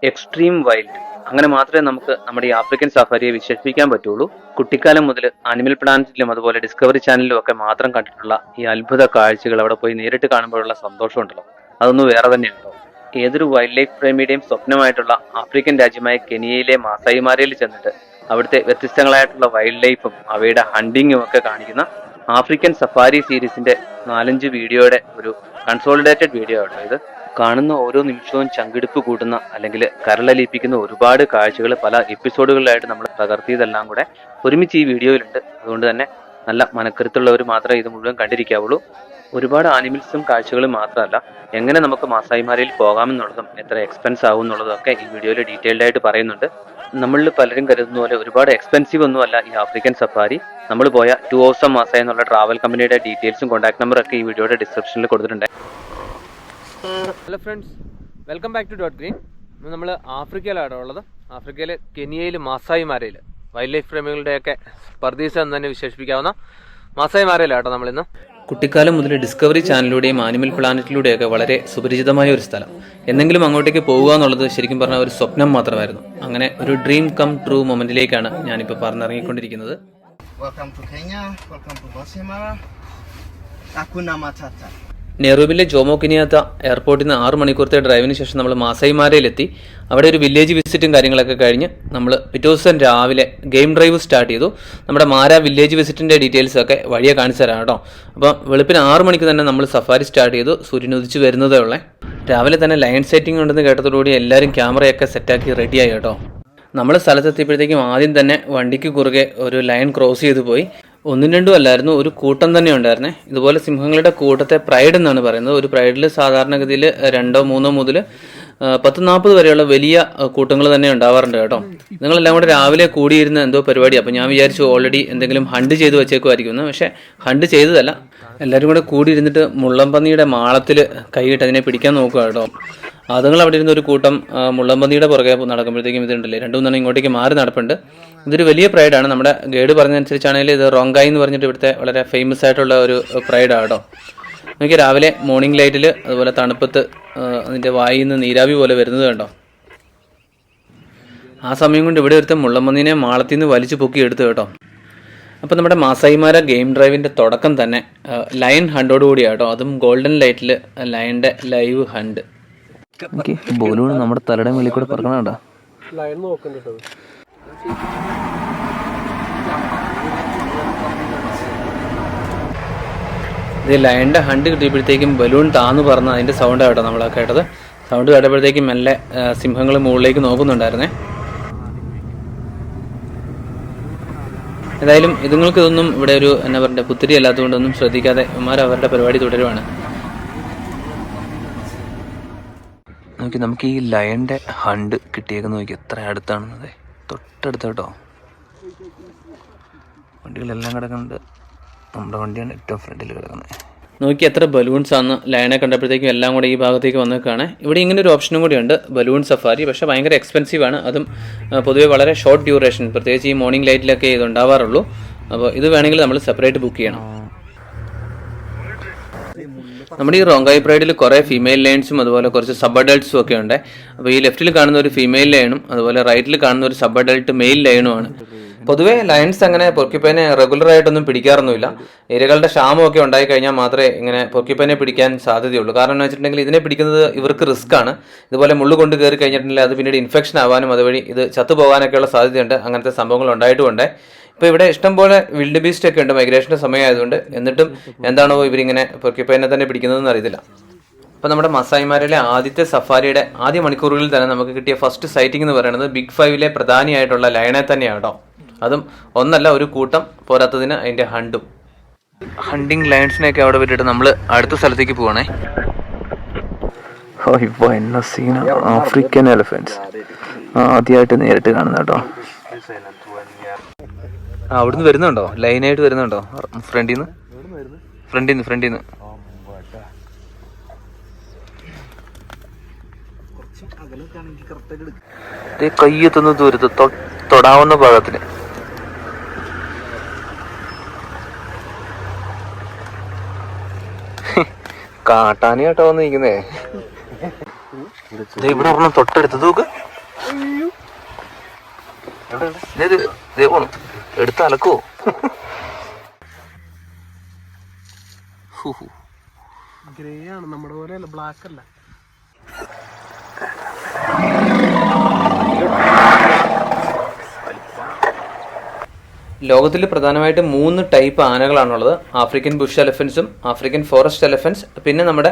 Extreme wild, അങ്ങനെ മാത്രമേ നമുക്ക് നമ്മുടെ ഈ ആഫ്രിക്കൻ സഫാരിയെ വിശേഷിപ്പിക്കാൻ പറ്റുള്ളൂ. കുട്ടിക്കാലം മുതൽ ആനിമൽ പ്ലാനറ്റിലും അതുപോലെ ഡിസ്കവറി ചാനലിലും ഒക്കെ മാത്രം കണ്ടിട്ടുള്ള ഈ അത്ഭുത കാഴ്ചകൾ അവിടെ പോയി നേരിട്ട് കാണുമ്പോഴുള്ള സന്തോഷം ഉണ്ടല്ലോ, അതൊന്നും വേറെ തന്നെയുണ്ടോ. ഏതൊരു വൈൽഡ് ലൈഫ് പ്രേമിയുടെയും സ്വപ്നമായിട്ടുള്ള ആഫ്രിക്കൻ രാജ്യമായ കെനിയയിലെ മാസായിമാരയിൽ ചെന്നിട്ട് അവിടുത്തെ വ്യത്യസ്തങ്ങളായിട്ടുള്ള വൈൽഡ് ലൈഫും അവയുടെ ഹണ്ടിങ്ങും ഒക്കെ കാണിക്കുന്ന ആഫ്രിക്കൻ സഫാരി സീരീസിന്റെ 4-5 വീഡിയോയുടെ ഒരു കൺസോളിഡേറ്റഡ് വീഡിയോ ആട്ടോ ഇത്. കാണുന്ന ഓരോ നിമിഷവും ചങ്കിടിപ്പ് കൂട്ടുന്ന അല്ലെങ്കിൽ കരളലിയിപ്പിക്കുന്ന ഒരുപാട് കാഴ്ചകൾ പല എപ്പിസോഡുകളിലായിട്ട് നമ്മൾ പകർത്തിയതെല്ലാം കൂടെ ഒരുമിച്ച് ഈ വീഡിയോയിലുണ്ട്. അതുകൊണ്ട് തന്നെ നല്ല മനക്കരുത്തുള്ളവർ മാത്രമേ ഇത് മുഴുവൻ കണ്ടിരിക്കാവുള്ളൂ. ഒരുപാട് ആനിമൽസും കാഴ്ചകളും മാത്രമല്ല, എങ്ങനെ നമുക്ക് മാസായിമാരയിൽ പോകാമെന്നുള്ളതും എത്ര എക്സ്പെൻസ് ആവും എന്നുള്ളതും ഒക്കെ ഈ വീഡിയോയിൽ ഡീറ്റെയിൽഡ് ആയിട്ട് പറയുന്നുണ്ട്. നമ്മളിൽ പലരും കരുതുന്ന പോലെ ഒരുപാട് എക്സ്പെൻസീവ് ഒന്നുമല്ല ഈ ആഫ്രിക്കൻ സഫാരി. നമ്മൾ പോയ 2 Awesome മാസായി എന്നുള്ള ട്രാവൽ കമ്പനിയുടെ ഡീറ്റെയിൽസും കോൺടാക്ട് നമ്പറും ഒക്കെ ഈ വീഡിയോയുടെ ഡിസ്ക്രിപ്ഷനിൽ കൊടുത്തിട്ടുണ്ട്. Hello friends, welcome back two dot green. നമ്മൾ ആഫ്രിക്കയിലാണ് ഉള്ളത്. ആഫ്രിക്കയിലെ കെനിയയിൽ മാസായിമാരയിൽ, വൈൽഡ് ലൈഫ് പ്രേമികളുടെയൊക്കെ പർദീസ എന്ന് തന്നെ വിശേഷിപ്പിക്കാവുന്ന മാസായിമാരയിലാട്ടോ നമ്മളിന്ന്. കുട്ടിക്കാലം മുതൽ ഡിസ്കവറി ചാനലിലൂടെയും ആനിമൽ പ്ലാനറ്റിലൂടെയൊക്കെ വളരെ സുപരിചിതമായ ഒരു സ്ഥലം. എന്തെങ്കിലും അങ്ങോട്ടേക്ക് പോകുക എന്നുള്ളത് ശരിക്കും പറഞ്ഞാൽ ഒരു സ്വപ്നം മാത്രമായിരുന്നു. അങ്ങനെ ഒരു ഡ്രീം കം ട്രൂ മൊമെന്റിലേക്കാണ് ഞാനിപ്പോൾ പറഞ്ഞിറങ്ങിക്കൊണ്ടിരിക്കുന്നത്. നെഹ്റുവിലെ ജോമോ കെനിയാത്ത എയർപോർട്ടിൽ നിന്ന് 6 മണിക്കൂറത്തെ ഡ്രൈവിന് ശേഷം നമ്മൾ മാസായിമാരയിലെത്തി. അവിടെ ഒരു വില്ലേജ് വിസിറ്റും കാര്യങ്ങളൊക്കെ കഴിഞ്ഞ് നമ്മൾ പിറ്റേ ദിവസം രാവിലെ ഗെയിം ഡ്രൈവ് സ്റ്റാർട്ട് ചെയ്തു. നമ്മുടെ മാര വില്ലേജ് വിസിറ്റിൻ്റെ ഡീറ്റെയിൽസ് ഒക്കെ വഴിയെ കാണിച്ചു തരാം കേട്ടോ. അപ്പം വെളുപ്പിന് 6 മണിക്ക് തന്നെ നമ്മൾ സഫാരി സ്റ്റാർട്ട് ചെയ്തു. സൂര്യൻ ഉദിച്ച് വരുന്നതേ ഉള്ളേ. രാവിലെ തന്നെ ലൈൻ സെറ്റിംഗ് ഉണ്ടെന്ന് കേട്ടതോടുകൂടി എല്ലാവരും ക്യാമറയൊക്കെ സെറ്റാക്കി റെഡിയായി കേട്ടോ. നമ്മൾ സ്ഥലത്തെത്തിയപ്പോഴത്തേക്കും ആദ്യം തന്നെ വണ്ടിക്ക് കുറുകെ ഒരു ലൈൻ ക്രോസ് ചെയ്തു പോയി. 1-2 അല്ലായിരുന്നു, ഒരു കൂട്ടം തന്നെ ഉണ്ടായിരുന്നേ. ഇതുപോലെ സിംഹങ്ങളുടെ കൂട്ടത്തെ പ്രൈഡ് എന്നാണ് പറയുന്നത്. ഒരു പ്രൈഡിൽ സാധാരണഗതിയിൽ 2-3 മുതൽ 10-40 വരെയുള്ള വലിയ കൂട്ടങ്ങൾ തന്നെ ഉണ്ടാവാറുണ്ട് കേട്ടോ. നിങ്ങളെല്ലാം കൂടെ രാവിലെ കൂടിയിരുന്ന എന്തോ പരിപാടി. അപ്പോൾ ഞാൻ വിചാരിച്ചു ഓൾറെഡി എന്തെങ്കിലും ഹണ്ട് ചെയ്ത് വെച്ചേക്കുമായിരിക്കും. പക്ഷേ ഹണ്ട് ചെയ്തതല്ല, എല്ലാവരും കൂടെ കൂടിയിരുന്നിട്ട് മുള്ളംപന്നിയുടെ മാളത്തിൽ കൈയിട്ട് അതിനെ പിടിക്കാൻ നോക്കുക കേട്ടോ. അതുങ്ങൾ അവിടെ ഇരുന്ന ഒരു കൂട്ടം മുള്ളംപന്നിയുടെ പുറകെ നടക്കുമ്പോഴത്തേക്കും ഇതുണ്ടല്ലേ 2-3 ഇങ്ങോട്ടേക്ക് മാറി നടപ്പുണ്ട്. ഇതൊരു വലിയ പ്രൈഡാണ്. നമ്മുടെ ഗൈഡ് പറഞ്ഞതനുസരിച്ചാണെങ്കിൽ ഇത് റോങ്കായി എന്ന് പറഞ്ഞിട്ട് ഇവിടുത്തെ വളരെ ഫേമസ് ആയിട്ടുള്ള ഒരു പ്രൈഡാണ് കേട്ടോ. നമുക്ക് രാവിലെ മോർണിംഗ് ലൈറ്റിൽ അതുപോലെ തണുപ്പത്ത് അതിൻ്റെ വായിൽ നിന്ന് നീരാവി പോലെ വരുന്നത് കണ്ടോ. ആ സമയം കൊണ്ട് ഇവിടെ ഒരുത്ത മുള്ളംപന്നീനെ മാളത്തിൽ നിന്ന് വലിച്ചു പൊക്കി എടുത്തു കേട്ടോ. അപ്പോൾ നമ്മുടെ മാസായിമാര ഗെയിം ഡ്രൈവിൻ്റെ തുടക്കം തന്നെ ലയൺ ഹണ്ടോട് കൂടിയാണ് കേട്ടോ. അതും ഗോൾഡൻ ലൈറ്റിൽ ലയണിൻ്റെ ലൈവ് ഹണ്ട്. ബോലൂൺ നമ്മുടെ തലയുടെ മേളിൽ കൂടെ പറക്കണ കേട്ടോ. ഇത് ലയണിൻ്റെ ഹണ്ട് കിട്ടിയപ്പോഴത്തേക്കും ബലൂൺ താന്ന് പറന്ന് അതിൻ്റെ സൗണ്ടാണ് കേട്ടോ നമ്മൾ കേട്ടത്. സൗണ്ട് കേട്ടപ്പോഴത്തേക്കും മെല്ലെ സിംഹങ്ങൾ മുകളിലേക്ക് നോക്കുന്നുണ്ടായിരുന്നേ. ഏതായാലും ഇതുങ്ങൾക്ക് ഇതൊന്നും ഇവിടെ ഒരു എന്നാ പറയുക പുത്തിരി അല്ലാത്തതുകൊണ്ടൊന്നും ശ്രദ്ധിക്കാതെ ഇവന്മാർ അവരുടെ പരിപാടി തുടരുവാണ്. നമുക്ക് ഈ ലയണിൻ്റെ ഹണ്ട് കിട്ടിയേക്കെന്ന് നോക്കി എത്ര അടുത്താണെന്നത്. തൊട്ടടുത്ത് കേട്ടോ. വണ്ടികളെല്ലാം കിടക്കുന്നുണ്ട്. നമ്മുടെ വണ്ടിയാണ് ഏറ്റവും ഫ്രണ്ടിൽ കിടക്കുന്നത്. നോക്കി എത്ര ബലൂൺസ് ആണ്. ലയണെ കണ്ടപ്പോഴത്തേക്കും എല്ലാം കൂടെ ഈ ഭാഗത്തേക്ക് വന്നേക്കാണ്. ഇവിടെ ഇങ്ങനെ ഒരു ഓപ്ഷനും കൂടിയുണ്ട്, ബലൂൺ സഫാരി. പക്ഷേ ഭയങ്കര എക്സ്പെൻസീവ് ആണ്. അതും പൊതുവെ വളരെ ഷോർട്ട് ഡ്യൂറേഷൻ, പ്രത്യേകിച്ച് ഈ മോർണിംഗ് ലൈറ്റിലൊക്കെ ഇത് ഉണ്ടാവാറുള്ളൂ. അപ്പോൾ ഇത് വേണമെങ്കിൽ നമ്മൾ സെപ്പറേറ്റ് ബുക്ക് ചെയ്യണം. നമ്മുടെ ഈ റോങ്കായി പ്രൈഡിൽ കുറേ ഫീമെയിൽ ലയൺസും അതുപോലെ കുറച്ച് സബ് അഡൾട്ട്സും ഒക്കെ ഉണ്ട്. അപ്പോൾ ഈ ലെഫ്റ്റിൽ കാണുന്ന ഒരു ഫീമെയിൽ ലയണും അതുപോലെ റൈറ്റിൽ കാണുന്ന ഒരു സബ് അഡൾട്ട് മെയിൽ ലയണുമാണ്. പൊതുവേ ലയൺസ് അങ്ങനെ പൊർക്യുപ്പൈനെ റെഗുലറായിട്ടൊന്നും പിടിക്കാറൊന്നുമില്ല. ഇരകളുടെ ക്ഷാമമൊക്കെ ഉണ്ടായി കഴിഞ്ഞാൽ മാത്രമേ ഇങ്ങനെ പൊർക്യുപ്പൈനെ പിടിക്കാൻ സാധ്യതയുള്ളൂ. കാരണം എന്ന് വെച്ചിട്ടുണ്ടെങ്കിൽ ഇതിനെ പിടിക്കുന്നത് ഇവർക്ക് റിസ്ക് ആണ്. ഇതുപോലെ മുള്ളു കൊണ്ട് കയറി കഴിഞ്ഞിട്ടുണ്ടെങ്കിൽ അത് പിന്നീട് ഇൻഫെക്ഷൻ ആവാനും അതുവഴി ഇത് ചത്തുപോകാനൊക്കെയുള്ള സാധ്യതയുണ്ട്. അങ്ങനത്തെ സംഭവങ്ങൾ ഉണ്ടായിട്ടുമുണ്ട്. ഇപ്പോൾ ഇവിടെ ഇഷ്ടംപോലെ വിൽഡ് ബീസ്റ്റ് ഒക്കെ ഉണ്ട് മൈഗ്രേഷൻ്റെ സമയമായതുകൊണ്ട്. എന്നിട്ടും എന്താണോ ഇവരിങ്ങനെ പൊർക്യുപ്പൈനെ തന്നെ പിടിക്കുന്നതെന്ന് അറിയത്തില്ല. അപ്പോൾ നമ്മുടെ മാസായിമാരിലെ ആദ്യത്തെ സഫാരിയുടെ ആദ്യ മണിക്കൂറുകളിൽ തന്നെ നമുക്ക് കിട്ടിയ ഫസ്റ്റ് സൈറ്റിംഗ് എന്ന് പറയുന്നത് ബിഗ് 5-ലെ പ്രധാനിയായിട്ടുള്ള ലയണെ തന്നെയാണ് കേട്ടോ. അതും ഒന്നല്ല, ഒരു കൂട്ടം പോരാത്തതിന് അതിൻ്റെ ഹണ്ടും. ഹണ്ടിങ് ലയൺസിനെയൊക്കെ അവിടെ വിട്ടിട്ട് നമ്മൾ അടുത്ത സ്ഥലത്തേക്ക് പോവാണേ. ഇപ്പോൾ എന്ന സീന ആഫ്രിക്കൻ എലിഫൻസ് ആദ്യമായിട്ട് നേരിട്ട് കാണുന്ന കേട്ടോ. അവിടുന്ന് വരുന്നുണ്ടോ? ലൈനായിട്ട് വരുന്നുണ്ടോ? ഫ്രണ്ടിൽ നിന്ന് കയ്യെത്തുന്ന ദൂരത്ത് തൊടാവുന്ന ഭാഗത്തിന്. കാട്ടാനി കേട്ടോ വന്നിരിക്കുന്നേ. ഇവിടെ ഒരെണ്ണം തൊട്ടടുത്ത് നോക്ക്. എടുത്ത് അലക്കോ? ഗ്രേ ആണ്, നമ്മുടെ പോലെ അല്ല, ബ്ലാക്ക് അല്ല. ലോകത്തിൽ പ്രധാനമായിട്ട് 3 ടൈപ്പ് ആനകളാണുള്ളത്. ആഫ്രിക്കൻ ബുഷ് എലഫൻസും, ആഫ്രിക്കൻ ഫോറസ്റ്റ് എലഫൻസ്, പിന്നെ നമ്മുടെ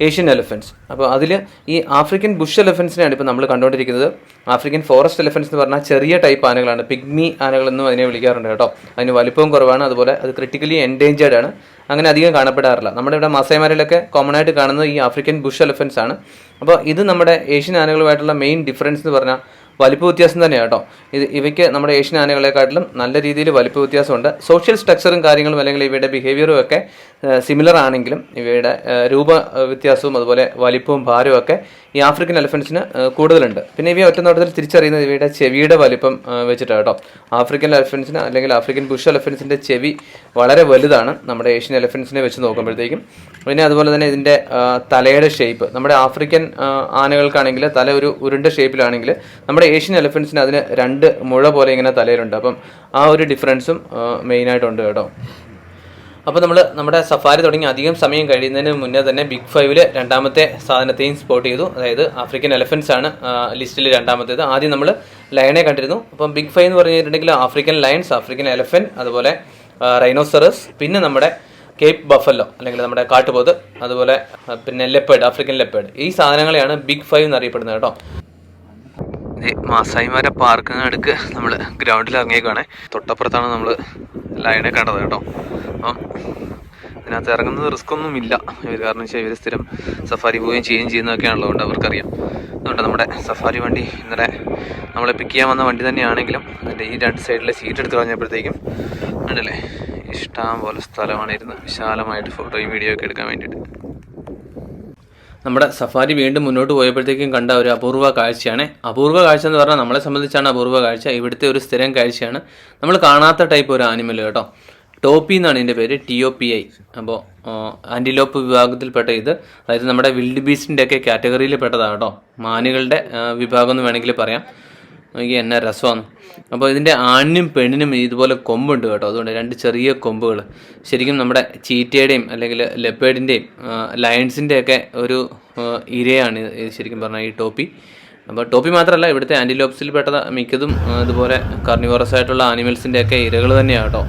ഏഷ്യൻ എലഫൻസ്. അപ്പോൾ അതിൽ ഈ ആഫ്രിക്കൻ ബുഷ് എലഫൻസിനെയാണ് ഇപ്പോൾ നമ്മൾ കണ്ടുകൊണ്ടിരിക്കുന്നത്. ആഫ്രിക്കൻ ഫോറസ്റ്റ് എലഫൻസ് എന്ന് പറഞ്ഞാൽ ചെറിയ ടൈപ്പ് ആനകളാണ്, പിഗ്മി ആനകളെന്നും അതിനെ വിളിക്കാറുണ്ട് കേട്ടോ. അതിന് വലിപ്പവും കുറവാണ്, അതുപോലെ അത് ക്രിട്ടിക്കലി എൻഡേഞ്ചേർഡ് ആണ്, അങ്ങനെ അധികം കാണപ്പെടാറില്ല. നമ്മുടെ ഇവിടെ മാസായിമാരിലൊക്കെ കോമൺ ആയിട്ട് കാണുന്നത് ഈ ആഫ്രിക്കൻ ബുഷ് എലഫൻസ് ആണ്. അപ്പോൾ ഇത് നമ്മുടെ ഏഷ്യൻ ആനകളുമായിട്ടുള്ള മെയിൻ ഡിഫറൻസ് എന്ന് പറഞ്ഞാൽ വലിപ്പ വ്യത്യാസം തന്നെയാണ് കേട്ടോ. ഇവയ്ക്ക് നമ്മുടെ ഏഷ്യൻ ആനകളെക്കാട്ടിലും നല്ല രീതിയിൽ വലിപ്പ വ്യത്യാസമുണ്ട്. സോഷ്യൽ സ്ട്രക്ചറും കാര്യങ്ങളും അല്ലെങ്കിൽ ഇവയുടെ ബിഹേവിയറും ഒക്കെ സിമിലർ ആണെങ്കിലും ഇവയുടെ രൂപ വ്യത്യാസവും അതുപോലെ വലിപ്പവും ഭാരവും ഒക്കെ ഈ ആഫ്രിക്കൻ എലഫൻസിന് കൂടുതലുണ്ട്. പിന്നെ ഇവയെ ഒറ്റ നോട്ടത്തിൽ തിരിച്ചറിയുന്നത് ഇവയുടെ ചെവിയുടെ വലിപ്പം വെച്ചിട്ടാണ് കേട്ടോ. ആഫ്രിക്കൻ എലഫൻസിന് അല്ലെങ്കിൽ ആഫ്രിക്കൻ ബുഷ് എലഫൻസിൻ്റെ ചെവി വളരെ വലുതാണ് നമ്മുടെ ഏഷ്യൻ എലഫൻസിനെ വെച്ച് നോക്കുമ്പോഴത്തേക്കും. പിന്നെ അതുപോലെ തന്നെ ഇതിൻ്റെ തലയുടെ ഷേപ്പ്, നമ്മുടെ ആഫ്രിക്കൻ ആനകൾക്കാണെങ്കിൽ തല ഒരു ഉരുണ്ട ഷേപ്പിലാണെങ്കിൽ നമ്മുടെ ഏഷ്യൻ എലഫൻസിന് അതിന് 2 മുഴ പോലെ ഇങ്ങനെ തലയിലുണ്ട്. അപ്പം ആ ഒരു ഡിഫറൻസും മെയിനായിട്ടുണ്ട് കേട്ടോ. അപ്പോൾ നമ്മുടെ സഫാരി തുടങ്ങി അധികം സമയം കഴിയുന്നതിന് മുന്നേ തന്നെ ബിഗ് 5-ൽ രണ്ടാമത്തെ സാധനത്തെയും സ്പോട്ട് ചെയ്തു. അതായത് ആഫ്രിക്കൻ എലഫൻസ് ആണ് ലിസ്റ്റിൽ രണ്ടാമത്തേത്. ആദ്യം നമ്മൾ ലയണെ കണ്ടിരുന്നു. അപ്പം ബിഗ് 5 എന്ന് പറഞ്ഞിട്ടുണ്ടെങ്കിൽ ആഫ്രിക്കൻ ലയൺസ്, ആഫ്രിക്കൻ എലഫൻറ്റ്, അതുപോലെ റൈനോസറസ്, പിന്നെ നമ്മുടെ കേപ്പ് ബഫല്ലോ അല്ലെങ്കിൽ നമ്മുടെ കാട്ടുപോത്ത്, അതുപോലെ പിന്നെ ലെപ്പേർഡ്, ആഫ്രിക്കൻ ലെപ്പേർഡ്. ഈ സാധനങ്ങളെയാണ് ബിഗ് 5 എന്നറിയപ്പെടുന്നത് കേട്ടോ. മാസായിമാരെ പാർക്കിന് അടുക്ക് നമ്മൾ ഗ്രൗണ്ടിൽ ഇറങ്ങിയേക്കാണ്. തൊട്ടപ്പുറത്താണ് നമ്മൾ ലയണെ കണ്ടത് കേട്ടോ. അപ്പം ഇതിനകത്ത് ഇറങ്ങുന്നത് റിസ്ക് ഒന്നും ഇല്ല ഇവർ, കാരണം വെച്ചാൽ ഇവർ സ്ഥിരം സഫാരി പോവുകയും ചെയ്യുന്നതൊക്കെ ഉള്ളതുകൊണ്ട് അവർക്കറിയാം. അതുകൊണ്ട് നമ്മുടെ സഫാരി വണ്ടി ഇന്നലെ നമ്മളെ പിക്ക് ചെയ്യാൻ വന്ന വണ്ടി തന്നെയാണെങ്കിലും അതിൻ്റെ ഈ 2 സൈഡിലെ സീറ്റ് എടുത്ത് കളഞ്ഞപ്പോഴത്തേക്കും ഉണ്ടല്ലേ ഇഷ്ടം പോലെ സ്ഥലമാണ് ഇരുന്ന് വിശാലമായിട്ട് ഫോട്ടോയും വീഡിയോ ഒക്കെ എടുക്കാൻ വേണ്ടിയിട്ട്. നമ്മുടെ സഫാരി വീണ്ടും മുന്നോട്ട് പോയപ്പോഴത്തേക്കും കണ്ട ഒരു അപൂർവ കാഴ്ചയാണ്. അപൂർവ കാഴ്ച എന്ന് പറഞ്ഞാൽ നമ്മളെ സംബന്ധിച്ചാണ് അപൂർവ കാഴ്ച, ഇവിടുത്തെ ഒരു സ്ഥിരം കാഴ്ചയാണ്. നമ്മൾ കാണാത്ത ടൈപ്പ് ഒരു ആനിമൽ കേട്ടോ. ടോപ്പി എന്നാണ് ഇതിൻ്റെ പേര്, TOPI. അപ്പോൾ ആൻറ്റിലോപ്പ് വിഭാഗത്തിൽപ്പെട്ട ഇത്, അതായത് നമ്മുടെ വിൽഡ് ബീസ്റ്റിൻ്റെ ഒക്കെ കാറ്റഗറിയിൽ പെട്ടതാണ് കേട്ടോ. മാനുകളുടെ വിഭാഗം എന്ന് വേണമെങ്കിൽ പറയാം. എനിക്ക് എന്നെ രസമാണ്. അപ്പോൾ ഇതിൻ്റെ ആണിനും പെണ്ണിനും ഇതുപോലെ കൊമ്പുണ്ട് കേട്ടോ. അതുകൊണ്ട് 2 ചെറിയ കൊമ്പുകൾ. ശരിക്കും നമ്മുടെ ചീറ്റയുടെയും അല്ലെങ്കിൽ ലെപ്പേർഡിൻ്റെയും ലയൺസിൻ്റെയൊക്കെ ഒരു ഇരയാണ് ഇത് ശരിക്കും പറഞ്ഞാൽ ഈ ടോപ്പി. അപ്പോൾ ടോപ്പി മാത്രമല്ല, ഇവിടുത്തെ ആൻറ്റിലോപ്സിൽ പെട്ട മിക്കതും ഇതുപോലെ കർണിവോറസ് ആയിട്ടുള്ള ആനിമൽസിൻ്റെയൊക്കെ ഇരകൾ തന്നെയാണ് കേട്ടോ.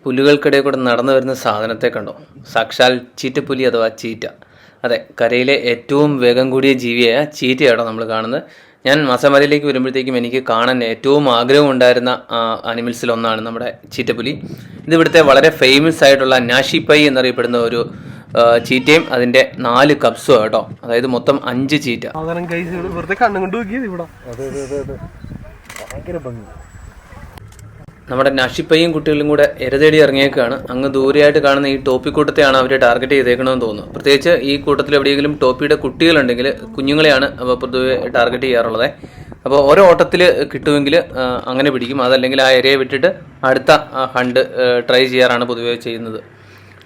പുല്ലുകൾക്കിടയിൽ കൂടെ നടന്നു വരുന്ന സാധനത്തെ കണ്ടോ? സാക്ഷാൽ ചീറ്റപ്പുലി അഥവാ ചീറ്റ. അതെ, കരയിലെ ഏറ്റവും വേഗം കൂടിയ ജീവിയായ ചീറ്റയാണോ നമ്മൾ കാണുന്നത്. ഞാൻ മാസാമലയിലേക്ക് വരുമ്പോഴത്തേക്കും എനിക്ക് കാണാൻ ഏറ്റവും ആഗ്രഹം ഉണ്ടായിരുന്ന ആനിമൽസിൽ ഒന്നാണ് നമ്മുടെ ചീറ്റപ്പുലി. ഇത് ഇവിടുത്തെ വളരെ ഫേമസ് ആയിട്ടുള്ള നാഷിപ്പൈ എന്നറിയപ്പെടുന്ന ഒരു ചീറ്റയും അതിൻ്റെ 4 കബ്സും കേട്ടോ. അതായത് മൊത്തം 5 ചീറ്റ. നമ്മുടെ നാഷിപ്പയും കുട്ടികളും കൂടെ ഇരതേടി ഇറങ്ങിയേക്കാണ്. അങ്ങ് ദൂരെയായിട്ട് കാണുന്ന ഈ ടോപ്പിക്കൂട്ടത്തെയാണ് അവർ ടാർഗറ്റ് ചെയ്തേക്കണമെന്ന് തോന്നുന്നു. പ്രത്യേകിച്ച് ഈ കൂട്ടത്തിൽ എവിടെയെങ്കിലും ടോപ്പിയുടെ കുട്ടികളുണ്ടെങ്കിൽ കുഞ്ഞുങ്ങളെയാണ് പൊതുവെ ടാർഗറ്റ് ചെയ്യാറുള്ളത്. അപ്പോൾ ഓരോ ഓട്ടത്തിൽ കിട്ടുമെങ്കിൽ അങ്ങനെ പിടിക്കും, അതല്ലെങ്കിൽ ആ ഏരിയയെ വിട്ടിട്ട് അടുത്ത ഹണ്ട് ട്രൈ ചെയ്യാറാണ് പൊതുവെ ചെയ്യുന്നത്.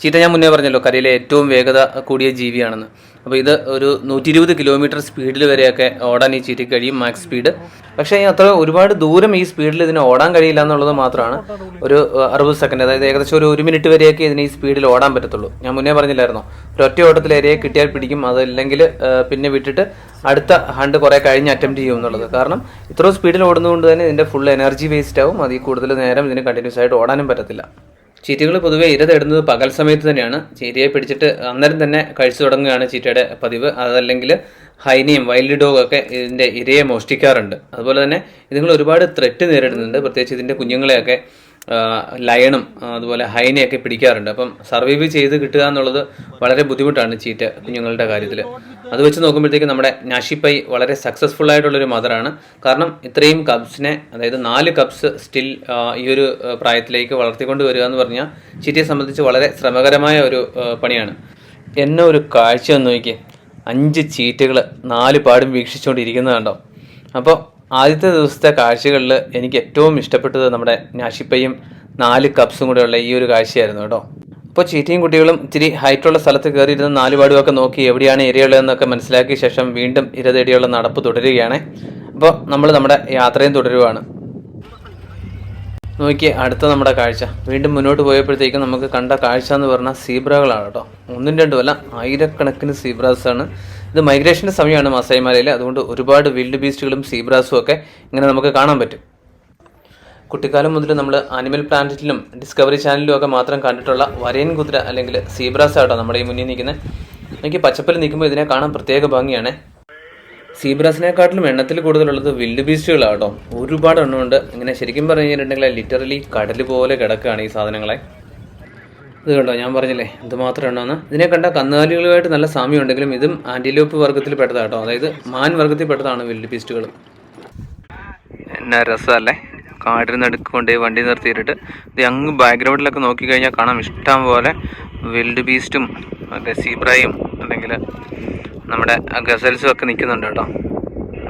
ചീറ്റ ഞാൻ മുന്നേ പറഞ്ഞല്ലോ കരയിലെ ഏറ്റവും വേഗത കൂടിയ ജീവിയാണെന്ന്. അപ്പോൾ ഇത് ഒരു 120 കിലോമീറ്റർ സ്പീഡിൽ വരെയൊക്കെ ഓടാൻ ഈ ചീറ്റയ്ക്ക് കഴിയും, മാക്സ് സ്പീഡ്. പക്ഷേ അത്ര ഒരുപാട് ദൂരം ഈ സ്പീഡിൽ ഇതിന് ഓടാൻ കഴിയില്ല എന്നുള്ളത് മാത്രമാണ്. ഒരു 60 സെക്കൻഡ്, അതായത് ഏകദേശം ഒരു 1 മിനിറ്റ് വരെയൊക്കെ ഇതിന് ഈ സ്പീഡിൽ ഓടാൻ പറ്റത്തുള്ളൂ. ഞാൻ മുന്നേ പറഞ്ഞില്ലായിരുന്നോ, ഒരൊറ്റ ഓട്ടത്തിൽ ഏരിയയെ കിട്ടിയാൽ പിടിക്കും, അതല്ലെങ്കിൽ പിന്നെ വിട്ടിട്ട് അടുത്ത ഹണ്ട് കുറേ കഴിഞ്ഞ് അറ്റംപ്റ്റ് ചെയ്യും എന്നുള്ളത്. കാരണം ഇത്ര സ്പീഡിൽ ഓടുന്നതുകൊണ്ട് തന്നെ ഇതിൻ്റെ ഫുൾ എനർജി വേസ്റ്റ് ആവും. അതിൽ കൂടുതൽ നേരം ഇതിന് കണ്ടിന്യൂസ് ആയിട്ട് ഓടാനും പറ്റത്തില്ല. ചീറ്റകൾ പൊതുവെ ഇര തേടുന്നത് പകൽ സമയത്ത് തന്നെയാണ്. ചീറ്റയെ പിടിച്ചിട്ട് അന്നേരം തന്നെ കഴിച്ചു തുടങ്ങുകയാണ് ചീറ്റയുടെ പതിവ്. അതല്ലെങ്കിൽ ഹൈനയും വൈൽഡ് ഡോഗ് ഒക്കെ ഇതിൻ്റെ ഇരയെ മോഷ്ടിക്കാറുണ്ട്. അതുപോലെ തന്നെ ഇതുങ്ങൾ ഒരുപാട് ത്രെറ്റ് നേരിടുന്നുണ്ട്. പ്രത്യേകിച്ച് ഇതിൻ്റെ കുഞ്ഞുങ്ങളെയൊക്കെ ലയണും അതുപോലെ ഹൈനയൊക്കെ പിടിക്കാറുണ്ട്. അപ്പം സർവൈവ് ചെയ്ത് കിട്ടുക എന്നുള്ളത് വളരെ ബുദ്ധിമുട്ടാണ് ചീറ്റ കുഞ്ഞുങ്ങളുടെ കാര്യത്തിൽ. അത് വെച്ച് നോക്കുമ്പോഴത്തേക്കും നമ്മുടെ നാഷിപ്പൈ വളരെ സക്സസ്ഫുൾ ആയിട്ടുള്ളൊരു മദറാണ്. കാരണം ഇത്രയും കബ്സിനെ, അതായത് 4 കബ്സ് സ്റ്റിൽ ഈ ഒരു പ്രായത്തിലേക്ക് വളർത്തിക്കൊണ്ട് വരിക എന്ന് പറഞ്ഞാൽ ചീറ്റയെ സംബന്ധിച്ച് വളരെ ശ്രമകരമായ ഒരു പണിയാണ്. എന്നെ ഒരു കാഴ്ച ഒന്ന് നോക്കിയേ, 5 ചീറ്റകൾ 4 പാടും വീക്ഷിച്ചുകൊണ്ടിരിക്കുന്നതുണ്ടോ. അപ്പോൾ ആദ്യത്തെ ദിവസത്തെ കാഴ്ചകളിൽ എനിക്ക് ഏറ്റവും ഇഷ്ടപ്പെട്ടത് നമ്മുടെ നാഷിപ്പയും 4 കബ്സും കൂടെയുള്ള ഈ ഒരു കാഴ്ചയായിരുന്നു കേട്ടോ. ഇപ്പോൾ ചീറ്റിയും കുട്ടികളും ഇച്ചിരി ഹൈറ്റുള്ള സ്ഥലത്ത് കയറിയിരുന്ന് നാലുപാടുമൊക്കെ നോക്കി എവിടെയാണ് ഇരയുള്ളതെന്നൊക്കെ മനസ്സിലാക്കിയ ശേഷം വീണ്ടും ഇര തേടിയുള്ള നടപ്പ് തുടരുകയാണ്. അപ്പോൾ നമ്മൾ നമ്മുടെ യാത്രയും തുടരുവാണ്. നോക്കിയേ അടുത്ത നമ്മുടെ കാഴ്ച. വീണ്ടും മുന്നോട്ട് പോയപ്പോഴത്തേക്കും നമുക്ക് കണ്ട കാഴ്ച എന്ന് പറഞ്ഞാൽ സീബ്രകളാണ് കേട്ടോ. ഒന്നും രണ്ടും അല്ല, ആയിരക്കണക്കിന് സീബ്രാസാണ്. ഇത് മൈഗ്രേഷൻ്റെ സമയമാണ് മാസായി മാരയിൽ. അതുകൊണ്ട് ഒരുപാട് വിൽഡ് ബീസ്റ്റുകളും സീബ്രാസും ഒക്കെ ഇങ്ങനെ നമുക്ക് കാണാൻ പറ്റും. കുട്ടിക്കാലം മുതൽ നമ്മൾ ആനിമൽ പ്ലാനറ്റിലും ഡിസ്കവറി ചാനലിലും ഒക്കെ മാത്രം കണ്ടിട്ടുള്ള വരയൻ കുതിര അല്ലെങ്കിൽ സീബ്രാസ് ആട്ടോ നമ്മുടെ ഈ മുന്നിൽ നിൽക്കുന്നത്. എനിക്ക് പച്ചപ്പിൽ നിൽക്കുമ്പോൾ ഇതിനെ കാണാൻ പ്രത്യേക ഭംഗിയാണ്. സീബ്രാസിനെക്കാട്ടിലും എണ്ണത്തിൽ കൂടുതലുള്ളത് വിൽഡ് ബീസ്റ്റുകളാട്ടോ. ഒരുപാട് എണ്ണമുണ്ട്. ഇങ്ങനെ ശരിക്കും പറഞ്ഞു കഴിഞ്ഞിട്ടുണ്ടെങ്കിൽ ലിറ്ററലി കടൽ പോലെ കിടക്കുകയാണ് ഈ സാധനങ്ങളെ. ഇത് കണ്ടോ, ഞാൻ പറഞ്ഞില്ലേ എന്തുമാത്രം എണ്ണമാണ്. ഇതിനെ കണ്ട കന്നുകാലികളുമായിട്ട് നല്ല സാമ്യം ഉണ്ടെങ്കിലും ഇതും ആൻറ്റിലോപ്പ് വർഗ്ഗത്തിൽ പെട്ടതാട്ടോ. അതായത് മാൻ വർഗ്ഗത്തിൽ പെട്ടതാണ് വിൽഡ് ബീസ്റ്റുകൾ. എന്നാ രസമല്ലേ, കാടിന് നടുക്ക് കൊണ്ടുപോയി വണ്ടി നിർത്തിയിട്ടിട്ട് ഇത് അങ്ങ് ബാക്ക്ഗ്രൗണ്ടിലൊക്കെ നോക്കിക്കഴിഞ്ഞാൽ കാണാം ഇഷ്ടം പോലെ വിൽഡ് ബീസ്റ്റും മറ്റേ സീബ്രയും അല്ലെങ്കിൽ നമ്മുടെ ഗസൽസും ഒക്കെ നിൽക്കുന്നുണ്ട് കേട്ടോ.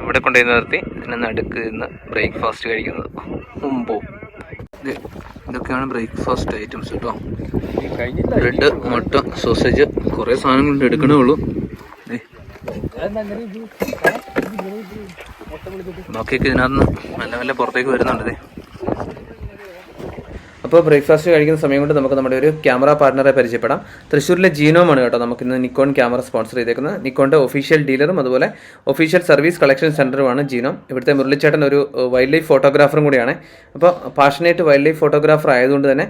ഇവിടെ കൊണ്ടുപോയി നിർത്തി ഇതിനെ നടുക്ക് നിന്ന് ബ്രേക്ക്ഫാസ്റ്റ് കഴിക്കുന്നത്. മുമ്പോ ഇതൊക്കെയാണ് ബ്രേക്ക്ഫാസ്റ്റ് ഐറ്റംസ് കേട്ടോ. ബ്രെഡ്, മുട്ട, സോസേജ്, കുറേ സാധനങ്ങളുണ്ട്, എടുക്കണേ ഉള്ളൂ. ബാക്കിയൊക്കെ ഇതിനകത്ത് നല്ല നല്ല പുറത്തേക്ക് വരുന്നുണ്ട്. അപ്പോൾ ബ്രേക്ക്ഫാസ്റ്റ് കഴിക്കുന്ന സമയം കൊണ്ട് നമുക്ക് നമ്മുടെ ഒരു ക്യാമറ പാർട്ണറെ പരിചയപ്പെടാം. തൃശ്ശൂരിലെ ജീനോമാണ് കേട്ടോ നമുക്കിന്ന് നിക്കോൺ ക്യാമറ സ്പോൺസർ ചെയ്തേക്കുന്നത്. നിക്കോണിൻ്റെ ഒഫീഷ്യൽ ഡീലറും അതുപോലെ ഒഫീഷ്യൽ സർവീസ് കളക്ഷൻ സെൻ്ററുമാണ് ജീനോ. ഇവിടുത്തെ മുരളിച്ചേട്ടൻ ഒരു വൈൽഡ് ലൈഫ് ഫോട്ടോഗ്രാഫറും കൂടിയാണ്. അപ്പോൾ പാഷനേറ്റ് വൈൽഡ് ലൈഫ് ഫോട്ടോഗ്രാഫർ ആയതുകൊണ്ട് തന്നെ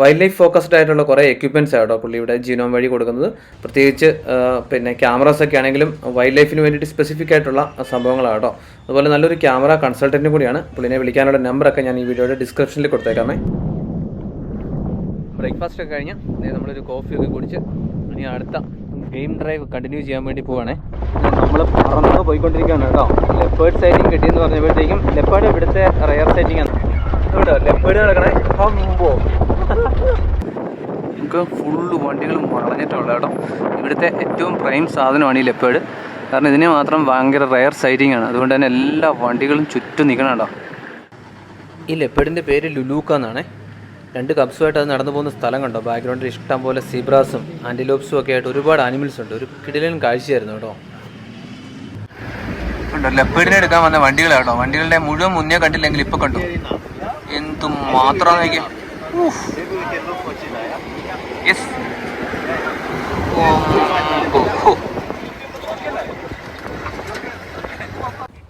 വൈൽഡ് ലൈഫ് ഫോക്കസ്ഡ് ആയിട്ടുള്ള കുറേ എക്യുപ്മെൻറ്റ്സ് ആട്ടോ പുള്ളി ഇവിടെ ജീനോം വഴി കൊടുക്കുന്നത്. പ്രത്യേകിച്ച് പിന്നെ ക്യാമറാസൊക്കെ ആണെങ്കിലും വൈൽഡ് ലൈഫിന് വേണ്ടിയിട്ട് സ്പെസിഫിക് ആയിട്ടുള്ള സംഭവങ്ങളാട്ടോ. അതുപോലെ നല്ലൊരു ക്യാമറ കൺസൾട്ടൻറ്റും കൂടിയാണ്. പുള്ളിനെ വിളിക്കാനുള്ള നമ്പറൊക്കെ ഞാൻ ഈ വീഡിയോയുടെ ഡിസ്ക്രിപ്ഷനിൽ കൊടുത്തേക്കാമേ. ബ്രേക്ക്ഫാസ്റ്റ് ഒക്കെ കഴിഞ്ഞ് നമ്മളൊരു കോഫിയൊക്കെ കുടിച്ച് ഇനി അടുത്ത ഗെയിം ഡ്രൈവ് കണ്ടിന്യൂ ചെയ്യാൻ വേണ്ടി പോവുകയാണേ. നമ്മൾ പറന്ന് പോയിക്കൊണ്ടിരിക്കുകയാണ് കേട്ടോ. ലെപ്പേർഡ് സൈറ്റിംഗ് കിട്ടിയെന്ന് പറഞ്ഞപ്പോഴത്തേക്കും ലെപ്പേർഡ് ഇവിടുത്തെ റയർ സൈറ്റിംഗ് ആണ് കേട്ടോ. ലെപ്പേർഡ് കിടക്കണേ മുമ്പോ നമുക്ക് ഫുള്ള് വണ്ടികളും വളഞ്ഞിട്ടുള്ള കേട്ടോ. ഇവിടുത്തെ ഏറ്റവും പ്രൈം സാധനമാണ് ഈ ലെപ്പേർഡ്. കാരണം ഇതിനെ മാത്രം ഭയങ്കര റയർ സൈറ്റിംഗ് ആണ്. അതുകൊണ്ട് തന്നെ എല്ലാ വണ്ടികളും ചുറ്റും നിൽക്കണം കേട്ടോ. ഈ ലെപ്പേർഡിൻ്റെ പേര് ലുലൂക്ക എന്നാണേ. രണ്ട് കബ്സുമായിട്ട് അത് നടന്നു പോകുന്ന സ്ഥലം കണ്ടോ. ബാക്ക്ഗ്രൗണ്ടിൽ ഇഷ്ടം പോലെ സീബ്രാസും ആൻറ്റിലോപ്സും ഒക്കെ ആയിട്ട് ഒരുപാട് ആനിമൽസ് ഉണ്ട്. ഒരു കിടിലൻ കാഴ്ചയായിരുന്നു കേട്ടോ. കണ്ടോ ലെപ്പേർഡിനെ എടുക്കാൻ വന്ന വണ്ടികളാട്ടോ. വണ്ടികളുടെ മുഴുവൻ മുന്നേ കണ്ടില്ലെങ്കിൽ ഇപ്പം കണ്ടു എന്തും മാത്രം. യെസ്,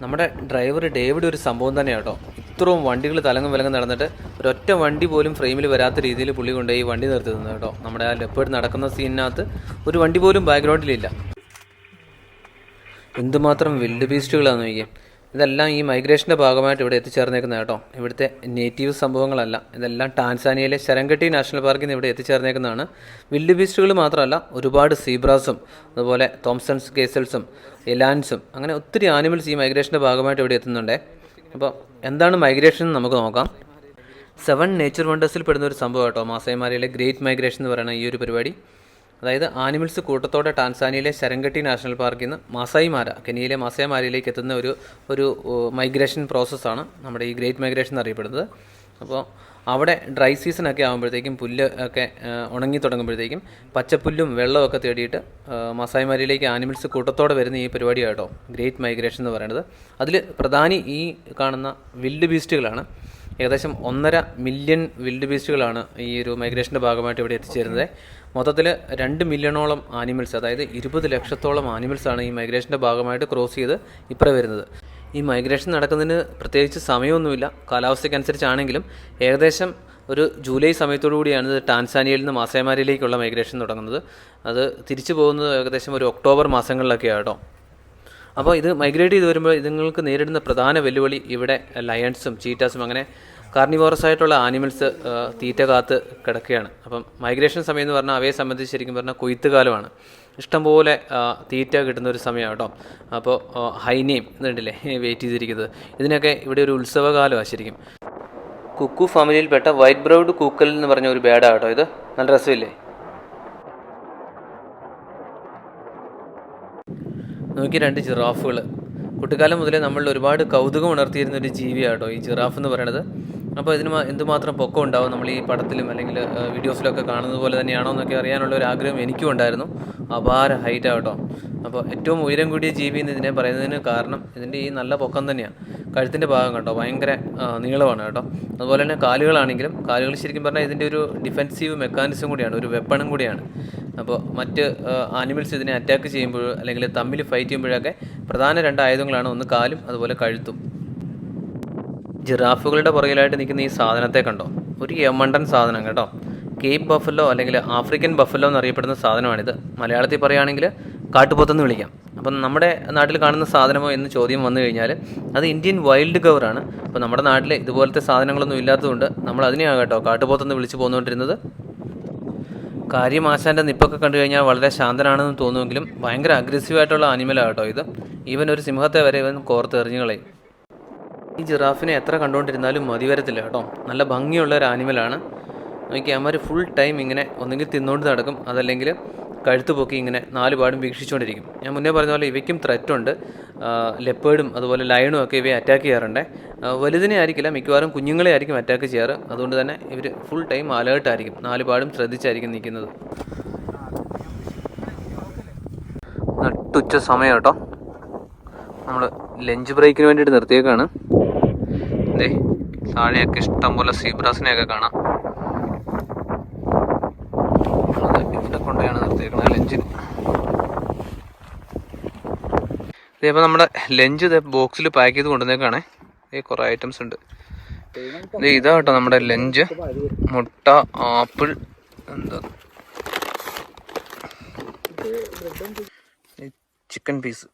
നമ്മുടെ ഡ്രൈവർ ഡേവിഡ് ഒരു സംഭവം തന്നെയാണ് കേട്ടോ. ഇത്രയും വണ്ടികൾ തലങ്ങും വിലങ്ങും നടന്നിട്ട് ഒരൊറ്റ വണ്ടി പോലും ഫ്രെയിമിൽ വരാത്ത രീതിയിൽ പുള്ളി കൊണ്ടുപോയി വണ്ടി നിർത്തി തന്നു കേട്ടോ. നമ്മുടെ ആ ലെപ്പേർഡ് നടക്കുന്ന സീനിനകത്ത് ഒരു വണ്ടി പോലും ബാക്ക്ഗ്രൗണ്ടിലില്ല. എന്തുമാത്രം വിൽഡ് ബീസ്റ്റുകളാണെന്ന് നോക്കിയേ. ഇതെല്ലാം ഈ മൈഗ്രേഷൻ്റെ ഭാഗമായിട്ട് ഇവിടെ എത്തിച്ചേർന്നേക്കുന്നത് കേട്ടോ. ഇവിടുത്തെ നേറ്റീവ് സംഭവങ്ങളല്ല, ഇതെല്ലാം ടാൻസാനിയയിലെ ശരംഗട്ടി നാഷണൽ പാർക്കിൽ നിന്ന് ഇവിടെ എത്തിച്ചേർന്നേക്കുന്നതാണ്. വിൽഡ് ബീസ്റ്റുകൾ മാത്രമല്ല, ഒരുപാട് സീബ്രാസും അതുപോലെ തോംസൺസ് ഗേസൽസും എലാൻസും അങ്ങനെ ഒത്തിരി ആനിമൽസ് ഈ മൈഗ്രേഷൻ്റെ ഭാഗമായിട്ട് ഇവിടെ എത്തുന്നുണ്ട്. അപ്പോൾ എന്താണ് മൈഗ്രേഷൻ എന്ന് നമുക്ക് നോക്കാം. 7 നേച്ചർ വണ്ടേഴ്സിൽ പെടുന്ന ഒരു സംഭവം കേട്ടോ മാസായി മാരയിലെ ഗ്രേറ്റ് മൈഗ്രേഷൻ എന്ന് പറയുന്ന ഈ ഒരു പരിപാടി. അതായത് ആനിമൽസ് കൂട്ടത്തോടെ ടാൻസാനിയയിലെ ശരംഗട്ടി നാഷണൽ പാർക്കിൽ നിന്ന് മാസായി മാര, കെനിയയിലെ മാസായി മാരയിലേക്ക് എത്തുന്ന ഒരു മൈഗ്രേഷൻ പ്രോസസ്സാണ് നമ്മുടെ ഈ ഗ്രേറ്റ് മൈഗ്രേഷൻ എന്നറിയപ്പെടുന്നത്. അപ്പോൾ അവിടെ ഡ്രൈ സീസണൊക്കെ ആകുമ്പോഴത്തേക്കും പുല്ല് ഒക്കെ ഉണങ്ങി തുടങ്ങുമ്പോഴത്തേക്കും പച്ചപ്പുല്ലും വെള്ളമൊക്കെ തേടിയിട്ട് മാസായി മാരയിലേക്ക് ആനിമൽസ് കൂട്ടത്തോടെ വരുന്ന ഈ പരിപാടിയാട്ടോ ഗ്രേറ്റ് മൈഗ്രേഷൻ എന്ന് പറയുന്നത്. അതിൽ പ്രധാനി ഈ കാണുന്ന വിൽഡ് ബീസ്റ്റുകളാണ്. ഏകദേശം 1.5 മില്യൺ വിൽഡ് ബീസ്റ്റുകളാണ് ഈ ഒരു മൈഗ്രേഷൻ്റെ ഭാഗമായിട്ട് ഇവിടെ എത്തിച്ചേരുന്നത്. മൊത്തത്തിൽ 2 മില്യണോളം ആനിമൽസ്, അതായത് 20 ലക്ഷത്തോളം ആനിമൽസാണ് ഈ മൈഗ്രേഷൻ്റെ ഭാഗമായിട്ട് ക്രോസ് ചെയ്ത് ഇപ്പുറം വരുന്നത്. ഈ മൈഗ്രേഷൻ നടക്കുന്നതിന് പ്രത്യേകിച്ച് സമയമൊന്നുമില്ല, കാലാവസ്ഥയ്ക്കനുസരിച്ചാണെങ്കിലും ഏകദേശം ഒരു ജൂലൈ സമയത്തോടു കൂടിയാണ് ഇത് ടാൻസാനിയയിൽ നിന്ന് മാസായി മാരയിലേക്കുള്ള മൈഗ്രേഷൻ തുടങ്ങുന്നത്. അത് തിരിച്ചു പോകുന്നത് ഏകദേശം ഒരു ഒക്ടോബർ മാസങ്ങളിലൊക്കെയാണ് കേട്ടോ. അപ്പോൾ ഇത് മൈഗ്രേറ്റ് ചെയ്ത് വരുമ്പോൾ ഇതുങ്ങൾക്ക് നേരിടുന്ന പ്രധാന വെല്ലുവിളി ഇവിടെ ലയൺസും ചീറ്റാസും അങ്ങനെ കാർണിവോറസ് ആയിട്ടുള്ള ആനിമൽസ് തീറ്റ കാത്ത് കിടക്കുകയാണ്. അപ്പം മൈഗ്രേഷൻ സമയം എന്ന് പറഞ്ഞാൽ അവയെ സംബന്ധിച്ച് ശരിക്കും പറഞ്ഞാൽ കൊയ്ത്ത് കാലമാണ്. ഇഷ്ടംപോലെ തീറ്റ കിട്ടുന്ന ഒരു സമയമാണ് കേട്ടോ. അപ്പോൾ ഹൈനയും എന്നുണ്ടല്ലേ വെയിറ്റ് ചെയ്തിരിക്കുന്നത്. ഇതിനൊക്കെ ഇവിടെ ഒരു ഉത്സവകാലമാണ് ശരിക്കും. കുക്കു ഫാമിലിയിൽപ്പെട്ട വൈറ്റ് ബ്രൗഡ് കൂക്കൽ എന്ന് പറഞ്ഞ ഒരു ബേഡാണ് കേട്ടോ ഇത്. നല്ല രസമില്ലേ? നോക്കി 2 ജിറാഫുകൾ. കുട്ടിക്കാലം മുതലേ നമ്മൾ ഒരുപാട് കൗതുകം ഉണർത്തിയിരുന്ന ഒരു ജീവിയാണ് കേട്ടോ ഈ ജിറാഫ് എന്ന് പറയുന്നത്. അപ്പോൾ ഇതിന് എന്തുമാത്രം പൊക്കം ഉണ്ടാവും നമ്മൾ ഈ പടത്തിലും അല്ലെങ്കിൽ വീഡിയോസിലൊക്കെ കാണുന്നത് പോലെ തന്നെയാണോ എന്നൊക്കെ അറിയാനുള്ള ഒരു ആഗ്രഹം എനിക്കും ഉണ്ടായിരുന്നു. അപാര ഹൈറ്റാണ് കേട്ടോ. അപ്പോൾ ഏറ്റവും ഉയരം കൂടിയ ജീവി എന്ന് ഇതിനെ പറയുന്നതിന് കാരണം ഇതിൻ്റെ ഈ നല്ല പൊക്കം തന്നെയാണ്. കഴുത്തിൻ്റെ ഭാഗം കണ്ടോ, ഭയങ്കര നീളമാണ് കേട്ടോ. അതുപോലെ തന്നെ കാലുകൾ ശരിക്കും പറഞ്ഞാൽ ഇതിൻ്റെ ഒരു ഡിഫെൻസീവ് മെക്കാനിസം കൂടിയാണ്, ഒരു വെപ്പണും കൂടിയാണ്. അപ്പോൾ മറ്റ് ആനിമൽസ് ഇതിനെ അറ്റാക്ക് ചെയ്യുമ്പോൾ അല്ലെങ്കിൽ തമ്മിൽ ഫൈറ്റ് ചെയ്യുമ്പോഴൊക്കെ പ്രധാന 2 ആയുധങ്ങളാണ്, ഒന്ന് കാലും അതുപോലെ കഴുത്തും. ജിറാഫുകളുടെ പുറകിലായിട്ട് നിൽക്കുന്ന ഈ സാധനത്തെ കണ്ടോ, ഒരു യമണ്ടൻ സാധനം കേട്ടോ. കേപ്പ് ബഫല്ലോ അല്ലെങ്കിൽ ആഫ്രിക്കൻ ബഫല്ലോ എന്നറിയപ്പെടുന്ന സാധനമാണിത്. മലയാളത്തിൽ പറയുകയാണെങ്കിൽ കാട്ടുപോത്തെന്ന് വിളിക്കാം. അപ്പം നമ്മുടെ നാട്ടിൽ കാണുന്ന സാധനമോ എന്ന് ചോദ്യം വന്നു കഴിഞ്ഞാൽ അത് ഇന്ത്യൻ വൈൽഡ് ഗവറാണ്. അപ്പോൾ നമ്മുടെ നാട്ടിൽ ഇതുപോലത്തെ സാധനങ്ങളൊന്നും ഇല്ലാത്തതുകൊണ്ട് നമ്മൾ അതിനെയാണ് കേട്ടോ കാട്ടുപോത്തെന്ന് വിളിച്ച് പോന്നുകൊണ്ടിരുന്നത്. കാര്യം ആശാൻ്റെ നിപ്പൊക്കെ കണ്ടു കഴിഞ്ഞാൽ വളരെ ശാന്തനാണെന്ന് തോന്നുമെങ്കിലും ഭയങ്കര അഗ്രസീവായിട്ടുള്ള ആനിമലാണ് കേട്ടോ ഇത്. ഈവൻ ഒരു സിംഹത്തെ വരെ ഇവൻ കോർത്തെറിഞ്ഞു കളയും. ഈ ജിറാഫിനെ എത്ര കണ്ടുകൊണ്ടിരുന്നാലും മതി വരത്തില്ല കേട്ടോ. നല്ല ഭംഗിയുള്ള ഒരു ആനിമലാണ്. നോക്കി അമ്മമാർ ഫുൾ ടൈം ഇങ്ങനെ ഒന്നെങ്കിൽ തിന്നുകൊണ്ട് നടക്കും, അതല്ലെങ്കിൽ കഴുത്ത് പൊക്കി ഇങ്ങനെ 4 പാടും വീക്ഷിച്ചുകൊണ്ടിരിക്കും. ഞാൻ മുന്നേ പറഞ്ഞ പോലെ ഇവയ്ക്കും ത്രെറ്റുണ്ട്. ലെപ്പേർഡും അതുപോലെ ലയണും ഒക്കെ ഇവയെ അറ്റാക്ക് ചെയ്യാറുണ്ട്. വലുതിനെ ആയിരിക്കില്ല, മിക്കവാറും കുഞ്ഞുങ്ങളെ ആയിരിക്കും അറ്റാക്ക് ചെയ്യാറ്. അതുകൊണ്ട് തന്നെ ഇവർ ഫുൾ ടൈം അലേർട്ടായിരിക്കും, 4 പാടും ശ്രദ്ധിച്ചായിരിക്കും നിൽക്കുന്നത്. നട്ടുച്ച സമയം കേട്ടോ. നമ്മൾ ലഞ്ച് ബ്രേക്കിന് വേണ്ടിയിട്ട് നിർത്തിയേക്കാണ്. ഇതേ താഴെയൊക്കെ ഇഷ്ടംപോലെ സീബ്രാസിനെയൊക്കെ കാണാം. ഇവിടെ കൊണ്ടാണ് നിർത്തിയേക്കുന്നത് ലഞ്ചിന്. ഇതേപ്പോൾ നമ്മുടെ ലഞ്ച് ഇതേ ബോക്സിൽ പാക്ക് ചെയ്ത് കൊണ്ടുവന്നേക്കാണേ. കുറേ ഐറ്റംസ് ഉണ്ട്. ഇതാ കേട്ടോ നമ്മുടെ ലഞ്ച്. മുട്ട, ആപ്പിൾ, എന്താ ചിക്കൻ പീസ്.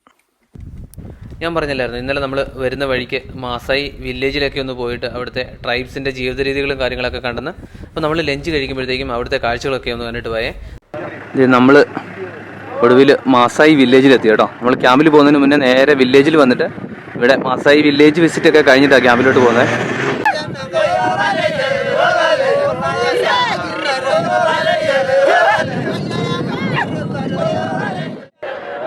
ഞാൻ പറഞ്ഞില്ലായിരുന്നു ഇന്നലെ നമ്മൾ വരുന്ന വഴിക്ക് മാസായി വില്ലേജിലൊക്കെ ഒന്ന് പോയിട്ട് അവിടുത്തെ ട്രൈബ്സിൻ്റെ ജീവിത രീതികളും കാര്യങ്ങളൊക്കെ കണ്ടെന്ന്. അപ്പോൾ നമ്മൾ ലഞ്ച് കഴിക്കുമ്പോഴത്തേക്കും അവിടുത്തെ കാഴ്ചകളൊക്കെ ഒന്ന് കണ്ടിട്ട് പോയേ. ഇത് നമ്മൾ ഒടുവിൽ മാസായി വില്ലേജിലെത്തി കേട്ടോ. നമ്മൾ ക്യാമ്പിൽ പോകുന്നതിന് മുന്നേ നേരെ വില്ലേജിൽ വന്നിട്ട് ഇവിടെ മാസായി വില്ലേജ് വിസിറ്റൊക്കെ കഴിഞ്ഞിട്ടാണ് ക്യാമ്പിലോട്ട് പോകുന്നത്.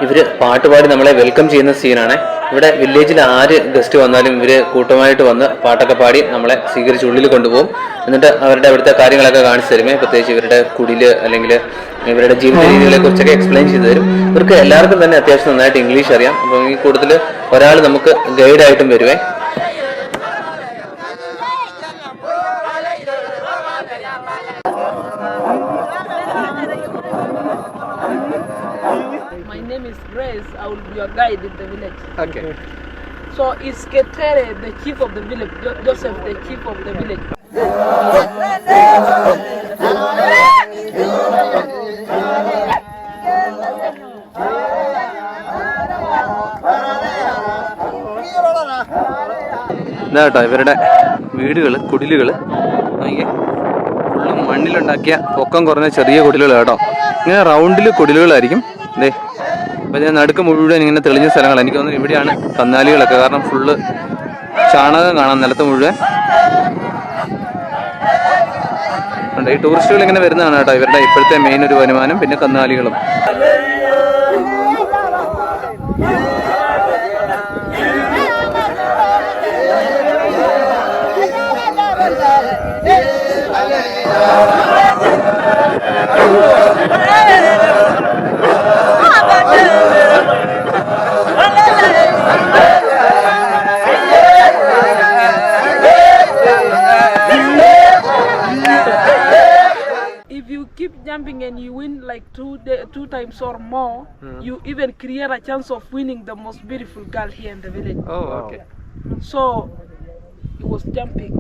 ഇവർ പാട്ടുപാടി നമ്മളെ വെൽക്കം ചെയ്യുന്ന സീനാണ്. ഇവിടെ വില്ലേജിൽ ആര് ഗസ്റ്റ് വന്നാലും ഇവർ കൂട്ടമായിട്ട് വന്ന് പാട്ടൊക്കെ പാടി നമ്മളെ സ്വീകരിച്ച് ഉള്ളിൽ കൊണ്ടുപോകും. എന്നിട്ട് അവരുടെ അവിടുത്തെ കാര്യങ്ങളൊക്കെ കാണിച്ചു തരുമേ. പ്രത്യേകിച്ച് ഇവരുടെ കുടില് അല്ലെങ്കിൽ ഇവരുടെ ജീവിത രീതികളെ കുറിച്ചൊക്കെ എക്സ്പ്ലെയിൻ ചെയ്തു തരും. ഇവർക്ക് എല്ലാവർക്കും തന്നെ അത്യാവശ്യം നന്നായിട്ട് ഇംഗ്ലീഷ് അറിയാം. അപ്പം ഈ കൂട്ടത്തിൽ ഒരാൾ നമുക്ക് ഗൈഡായിട്ടും വരുവേ. My name is Grace. I will be your guide in the village. Okay. So it's Ketere, the chief of the village. Joseph, the chief of the village. ഇതാ കേട്ടോ ഇവരുടെ വീടുകൾ, കുടിലുകൾ. ഫുള്ളും മണ്ണിലുണ്ടാക്കിയ പൊക്കം കുറഞ്ഞ ചെറിയ കുടിലുകൾ കേട്ടോ. ഇങ്ങനെ റൗണ്ടിൽ കുടിലുകളായിരിക്കും. ഇതേ അപ്പം ഞാൻ നടുക്ക് മുഴുവൻ ഇങ്ങനെ തെളിഞ്ഞ സ്ഥലങ്ങൾ. എനിക്ക് തോന്നുന്നു ഇവിടെയാണ് കന്നാലികളൊക്കെ. കാരണം ഫുള്ള് ചാണകം കാണാം നിലത്ത് മുഴുവൻ. ഉണ്ട് ഈ ടൂറിസ്റ്റുകൾ ഇങ്ങനെ വരുന്നതാണ് കേട്ടോ ഇവരുടെ ഇപ്പോഴത്തെ മെയിൻ ഒരു വരുമാനം. പിന്നെ കന്നാലികളും. If you keep jumping and you win like two times or more, you even create a chance of winning the most beautiful girl here in the village. Oh, okay. So he was jumping.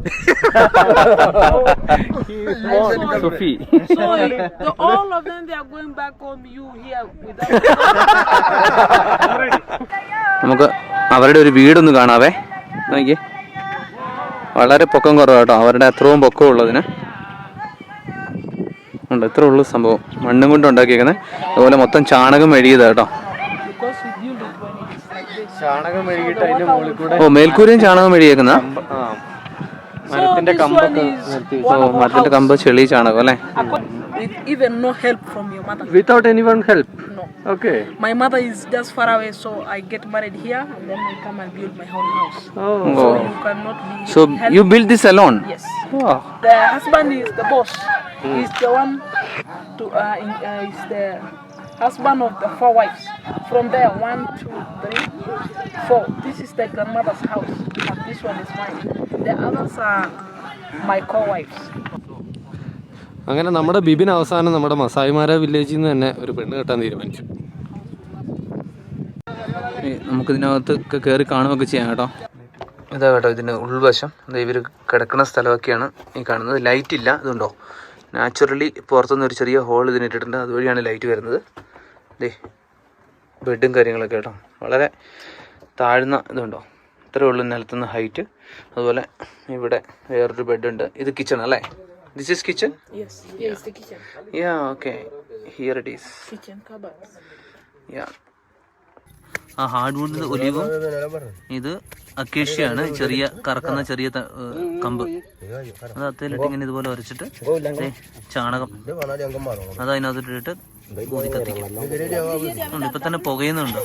Sophie. So all of them they are going back home. You here without. നമുക്ക് അവരുടെ ഒരു വീടൊന്ന് കാണാവേ. നോക്കിയേ, വളരെ പൊക്കം കുറവ് കേട്ടോ. അവരുടെ അത്രയും പൊക്കം ഉള്ളതിന് ഉണ്ട്. ഇത്ര ഉള്ളു സംഭവം. മണ്ണും കൊണ്ട് ഉണ്ടാക്കിയേക്കുന്നത്. അതുപോലെ മൊത്തം ചാണകം മെഴുകിയതാ കേട്ടോ. ചാണകം മെഴുകിയിട്ട് അതിന്റെ മുകളിൽ കൂടെ ഓ, മേൽക്കൂരയും ചാണകം മെഴുകിയേക്കുന്ന. So this one is one of our മരത്തിന്റെ കമ്പ് house. ചെളി ചാണകം അല്ലേ? With even no help from your mother. Without anyone help. No. Okay. My mother is just far away, so I get married here and then I come and build my own house. Oh. So you cannot be So helped. you build this alone? Yes. Oh. The husband is the boss. He's the one to is the husband of the 4 wives. From there, 1, 2, 3, 4. This is the grandmother's house, and this one is mine. The others are my co-wives. അങ്ങനെ നമ്മുടെ ബിബിൻ അവസാനം നമ്മുടെ മസായിമാര വില്ലേജിൽ നിന്ന് തന്നെ ഒരു പെണ്ണ് കെട്ടാൻ തീരുമാനിച്ചു. നമുക്കിതിനകത്ത് കയറി കാണുകയൊക്കെ ചെയ്യാം കേട്ടോ. ഇതാ കേട്ടോ ഇതിൻ്റെ ഉൾവശം. ഇവർ കിടക്കുന്ന സ്ഥലമൊക്കെയാണ് ഈ കാണുന്നത്. ലൈറ്റ് ഇല്ല, ഇതുണ്ടോ? നാച്ചുറലി പുറത്തുനിന്ന് ഒരു ചെറിയ ഹോൾ ഇതിനിട്ടിട്ടുണ്ട്, അതുവഴിയാണ് ലൈറ്റ് വരുന്നത്. ദേ ബെഡും കാര്യങ്ങളൊക്കെ കേട്ടോ, വളരെ താഴ്ന്ന ഇതുണ്ടോ, ഇത്രയേ ഉള്ളൂ നിലത്തുനിന്ന് ഹൈറ്റ്. അതുപോലെ ഇവിടെ വേറൊരു ബെഡുണ്ട്. ഇത് കിച്ചൺ അല്ലേ? This is kitchen? Yes, here is the kitchen. Yeah, okay. Here it is. Kitchen cupboard. Yeah. ആ ഹാർഡ് വുഡ് ഒലിവും ഇത് അക്കേഷ്യയാണ്, ചെറിയ കറക്കുന്ന ചെറിയ കമ്പ്. അത് അത്തേലിട്ട് ഇങ്ങനെ ഇതുപോലെ ഉരച്ചിട്ട് ചാണകം അത് അതിനകത്തിട്ടിട്ട് ഊതി കത്തിക്കും. ഇപ്പൊ തന്നെ പുകയുന്നുണ്ടോ?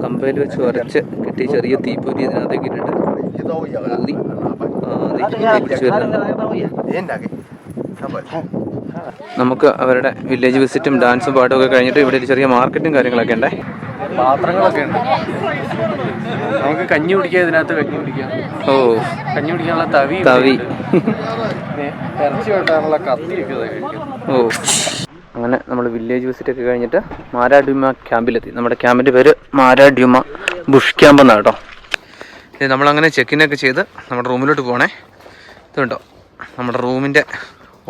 കമ്പയിൽ വെച്ച് ഉരച്ച് കിട്ടി ചെറിയ തീപ്പൊരി ഇതിനകത്തേക്ക് ഇട്ടിട്ട് ഊതി നമുക്ക് അവരുടെ വില്ലേജ് വിസിറ്റും ഡാൻസും പാട്ടും ഒക്കെ കഴിഞ്ഞിട്ട് ഇവിടെ ഒരു ചെറിയ മാർക്കറ്റും കാര്യങ്ങളൊക്കെ ഉണ്ടേ. പാത്രങ്ങളൊക്കെ ഉണ്ട്, നമുക്ക് കഞ്ഞി കുടിക്കാം, ഇതിനകത്ത് കഞ്ഞി കുടിക്കാം. ഓ, കഞ്ഞി കുടിക്കാനുള്ള തവി ഇറച്ചി വെട്ടാനുള്ള കത്തിയൊക്കെ കഴിക്കും. ഓ, അങ്ങനെ നമ്മൾ വില്ലേജ് വിസിറ്റ് ഒക്കെ കഴിഞ്ഞിട്ട് മാരാഡ്യൂമ ക്യാമ്പിലെത്തി. നമ്മുടെ ക്യാമ്പിൻ്റെ പേര് മാരാഡ്യൂമ ബുഷ് ക്യാമ്പ് എന്നാണ് കേട്ടോ. ഇത് നമ്മളങ്ങനെ ചെക്കിനൊക്കെ ചെയ്ത് നമ്മുടെ റൂമിലോട്ട് പോകണേ. ഇതുണ്ടോ നമ്മുടെ റൂമിൻ്റെ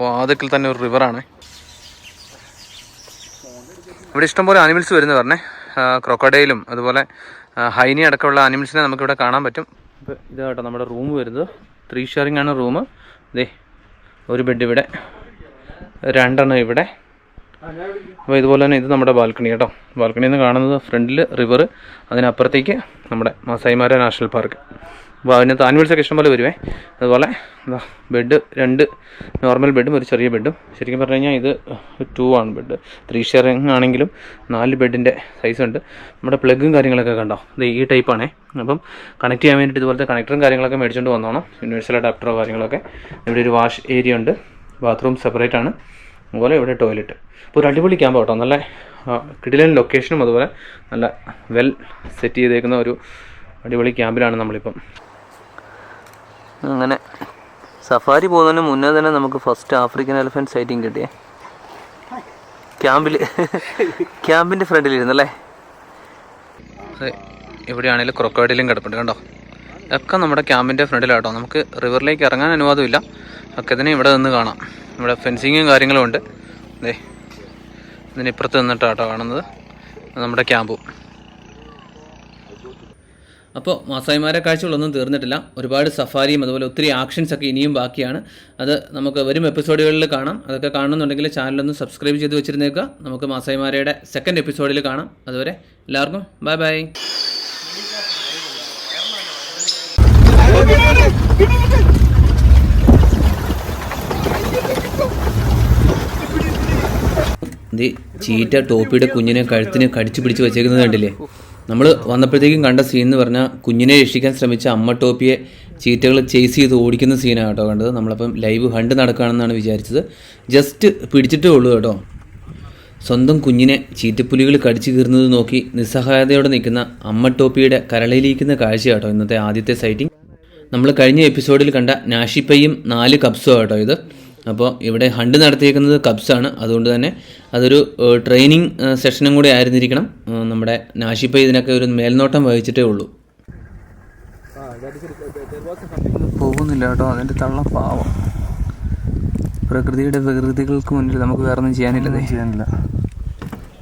വാതിക്കൽ തന്നെ ഒരു റിവറാണ്. ഇവിടെ ഇഷ്ടംപോലെ ആനിമൽസ് വരുന്ന പറഞ്ഞേ, ക്രോക്കഡൈലും അതുപോലെ ഹൈനി അടക്കമുള്ള ആനിമൽസിനെ നമുക്കിവിടെ കാണാൻ പറ്റും. ഇപ്പോൾ ഇതാ കേട്ടോ നമ്മുടെ റൂം വരുന്നത്. 3 ഷെയറിംഗ് ആണ് റൂം. ഇതേ ഒരു ബെഡ് ഇവിടെ, 2 എണ്ണം ഇവിടെ. അപ്പോൾ ഇതുപോലെ തന്നെ ഇത് നമ്മുടെ ബാൽക്കണി കേട്ടോ. ബാൽക്കണിയിൽ നിന്ന് കാണുന്നത് ഫ്രണ്ടിൽ റിവർ, അതിനപ്പുറത്തേക്ക് നമ്മുടെ മസായിമാര നാഷണൽ പാർക്ക്. അപ്പോൾ അതിനകത്ത് ആനിമൽസൊക്കെ ഇഷ്ടംപോലെ വരുവേ. അതുപോലെ എന്താ ബെഡ് 2 നോർമൽ ബെഡും ഒരു ചെറിയ ബെഡും. ശരിക്കും പറഞ്ഞു കഴിഞ്ഞാൽ ഇത് 2 ആണ് ബെഡ്. 3 ഷെയറിംഗ് ആണെങ്കിലും 4 ബെഡിൻ്റെ സൈസുണ്ട്. നമ്മുടെ പ്ലഗും കാര്യങ്ങളൊക്കെ കണ്ടോ, ഇത് ഈ ടൈപ്പാണേ. അപ്പം കണക്ട് ചെയ്യാൻ വേണ്ടിയിട്ട് ഇതുപോലത്തെ കണക്ടറും കാര്യങ്ങളൊക്കെ മേടിച്ചുകൊണ്ട് വന്നോണം, യൂണിവേഴ്സൽ അഡാപ്റ്ററോ കാര്യങ്ങളൊക്കെ. ഇവിടെ ഒരു വാഷ് ഏരിയ ഉണ്ട്, ബാത്റൂം സെപ്പറേറ്റ് ആണ്. അതുപോലെ ഇവിടെ ടോയ്ലറ്റ്. ഇപ്പോൾ ഒരു അടിപൊളി ക്യാമ്പ് കേട്ടോ, നല്ല കിടിലൻ ലൊക്കേഷനും അതുപോലെ നല്ല വെൽ സെറ്റ് ചെയ്തേക്കുന്ന ഒരു അടിപൊളി ക്യാമ്പിലാണ് നമ്മളിപ്പം. അങ്ങനെ സഫാരി പോകുന്നതിന് മുന്നേ തന്നെ നമുക്ക് ഫസ്റ്റ് ആഫ്രിക്കൻ എലിഫൻറ്റ് സൈറ്റിംഗ് കിട്ടിയേ. ക്യാമ്പിൻ്റെ ഫ്രണ്ടിലിരുന്നല്ലേ. ഇവിടെയാണെങ്കിലും ക്രൊക്കോഡൈലും കിടപ്പുണ്ട് കണ്ടോ. ഒക്കെ നമ്മുടെ ക്യാമ്പിൻ്റെ ഫ്രണ്ടിലാട്ടോ. നമുക്ക് റിവറിലേക്ക് ഇറങ്ങാൻ അനുവാദമില്ല, ഒക്കെ ഇതിനെ ഇവിടെ നിന്ന് കാണാം. ഇവിടെ ഫെൻസിങ്ങും കാര്യങ്ങളും ഉണ്ട്. അതെ, ഇതിനിപ്പുറത്ത് നിന്നിട്ടാട്ടോ കാണുന്നത് നമ്മുടെ ക്യാമ്പും. അപ്പോൾ മാസായിമാരെ കാഴ്ചകളൊന്നും തീർന്നിട്ടില്ല. ഒരുപാട് സഫാരിയും അതുപോലെ ഒത്തിരി ആക്ഷൻസൊക്കെ ഇനിയും ബാക്കിയാണ്. അത് നമുക്ക് വരും എപ്പിസോഡുകളിൽ കാണാം. അതൊക്കെ കാണുന്നുണ്ടെങ്കിൽ ചാനലൊന്ന് സബ്സ്ക്രൈബ് ചെയ്ത് വെച്ചിരുന്നേക്കുക. നമുക്ക് മാസായിമാരയുടെ 2nd എപ്പിസോഡിൽ കാണാം. അതുവരെ എല്ലാവർക്കും ബൈ ബൈ. ഇത് ചീറ്റ ടോപ്പിയുടെ കുഞ്ഞിനെ കഴുത്തിന് കടിച്ചു പിടിച്ച് വെച്ചേക്കുന്നത് കണ്ടില്ലേ. നമ്മൾ വന്നപ്പോഴത്തേക്കും കണ്ട സീൻ എന്ന് പറഞ്ഞാൽ കുഞ്ഞിനെ രക്ഷിക്കാൻ ശ്രമിച്ച അമ്മ ടോപ്പിയെ ചീറ്റകൾ ചേസ് ചെയ്ത് ഓടിക്കുന്ന സീനാണ് കേട്ടോ കണ്ടത്. നമ്മളപ്പം ലൈവ് ഹണ്ട് നടക്കുകയാണെന്നാണ് വിചാരിച്ചത്. ജസ്റ്റ് പിടിച്ചിട്ടേ ഉള്ളൂ കേട്ടോ. സ്വന്തം കുഞ്ഞിനെ ചീറ്റപ്പുലികൾ കടിച്ചു കീറുന്നത് നോക്കി നിസ്സഹായതയോടെ നിൽക്കുന്ന അമ്മ ടോപ്പിയുടെ കരളയിലിരിക്കുന്ന കാഴ്ച കേട്ടോ ഇന്നത്തെ ആദ്യത്തെ സൈറ്റിംഗ്. നമ്മൾ കഴിഞ്ഞ എപ്പിസോഡിൽ കണ്ട നാഷിപ്പയും 4 കബ്സും കേട്ടോ ഇത്. അപ്പോൾ ഇവിടെ ഹണ്ട് നടത്തിയേക്കുന്നത് കബ്സാണ്. അതുകൊണ്ട് തന്നെ അതൊരു ട്രെയിനിങ് സെഷനും കൂടി ആയിരുന്നിരിക്കണം. നമ്മുടെ നാഷിപ്പൈ ഇതിനൊക്കെ ഒരു മേൽനോട്ടം വഹിച്ചിട്ടേ ഉള്ളൂ. പോകുന്നില്ല കേട്ടോ, അതിൻ്റെ തള്ള പാവം. പ്രകൃതിയുടെ വികൃതികൾക്ക് മുന്നിൽ നമുക്ക് വേറെ ഒന്നും ചെയ്യാനില്ല.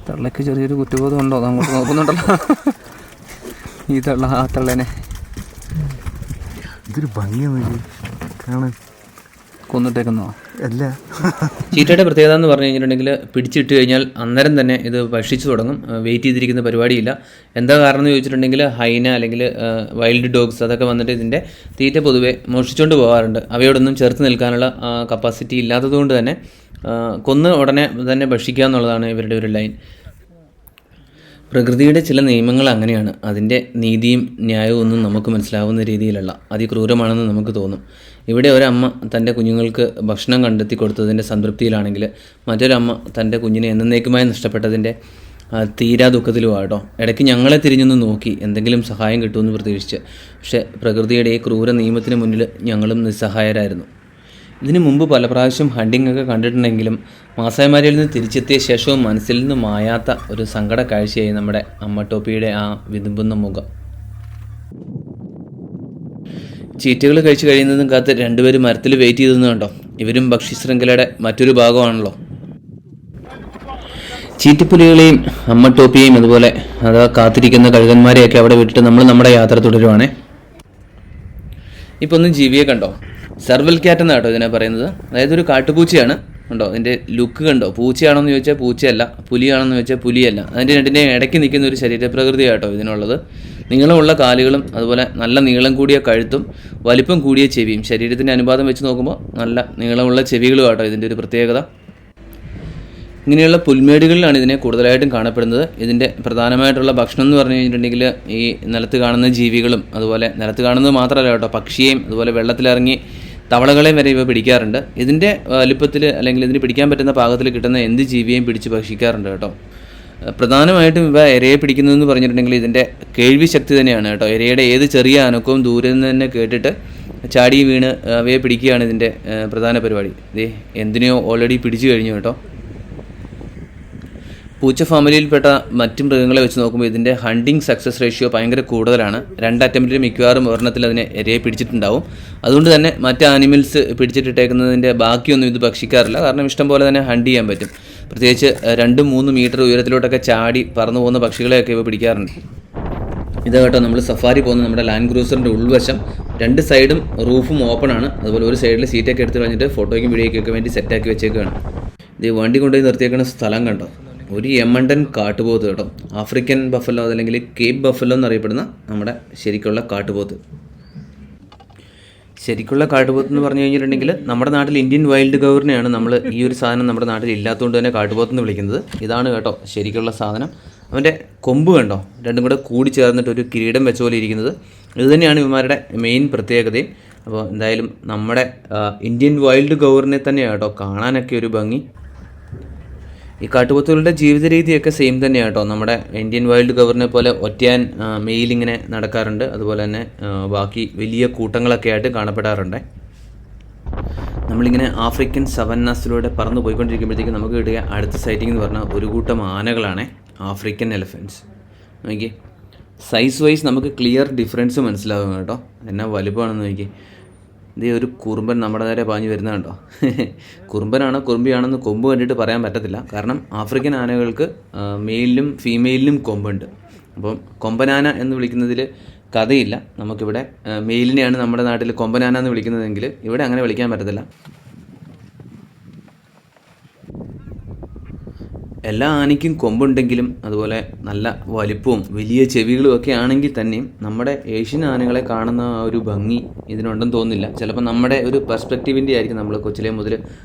തള്ളയ്ക്ക് ചെറിയൊരു കുറ്റബോധം ഉണ്ടോ, അങ്ങോട്ട് നോക്കുന്നുണ്ടല്ലോ ഈ തള്ള ആ തള്ളേനെ. ഇതൊരു ഭംഗിയൊന്നും കാണാൻ. കൊന്നിട്ടേക്കുന്നോ? അല്ല. ചീറ്റയുടെ പ്രത്യേകത എന്ന് പറഞ്ഞു കഴിഞ്ഞിട്ടുണ്ടെങ്കിൽ പിടിച്ചിട്ട് കഴിഞ്ഞാൽ അന്നേരം തന്നെ ഇത് ഭക്ഷിച്ചു തുടങ്ങും. വെയിറ്റ് ചെയ്തിരിക്കുന്ന പരിപാടിയില്ല. എന്താ കാരണം എന്ന് ചോദിച്ചിട്ടുണ്ടെങ്കിൽ ഹൈന അല്ലെങ്കിൽ വൈൽഡ് ഡോഗ്സ് അതൊക്കെ വന്നിട്ട് ഇതിൻ്റെ തീറ്റ പൊതുവെ മോഷ്ടിച്ചുകൊണ്ട് പോകാറുണ്ട്. അവയോടൊന്നും ചേർത്ത് നിൽക്കാനുള്ള കപ്പാസിറ്റി ഇല്ലാത്തതുകൊണ്ട് തന്നെ കൊന്ന് ഉടനെ തന്നെ ഭക്ഷിക്കുക എന്നുള്ളതാണ് ഇവരുടെ ഒരു ലൈൻ. പ്രകൃതിയുടെ ചില നിയമങ്ങൾ അങ്ങനെയാണ്. അതിൻ്റെ നീതിയും ന്യായവും ഒന്നും നമുക്ക് മനസ്സിലാവുന്ന രീതിയിലല്ല, അതിക്രൂരമാണെന്ന് നമുക്ക് തോന്നും. ഇവിടെ ഒരമ്മ തൻ്റെ കുഞ്ഞുങ്ങൾക്ക് ഭക്ഷണം കണ്ടെത്തി കൊടുത്തതിൻ്റെ സംതൃപ്തിയിലാണെങ്കിൽ മറ്റൊരമ്മ തൻ്റെ കുഞ്ഞിനെ എന്നേക്കുമായി നഷ്ടപ്പെട്ടതിൻ്റെ തീരാ ദുഃഖത്തിലുമാട്ടോ. ഇടയ്ക്ക് ഞങ്ങളെ തിരിഞ്ഞൊന്ന് നോക്കി എന്തെങ്കിലും സഹായം കിട്ടുമെന്ന് പ്രതീക്ഷിച്ച്. പക്ഷേ പ്രകൃതിയുടെ ഈ ക്രൂര നിയമത്തിന് മുന്നിൽ ഞങ്ങളും നിസ്സഹായരായിരുന്നു. ഇതിനു മുമ്പ് പല പ്രാവശ്യം ഹണ്ടിങ് ഒക്കെ കണ്ടിട്ടുണ്ടെങ്കിലും മാസായിമാരിൽ നിന്ന് തിരിച്ചെത്തിയ ശേഷവും മനസ്സിൽ നിന്ന് മായാത്ത ഒരു സങ്കട കാഴ്ചയായി നമ്മുടെ അമ്മ ടോപ്പിയുടെ ആ വിതുമ്പുന്ന മുഖം. ചീറ്റകൾ കഴിച്ചു കഴിയുന്നതും കാത്ത് രണ്ടുപേരും മരത്തിൽ വെയിറ്റ് ചെയ്തെന്ന് കണ്ടോ. ഇവരും ഭക്ഷ്യശൃംഖലയുടെ മറ്റൊരു ഭാഗമാണല്ലോ. ചീറ്റിപ്പുലികളെയും അമ്മ ടോപ്പിയെയും അതുപോലെ അതാ കാത്തിരിക്കുന്ന കഴുകന്മാരെയൊക്കെ അവിടെ വിട്ടിട്ട് നമ്മൾ നമ്മുടെ യാത്ര തുടരുവാണേ. ഇപ്പോൾ ഒന്ന് ജീവിയെ കണ്ടോ, സെർവൽ ക്യാറ്റ് എന്നാണ് കേട്ടോ ഇതിനെ പറയുന്നത്. അതായത് ഒരു കാട്ടുപൂച്ചയാണ്. കണ്ടോ ഇതിൻ്റെ ലുക്ക് കണ്ടോ. പൂച്ചയാണോന്ന് ചോദിച്ചാൽ പൂച്ചയല്ല, പുലിയാണെന്ന് ചോദിച്ചാൽ പുലിയല്ല. അതിൻ്റെ രണ്ടിൻ്റെയും ഇടയ്ക്ക് നിൽക്കുന്ന ഒരു ശരീരപ്രകൃതി കേട്ടോ ഇതിനുള്ളത്. നീളമുള്ള കാലുകളും അതുപോലെ നല്ല നീളം കൂടിയ കഴുത്തും വലിപ്പം കൂടിയ ചെവിയും. ശരീരത്തിൻ്റെ അനുപാതം വെച്ച് നോക്കുമ്പോൾ നല്ല നീളമുള്ള ചെവികളും കേട്ടോ ഇതിൻ്റെ ഒരു പ്രത്യേകത. ഇങ്ങനെയുള്ള പുൽമേടുകളിലാണ് ഇതിനെ കൂടുതലായിട്ടും കാണപ്പെടുന്നത്. ഇതിൻ്റെ പ്രധാനമായിട്ടുള്ള ഭക്ഷണം എന്ന് പറഞ്ഞു കഴിഞ്ഞിട്ടുണ്ടെങ്കിൽ ഈ നിലത്ത് കാണുന്ന ജീവികളും അതുപോലെ നിലത്ത് കാണുന്നത് മാത്രമല്ല കേട്ടോ, പക്ഷിയെയും അതുപോലെ വെള്ളത്തിലിറങ്ങി തവളകളെയും വരെ ഇവ പിടിക്കാറുണ്ട്. ഇതിൻ്റെ വലുപ്പത്തിൽ അല്ലെങ്കിൽ ഇതിന് പിടിക്കാൻ പറ്റുന്ന പാകത്തിൽ കിട്ടുന്ന എന്ത് ജീവിയെയും പിടിച്ച് ഭക്ഷിക്കാറുണ്ട് കേട്ടോ. പ്രധാനമായിട്ടും ഇവ ഇരയെ പിടിക്കുന്നതെന്ന് പറഞ്ഞിട്ടുണ്ടെങ്കിൽ ഇതിൻ്റെ കേൾവി ശക്തി തന്നെയാണ് കേട്ടോ. ഇരയുടെ ഏത് ചെറിയ അനക്കവും ദൂരെ നിന്ന് തന്നെ കേട്ടിട്ട് ചാടി വീണ് അവയെ പിടിക്കുകയാണ് ഇതിൻ്റെ പ്രധാന പരിപാടി. ഇതേ എന്തിനെയോ ഓൾറെഡി പിടിച്ചു കഴിഞ്ഞു കേട്ടോ. പൂച്ച ഫാമിലിയിൽപ്പെട്ട മറ്റ് മൃഗങ്ങളെ വെച്ച് നോക്കുമ്പോൾ ഇതിൻ്റെ ഹണ്ടിങ് സക്സസ് റേഷ്യോ ഭയങ്കര കൂടുതലാണ്. 2 അറ്റംപ്റ്റിൽ മിക്കവാറും ഒരെണ്ണത്തിൽ അതിനെ ഇരയെ പിടിച്ചിട്ടുണ്ടാവും. അതുകൊണ്ട് തന്നെ മറ്റ് ആനിമൽസ് പിടിച്ചിട്ടിട്ടേക്കുന്നതിൻ്റെ ബാക്കിയൊന്നും ഇത് ഭക്ഷിക്കാറില്ല. കാരണം ഇഷ്ടം പോലെ തന്നെ ഹണ്ട് ചെയ്യാൻ പറ്റും. പ്രത്യേകിച്ച് 2-3 മീറ്റർ ഉയരത്തിലോട്ടൊക്കെ ചാടി പറന്നു പോകുന്ന പക്ഷികളെയൊക്കെ ഇവ പിടിക്കാറുണ്ട്. ഇത് കേട്ടോ നമ്മൾ സഫാരി പോകുന്ന നമ്മുടെ ലാൻഡ് ക്രൂസറിൻ്റെ ഉൾവശം 2 സൈഡും റൂഫും ഓപ്പൺ ആണ്. അതുപോലെ ഒരു സൈഡിൽ സീറ്റൊക്കെ എടുത്ത് കളഞ്ഞിട്ട് ഫോട്ടോയ്ക്കും വീഡിയോയ്ക്കൊക്കെ വേണ്ടി സെറ്റാക്കി വെച്ചേക്കുകയാണ്. ഇത് വണ്ടി കൊണ്ടുപോയി നിർത്തിയേക്കുന്ന സ്ഥലം കണ്ടോ. ഒരു യമണ്ടൻ കാട്ടുപോത്ത് കേട്ടോ. ആഫ്രിക്കൻ ബഫല്ലോ അതല്ലെങ്കിൽ കേപ്പ് ബഫല്ലോ എന്നറിയപ്പെടുന്ന നമ്മുടെ ശരിക്കുള്ള കാട്ടുപോത്ത്. ശരിക്കുള്ള കാട്ടുപോത്ത് എന്ന് പറഞ്ഞു കഴിഞ്ഞിട്ടുണ്ടെങ്കിൽ നമ്മുടെ നാട്ടിൽ ഇന്ത്യൻ വൈൽഡ് ഗൗറിനെയാണ് നമ്മൾ ഈ ഒരു സാധനം നമ്മുടെ നാട്ടിൽ ഇല്ലാത്തതുകൊണ്ട് തന്നെ കാട്ടുപോത്ത് എന്ന് വിളിക്കുന്നത്. ഇതാണ് കേട്ടോ ശരിക്കുള്ള സാധനം. അവൻ്റെ കൊമ്പ് കണ്ടോ, രണ്ടും കൂടെ കൂടി ചേർന്നിട്ട് ഒരു കിരീടം വെച്ച പോലെ ഇരിക്കുന്നത്. ഇത് തന്നെയാണ് ഇവന്മാരുടെ മെയിൻ പ്രത്യേകതയും. അപ്പോൾ എന്തായാലും നമ്മുടെ ഇന്ത്യൻ വൈൽഡ് ഗൗറിനെ തന്നെയാണ് കേട്ടോ കാണാനൊക്കെ ഒരു ഭംഗി. ഈ കാട്ടുപോത്തുകളുടെ ജീവിത രീതിയൊക്കെ സെയിം തന്നെയാണ് കേട്ടോ. നമ്മുടെ ഇന്ത്യൻ വൈൽഡ് ഗൗറിനെ പോലെ ഒറ്റയാൻ മെയിലിങ്ങനെ നടക്കാറുണ്ട്. അതുപോലെ തന്നെ ബാക്കി വലിയ കൂട്ടങ്ങളൊക്കെ ആയിട്ട് കാണപ്പെടാറുണ്ട്. നമ്മളിങ്ങനെ ആഫ്രിക്കൻ സവന്നാസിലൂടെ പറന്ന് പോയിക്കൊണ്ടിരിക്കുമ്പോഴത്തേക്കും നമുക്ക് കിട്ടിയ അടുത്ത സൈറ്റിംഗ് എന്ന് പറഞ്ഞാൽ ഒരു കൂട്ടം ആനകളാണ്, ആഫ്രിക്കൻ എലിഫൻറ്റ്സ്. നോക്കി സൈസ് വൈസ് നമുക്ക് ക്ലിയർ ഡിഫറൻസ് മനസ്സിലാകും കേട്ടോ. എന്നാ വലുപ്പമാണെന്ന് നോക്കി. ഇതേ ഒരു കുറുമ്പൻ നമ്മുടെ നേരെ പാഞ്ഞു വരുന്നത് കണ്ടോ. കുറുമ്പനാണോ കുറുമ്പിയാണെന്ന് കൊമ്പ് കണ്ടിട്ട് പറയാൻ പറ്റത്തില്ല. കാരണം ആഫ്രിക്കൻ ആനകൾക്ക് മെയിലിനും ഫീമെയിലിനും കൊമ്പുണ്ട്. അപ്പം കൊമ്പനാന എന്ന് വിളിക്കുന്നതിൽ കഥയില്ല. നമുക്കിവിടെ മെയിലിനെയാണ് നമ്മുടെ നാട്ടിൽ കൊമ്പനാന എന്ന് വിളിക്കുന്നതെങ്കിൽ ഇവിടെ അങ്ങനെ വിളിക്കാൻ പറ്റത്തില്ല. എല്ലാ ആനയ്ക്കും കൊമ്പുണ്ടെങ്കിലും അതുപോലെ നല്ല വലിപ്പവും വലിയ ചെവികളും ഒക്കെ ആണെങ്കിൽ തന്നെയും നമ്മുടെ ഏഷ്യൻ ആനകളെ കാണുന്ന ആ ഒരു ഭംഗി ഇതിനുണ്ടെന്ന് തോന്നുന്നില്ല. ചിലപ്പോൾ നമ്മുടെ ഒരു പെർസ്പെക്റ്റീവിൻ്റെ ആയിരിക്കും. നമ്മൾ കൊച്ചിലെ മുതൽ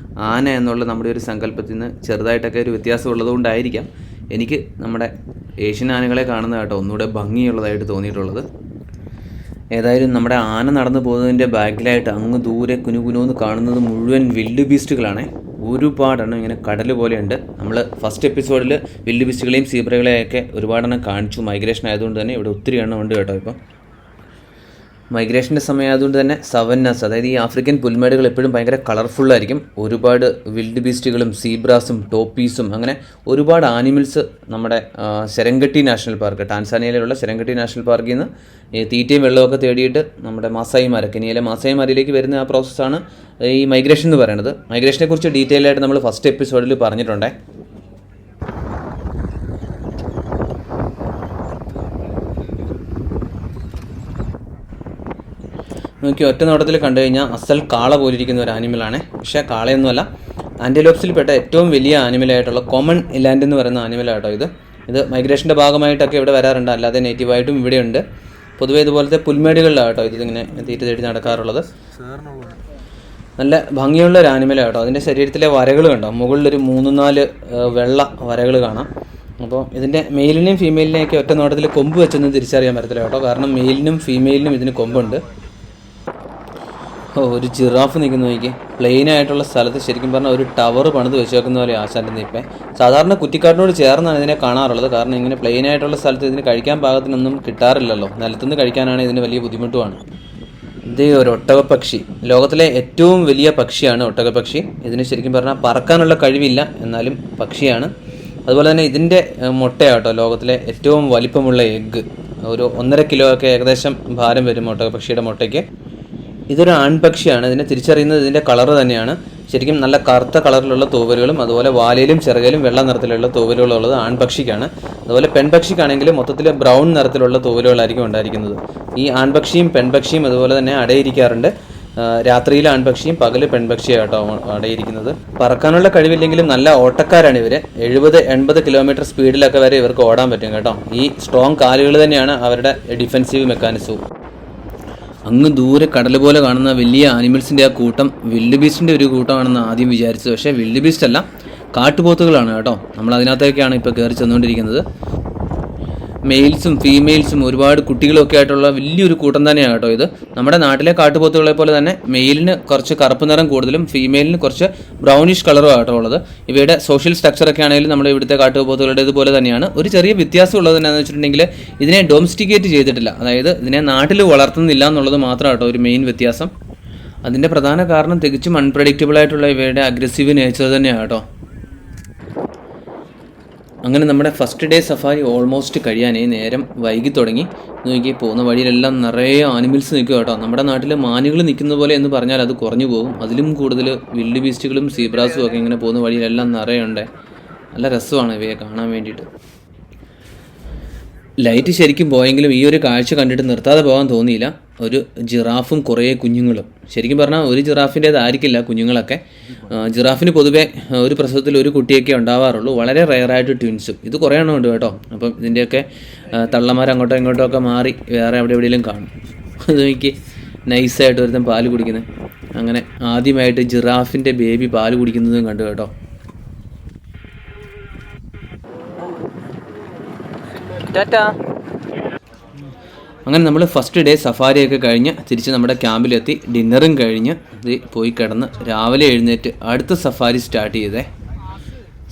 ആന എന്നുള്ള നമ്മുടെ ഒരു സങ്കല്പത്തിൽ നിന്ന് ചെറുതായിട്ടൊക്കെ ഒരു വ്യത്യാസം ഉള്ളതുകൊണ്ടായിരിക്കാം എനിക്ക് നമ്മുടെ ഏഷ്യൻ ആനകളെ കാണുന്ന കേട്ടോ ഒന്നുകൂടെ ഭംഗിയുള്ളതായിട്ട് തോന്നിയിട്ടുള്ളത്. ഏതായാലും നമ്മുടെ ആന നടന്നു പോകുന്നതിൻ്റെ ബാക്കിലായിട്ട് അങ്ങ് ദൂരെ കുനുകുനുവെന്ന് കാണുന്നത് മുഴുവൻ വിൽഡ് ബീസ്റ്റുകളാണ്. ഒരുപാടെണ്ണം ഇങ്ങനെ കടൽ പോലെയുണ്ട്. നമ്മൾ ഫസ്റ്റ് എപ്പിസോഡിൽ വിൽഡ് ബീസ്റ്റുകളെയും സീബ്രകളെയൊക്കെ ഒരുപാടെണ്ണം കാണിച്ചു. മൈഗ്രേഷൻ ആയതുകൊണ്ട് തന്നെ ഇവിടെ ഒത്തിരി എണ്ണം ഉണ്ട് കേട്ടോ. ഇപ്പം മൈഗ്രേഷൻ്റെ സമയമായതുകൊണ്ട് തന്നെ സവന്നാസ്, അതായത് ഈ ആഫ്രിക്കൻ പുൽമേടുകൾ എപ്പോഴും ഭയങ്കര കളർഫുള്ളായിരിക്കും. ഒരുപാട് വിൽഡ് ബീസ്റ്റുകളും സീബ്രാസും ടോപ്പീസും അങ്ങനെ ഒരുപാട് ആനിമൽസ് നമ്മുടെ സെരംഗട്ടി നാഷണൽ പാർക്ക്, ടാൻസാനിയയിലുള്ള സെരംഗട്ടി നാഷണൽ പാർക്കിൽ നിന്ന് തീറ്റയും വെള്ളമൊക്കെ തേടിയിട്ട് നമ്മുടെ മാസായിമാര, കെനിയയിലെ മാസായിമാരിലേക്ക് വരുന്ന ആ പ്രോസസ്സാണ് ഈ മൈഗ്രേഷൻ എന്ന് പറയുന്നത്. മൈഗ്രേഷനെ കുറിച്ച് ഡീറ്റെയിൽ ആയിട്ട് നമ്മൾ ഫസ്റ്റ് എപ്പിസോഡിൽ പറഞ്ഞിട്ടുണ്ടേ. നോക്കി ഒറ്റ നോട്ടത്തിൽ കണ്ടു കഴിഞ്ഞാൽ അസൽ കാള പോലിരിക്കുന്ന ഒരു ആനിമലാണ്. പക്ഷേ കാളയൊന്നുമല്ല, ആൻറ്റിലോപ്സിൽപ്പെട്ട ഏറ്റവും വലിയ ആനിമലായിട്ടുള്ള കോമൺ ഇലാൻഡ് എന്ന് പറയുന്ന ആനിമലാട്ടോ ഇത് മൈഗ്രേഷൻ്റെ ഭാഗമായിട്ടൊക്കെ ഇവിടെ വരാറുണ്ട്, അല്ലാതെ നേറ്റീവായിട്ടും ഇവിടെയുണ്ട്. പൊതുവേ ഇതുപോലത്തെ പുൽമേടുകളിലാട്ടോ ഇതിങ്ങനെ തീറ്റ തേടി നടക്കാറുള്ളത്. നല്ല ഭംഗിയുള്ള ഒരു ആനിമലാട്ടോ. അതിൻ്റെ ശരീരത്തിലെ വരകൾ കണ്ടോ, മുകളിലൊരു 3-4 വെള്ള വരകൾ കാണാം. അപ്പോൾ ഇതിൻ്റെ മെയിലിനെയും ഫീമെയിലിനെയൊക്കെ ഒറ്റ നോട്ടത്തിൽ കൊമ്പ് വെച്ചൊന്നും തിരിച്ചറിയാൻ പറ്റത്തില്ല കേട്ടോ, കാരണം മെയിലിനും ഫീമെയിലിനും ഇതിന് കൊമ്പുണ്ട്. ഒരു ജിറാഫ് നിൽക്കുന്ന നോക്കി, പ്ലെയിൻ ആയിട്ടുള്ള സ്ഥലത്ത് ശരിക്കും പറഞ്ഞാൽ ഒരു ടവർ പണിത് വെച്ചേക്കുന്ന പോലെ ആശാൻ്റെ നിൽപ്പേ. സാധാരണ കുറ്റിക്കാട്ടിനോട് ചേർന്നാണ് ഇതിനെ കാണാറുള്ളത്, കാരണം ഇങ്ങനെ പ്ലെയിൻ ആയിട്ടുള്ള സ്ഥലത്ത് ഇതിന് കഴിക്കാൻ പാകത്തിനൊന്നും കിട്ടാറില്ലല്ലോ. നിലത്തുനിന്ന് കഴിക്കാനാണ് ഇതിന് വലിയ ബുദ്ധിമുട്ടുമാണ്. ഇത് ഒരു ഒട്ടകപ്പക്ഷി, ലോകത്തിലെ ഏറ്റവും വലിയ പക്ഷിയാണ് ഒട്ടകപ്പക്ഷി. ഇതിന് ശരിക്കും പറഞ്ഞാൽ പറക്കാനുള്ള കഴിവില്ല, എന്നാലും പക്ഷിയാണ്. അതുപോലെ തന്നെ ഇതിൻ്റെ മുട്ടയാട്ടോ ലോകത്തിലെ ഏറ്റവും വലിപ്പമുള്ള എഗ്ഗ്. ഒരു 1.5 കിലോ ഒക്കെ ഏകദേശം ഭാരം വരും ഒട്ടകപ്പക്ഷിയുടെ മുട്ടയ്ക്ക്. ഇതൊരു ആൺപക്ഷിയാണ്. ഇതിനെ തിരിച്ചറിയുന്നത് ഇതിൻ്റെ കളറ് തന്നെയാണ്. ശരിക്കും നല്ല കറുത്ത കളറിലുള്ള തൂവലുകളും അതുപോലെ വാലയിലും ചിറകിലും വെള്ള നിറത്തിലുള്ള തൂവലുകളുള്ളത് ആൺപക്ഷിക്കാണ്. അതുപോലെ പെൺപക്ഷിക്കാണെങ്കിൽ മൊത്തത്തിൽ ബ്രൗൺ നിറത്തിലുള്ള തൂവലുകളായിരിക്കും ഉണ്ടായിരിക്കുന്നത്. ഈ ആൺപക്ഷിയും പെൺപക്ഷിയും അതുപോലെ തന്നെ അടയിരിക്കാറുണ്ട്. രാത്രിയിൽ ആൺപക്ഷിയും പകല് പെൺപക്ഷിയാട്ടോ അടയിരിക്കുന്നത്. പറക്കാനുള്ള കഴിവില്ലെങ്കിലും നല്ല ഓട്ടക്കാരാണ് ഇവർ. 70-80 കിലോമീറ്റർ സ്പീഡിലൊക്കെ വരെ ഇവർക്ക് ഓടാൻ പറ്റും കേട്ടോ. ഈ സ്ട്രോങ് കാലുകൾ തന്നെയാണ് അവരുടെ ഡിഫെൻസീവ് മെക്കാനിസവും. അങ്ങ് ദൂരെ കടൽ പോലെ കാണുന്ന വലിയ ആനിമൽസിൻ്റെ ആ കൂട്ടം വിൽഡ് ബീസ്റ്റിൻ്റെ ഒരു കൂട്ടമാണെന്ന് ആദ്യം വിചാരിച്ചത്. പക്ഷേ വിൽഡ് ബീസ്റ്റ് അല്ല, കാട്ടുപോത്തുകളാണ് കേട്ടോ. നമ്മൾ അതിനകത്തേക്കാണ് ഇപ്പോൾ കയറി ചെന്നുകൊണ്ടിരിക്കുന്നത്. മെയിൽസും ഫീമെയിൽസും ഒരുപാട് കുട്ടികളൊക്കെ ആയിട്ടുള്ള വലിയൊരു കൂട്ടം തന്നെയാണ് കേട്ടോ ഇത്. നമ്മുടെ നാട്ടിലെ കാട്ടുപോത്തുകളെ പോലെ തന്നെ മെയിലിന് കുറച്ച് കറുപ്പ് നിറം കൂടുതലും ഫീമെയിലിന് കുറച്ച് ബ്രൗണിഷ് കളറും ആട്ടോ ഉള്ളത്. ഇവയുടെ സോഷ്യൽ സ്ട്രക്ചറൊക്കെ ആണെങ്കിലും നമ്മുടെ ഇവിടുത്തെ കാട്ടുപോത്തുകളുടെ ഇതുപോലെ തന്നെയാണ്. ഒരു ചെറിയ വ്യത്യാസം ഉള്ളത് എന്താണെന്ന് വെച്ചിട്ടുണ്ടെങ്കിൽ ഇതിനെ ഡൊമസ്റ്റിക്കേറ്റ് ചെയ്തിട്ടില്ല, അതായത് ഇതിനെ നാട്ടിൽ വളർത്തുന്നില്ല എന്നുള്ളത് മാത്രം കേട്ടോ ഒരു മെയിൻ വ്യത്യാസം. അതിൻ്റെ പ്രധാന കാരണം തികച്ചും അൺപ്രഡിക്റ്റബിൾ ആയിട്ടുള്ള ഇവയുടെ അഗ്രസീവ് നേച്ചർ തന്നെയാണ് കേട്ടോ. അങ്ങനെ നമ്മുടെ ഫസ്റ്റ് ഡേ സഫാരി ഓൾമോസ്റ്റ് കഴിയാനേ നേരം വൈകി തുടങ്ങി. നോക്കി പോകുന്ന വഴിയിലെല്ലാം നിറയെ ആനിമൽസ് നിൽക്കുക കേട്ടോ. നമ്മുടെ നാട്ടിൽ മാനുകൾ നിൽക്കുന്ന പോലെ എന്ന് പറഞ്ഞാൽ അത് കുറഞ്ഞു പോകും. അതിലും കൂടുതൽ വിൽഡ് ബീസ്റ്റുകളും സീബ്രാസും ഒക്കെ ഇങ്ങനെ പോകുന്ന വഴിയിലെല്ലാം നിറയുണ്ട്. നല്ല രസമാണ് ഇവയെ കാണാൻ വേണ്ടിയിട്ട്. ലൈറ്റ് ശരിക്കും പോയെങ്കിലും ഈ ഒരു കാഴ്ച കണ്ടിട്ട് നിർത്താതെ പോകാൻ തോന്നിയില്ല. ഒരു ജിറാഫും കുറേ കുഞ്ഞുങ്ങളും. ശരിക്കും പറഞ്ഞാൽ ഒരു ജിറാഫിൻ്റേതായിരിക്കില്ല കുഞ്ഞുങ്ങളൊക്കെ. ജിറാഫിന് പൊതുവേ ഒരു പ്രസവത്തിൽ ഒരു കുട്ടിയൊക്കെ ഉണ്ടാവാറുള്ളൂ, വളരെ റെയറായിട്ട് ട്വിൻസും. ഇത് കുറേ എണ്ണം ഉണ്ട് കേട്ടോ. അപ്പം ഇതിൻ്റെയൊക്കെ തള്ളമാർ അങ്ങോട്ടോ ഇങ്ങോട്ടോ ഒക്കെ മാറി വേറെ എവിടെയെങ്കിലും കാണും. അത് നോക്കി നൈസായിട്ട് ഒരുത്തൻ പാല് കുടിക്കുന്നത്. അങ്ങനെ ആദ്യമായിട്ട് ജിറാഫിൻ്റെ ബേബി പാല് കുടിക്കുന്നതും കണ്ടു കേട്ടോ. അങ്ങനെ നമ്മൾ ഫസ്റ്റ് ഡേ സഫാരിയൊക്കെ കഴിഞ്ഞ് തിരിച്ച് നമ്മുടെ ക്യാമ്പിലെത്തി. ഡിന്നറും കഴിഞ്ഞ് ഇത് പോയി കിടന്ന് രാവിലെ എഴുന്നേറ്റ് അടുത്ത സഫാരി സ്റ്റാർട്ട് ചെയ്തേ.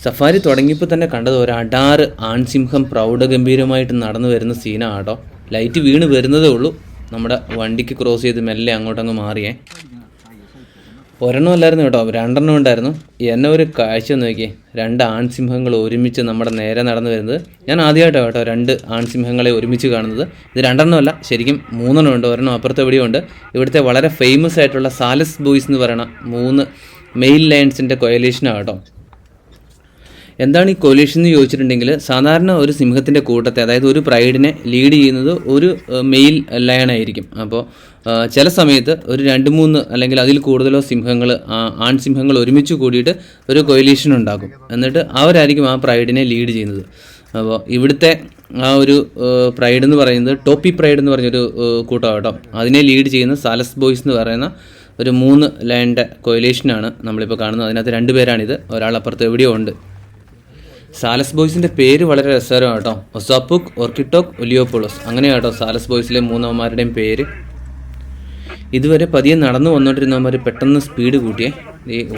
സഫാരി തുടങ്ങിയപ്പോൾ തന്നെ കണ്ടത് ഒരു അടാറ് ആൺസിംഹം പ്രൗഢഗംഭീരമായിട്ട് നടന്നു വരുന്ന സീനാണ് കേട്ടോ. ലൈറ്റ് വീണ് വരുന്നതേ ഉള്ളൂ. നമ്മുടെ വണ്ടിക്ക് ക്രോസ് ചെയ്ത് മെല്ലെ അങ്ങോട്ടങ്ങ് മാറിയേ. ഒരെണ്ണം അല്ലായിരുന്നു കേട്ടോ, 2 എണ്ണം ഉണ്ടായിരുന്നു. എന്നെ ഒരു കാഴ്ച നോക്കി, 2 ആൺസിംഹങ്ങൾ ഒരുമിച്ച് നമ്മുടെ നേരെ നടന്നു വരുന്നത്. ഞാൻ ആദ്യമായിട്ടാണ് കേട്ടോ 2 ആൺസിംഹങ്ങളെ ഒരുമിച്ച് കാണുന്നത്. ഇത് 2 എണ്ണമല്ല, ശരിക്കും 3 എണ്ണം ഉണ്ട്. ഒരെണ്ണം അപ്പുറത്തെ എവിടെയുണ്ട്. ഇവിടുത്തെ വളരെ ഫേമസ് ആയിട്ടുള്ള സാലസ് ബോയ്സ് എന്ന് പറയുന്ന 3 മെയിൽ ലയൺസിൻ്റെ കൊയലേഷനാണ് കേട്ടോ. എന്താണ് ഈ കൊലീഷൻ എന്ന് ചോദിച്ചിട്ടുണ്ടെങ്കിൽ, സാധാരണ ഒരു സിംഹത്തിൻ്റെ കൂട്ടത്തെ, അതായത് ഒരു പ്രൈഡിനെ ലീഡ് ചെയ്യുന്നത് ഒരു മെയിൽ ലയൺ ആയിരിക്കും. അപ്പോൾ ചില സമയത്ത് ഒരു 2-3 അല്ലെങ്കിൽ അതിൽ കൂടുതലോ സിംഹങ്ങൾ, ആൺസിംഹങ്ങൾ ഒരുമിച്ച് കൂടിയിട്ട് ഒരു കൊലീഷൻ ഉണ്ടാക്കും. എന്നിട്ട് അവരായിരിക്കും ആ പ്രൈഡിനെ ലീഡ് ചെയ്യുന്നത്. അപ്പോൾ ഇവിടുത്തെ ആ ഒരു പ്രൈഡ് എന്ന് പറയുന്നത് ടോപ്പി പ്രൈഡ് എന്ന് പറഞ്ഞൊരു കൂട്ടമാണ് കേട്ടോ. അതിനെ ലീഡ് ചെയ്യുന്ന സാലസ് ബോയ്സ് എന്ന് പറയുന്ന ഒരു 3 ലയണിൻ്റെ കൊയലേഷനാണ് നമ്മളിപ്പോൾ കാണുന്നത്. അതിനകത്ത് 2 പേരാണിത്, ഒരാൾ അപ്പുറത്ത് എവിടെയോ ഉണ്ട്. സാലസ് ബോയ്സിൻ്റെ പേര് വളരെ രസകരമാണ് കേട്ടോ. ഒസാപ്പുക്, ഓർക്കിട്ടോക്, ഒലിയോപോളോസ്, അങ്ങനെയാണ് കേട്ടോ സാലസ് ബോയ്സിലെ 3 അവന്മാരുടെയും പേര്. ഇതുവരെ പതിയെ നടന്നു വന്നുകൊണ്ടിരുന്നവന്മാർ പെട്ടെന്ന് സ്പീഡ് കൂട്ടിയേ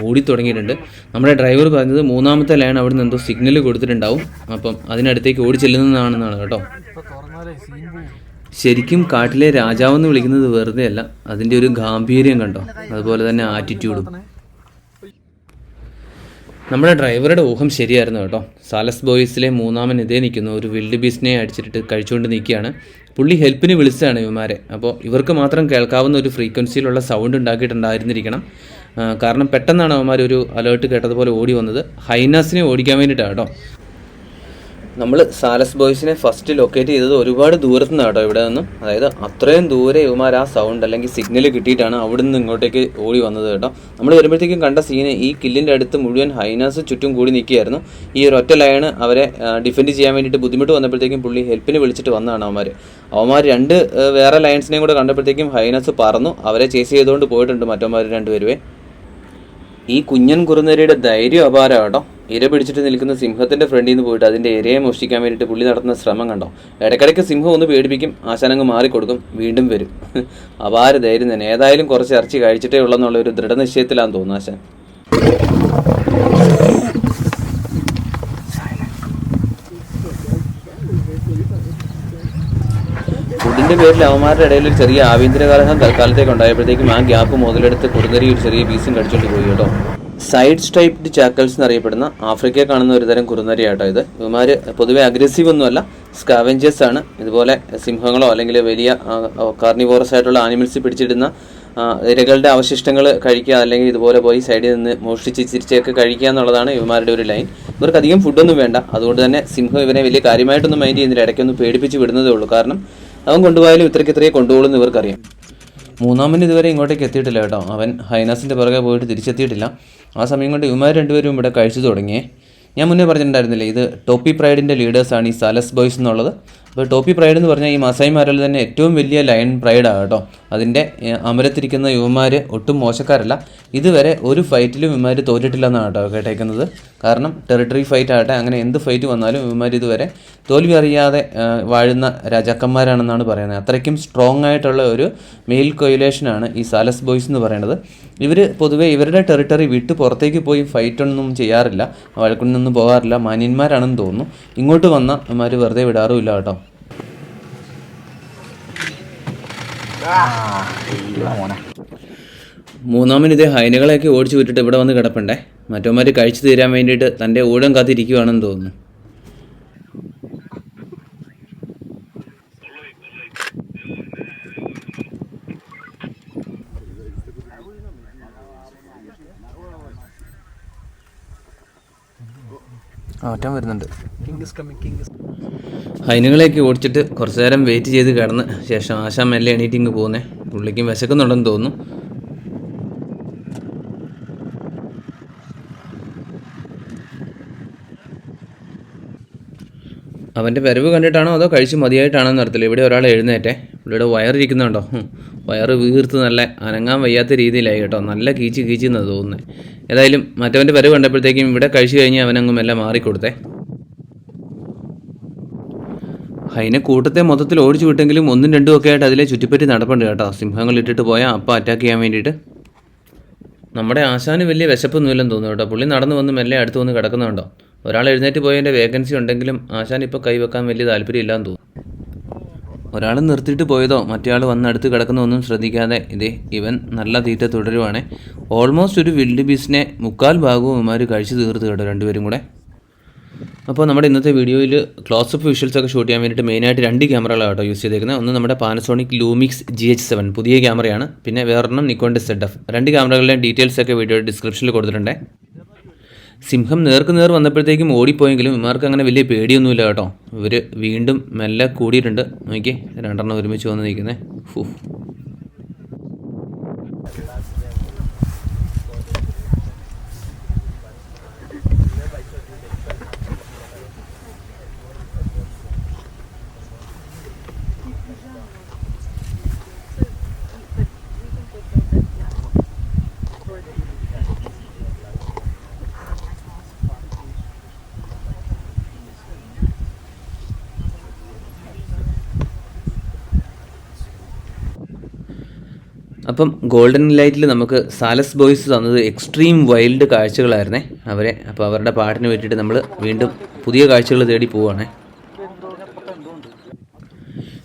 ഓടി തുടങ്ങിയിട്ടുണ്ട്. നമ്മുടെ ഡ്രൈവർ പറഞ്ഞത് 3ാമത്തെ ലൈൻ അവിടെ നിന്ന് എന്തോ സിഗ്നൽ കൊടുത്തിട്ടുണ്ടാവും. അപ്പം അതിനടുത്തേക്ക് ഓടി ചെല്ലുന്നതാണെന്നാണ് കേട്ടോ. ശരിക്കും കാട്ടിലെ രാജാവെന്ന് വിളിക്കുന്നത് വെറുതെ അല്ല, അതിൻ്റെ ഒരു ഗാംഭീര്യം കണ്ടോ, അതുപോലെ തന്നെ ആറ്റിറ്റ്യൂഡും. നമ്മുടെ ഡ്രൈവറുടെ ഊഹം ശരിയായിരുന്നു കേട്ടോ. സാലസ് ബോയ്സിലെ 3ാമൻ ഇതേ നിൽക്കുന്നു, ഒരു വിൽഡ് ബീസ്റ്റിനെ അടിച്ചിട്ട് കഴിച്ചുകൊണ്ട് നിൽക്കുകയാണ്. പുള്ളി ഹെൽപ്പിന് വിളിച്ചതാണ് ഇവന്മാരെ. അപ്പോൾ ഇവർക്ക് മാത്രം കേൾക്കാവുന്ന ഒരു ഫ്രീക്വൻസിയിലുള്ള സൗണ്ട് ഉണ്ടാക്കിയിട്ടുണ്ടായിരുന്നിരിക്കണം. കാരണം പെട്ടെന്നാണ് അവന്മാർ ഒരു അലേർട്ട് കേട്ടതുപോലെ ഓടി വന്നത്. ഹൈനാസിനെ ഓടിക്കാൻ വേണ്ടിയിട്ടാണ് കേട്ടോ. നമ്മൾ സാലസ് ബോയ്സിനെ ഫസ്റ്റ് ലൊക്കേറ്റ് ചെയ്തത് ഒരുപാട് ദൂരത്തു നിന്നാണ് കേട്ടോ ഇവിടെ നിന്നും. അതായത് അത്രയും ദൂരെ ഇവന്മാർ ആ സൗണ്ട് അല്ലെങ്കിൽ സിഗ്നൽ കിട്ടിയിട്ടാണ് അവിടെ നിന്ന് ഇങ്ങോട്ടേക്ക് ഓടി വന്നത് കേട്ടോ. നമ്മൾ വരുമ്പോഴത്തേക്കും കണ്ട സീന് ഈ കില്ലിൻ്റെ അടുത്ത് മുഴുവൻ ഹൈനാസ് ചുറ്റും കൂടി നിൽക്കുകയായിരുന്നു. ഈ ഒരു ഒറ്റ ലയണ് അവരെ ഡിഫെൻഡ് ചെയ്യാൻ വേണ്ടിയിട്ട് ബുദ്ധിമുട്ട് വന്നപ്പോഴത്തേക്കും പുള്ളി ഹെൽപ്പിന് വിളിച്ചിട്ട് വന്നതാണ് അവന്മാർ രണ്ട് വേറെ ലയൺസിനെയും കൂടെ കണ്ടപ്പോഴത്തേക്കും ഹൈനാസ് പറന്നു അവരെ ചേസ് ചെയ്തുകൊണ്ട് പോയിട്ടുണ്ട് മറ്റവന്മാർ രണ്ടുപേരുവേ. ഈ കുഞ്ഞൻ കുറുനരിയുടെ ധൈര്യം അപാരം കേട്ടോ. ഇര പിടിച്ചിട്ട് നിൽക്കുന്ന സിംഹത്തിൻ്റെ ഫ്രണ്ടിൽ നിന്ന് പോയിട്ട് അതിൻ്റെ ഇരയെ മോഷ്ടിക്കാൻ വേണ്ടിയിട്ട് പുള്ളി നടത്തുന്ന ശ്രമം കണ്ടോ. ഇടയ്ക്കിടയ്ക്ക് സിംഹം ഒന്ന് പേടിപ്പിക്കും, ആശാനങ്ങ് മാറിക്കൊടുക്കും, വീണ്ടും വരും. അപാര ധൈര്യം തന്നെ. ഏതായാലും കുറച്ച് ഇറച്ചി കഴിച്ചിട്ടേ ഉള്ളെന്നുള്ള ഒരു ദൃഢനിശ്ചയത്തിലാണെന്ന് തോന്നുന്നു ആശാൻ. ഫുഡിൻ്റെ പേരിൽ അവന്മാരുടെ ഇടയിൽ ഒരു ചെറിയ ആഭ്യന്തര കലഹം തൽക്കാലത്തേക്ക് ഉണ്ടായപ്പോഴത്തേക്കും ആ ഗ്യാപ്പ് മുതലെടുത്ത് കുറുനരി ഒരു ചെറിയ പീസും കടിച്ചോണ്ട് പോയി കേട്ടോ. സൈഡ് സ്ട്രൈപ്ഡ് ചാക്കൽസ് എന്നറിയപ്പെടുന്ന ആഫ്രിക്കയിൽ കാണുന്ന ഒരു തരം കുറുനരി ആട്ടോ ഇത്. ഇവന്മാർ പൊതുവെ അഗ്രസീവ് ഒന്നുമല്ല, സ്കാവെഞ്ചേഴ്സ് ആണ്. ഇതുപോലെ സിംഹങ്ങളോ അല്ലെങ്കിൽ വലിയ കാർണിവോറസ് ആയിട്ടുള്ള ആനിമൽസ് പിടിച്ചിടുന്ന ഇരകളുടെ അവശിഷ്ടങ്ങൾ കഴിക്കുക, അല്ലെങ്കിൽ ഇതുപോലെ പോയി സൈഡിൽ നിന്ന് മോഷ്ടിച്ച് ചിരിച്ചൊക്കെ കഴിക്കുക എന്നുള്ളതാണ് ഇവന്മാരുടെ ഒരു ലൈൻ. ഇവർക്ക് അധികം ഫുഡൊന്നും വേണ്ട, അതുകൊണ്ട് തന്നെ സിംഹം ഇവനെ വലിയ കാര്യമായിട്ടൊന്നും മൈൻഡ് ചെയ്യുന്നില്ല. ഇടയ്ക്കൊന്ന് പേടിപ്പിച്ച് വിടുന്നതേ ഉള്ളൂ. കാരണം അവൻ കൊണ്ടുപോയാലും ഇത്രയ്ക്ക് കൊണ്ടുപോകുമെന്ന് ഇവർക്കറിയാം. മൂന്നാമൻ ഇതുവരെ ഇങ്ങോട്ടേക്ക് എത്തിയിട്ടില്ല കേട്ടോ. അവൻ ഹൈനാസിൻ്റെ പുറകെ പോയിട്ട് തിരിച്ചെത്തിയിട്ടില്ല. ആ സമയം കൊണ്ട് ഇവന്മാർ രണ്ടുപേരും ഇവിടെ കഴിച്ചു തുടങ്ങിയേ. ഞാൻ മുന്നേ പറഞ്ഞിട്ടുണ്ടായിരുന്നില്ലേ, ഇത് ടോപ്പി പ്രൈഡിൻ്റെ ലീഡേഴ്സാണ് ഈ സാലസ് ബോയ്സ് എന്നുള്ളത്. അപ്പോൾ ടോപ്പി പ്രൈഡ് എന്ന് പറഞ്ഞാൽ ഈ മസായിമാരിൽ തന്നെ ഏറ്റവും വലിയ ലയൺ പ്രൈഡാണ് കേട്ടോ. അതിൻ്റെ അമരത്തിരിക്കുന്ന യുവമാർ ഒട്ടും മോശക്കാരല്ല. ഇതുവരെ ഒരു ഫൈറ്റിലും ഇവന്മാർ തോറ്റിട്ടില്ല എന്നാണ് കേട്ടോ കേട്ടേക്കുന്നത്. കാരണം ടെറിട്ടറി ഫൈറ്റ് ആകട്ടെ, അങ്ങനെ എന്ത് ഫൈറ്റ് വന്നാലും ഇവന്മാർ ഇതുവരെ തോൽവി അറിയാതെ വാഴുന്ന രാജാക്കന്മാരാണെന്നാണ് പറയുന്നത്. അത്രയ്ക്കും സ്ട്രോങ് ആയിട്ടുള്ള ഒരു മെയിൽ കൊയിലേഷനാണ് ഈ സാലസ് ബോയ്സ് എന്ന് പറയുന്നത്. ഇവർ പൊതുവെ ഇവരുടെ ടെറിട്ടറി വിട്ട് പുറത്തേക്ക് പോയി ഫൈറ്റൊന്നും ചെയ്യാറില്ല, വഴക്കൊന്നും പോകാറില്ല, മാന്യന്മാരാണെന്ന് തോന്നുന്നു. ഇങ്ങോട്ട് വന്ന ഇവന്മാർ വെറുതെ വിടാറുമില്ല കേട്ടോ. മൂന്നാമൻ ഇതേ ഹൈനകളെയൊക്കെ ഓടിച്ചു വിട്ടിട്ട് ഇവിടെ വന്ന് കിടപ്പണ്ടേ. മറ്റവന്മാർ കഴിച്ചു തീരാൻ വേണ്ടിയിട്ട് തൻ്റെ ഊഴം കാത്തിരിക്കുകയാണെന്ന് തോന്നുന്നു. ഒറ്റം വരുന്നുണ്ട്. ഹൈനുകളെയൊക്കെ ഓടിച്ചിട്ട് കുറച്ചു നേരം വെയിറ്റ് ചെയ്ത് കിടന്ന് ശേഷം ആശാൻ മെല്ലെ എണീറ്റിങ് പോകുന്നേ. പുള്ളിക്കും വിശക്കുന്നുണ്ടെന്ന് തോന്നുന്നു. അവൻ്റെ വരവ് കണ്ടിട്ടാണോ അതോ കഴിച്ച് മതിയായിട്ടാണോ എന്ന് അറിയത്തില്ല. ഇവിടെ ഒരാൾ എഴുന്നേറ്റേ. പുള്ളിയുടെ വയറിരിക്കുന്നുണ്ടോ, വയറ് വീർത്ത് നല്ല അനങ്ങാൻ വയ്യാത്ത രീതിയിലായി കേട്ടോ. നല്ല കീച്ച് എന്നാണ് തോന്നുന്നത്. ഏതായാലും മറ്റവൻ്റെ വരവ് കണ്ടപ്പോഴത്തേക്കും ഇവിടെ കഴിച്ചു കഴിഞ്ഞ് അവനങ്ങ് മെല്ലെ മാറിക്കൊടുത്തേ. അതിനെ കൂട്ടത്തെ മൊത്തത്തിൽ ഓടിച്ചു വിട്ടെങ്കിലും ഒന്നും രണ്ടും ഒക്കെ ആയിട്ട് അതിലെ ചുറ്റിപ്പറ്റി നടപ്പുണ്ട് കേട്ടോ. സിംഹങ്ങൾ ഇട്ടിട്ട് പോയാൽ അപ്പം അറ്റാക്ക് ചെയ്യാൻ വേണ്ടിയിട്ട്. നമ്മുടെ ആശാന് വലിയ വിശപ്പൊന്നുമില്ലെന്ന് തോന്നുന്നു കേട്ടോ. പുള്ളി നടന്നു വന്ന് മെല്ലെ അടുത്ത് വന്ന് കിടക്കുന്നുണ്ടോ. ഒരാൾ എഴുന്നേറ്റ് പോയതിൻ്റെ വേക്കൻസി ഉണ്ടെങ്കിലും ആശാൻ ഇപ്പോൾ കൈവെക്കാൻ വലിയ താല്പര്യമില്ലാന്ന് തോന്നുന്നു. ഒരാൾ നിർത്തിയിട്ട് പോയതോ മറ്റേ ആൾ വന്ന് അടുത്ത് കിടക്കുന്നതൊന്നും ശ്രദ്ധിക്കാതെ ഇവൻ നല്ല തീറ്റ തുടരുവാണേ. ഓൾമോസ്റ്റ് ഒരു വിൽഡ് ബീസിനെ 3/4 ഭാഗവും ഇവന്മാർ കഴിച്ച് തീർത്ത് കേട്ടോ രണ്ടുപേരും കൂടെ. അപ്പോൾ നമ്മുടെ ഇന്നത്തെ വീഡിയോയിൽ ക്ലോസപ്പ് വിഷ്വൽസൊക്കെ ഷൂട്ട് ചെയ്യാൻ വേണ്ടിയിട്ട് മെയിനായിട്ട് 2 ക്യാമറകളാണ് കേട്ടോ യൂസ് ചെയ്തേക്കുന്നത്. ഒന്ന് നമ്മുടെ പാനസോണിക് ലൂമിക്സ് GH7 പുതിയ ക്യാമറയാണ്. പിന്നെ വേറൊരെണ്ണം നിക്കോണിൻ്റെ ZF. 2 ക്യാമറകളുടെയും ഡീറ്റെയിൽസൊക്കെ വീഡിയോയുടെ ഡിസ്ക്രിപ്ഷനിൽ കൊടുത്തിട്ടുണ്ട്. സിംഹം നേർ വന്നപ്പോഴത്തേക്കും ഓടിപ്പോയെങ്കിലും ഇവർക്ക് അങ്ങനെ വലിയ പേടിയൊന്നുമില്ല കേട്ടോ. ഇവർ വീണ്ടും മെല്ലെ കൂടിയിട്ടുണ്ട്. നോക്കിയേ, 2 ഒരുമിച്ച് വന്ന് നിൽക്കുന്നത്. അപ്പം ഗോൾഡൻ ലൈറ്റിൽ നമുക്ക് സാലസ് ബോയ്സ് തന്നത് എക്സ്ട്രീം വൈൽഡ് കാഴ്ചകളായിരുന്നേ അവരെ. അപ്പോൾ അവരുടെ പാട്ടിന് വേണ്ടിയിട്ട് നമ്മൾ വീണ്ടും പുതിയ കാഴ്ചകൾ തേടി പോവുകയാണേ.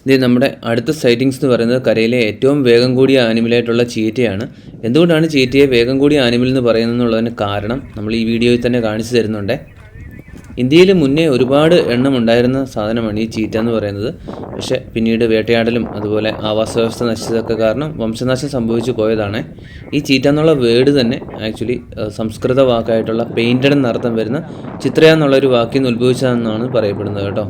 ഇത് നമ്മുടെ അടുത്ത സൈറ്റിങ്സ് എന്ന് പറയുന്നത് കരയിലെ ഏറ്റവും വേഗം കൂടിയ ആനിമലായിട്ടുള്ള ചീറ്റയാണ്. എന്തുകൊണ്ടാണ് ചീറ്റയെ വേഗം കൂടിയ ആനിമൽ എന്ന് പറയുന്നതെന്നുള്ളതിന് കാരണം നമ്മൾ ഈ വീഡിയോയിൽ തന്നെ കാണിച്ചു തരുന്നുണ്ട്. ഇന്ത്യയിൽ മുന്നേ ഒരുപാട് എണ്ണം ഉണ്ടായിരുന്ന സാധനമാണ് ഈ ചീറ്റ എന്ന് പറയുന്നത്. പക്ഷേ പിന്നീട് വേട്ടയാടലും അതുപോലെ ആവാസ വ്യവസ്ഥ നശിച്ചതൊക്കെ കാരണം വംശനാശം സംഭവിച്ചു പോയതാണ്. ഈ ചീറ്റ എന്നുള്ള വേർഡ് തന്നെ ആക്ച്വലി സംസ്കൃത വാക്കായിട്ടുള്ള പെയിൻറ്റഡ് എന്നർത്ഥം വരുന്ന ചിത്രയ എന്നുള്ളൊരു വാക്കിൽ നിന്ന് ഉത്ഭവിച്ചതെന്നാണ് പറയപ്പെടുന്നത് കേട്ടോ.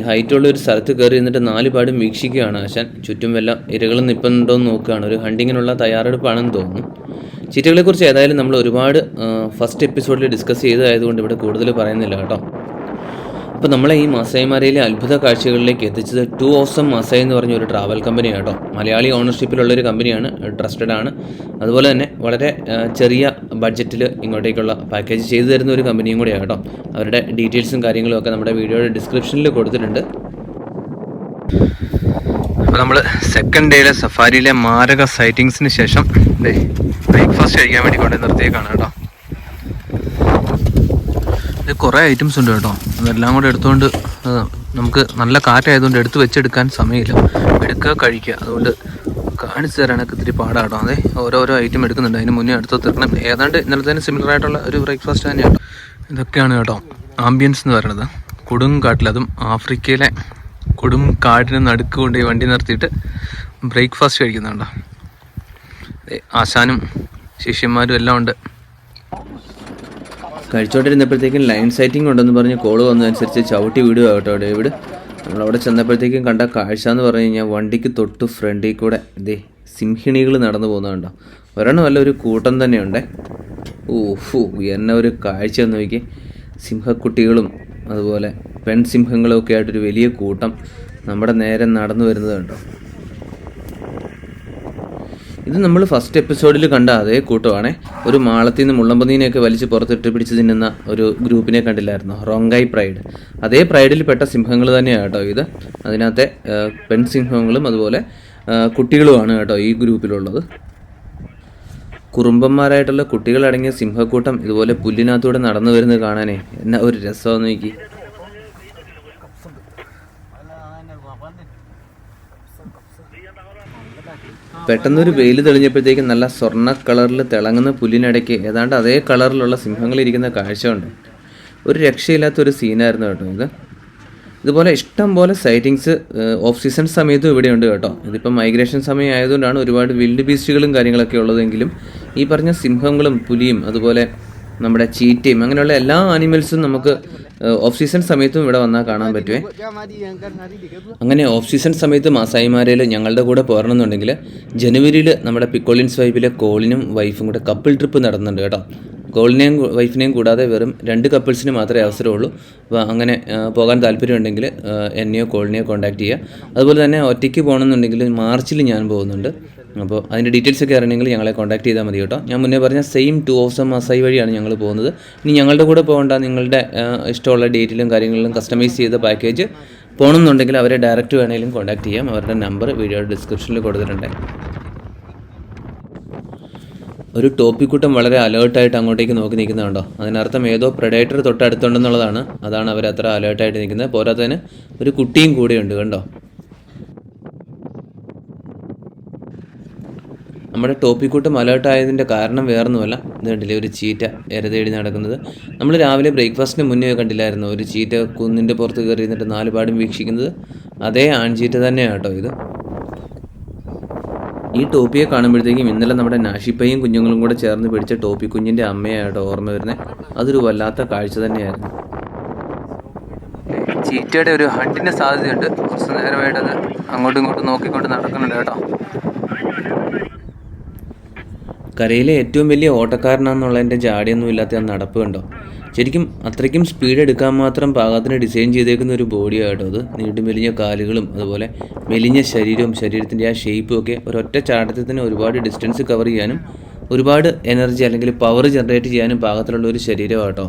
ഹൈറ്റുള്ള ഒരു സ്ഥലത്ത് കയറി എന്നിട്ട് 4 പാടും വീക്ഷിക്കുകയാണ് ആശാൻ. ചുറ്റും വല്ല ഇരകളും നിൽപ്പുണ്ടോയെന്ന് നോക്കുകയാണ്. ഒരു ഹണ്ടിങ്ങിനുള്ള തയ്യാറെടുപ്പാണെന്ന് തോന്നുന്നു. ചീറ്റകളെക്കുറിച്ച് ഏതായാലും നമ്മൾ ഒരുപാട് ഫസ്റ്റ് എപ്പിസോഡിൽ ഡിസ്കസ് ചെയ്തതായതുകൊണ്ട് ഇവിടെ കൂടുതൽ പറയുന്നില്ല കേട്ടോ. അപ്പോൾ നമ്മളെ ഈ മാസായിമാരയിലെ അത്ഭുത കാഴ്ചകളിലേക്ക് എത്തിച്ചത് 2 Awesome മാസായി എന്ന് പറഞ്ഞ ഒരു ട്രാവൽ കമ്പനിയാണ് കേട്ടോ. മലയാളി ഓണർഷിപ്പിലുള്ളൊരു കമ്പനിയാണ്, ട്രസ്റ്റഡ് ആണ്. അതുപോലെ തന്നെ വളരെ ചെറിയ ബഡ്ജറ്റിൽ ഇങ്ങോട്ടേക്കുള്ള പാക്കേജ് ചെയ്തു തരുന്ന ഒരു കമ്പനിയും കൂടിയാണ് കേട്ടോ. അവരുടെ ഡീറ്റെയിൽസും കാര്യങ്ങളും ഒക്കെ നമ്മുടെ വീഡിയോയുടെ ഡിസ്ക്രിപ്ഷനിൽ കൊടുത്തിട്ടുണ്ട്. അപ്പോൾ നമ്മൾ സെക്കൻഡ് ഡേയിലെ സഫാരിയിലെ മാരക സൈറ്റിങ്സിന് ശേഷം ബ്രേക്ക്ഫാസ്റ്റ് കഴിക്കാൻ വേണ്ടി കൊണ്ട് നിർത്തിയേക്കാണ് കേട്ടോ. ഇത് കുറേ ഐറ്റംസ് ഉണ്ട് കേട്ടോ. അതെല്ലാം കൂടെ എടുത്തുകൊണ്ട് നമുക്ക് നല്ല കാറ്റായതുകൊണ്ട് എടുത്ത് വെച്ചെടുക്കാൻ സമയമില്ല. എടുക്കുക കഴിക്കുക, അതുകൊണ്ട് കാണിച്ചു തരാനൊക്കെ ഇത്തിരി പാടാട്ടോ. അതെ ഓരോരോ ഐറ്റം എടുക്കുന്നുണ്ട്, അതിന് മുന്നേ എടുത്ത് തീർക്കണം. ഏതാണ്ട് ഇന്നലത്തേന് സിമിലർ ആയിട്ടുള്ള ഒരു ബ്രേക്ക്ഫാസ്റ്റ് തന്നെയാണ്. ഇതൊക്കെയാണ് കേട്ടോ ആംബിയൻസ് എന്ന് പറയുന്നത്. കൊടുങ്കാട്ടിൽ, അതും ആഫ്രിക്കയിലെ കൊടുങ്കാടിന് നടുക്ക് കൊണ്ട് ഈ വണ്ടി നിർത്തിയിട്ട് ബ്രേക്ക്ഫാസ്റ്റ് കഴിക്കുന്നുണ്ടോ. ആശാനും ശിഷ്യന്മാരും എല്ലാം ഉണ്ട്. കഴിച്ചോണ്ടിരുന്നപ്പോഴത്തേക്കും ലൈൻ സൈറ്റിംഗ് ഉണ്ടെന്ന് പറഞ്ഞ് കോള് വന്നതനുസരിച്ച് ചവിട്ടി വിടുക കേട്ടോ ഡേവിഡ്. നമ്മളവിടെ ചെന്നപ്പോഴത്തേക്കും കണ്ട കാഴ്ച എന്ന് പറഞ്ഞു കഴിഞ്ഞാൽ വണ്ടിക്ക് തൊട്ട് ഫ്രണ്ടിൽ കൂടെ സിംഹിണികൾ നടന്നു പോകുന്നതുണ്ടോ. ഒരെണ്ണമല്ല, ഒരു കൂട്ടം തന്നെയുണ്ടേ. എന്നെ ഒരു കാഴ്ച ഒന്ന് നോക്കി. സിംഹക്കുട്ടികളും അതുപോലെ പെൺസിംഹങ്ങളും ഒക്കെ ആയിട്ടൊരു വലിയ കൂട്ടം നമ്മുടെ നേരെ നടന്നു വരുന്നത് കണ്ടോ. ഇത് നമ്മൾ ഫസ്റ്റ് എപ്പിസോഡിൽ കണ്ട അതേ കൂട്ടമാണേ. ഒരു മാളത്തിൽ നിന്ന് മുള്ളമ്പന്നീനെയൊക്കെ വലിച്ച് പുറത്തിട്ട് പിടിച്ച് തിന്നുന്ന ഒരു ഗ്രൂപ്പിനെ കണ്ടില്ലായിരുന്നോ, റോങ്കായ് പ്രൈഡ്. അതേ പ്രൈഡിൽ പെട്ട സിംഹങ്ങൾ തന്നെയാണ് കേട്ടോ ഇത്. അതിനകത്തെ പെൺസിംഹങ്ങളും അതുപോലെ കുട്ടികളുമാണ് കേട്ടോ ഈ ഗ്രൂപ്പിലുള്ളത്. കുറുമ്പന്മാരായിട്ടുള്ള കുട്ടികളടങ്ങിയ സിംഹക്കൂട്ടം ഇതുപോലെ പുല്ലിനകത്തൂടെ നടന്നു വരുന്നത് കാണാനേ എന്നാ ഒരു രസമെന്ന് നോക്കി. പെട്ടെന്നൊരു വെയിൽ തെളിഞ്ഞപ്പോഴത്തേക്കും നല്ല സ്വർണ്ണ കളറിൽ തിളങ്ങുന്ന പുല്ലിനിടയ്ക്ക് ഏതാണ്ട് അതേ കളറിലുള്ള സിംഹങ്ങളിരിക്കുന്ന കാഴ്ചയുണ്ട്. ഒരു രക്ഷയില്ലാത്തൊരു സീനായിരുന്നു കേട്ടോ ഇത്. ഇതുപോലെ ഇഷ്ടം പോലെ സൈറ്റിങ്സ് ഓഫ് സീസൺ സമയത്തും ഇവിടെയുണ്ട് കേട്ടോ. ഇതിപ്പോൾ മൈഗ്രേഷൻ സമയം ആയതുകൊണ്ടാണ് ഒരുപാട് വിൽഡ് ബീസ്റ്റുകളും കാര്യങ്ങളൊക്കെ ഉള്ളതെങ്കിലും ഈ പറഞ്ഞ സിംഹങ്ങളും പുലിയും അതുപോലെ നമ്മുടെ ചീറ്റയും അങ്ങനെയുള്ള എല്ലാ ആനിമൽസും നമുക്ക് ഓഫ് സീസൺ സമയത്തും ഇവിടെ വന്നാൽ കാണാൻ പറ്റുമേ. അങ്ങനെ ഓഫ് സീസൺ സമയത്ത് മാസായിമാരയിൽ ഞങ്ങളുടെ കൂടെ പോരണമെന്നുണ്ടെങ്കിൽ ജനുവരിയിൽ നമ്മുടെ പിക്കോളിൻസ് വൈഫിലെ കോളിനും വൈഫും കൂടെ കപ്പിൾ ട്രിപ്പ് നടന്നുണ്ട് കേട്ടോ. കോളിനെയും വൈഫിനെയും കൂടാതെ വെറും 2 കപ്പിൾസിന് മാത്രമേ അവസരമുള്ളൂ. അപ്പോൾ അങ്ങനെ പോകാൻ താല്പര്യമുണ്ടെങ്കിൽ എന്നെയോ കോളിനെയോ കോൺടാക്ട് ചെയ്യുക. അതുപോലെ തന്നെ ഒറ്റയ്ക്ക് പോകണമെന്നുണ്ടെങ്കിൽ മാർച്ചിൽ ഞാൻ പോകുന്നുണ്ട്. അപ്പോൾ അതിൻ്റെ ഡീറ്റെയിൽസ് ഒക്കെ അറിയണമെങ്കിൽ ഞങ്ങളെ കോൺടാക്ട് ചെയ്താൽ മതി കേട്ടോ. ഞാൻ മുന്നേ പറഞ്ഞ സെയിം 2 Awesome മാസായി വഴിയാണ് ഞങ്ങൾ പോകുന്നത്. ഇനി ഞങ്ങളുടെ കൂടെ പോകേണ്ട, നിങ്ങളുടെ ഇഷ്ടമുള്ള ഡേറ്റിലും കാര്യങ്ങളിലും കസ്റ്റമൈസ് ചെയ്ത പാക്കേജ് പോകണമെന്നുണ്ടെങ്കിൽ അവരെ ഡയറക്റ്റ് വേണമെങ്കിലും കോൺടാക്ട് ചെയ്യാം. അവരുടെ നമ്പർ വീഡിയോയുടെ ഡിസ്ക്രിപ്ഷനിൽ കൊടുത്തിട്ടുണ്ട്. ഒരു ടോപ്പിക്കൂട്ടം വളരെ അലേർട്ടായിട്ട് അങ്ങോട്ടേക്ക് നോക്കി നിൽക്കുന്നുണ്ടോ. അതിനർത്ഥം ഏതോ പ്രെഡേറ്റർ തൊട്ടടുത്തുണ്ടെന്നുള്ളതാണ്. അതാണ് അവർ അത്ര അലേർട്ടായിട്ട് നിൽക്കുന്നത്. പോരാത്തതിന് ഒരു കുട്ടിയും കൂടെയുണ്ട് കണ്ടോ. നമ്മുടെ ടോപ്പിക്കൂട്ടം അലേർട്ടായതിൻ്റെ കാരണം വേറൊന്നുമല്ല, ഇത് കണ്ടില്ലേ ഒരു ചീറ്റ ഇരതേടി നടക്കുന്നത്. നമ്മൾ രാവിലെ ബ്രേക്ക്ഫാസ്റ്റിന് മുന്നേ കണ്ടില്ലായിരുന്നു ഒരു ചീറ്റ കുന്നിൻ്റെ പുറത്ത് കയറി ഇരുന്നിട്ട് 4 പാടും വീക്ഷിക്കുന്നത്. അതേ ആൺചീറ്റ തന്നെയാണ് കേട്ടോ ഇത്. ഈ ടോപ്പിയെ കാണുമ്പോഴത്തേക്കും ഇന്നലെ നമ്മുടെ നാഷിപ്പയും കുഞ്ഞുങ്ങളും കൂടെ ചേർന്ന് പിടിച്ച ടോപ്പി കുഞ്ഞിൻ്റെ അമ്മയായിട്ടോ ഓർമ്മ വരുന്നത്. അതൊരു വല്ലാത്ത കാഴ്ച തന്നെയായിരുന്നു. ചീറ്റയുടെ ഒരു ഹണ്ടിൻ്റെ സാധ്യതയുണ്ട്. കുറച്ച് നേരമായിട്ട് അത് അങ്ങോട്ടും ഇങ്ങോട്ടും നോക്കിക്കൊണ്ട് നടക്കുന്നുണ്ട് കേട്ടോ. കരയിലെ ഏറ്റവും വലിയ ഓട്ടക്കാരനാണെന്നുള്ളതിൻ്റെ ജാടിയൊന്നും ഇല്ലാത്ത ആ നടപ്പ് കണ്ടോ. ശരിക്കും അത്രയ്ക്കും സ്പീഡ് എടുക്കാൻ മാത്രം പാകത്തിന് ഡിസൈൻ ചെയ്തേക്കുന്ന ഒരു ബോഡിയാണ് കേട്ടോ അത്. മെലിഞ്ഞ കാലുകളും അതുപോലെ മെലിഞ്ഞ ശരീരവും ശരീരത്തിൻ്റെ ആ ഷേപ്പും ഒക്കെ ഒരൊറ്റ ചാട്ടത്തിൽ തന്നെ ഒരുപാട് ഡിസ്റ്റൻസ് കവർ ചെയ്യാനും ഒരുപാട് എനർജി അല്ലെങ്കിൽ പവർ ജനറേറ്റ് ചെയ്യാനും പാകത്തിലുള്ള ഒരു ശരീരമാണ് കേട്ടോ.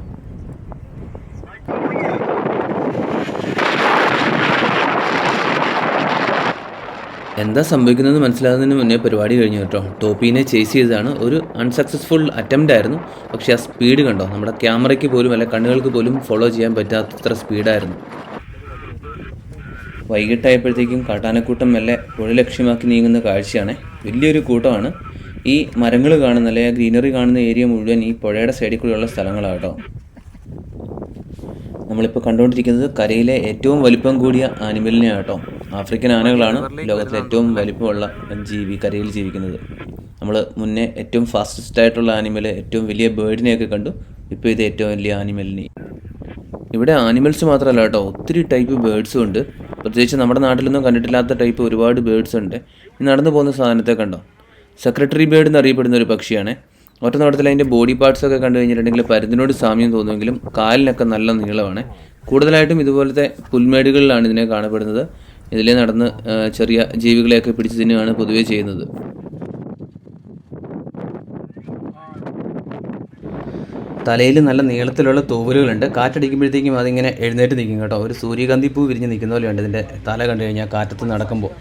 എന്താ സംഭവിക്കുന്നതെന്ന് മനസ്സിലാകുന്നതിന് മുന്നേ പരിപാടി കഴിഞ്ഞു കേട്ടോ. ടോപ്പീനെ ചേസ് ചെയ്തതാണ്. ഒരു അൺസക്സസ്ഫുൾ അറ്റംപ്റ്റ് ആയിരുന്നു. പക്ഷേ ആ സ്പീഡ് കണ്ടോ, നമ്മുടെ ക്യാമറയ്ക്ക് പോലും അല്ല കണ്ണുകൾക്ക് പോലും ഫോളോ ചെയ്യാൻ പറ്റാത്തത്ര സ്പീഡായിരുന്നു. വൈകിട്ടായപ്പോഴത്തേക്കും കാട്ടാനക്കൂട്ടം മെല്ലെ പുഴ ലക്ഷ്യമാക്കി നീങ്ങുന്ന കാഴ്ചയാണ്. വലിയൊരു കൂട്ടമാണ്. ഈ മരങ്ങൾ കാണുന്ന അല്ലെങ്കിൽ ഗ്രീനറി കാണുന്ന ഏരിയ മുഴുവൻ ഈ പുഴയുടെ സൈഡിൽ കൂടെയുള്ള സ്ഥലങ്ങളാണ് കേട്ടോ. നമ്മളിപ്പോൾ കണ്ടുകൊണ്ടിരിക്കുന്നത് കരയിലെ ഏറ്റവും വലിപ്പം കൂടിയ ആനിമലിനെയാണ് കേട്ടോ. ആഫ്രിക്കൻ ആനകളാണ് ലോകത്തിലെ ഏറ്റവും വലിപ്പമുള്ള ജീവി കരയിൽ ജീവിക്കുന്നത്. നമ്മൾ മുന്നേ ഏറ്റവും ഫാസ്റ്റസ്റ്റ് ആയിട്ടുള്ള ആനിമൽ, ഏറ്റവും വലിയ ബേർഡിനെയൊക്കെ കണ്ടു. ഇപ്പോൾ ഇത് ഏറ്റവും വലിയ ആനിമലിനെ. ഇവിടെ ആനിമൽസ് മാത്രമല്ല കേട്ടോ, ഒത്തിരി ടൈപ്പ് ബേർഡ്സും ഉണ്ട്. പ്രത്യേകിച്ച് നമ്മുടെ നാട്ടിലൊന്നും കണ്ടിട്ടില്ലാത്ത ടൈപ്പ് ഒരുപാട് ബേർഡ്സ് ഉണ്ട്. ഈ നടന്നു പോകുന്ന സാധനത്തെ കണ്ടോ, സെക്രട്ടറി ബേർഡ് എന്നറിയപ്പെടുന്ന ഒരു പക്ഷിയാണ്. ഒറ്റ നോട്ടത്തിൽ അതിൻ്റെ ബോഡി പാർട്സൊക്കെ കണ്ടു കഴിഞ്ഞിട്ടുണ്ടെങ്കിൽ പരുന്തിനോട് സാമ്യം തോന്നുമെങ്കിലും കാലിനൊക്കെ നല്ല നീളമാണ്. കൂടുതലായിട്ടും ഇതുപോലത്തെ പുൽമേടുകളിലാണ് ഇതിനെ കാണപ്പെടുന്നത്. ഇതിലെ നടന്ന് ചെറിയ ജീവികളെയൊക്കെ പിടിച്ച് തിന്നുകയാണ് പൊതുവേ ചെയ്യുന്നത്. തലയിൽ നല്ല നീളത്തിലുള്ള തൂവലുകളുണ്ട്. കാറ്റടിക്കുമ്പോഴത്തേക്കും അതിങ്ങനെ എഴുന്നേറ്റ് നിൽക്കും കേട്ടോ. ഒരു സൂര്യകാന്തി പൂ വിരിഞ്ഞ് നിൽക്കുന്ന പോലെയുണ്ട് ഇതിൻ്റെ തല കണ്ടു കഴിഞ്ഞാൽ കാറ്റത്ത് നടക്കുമ്പോൾ.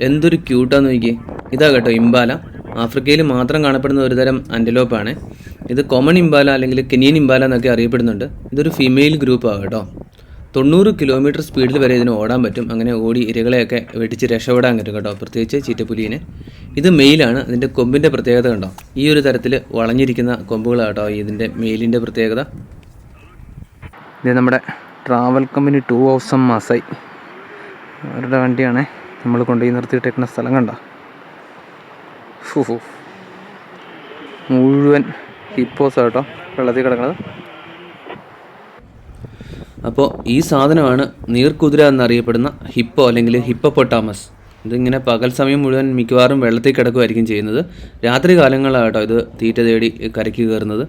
എന്തൊരു ക്യൂട്ടാന്ന് നോക്കിയേ. ഇതാ കേട്ടോ ഇംബാല. ആഫ്രിക്കയിൽ മാത്രം കാണപ്പെടുന്ന ഒരുതരം ആൻറ്റലോപ്പാണ് ഇത്. കോമൺ ഇംബാല അല്ലെങ്കിൽ കെനിയൻ ഇംബാല എന്നൊക്കെ അറിയപ്പെടുന്നുണ്ട്. ഇതൊരു ഫീമെയിൽ ഗ്രൂപ്പാണ് കേട്ടോ. 90 കിലോമീറ്റർ സ്പീഡിൽ വരെ ഇതിന് ഓടാൻ പറ്റും. അങ്ങനെ ഓടി ഇരകളെയൊക്കെ വെട്ടിച്ച് രക്ഷപ്പെടാൻ പറ്റും കേട്ടോ, പ്രത്യേകിച്ച് ചീറ്റപ്പുലിനെ. ഇത് മെയിലാണ്. ഇതിൻ്റെ കൊമ്പിൻ്റെ പ്രത്യേകത കണ്ടോ, ഈ ഒരു തരത്തിൽ വളഞ്ഞിരിക്കുന്ന കൊമ്പുകളാണ് കേട്ടോ ഇതിൻ്റെ മെയിലിൻ്റെ പ്രത്യേകത. ഇത് നമ്മുടെ ട്രാവൽ കമ്പനി 2 Awesome മാസായി അവരുടെ വണ്ടിയാണ്. നമ്മൾ കൊണ്ടുപോയി നിർത്തിയിട്ടേക്കുന്ന സ്ഥലം കണ്ടോ, മുഴുവൻ ഹിപ്പോസാണ് കേട്ടോ വെള്ളത്തിൽ കിടക്കുന്നത്. അപ്പോൾ ഈ സാധനമാണ് നീർക്കുതിര എന്നറിയപ്പെടുന്ന ഹിപ്പോ അല്ലെങ്കിൽ ഹിപ്പോപ്പൊട്ടാമസ്. ഇതിങ്ങനെ പകൽ സമയം മുഴുവൻ മിക്കവാറും വെള്ളത്തിൽ കിടക്കുമായിരിക്കും ചെയ്യുന്നത്. രാത്രി കാലങ്ങളാണ് കേട്ടോ ഇത് തീറ്റ തേടി കരയ്ക്ക് കയറുന്നത്.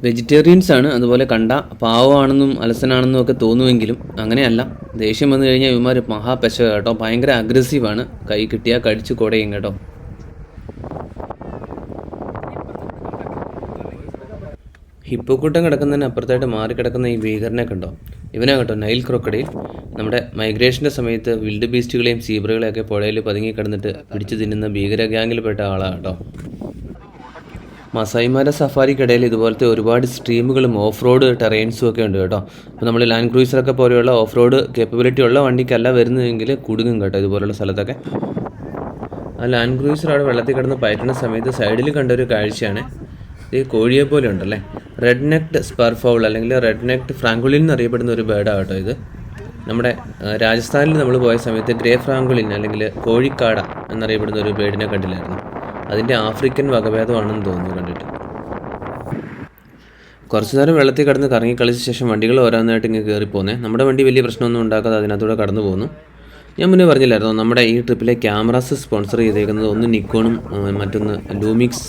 വെജിറ്റേറിയൻസ് ആണ്. അതുപോലെ കണ്ട പാവമാണെന്നും അലസനാണെന്നും ഒക്കെ തോന്നുമെങ്കിലും അങ്ങനെയല്ല. ദേഷ്യം വന്നു കഴിഞ്ഞാൽ ഇവന്മാർ മഹാപെശ കേട്ടോ. ഭയങ്കര അഗ്രസീവാണ്. കൈ കിട്ടിയാൽ കടിച്ച് കൊടയും കേട്ടോ. ഹിപ്പോക്കൂട്ടം കിടക്കുന്നതിന് അപ്പുറത്തായിട്ട് മാറിക്കിടക്കുന്ന ഈ ഭീകരനെ കണ്ടോ, ഇവനാ കേട്ടോ നൈൽ ക്രോക്കഡൈൽ. നമ്മുടെ മൈഗ്രേഷൻ്റെ സമയത്ത് വിൽഡ് ബീസ്റ്റുകളെയും സീബ്രകളെയൊക്കെ പുഴയിൽ പതുങ്ങി കിടന്നിട്ട് പിടിച്ചു തിന്നുന്ന ഭീകര ഗ്യാങ്ങിൽപ്പെട്ട ആളാണ് കേട്ടോ. മസായിമാര സഫാരിക്കിടയിൽ ഇതുപോലത്തെ ഒരുപാട് സ്ട്രീമുകളും ഓഫ് റോഡ് ടെറൈൻസും ഒക്കെ ഉണ്ട് കേട്ടോ. അപ്പോൾ നമ്മൾ ലാൻഡ് ക്രൂയിസറൊക്കെ പോലെയുള്ള ഓഫ് റോഡ് കേപ്പബിലിറ്റി ഉള്ള വണ്ടിക്കല്ല വരുന്നതെങ്കിൽ കുടുങ്ങും കേട്ടോ ഇതുപോലുള്ള സ്ഥലത്തൊക്കെ. ആ ലാൻഡ് ക്രൂയിസർ അവിടെ വെള്ളത്തിൽ കിടന്ന് പയറ്റുന്ന സമയത്ത് സൈഡിൽ കണ്ടൊരു കാഴ്ചയാണ്. ഈ കോഴിയെ പോലെ ഉണ്ടല്ലേ, റെഡ് നെക്ഡ് സ്പർഫൗൾ അല്ലെങ്കിൽ റെഡ് നെക്ഡ് ഫ്രാങ്കുളിൻ എന്നറിയപ്പെടുന്ന ഒരു ബേർഡാണ് കേട്ടോ ഇത്. നമ്മുടെ രാജസ്ഥാനിൽ നമ്മൾ പോയ സമയത്ത് ഗ്രേ ഫ്രാങ്കുളിൻ അല്ലെങ്കിൽ കോഴിക്കാട എന്നറിയപ്പെടുന്ന ഒരു ബേർഡിനെ കണ്ടില്ലായിരുന്നു. അതിൻ്റെ ആഫ്രിക്കൻ വകഭേദമാണെന്ന് തോന്നുന്നു കണ്ടിട്ട്. കുറച്ചു നേരം വെള്ളത്തിൽ കിടന്ന് കറങ്ങി കളിച്ച ശേഷം വണ്ടികൾ ഓരോന്നായിട്ട് ഇങ്ങനെ കയറിപ്പോന്നേ. നമ്മുടെ വണ്ടി വലിയ പ്രശ്നമൊന്നും ഉണ്ടാക്കാതെ അതിനകത്തൂടെ കടന്നു പോകുന്നു. ഞാൻ മുന്നേ പറഞ്ഞില്ലായിരുന്നു, നമ്മുടെ ഈ ട്രിപ്പിലെ ക്യാമറാസ് സ്പോൺസർ ചെയ്തേക്കുന്നത് ഒന്ന് നിക്കോണും മറ്റൊന്ന് ലൂമിക്സ്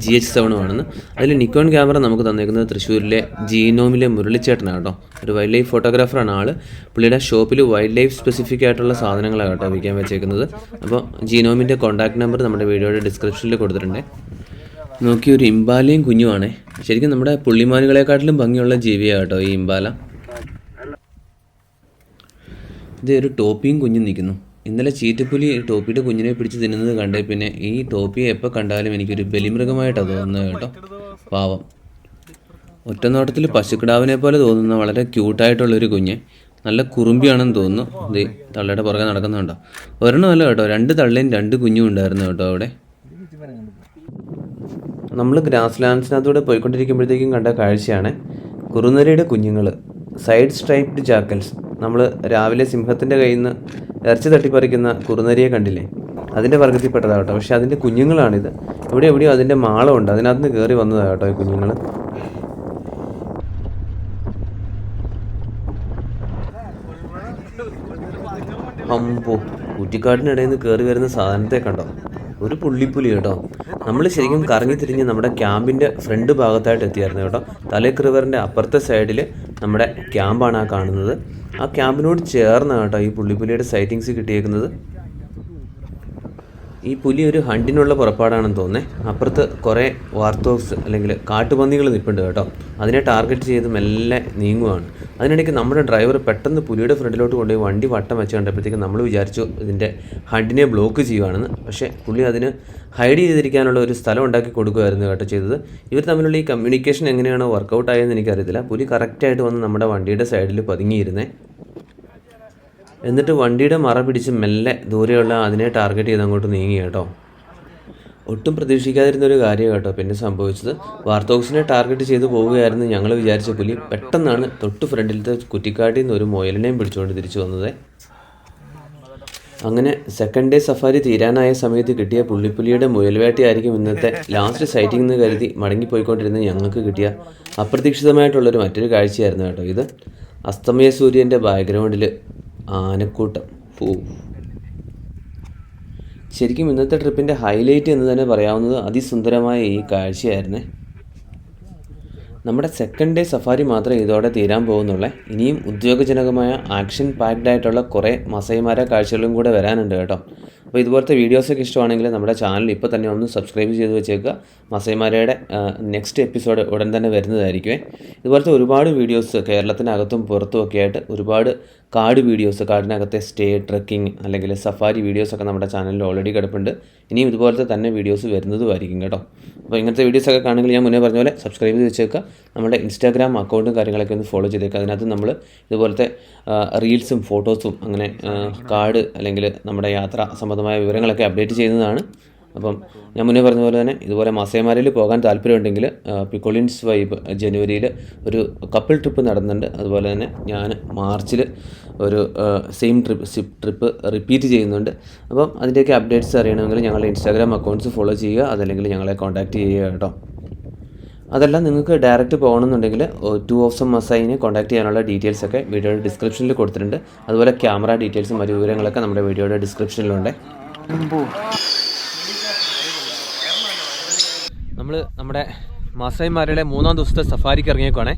GH7 ആണെന്ന്. അതിൽ നിക്കോൺ ക്യാമറ നമുക്ക് തന്നേക്കുന്നത് തൃശ്ശൂരിലെ ജീനോമിലെ മുരളിച്ചേട്ടനാണ് കേട്ടോ. ഒരു വൈൽഡ് ലൈഫ് ഫോട്ടോഗ്രാഫറാണ് ആൾ. പുള്ളിയുടെ ഷോപ്പിൽ വൈൽഡ് ലൈഫ് സ്പെസിഫിക് ആയിട്ടുള്ള സാധനങ്ങളാണ് കേട്ടോ വിൽക്കാൻ വെച്ചേക്കുന്നത്. അപ്പോൾ ജീനോമിൻ്റെ കോൺടാക്ട് നമ്പർ നമ്മുടെ വീഡിയോയുടെ ഡിസ്ക്രിപ്ഷനിൽ കൊടുത്തിട്ടുണ്ട്. നോക്കി, ഒരു ഇംബാലയും കുഞ്ഞുമാണേ. ശരിക്കും നമ്മുടെ പുള്ളിമാനുകളെക്കാട്ടിലും ഭംഗിയുള്ള ജീവിയാണ് കേട്ടോ ഈ ഇംബാല. ഇത് ഒരു ടോപ്പിയും കുഞ്ഞും നിൽക്കുന്നു. ഇന്നലെ ചീറ്റപ്പുലി ടോപ്പിയുടെ കുഞ്ഞിനെ പിടിച്ച് തിന്നുന്നത് കണ്ടേ പിന്നെ ഈ ടോപ്പിയെ എപ്പോൾ കണ്ടാലും എനിക്കൊരു ബലിമൃഗമായിട്ടാണ് തോന്നുന്നത് കേട്ടോ. പാവം, ഒറ്റനോട്ടത്തിൽ പശുക്കിടാവിനെ പോലെ തോന്നുന്ന വളരെ ക്യൂട്ടായിട്ടുള്ളൊരു കുഞ്ഞ്. നല്ല കുറുമ്പിയാണെന്ന് തോന്നുന്നു. ഇത് തള്ളയുടെ പുറകെ നടക്കുന്നുണ്ടോ. ഒരെണ്ണമല്ല കേട്ടോ, 2 തള്ളയും 2 കുഞ്ഞും ഉണ്ടായിരുന്നു കേട്ടോ അവിടെ. നമ്മൾ ഗ്രാസ് ലാൻഡ്സിനകത്തൂടെ പോയിക്കൊണ്ടിരിക്കുമ്പോഴത്തേക്കും കണ്ട കാഴ്ചയാണ് കുറുനരിയുടെ കുഞ്ഞുങ്ങൾ, സൈഡ് സ്ട്രൈപ്ഡ് ജാക്കൽസ്. നമ്മൾ രാവിലെ സിംഹത്തിൻ്റെ കയ്യിൽ നിന്ന് ഇറച്ചി തട്ടിപ്പറിക്കുന്ന കുറുനരിയെ കണ്ടില്ലേ, അതിൻ്റെ വർഗത്തിൽപ്പെട്ടതാണ് കേട്ടോ. പക്ഷേ അതിൻ്റെ കുഞ്ഞുങ്ങളാണിത്. എവിടെയോ അതിൻ്റെ മാളമുണ്ട്, അതിനകത്ത് നിന്ന് കയറി വന്നതാണ് കേട്ടോ ഈ കുഞ്ഞുങ്ങൾ. അമ്പോ, കുറ്റിക്കാട്ടിനിടയിൽ നിന്ന് കയറി വരുന്ന സാധനത്തെ കണ്ടോ, ഒരു പുള്ളിപ്പുലി കേട്ടോ. നമ്മൾ ശരിക്കും കറങ്ങി തിരിഞ്ഞ് നമ്മുടെ ക്യാമ്പിൻ്റെ ഫ്രണ്ട് ഭാഗത്തായിട്ട് എത്തിയായിരുന്നു കേട്ടോ. തലേക്ക് റിവറിൻ്റെ അപ്പുറത്തെ സൈഡിൽ നമ്മുടെ ക്യാമ്പാണ് ആ കാണുന്നത്. ആ ക്യാമ്പിനോട് ചേർന്നാണ് കേട്ടോ ഈ പുള്ളിപ്പുലിയുടെ സൈറ്റിങ്സ് കിട്ടിയേക്കുന്നത്. ഈ പുലി ഒരു ഹണ്ടിനുള്ള പുറപ്പാടാണെന്ന് തോന്നുന്നത്. അപ്പുറത്ത് കുറേ വാർത്തോക്സ് അല്ലെങ്കിൽ കാട്ടുപന്നികൾ നിൽപ്പുണ്ട് കേട്ടോ. അതിനെ ടാർഗറ്റ് ചെയ്ത് മെല്ലെ നീങ്ങുവാണ്. അതിനിടയ്ക്ക് നമ്മുടെ ഡ്രൈവർ പെട്ടെന്ന് പുലിയുടെ ഫ്രണ്ടിലോട്ട് കൊണ്ടുപോയി വണ്ടി വട്ടം വെച്ച് കണ്ടപ്പോഴത്തേക്കും നമ്മൾ വിചാരിച്ചു ഇതിൻ്റെ ഹണ്ടിനെ ബ്ലോക്ക് ചെയ്യുവാണെന്ന്. പക്ഷേ പുള്ളി അതിന് ഹൈഡ് ചെയ്തിരിക്കാനുള്ള ഒരു സ്ഥലം ഉണ്ടാക്കി കൊടുക്കുകയായിരുന്നു കേട്ടോ ചെയ്തത്. ഇവർ തമ്മിലുള്ള ഈ കമ്മ്യൂണിക്കേഷൻ എങ്ങനെയാണോ വർക്കൗട്ട് ആയതെന്ന് എനിക്കറിയത്തില്ല. പുലി കറക്റ്റായിട്ട് വന്ന് നമ്മുടെ വണ്ടിയുടെ സൈഡിൽ പതുങ്ങിയിരുന്നേ. എന്നിട്ട് വണ്ടിയുടെ മറ പിടിച്ച് മെല്ലെ ദൂരെയുള്ള അതിനെ ടാർഗറ്റ് ചെയ്ത് അങ്ങോട്ട് നീങ്ങി കേട്ടോ. ഒട്ടും പ്രതീക്ഷിക്കാതിരുന്നൊരു കാര്യം കേട്ടോ പിന്നെ സംഭവിച്ചത്. വാർത്തോക്സിനെ ടാർഗറ്റ് ചെയ്ത് പോവുകയായിരുന്നു ഞങ്ങൾ വിചാരിച്ച പുലി പെട്ടെന്നാണ് തൊട്ട് ഫ്രണ്ടിലത്തെ കുറ്റിക്കാട്ടിൽ നിന്ന് ഒരു മുയലിനെയും പിടിച്ചുകൊണ്ട് തിരിച്ചു വന്നത്. അങ്ങനെ സെക്കൻഡ് ഡേ സഫാരി തീരാനായ സമയത്ത് കിട്ടിയ പുള്ളിപ്പുലിയുടെ മുയൽവേട്ടയായിരിക്കും ഇന്നത്തെ ലാസ്റ്റ് സൈറ്റിംഗ് എന്ന് കരുതി മടങ്ങിപ്പോയിക്കൊണ്ടിരുന്ന ഞങ്ങൾക്ക് കിട്ടിയ അപ്രതീക്ഷിതമായിട്ടുള്ളൊരു മറ്റൊരു കാഴ്ചയായിരുന്നു കേട്ടോ ഇത്. അസ്തമയ സൂര്യൻ്റെ ബാക്ക്ഗ്രൗണ്ടിൽ ആനക്കൂട്ടം. ശരിക്കും ഇന്നത്തെ ട്രിപ്പിൻ്റെ ഹൈലൈറ്റ് എന്ന് തന്നെ പറയാവുന്നത് അതിസുന്ദരമായ ഈ കാഴ്ചയായിരുന്നേ. നമ്മുടെ സെക്കൻഡ് ഡേ സഫാരി മാത്രമേ ഇതോടെ തീരാൻ പോകുന്നുള്ളേ. ഇനിയും ഉദ്യോഗജനകമായ ആക്ഷൻ പാക്ഡ് ആയിട്ടുള്ള കുറേ മസൈമാര കാഴ്ചകളും കൂടെ വരാനുണ്ട് കേട്ടോ. അപ്പോൾ ഇതുപോലത്തെ വീഡിയോസൊക്കെ ഇഷ്ടമാണെങ്കിൽ നമ്മുടെ ചാനൽ ഇപ്പോൾ തന്നെ ഒന്ന് സബ്സ്ക്രൈബ് ചെയ്ത് വെച്ചേക്കുക. മസൈമാരയുടെ നെക്സ്റ്റ് എപ്പിസോഡ് ഉടൻ തന്നെ വരുന്നതായിരിക്കുമേ. ഇതുപോലത്തെ ഒരുപാട് വീഡിയോസ് കേരളത്തിനകത്തും പുറത്തും ഒക്കെ ആയിട്ട് ഒരുപാട് കാട് വീഡിയോസ്, കാടിനകത്തെ സ്റ്റേ, ട്രക്കിംഗ് അല്ലെങ്കിൽ സഫാരി വീഡിയോസൊക്കെ നമ്മുടെ ചാനലിൽ ഓൾറെഡി കിടപ്പുണ്ട്. ഇനിയും ഇതുപോലത്തെ തന്നെ വീഡിയോസ് വരുന്നതുമായിരിക്കും കേട്ടോ. അപ്പോൾ ഇങ്ങനത്തെ വീഡിയോസൊക്കെ കാണുമെങ്കിൽ ഞാൻ മുന്നേ പറഞ്ഞ പോലെ സബ്സ്ക്രൈബ് ചെയ്ത് വെച്ചേക്കുക. നമ്മുടെ ഇൻസ്റ്റാഗ്രാം അക്കൗണ്ടും കാര്യങ്ങളൊക്കെ ഒന്ന് ഫോളോ ചെയ്തേക്കുക. അതിനകത്ത് നമ്മൾ ഇതുപോലത്തെ റീൽസും ഫോട്ടോസും അങ്ങനെ കാട് അല്ലെങ്കിൽ നമ്മുടെ യാത്ര സംബന്ധമായ വിവരങ്ങളൊക്കെ അപ്ഡേറ്റ് ചെയ്യുന്നതാണ്. അപ്പം ഞാൻ മുന്നേ പറഞ്ഞ പോലെ തന്നെ ഇതുപോലെ മസൈമാരയിൽ പോകാൻ താല്പര്യമുണ്ടെങ്കിൽ പിക്കോളിൻസ് വൈബ് ജനുവരിയിൽ ഒരു കപ്പിൾ ട്രിപ്പ് നടന്നുണ്ട്. അതുപോലെ തന്നെ ഞാൻ മാർച്ചിൽ ഒരു സെയിം ട്രിപ്പ് റിപ്പീറ്റ് ചെയ്യുന്നുണ്ട്. അപ്പം അതിൻ്റെയൊക്കെ അപ്ഡേറ്റ്സ് അറിയണമെങ്കിൽ ഞങ്ങളുടെ ഇൻസ്റ്റാഗ്രാം അക്കൗണ്ട്സ് ഫോളോ ചെയ്യുക, അതല്ലെങ്കിൽ ഞങ്ങളെ കോൺടാക്റ്റ് ചെയ്യുക കേട്ടോ. അതല്ല നിങ്ങൾക്ക് ഡയറക്റ്റ് പോകണമെന്നുണ്ടെങ്കിൽ 2 Awesome മസായിനെ കോൺടാക്ട് ചെയ്യാനുള്ള ഡീറ്റെയിൽസൊക്കെ വീഡിയോയുടെ ഡിസ്ക്രിപ്ഷനിൽ കൊടുത്തിട്ടുണ്ട്. അതുപോലെ ക്യാമറ ഡീറ്റെയിൽസും മറ്റു വിവരങ്ങളൊക്കെ നമ്മുടെ വീഡിയോയുടെ ഡിസ്ക്രിപ്ഷനിലുണ്ട്. നമ്മൾ നമ്മുടെ മസൈമാരുടെ 3-ാം ദിവസത്തെ സഫാരിക്ക് ഇറങ്ങിയേക്കുവാണേ.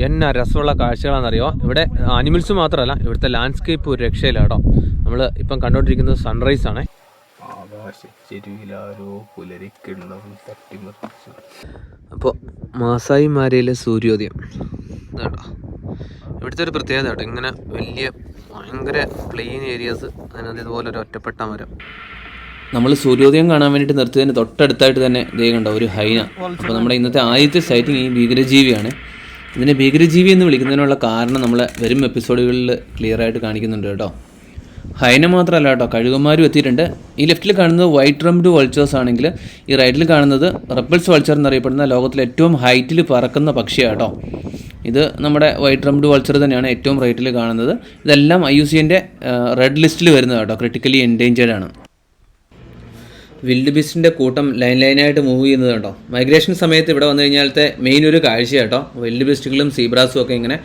എന്നാ രസമുള്ള കാഴ്ചകളാണെന്നറിയോ. ഇവിടെ ആനിമൽസ് മാത്രമല്ല, ഇവിടുത്തെ ലാൻഡ്സ്കേപ്പ് ഒരു രക്ഷയില്ല കേട്ടോ. നമ്മൾ ഇപ്പം കണ്ടുകൊണ്ടിരിക്കുന്നത് സൺറൈസ് ആണേ. അപ്പോൾ മാസായിമാരയിലെ സൂര്യോദയം കേട്ടോ. ഇവിടുത്തെ ഒരു പ്രത്യേകത കേട്ടോ, ഇങ്ങനെ വലിയ ഭയങ്കര പ്ലെയിൻ ഏരിയാസ്, അതിനകത്ത് ഇതുപോലെ ഒരു ഒറ്റപ്പെട്ട മരം. നമ്മൾ സൂര്യോദയം കാണാൻ വേണ്ടിയിട്ട് നിർത്തിയതിന് തൊട്ടടുത്തായിട്ട് തന്നെ ദേ കണ്ടോ ഒരു ഹൈന. അപ്പോൾ നമ്മുടെ ഇന്നത്തെ ആദ്യത്തെ സൈറ്റിംഗ് ഈ ഭീകരജീവിയാണ്. ഇതിനെ ഭീകരജീവി എന്ന് വിളിക്കുന്നതിനുള്ള കാരണം നമ്മൾ വരും എപ്പിസോഡുകളിൽ ക്ലിയർ ആയിട്ട് കാണിക്കുന്നുണ്ട് കേട്ടോ. ഹൈന മാത്രമല്ല കേട്ടോ, കഴുകന്മാരും എത്തിയിട്ടുണ്ട്. ഈ ലെഫ്റ്റിൽ കാണുന്നത് വൈറ്റ് റംഡ് വൾച്ചേഴ്സ് ആണെങ്കിൽ ഈ റൈറ്റിൽ കാണുന്നത് റെപ്പൽസ് വൾച്ചർ എന്നറിയപ്പെടുന്ന ലോകത്തിലെ ഏറ്റവും ഹൈറ്റിൽ പറക്കുന്ന പക്ഷിയാണ് കേട്ടോ. ഇത് നമ്മുടെ വൈറ്റ് റംഡ് വൾച്ചർ തന്നെയാണ് ഏറ്റവും റൈറ്റിൽ കാണുന്നത്. ഇതെല്ലാം IUCNൻ്റെ റെഡ് ലിസ്റ്റിൽ വരുന്നത് കേട്ടോ, ക്രിട്ടിക്കലി എൻഡേഞ്ചേർഡ് ആണ്. വിൽഡ് ബീസ്റ്റിൻ്റെ കൂട്ടം ലൈനായിട്ട് മൂവ് ചെയ്യുന്നത് കേട്ടോ. മൈഗ്രേഷൻ സമയത്ത് ഇവിടെ വന്നു കഴിഞ്ഞാലത്തെ മെയിൻ ഒരു കാഴ്ച കേട്ടോ, വിൽഡ് ബീസ്റ്റുകളും സീബ്രാസും ഒക്കെ ഇങ്ങനെ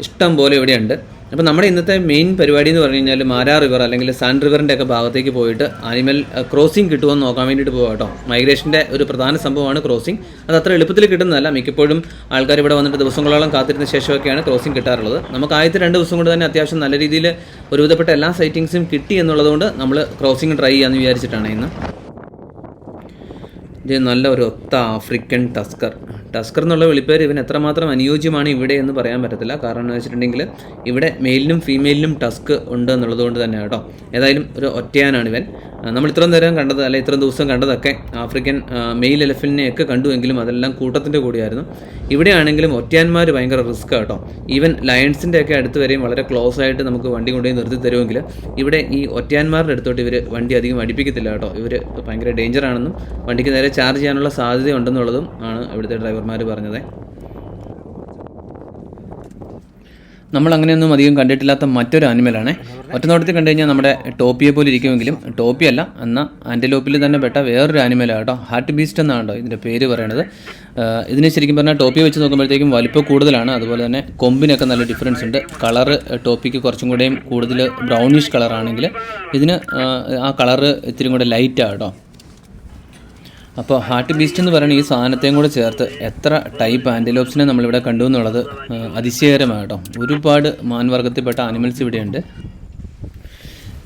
ഇഷ്ടം പോലെ ഇവിടെയുണ്ട്. അപ്പോൾ നമ്മുടെ ഇന്നത്തെ മെയിൻ പരിപാടി എന്ന് പറഞ്ഞു കഴിഞ്ഞാൽ മാരാ റിവർ അല്ലെങ്കിൽ സാൻ റിവറിൻ്റെ ഒക്കെ ഭാഗത്തേക്ക് പോയിട്ട് ആനിമൽ ക്രോസിംഗ് കിട്ടുമെന്ന് നോക്കാൻ വേണ്ടിയിട്ട് പോകാം കേട്ടോ. മൈഗ്രേഷൻ്റെ ഒരു പ്രധാന സംഭവമാണ് ക്രോസിംഗ്. അത് അത്ര എളുപ്പത്തിൽ കിട്ടുന്നതല്ല. മിക്കപ്പോഴും ആൾക്കാർ ഇവിടെ വന്നിട്ട് ദിവസങ്ങളോളം കാത്തിരുന്ന ശേഷമൊക്കെയാണ് ക്രോസിംഗ് കിട്ടാറുള്ളത്. നമുക്ക് ആദ്യത്തെ 2 ദിവസം കൊണ്ട് തന്നെ അത്യാവശ്യം നല്ല രീതിയിൽ ഒരുവിധപ്പെട്ട എല്ലാ സൈറ്റിങ്സും കിട്ടി എന്നുള്ളതുകൊണ്ട് നമ്മൾ ക്രോസിംഗ് ട്രൈ ചെയ്യാമെന്ന് വിചാരിച്ചിട്ടാണ് ഇന്ന്. ഇത് നല്ല ഒരു ഒത്ത ആഫ്രിക്കൻ ടസ്കർ എന്നുള്ള വിളിപ്പേര് ഇവൻ എത്രമാത്രം അനുയോജ്യമാണ് ഇവിടെ എന്ന് പറയാൻ പറ്റത്തില്ല. കാരണം എന്ന് വെച്ചിട്ടുണ്ടെങ്കിൽ ഇവിടെ മെയിലിനും ഫീമെയിലിനും ടസ്ക് ഉണ്ട് എന്നുള്ളത് കൊണ്ട് തന്നെ കേട്ടോ. ഏതായാലും ഒരു ഒറ്റയാനാണ് ഇവൻ. നമ്മൾ ഇത്രയും നേരം കണ്ടത് അല്ലെ ഇത്രയും ദിവസം കണ്ടതൊക്കെ ആഫ്രിക്കൻ മെയിൽ എലഫന്റിനെയൊക്കെ കണ്ടുവെങ്കിലും അതെല്ലാം കൂട്ടത്തിൻ്റെ കൂടിയായിരുന്നു. ഇവിടെയാണെങ്കിലും ഒറ്റയാന്മാർ ഭയങ്കര റിസ്ക് കേട്ടോ. ഈവൻ ലയൺസിൻ്റെ ഒക്കെ അടുത്ത് വരെയും വളരെ ക്ലോസ് ആയിട്ട് നമുക്ക് വണ്ടി കൊണ്ടുപോയി നിർത്തി തരുമെങ്കിൽ ഇവിടെ ഈ ഒറ്റയാന്മാരുടെ അടുത്തോട്ട് ഇവർ വണ്ടി അധികം അടുപ്പിക്കത്തില്ല കേട്ടോ. ഇവർ ഭയങ്കര ഡേഞ്ചറാണെന്നും വണ്ടിക്ക് നേരെ ചാർജ് ചെയ്യാനുള്ള സാധ്യത ഉണ്ടെന്നുള്ളതും ആണ് ഇവിടുത്തെ ഡ്രൈവർമാർ പറഞ്ഞത്. നമ്മൾ അങ്ങനെയൊന്നും അധികം കണ്ടിട്ടില്ലാത്ത മറ്റൊരു ആനിമലാണ്. ഒറ്റനോട്ടത്തിൽ കണ്ടു കഴിഞ്ഞാൽ നമ്മുടെ ടോപ്പിയെ പോലെ ഇരിക്കുമെങ്കിലും ടോപ്പിയല്ല, എന്നാൽ ആൻറ്റലോപ്പിൽ തന്നെ പെട്ട വേറൊരു ആനിമലാണ് കേട്ടോ. ഹാർട്ട് ബീസ്റ്റ് എന്നാണ് കേട്ടോ ഇതിൻ്റെ പേര് പറയണത്. ഇതിന് ശരിക്കും പറഞ്ഞാൽ ടോപ്പിയെ വെച്ച് നോക്കുമ്പോഴത്തേക്കും വലിപ്പം കൂടുതലാണ്. അതുപോലെ തന്നെ കൊമ്പിനൊക്കെ നല്ല ഡിഫറൻസ് ഉണ്ട്. കളറ് ടോപ്പിക്ക് കുറച്ചും കൂടെയും കൂടുതൽ ബ്രൗണിഷ് കളറാണെങ്കിൽ ഇതിന് ആ കളറ് ഇത്തിരി കൂടെ ലൈറ്റാണ് കേട്ടോ. അപ്പോൾ ഹാർട്ട് ബീസ്റ്റ് എന്ന് പറയുന്ന ഈ സാധനത്തെയും കൂടെ ചേർത്ത് എത്ര ടൈപ്പ് ആൻറ്റലോപ്സിനെ നമ്മളിവിടെ കണ്ടു എന്നുള്ളത് അതിശയകരമാണ് കേട്ടോ. ഒരുപാട് മാൻവർഗത്തിൽപ്പെട്ട ആനിമൽസ് ഇവിടെയുണ്ട്.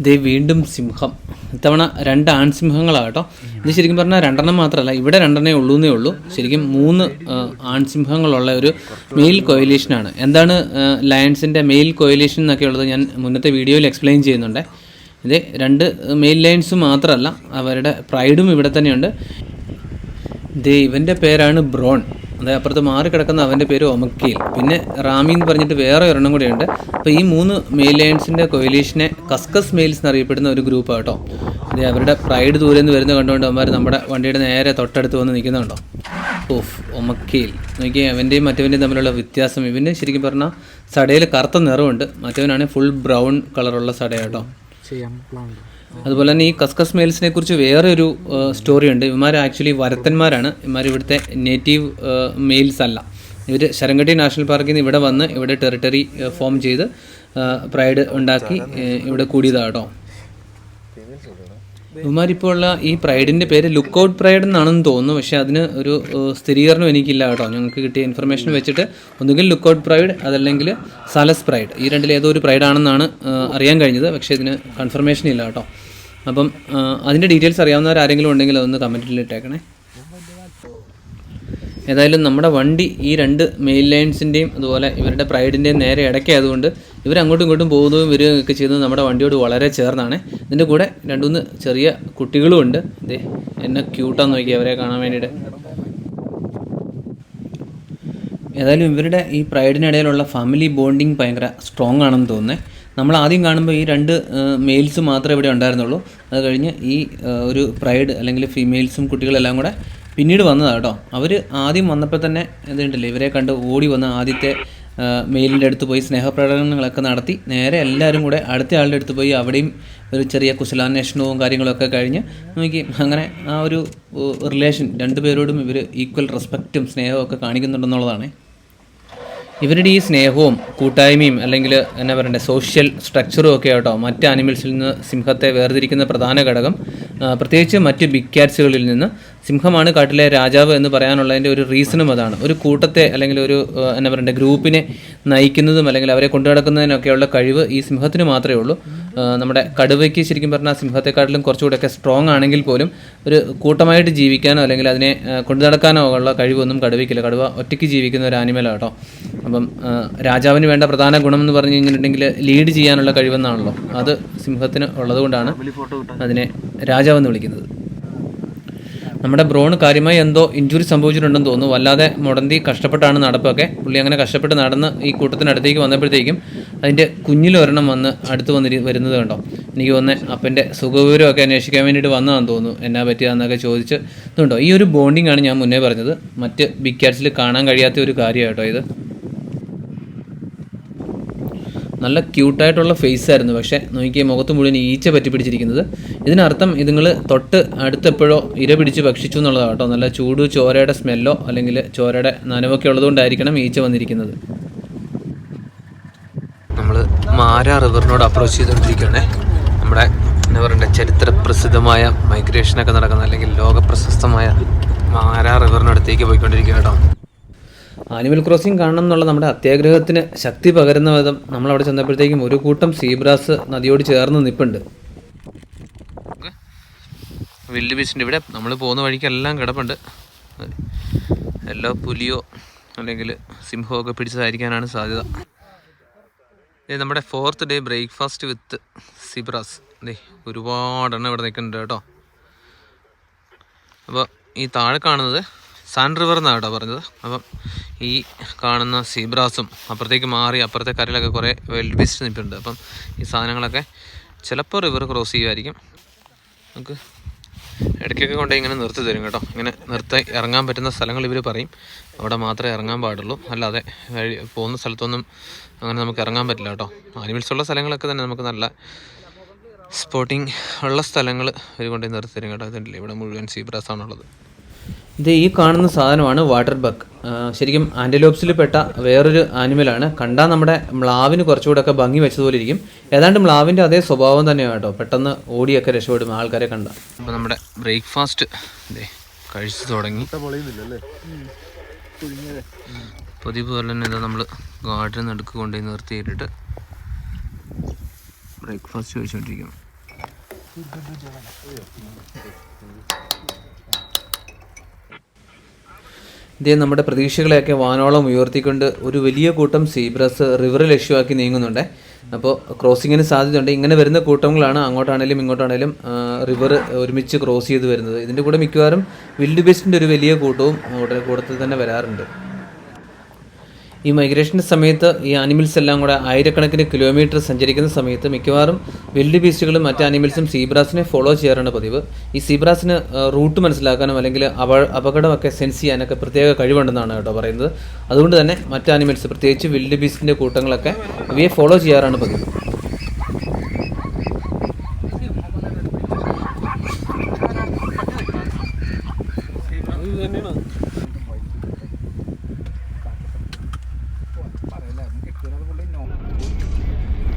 ഇത് വീണ്ടും സിംഹം. ഇത്തവണ 2 ആൺസിംഹങ്ങളാണ് കേട്ടോ. ഇത് ശരിക്കും പറഞ്ഞാൽ 2 മാത്രമല്ല, ഇവിടെ 2 ഉള്ളൂന്നേ ഉള്ളൂ. ശരിക്കും 3 ആൺസിംഹങ്ങളുള്ള ഒരു മെയിൽ കോയിലേഷനാണ്. എന്താണ് ലയൺസിൻ്റെ മെയിൽ കോയിലേഷൻ എന്നൊക്കെ ഉള്ളത് ഞാൻ മുന്നത്തെ വീഡിയോയിൽ എക്സ്പ്ലെയിൻ ചെയ്യുന്നുണ്ട്. ഇത് 2 മെയിൽ ലയൺസ് മാത്രമല്ല, അവരുടെ പ്രൈഡും ഇവിടെ തന്നെയുണ്ട്. ഇവൻ്റെ പേരാണ് ബ്രോൺ. അതായത് അപ്പുറത്ത് മാറി കിടക്കുന്ന അവൻ്റെ പേര് ഒമക്കീൽ. പിന്നെ റാമി എന്ന് പറഞ്ഞിട്ട് വേറെ ഒരെണ്ണം കൂടെയുണ്ട്. അപ്പോൾ ഈ 3 മെയിൽ ലയൺസിൻ്റെ കൊയിലീഷനെ കസ്കസ് മെയിൽസ് എന്നറിയപ്പെടുന്ന ഒരു ഗ്രൂപ്പാണ് കേട്ടോ. അതെ, അവരുടെ പ്രൈഡ് ദൂരെ നിന്ന് വരുന്ന കണ്ടുകൊണ്ട് അവന്മാർ നമ്മുടെ വണ്ടിയുടെ നേരെ തൊട്ടടുത്ത് വന്ന് നിൽക്കുന്നുണ്ടോ. ഓഫ്, ഒമക്കീൽ നോക്കിയാൽ അവൻ്റെയും മറ്റവൻ്റെയും തമ്മിലുള്ള വ്യത്യാസം. ഇവൻ്റെ ശരിക്കും പറഞ്ഞാൽ സടയിൽ കറുത്ത നിറമുണ്ട്, മറ്റവനാണെങ്കിൽ ഫുൾ ബ്രൗൺ കളറുള്ള സട കേട്ടോ. അതുപോലെ തന്നെ ഈ കസ്കസ് മെയിൽസിനെ കുറിച്ച് വേറെ ഒരു സ്റ്റോറി ഉണ്ട്. ഇവന്മാർ ആക്ച്വലി വരത്തന്മാരാണ്. ഇവന്മാർ ഇവിടുത്തെ നേറ്റീവ് മെയിൽസ് അല്ല. ഇവർ ശരംഗട്ടി നാഷണൽ പാർക്കിൽ നിന്ന് ഇവിടെ വന്ന് ഇവിടെ ടെറിട്ടറി ഫോം ചെയ്ത് പ്രൈഡ് ഉണ്ടാക്കി ഇവിടെ കൂടിയതാണ് കേട്ടോ. ഇവന്മാരിപ്പോൾ ഉള്ള ഈ പ്രൈഡിൻ്റെ പേര് ലുക്ക് ഔട്ട് പ്രൈഡ് എന്നാണെന്ന് തോന്നുന്നു. പക്ഷേ അതിന് ഒരു സ്ഥിരീകരണം എനിക്കില്ല കേട്ടോ. ഞങ്ങൾക്ക് കിട്ടിയ ഇൻഫർമേഷൻ വെച്ചിട്ട് ഒന്നുകിൽ ലുക്ക് ഔട്ട് പ്രൈഡ് അതല്ലെങ്കിൽ സാലസ് പ്രൈഡ്, ഈ രണ്ടിൽ ഏതോ ഒരു പ്രൈഡാണെന്നാണ് അറിയാൻ കഴിഞ്ഞത്. പക്ഷേ ഇതിന് കൺഫർമേഷൻ ഇല്ല കേട്ടോ. അപ്പം അതിൻ്റെ ഡീറ്റെയിൽസ് അറിയാവുന്നവരാരെങ്കിലും ഉണ്ടെങ്കിൽ അതൊന്ന് കമൻറ്റിൽ ഇട്ടേക്കണേ. ഏതായാലും നമ്മുടെ വണ്ടി ഈ 2 മെയിൽ ലൈൻസിൻ്റെയും അതുപോലെ ഇവരുടെ പ്രൈഡിൻ്റെയും നേരെ ഇടയ്ക്കായതുകൊണ്ട് ഇവർ അങ്ങോട്ടും ഇങ്ങോട്ടും പോകുന്നതും വരികയൊക്കെ ചെയ്യുന്നത് നമ്മുടെ വണ്ടിയോട് വളരെ ചേർന്നാണ്. ഇതിൻ്റെ കൂടെ 2-3 ചെറിയ കുട്ടികളും ഉണ്ട്. ഇതേ എന്നെ ക്യൂട്ടാന്ന് നോക്കി അവരെ കാണാൻ വേണ്ടിയിട്ട്. ഏതായാലും ഇവരുടെ ഈ പ്രൈഡിനിടയിലുള്ള ഫാമിലി ബോണ്ടിങ് ഭയങ്കര സ്ട്രോങ് ആണെന്ന് തോന്നുന്നത്. നമ്മൾ ആദ്യം കാണുമ്പോൾ ഈ 2 മെയിൽസ് മാത്രമേ ഇവിടെ ഉണ്ടായിരുന്നുള്ളൂ. അത് കഴിഞ്ഞ് ഈ ഒരു പ്രൈഡ് അല്ലെങ്കിൽ ഫീമെയിൽസും കുട്ടികളെല്ലാം കൂടെ പിന്നീട് വന്നതാണ് കേട്ടോ. അവർ ആദ്യം വന്നപ്പോൾ തന്നെ എന്തുണ്ടല്ലേ, ഇവരെ കണ്ട് ഓടി വന്ന് ആദ്യത്തെ മെയിലിൻ്റെ അടുത്ത് പോയി സ്നേഹപ്രകടനങ്ങളൊക്കെ നടത്തി നേരെ എല്ലാവരും കൂടെ അടുത്ത ആളുടെ അടുത്ത് പോയി അവിടെയും ഒരു ചെറിയ കുശലാന്വേഷണവും കാര്യങ്ങളൊക്കെ കഴിഞ്ഞ് നോക്കി അങ്ങനെ ആ ഒരു റിലേഷൻ 2 പേരോടും ഇവർ ഈക്വൽ റെസ്പെക്റ്റും സ്നേഹവും ഒക്കെ കാണിക്കുന്നുണ്ടെന്നുള്ളതാണ്. ഇവരുടെ ഈ സ്നേഹവും കൂട്ടായ്മയും അല്ലെങ്കിൽ എന്നാ പറയണ്ടേ സോഷ്യൽ സ്ട്രക്ചറും ഒക്കെ കേട്ടോ മറ്റ് ആനിമൽസിൽ നിന്ന് സിംഹത്തെ വേർതിരിക്കുന്ന പ്രധാന ഘടകം. പ്രത്യേകിച്ച് മറ്റ് ബിഗ് ക്യാറ്റ്സുകളിൽ നിന്ന് സിംഹമാണ് കാട്ടിലെ രാജാവ് എന്ന് പറയാനുള്ളതിൻ്റെ ഒരു റീസണും അതാണ്. ഒരു കൂട്ടത്തെ അല്ലെങ്കിൽ ഒരു എന്നാ പറയണ്ടേ ഗ്രൂപ്പിനെ നയിക്കുന്നതും അല്ലെങ്കിൽ അവരെ കൊണ്ടു നടക്കുന്നതിനൊക്കെയുള്ള കഴിവ് ഈ സിംഹത്തിന് മാത്രമേ ഉള്ളൂ. നമ്മുടെ കടുവയ്ക്ക് ശരിക്കും പറഞ്ഞാൽ സിംഹത്തെക്കാട്ടിലും കുറച്ചുകൂടെയൊക്കെ സ്ട്രോങ് ആണെങ്കിൽ പോലും ഒരു കൂട്ടമായിട്ട് ജീവിക്കാനോ അല്ലെങ്കിൽ അതിനെ കൊണ്ടു നടക്കാനോ ഉള്ള കഴിവൊന്നും കടുവയ്ക്കില്ല. കടുവ ഒറ്റയ്ക്ക് ജീവിക്കുന്ന ഒരു ആനിമലാണ് കേട്ടോ. അപ്പം രാജാവിന് വേണ്ട പ്രധാന ഗുണം എന്ന് പറഞ്ഞു കഴിഞ്ഞിട്ടുണ്ടെങ്കിൽ ലീഡ് ചെയ്യാനുള്ള കഴിവെന്നാണല്ലോ. അത് സിംഹത്തിന് ഉള്ളതുകൊണ്ടാണ് അതിനെ രാജാവെന്ന് വിളിക്കുന്നത്. നമ്മുടെ ബ്രോണ് കാര്യമായി എന്തോ ഇഞ്ചുറി സംഭവിച്ചിട്ടുണ്ടെന്ന് തോന്നുന്നു. വല്ലാതെ മുടന്തി കഷ്ടപ്പെട്ടാണ് നടപ്പൊക്കെ. പുള്ളി അങ്ങനെ കഷ്ടപ്പെട്ട് നടന്ന് ഈ കൂട്ടത്തിനടുത്തേക്ക് വന്നപ്പോഴത്തേക്കും അതിൻ്റെ കുഞ്ഞിലൊരെണ്ണം വന്ന് അടുത്ത് വരുന്നത് കണ്ടോ. എനിക്ക് തോന്നുന്നത് അപ്പൻ്റെ സുഖവിവരമൊക്കെ അന്വേഷിക്കാൻ വേണ്ടിയിട്ട് വന്നതാണെന്ന് തോന്നുന്നു. എന്നാ പറ്റിയാന്നൊക്കെ ചോദിച്ച് ഇതുണ്ടോ. ഈ ഒരു ബോണ്ടിങ് ആണ് ഞാൻ മുന്നേ പറഞ്ഞത്. മറ്റ് ബിഗ് ക്യാറ്റ്സിൽ കാണാൻ കഴിയാത്ത ഒരു കാര്യമാണ് കേട്ടോ ഇത്. നല്ല ക്യൂട്ടായിട്ടുള്ള ഫേസ് ആയിരുന്നു. പക്ഷേ നോക്കിയ മുഖത്ത് മുഴുവൻ ഈച്ച പറ്റി പിടിച്ചിരിക്കുന്നത്. ഇതിനർത്ഥം ഇതുങ്ങൾ തൊട്ട് അടുത്തെപ്പോഴോ ഇര പിടിച്ച് ഭക്ഷിച്ചു എന്നുള്ളതാണ് കേട്ടോ. നല്ല ചൂട് ചോരയുടെ സ്മെല്ലോ അല്ലെങ്കിൽ ചോരയുടെ നനവൊക്കെ ഉള്ളതുകൊണ്ടായിരിക്കണം ഈച്ച വന്നിരിക്കുന്നത്. നമ്മൾ മാര റിവറിനോട് അപ്രോച്ച് ചെയ്തുകൊണ്ടിരിക്കുകയാണേ. നമ്മുടെ എന്താ പറയണ്ടേ ചരിത്ര പ്രസിദ്ധമായ മൈഗ്രേഷനൊക്കെ നടക്കുന്ന അല്ലെങ്കിൽ ലോകപ്രശസ്തമായ മാര റിവറിനടുത്തേക്ക് പോയിക്കൊണ്ടിരിക്കുക കേട്ടോ. ആനിമൽ ക്രോസിംഗ് കാണണം എന്നുള്ള നമ്മുടെ അത്യാഗ്രഹത്തിന് ശക്തി പകരുന്ന വിധം നമ്മളവിടെ ചെന്നപ്പോഴത്തേക്കും ഒരു കൂട്ടം സീബ്രാസ് നദിയോട് ചേർന്ന് നിൽപ്പുണ്ട്. വിൽഡ് ബീസ്റ്റിൻ്റെ ഇവിടെ നമ്മൾ പോകുന്ന വഴിക്കെല്ലാം കിടപ്പുണ്ട്. എല്ലാ പുലിയോ അല്ലെങ്കിൽ സിംഹമോ ഒക്കെ പിടിച്ചതായിരിക്കാനാണ് സാധ്യത. ഇത് നമ്മുടെ 4th day breakfast with zebras. ഒരുപാടെണ്ണം ഇവിടെ നിൽക്കുന്നുണ്ട് കേട്ടോ. അപ്പോൾ ഈ താഴെ കാണുന്നത് സാൻ റിവർ എന്നാണ് കേട്ടോ പറഞ്ഞത്. അപ്പം ഈ കാണുന്ന സീബ്രാസും അപ്പുറത്തേക്ക് മാറി അപ്പുറത്തെ കരയിലൊക്കെ കുറേ വൈൽഡ് ബീസ്റ്റ് നിൽപ്പുണ്ട്. അപ്പം ഈ സാധനങ്ങളൊക്കെ ചിലപ്പോൾ റിവർ ക്രോസ് ചെയ്യുമായിരിക്കും. നമുക്ക് ഇടയ്ക്കൊക്കെ കൊണ്ട് ഇങ്ങനെ നിർത്തി തരും കേട്ടോ. ഇങ്ങനെ നിർത്തി ഇറങ്ങാൻ പറ്റുന്ന സ്ഥലങ്ങൾ ഇവർ പറയും. അവിടെ മാത്രമേ ഇറങ്ങാൻ പാടുള്ളൂ. അല്ലാതെ പോകുന്ന സ്ഥലത്തൊന്നും അങ്ങനെ നമുക്ക് ഇറങ്ങാൻ പറ്റില്ല കേട്ടോ. ആനിമൽസ് ഉള്ള സ്ഥലങ്ങളൊക്കെ തന്നെ നമുക്ക് നല്ല സ്പോട്ടിങ് ഉള്ള സ്ഥലങ്ങൾ ഇവർ കൊണ്ട് നിർത്തി തരും കേട്ടോ. ഇതിൻ്റെ ഇവിടെ മുഴുവൻ സീബ്രാസാണുള്ളത്. ഇത് ഈ കാണുന്ന സാധനമാണ് വാട്ടർ ബഗ്. ശരിക്കും ആൻറ്റിലോപ്സിൽ പെട്ട വേറൊരു ആനിമലാണ്. കണ്ടാൽ നമ്മുടെ മ്ലാവിന് കുറച്ചുകൂടെ ഒക്കെ ഭംഗി വെച്ചതുപോലെ ഇരിക്കും. ഏതാണ്ട് മ്ലാവിൻ്റെ അതേ സ്വഭാവം തന്നെയാണ് കേട്ടോ. പെട്ടെന്ന് ഓടിയൊക്കെ രക്ഷപ്പെടും ആൾക്കാരെ കണ്ട. അപ്പോൾ നമ്മുടെ ബ്രേക്ക്ഫാസ്റ്റ് കഴിച്ചു തുടങ്ങി. പതിവ് പോലെ തന്നെ ഇതാ നമ്മൾ ഗാർഡൻ നടുക്ക് കൊണ്ടുപോയി നിർത്തിയിട്ടിട്ട് ബ്രേക്ക്ഫാസ്റ്റ് കഴിച്ചുകൊണ്ടിരിക്കുന്നു. ഇതേ നമ്മുടെ പ്രതീക്ഷകളെയൊക്കെ വാനോളം ഉയർത്തിക്കൊണ്ട് ഒരു വലിയ കൂട്ടം സീബ്രസ് റിവർ ലക്ഷ്യമാക്കി നീങ്ങുന്നുണ്ട്. അപ്പോൾ ക്രോസിങ്ങിന് സാധ്യതയുണ്ട്. ഇങ്ങനെ വരുന്ന കൂട്ടങ്ങളാണ് അങ്ങോട്ടാണേലും ഇങ്ങോട്ടാണേലും റിവർ ഒരുമിച്ച് ക്രോസ് ചെയ്ത് വരുന്നത്. ഇതിൻ്റെ കൂടെ മിക്കവാറും വിൽഡ് ബീസ്റ്റിൻ്റെ ഒരു വലിയ കൂട്ടവും കൂട്ടത്തിൽ തന്നെ വരാറുണ്ട്. ഈ മൈഗ്രേഷൻ്റെ സമയത്ത് ഈ ആനിമൽസ് എല്ലാം കൂടെ ആയിരക്കണക്കിന് കിലോമീറ്റർ സഞ്ചരിക്കുന്ന സമയത്ത് മിക്കവാറും വിൽഡ് ബീസ്റ്റുകളും മറ്റ് ആനിമൽസും സീബ്രാസിനെ ഫോളോ ചെയ്യാറാണ് പതിവ്. ഈ സീബ്രാസിന് റൂട്ട് മനസ്സിലാക്കാനും അല്ലെങ്കിൽ അപകടമൊക്കെ സെൻസ് ചെയ്യാനൊക്കെ പ്രത്യേക കഴിവുണ്ടെന്നാണ് കേട്ടോ പറയുന്നത്. അതുകൊണ്ട് തന്നെ മറ്റ് ആനിമൽസ് പ്രത്യേകിച്ച് വിൽഡ് ബീസ്റ്റിൻ്റെ കൂട്ടങ്ങളൊക്കെ ഇവയെ ഫോളോ ചെയ്യാറാണ് പതിവ്.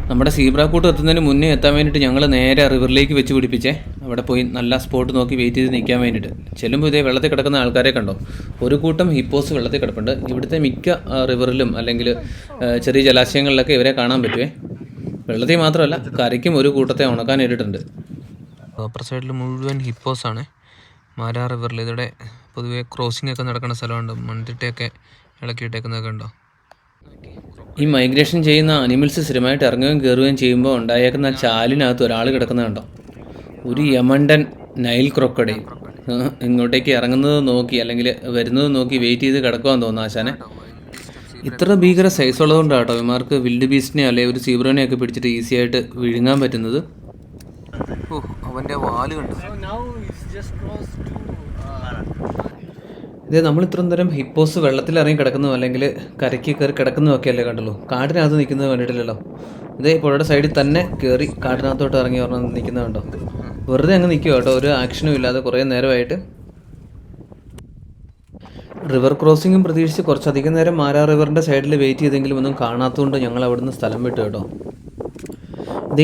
നമ്മുടെ സീബ്രാക്കൂട്ട് എത്തുന്നതിന് മുന്നേ എത്താൻ വേണ്ടിയിട്ട് ഞങ്ങൾ നേരെ റിവറിലേക്ക് വെച്ച് പിടിപ്പിച്ചേ. അവിടെ പോയി നല്ല സ്പോട്ട് നോക്കി വെയിറ്റ് ചെയ്ത് നിൽക്കാൻ വേണ്ടിയിട്ട് ചെല്ലുമ്പോൾ ഇതേ വെള്ളത്തിൽ കിടക്കുന്ന ആൾക്കാരെ കണ്ടോ. ഒരു കൂട്ടം ഹിപ്പോസ് വെള്ളത്തിൽ കിടപ്പുണ്ട്. ഇവിടുത്തെ മിക്ക റിവറിലും അല്ലെങ്കിൽ ചെറിയ ജലാശയങ്ങളിലൊക്കെ ഇവരെ കാണാൻ പറ്റുമേ. വെള്ളത്തിൽ മാത്രമല്ല കരയ്ക്കും ഒരു കൂട്ടത്തെ ഉണക്കാൻ ഇട്ടിട്ടുണ്ട്. അപ്പുറ സൈഡിൽ മുഴുവൻ ഹിപ്പോസാണ്. മാരാ റിവറിൽ ഇതിവിടെ പൊതുവേ ക്രോസിംഗ് ഒക്കെ നടക്കുന്ന സ്ഥലമുണ്ട്. മൺതിട്ടയൊക്കെ ഇളക്കിയിട്ടേക്കുന്നതൊക്കെ ഉണ്ടോ. ഈ മൈഗ്രേഷൻ ചെയ്യുന്ന അനിമൽസ് സ്ഥിരമായിട്ട് ഇറങ്ങുകയും കയറുകയും ചെയ്യുമ്പോൾ ഉണ്ടായേക്കുന്ന ചാലിനകത്ത് ഒരാൾ കിടക്കുന്നത് കണ്ടോ. ഒരു യമണ്ടൻ നൈൽ ക്രൊക്കഡൈൽ ഇങ്ങോട്ടേക്ക് ഇറങ്ങുന്നത് നോക്കി അല്ലെങ്കിൽ വരുന്നത് നോക്കി വെയിറ്റ് ചെയ്ത് കിടക്കുവാന്ന് തോന്നുന്നു ആശാനെ. ഇത്ര ഭീകര സൈസ് ഉള്ളതുകൊണ്ടാണ് കേട്ടോ ഇവന്മാർക്ക് വിൽഡ് ബീസ്റ്റിനെ അല്ലെങ്കിൽ ഒരു സീബ്രോനെയൊക്കെ പിടിച്ചിട്ട് ഈസി ആയിട്ട് വിഴുങ്ങാൻ പറ്റുന്നത്. ഓ അവൻ്റെ വാല് കണ്ടു. ഇതേ നമ്മൾ ഇത്രയും തരം ഹിപ്പോസ് വെള്ളത്തിൽ ഇറങ്ങി കിടക്കുന്നതും അല്ലെങ്കിൽ കരയ്ക്ക് കയറി കിടക്കുന്നതൊക്കെ അല്ലേ കണ്ടുള്ളൂ. കാടിനകത്ത് നിൽക്കുന്നത് കണ്ടിട്ടില്ലല്ലോ. ഇതേ പുഴയുടെ സൈഡിൽ തന്നെ കയറി കാടിനകത്തോട്ട് ഇറങ്ങി പറഞ്ഞാൽ നിൽക്കുന്നത് കണ്ടോ. വെറുതെ അങ്ങ് നിൽക്കുക കേട്ടോ, ഒരു ആക്ഷനും ഇല്ലാതെ കുറേ നേരമായിട്ട്. റിവർ ക്രോസിങ്ങും പ്രതീക്ഷിച്ച് കുറച്ചധികം നേരം മാരാ റിവറിൻ്റെ സൈഡിൽ വെയിറ്റ് ചെയ്തെങ്കിലും ഒന്നും കാണാത്തതുകൊണ്ട് ഞങ്ങൾ അവിടുന്ന് സ്ഥലം വിട്ടു കേട്ടോ.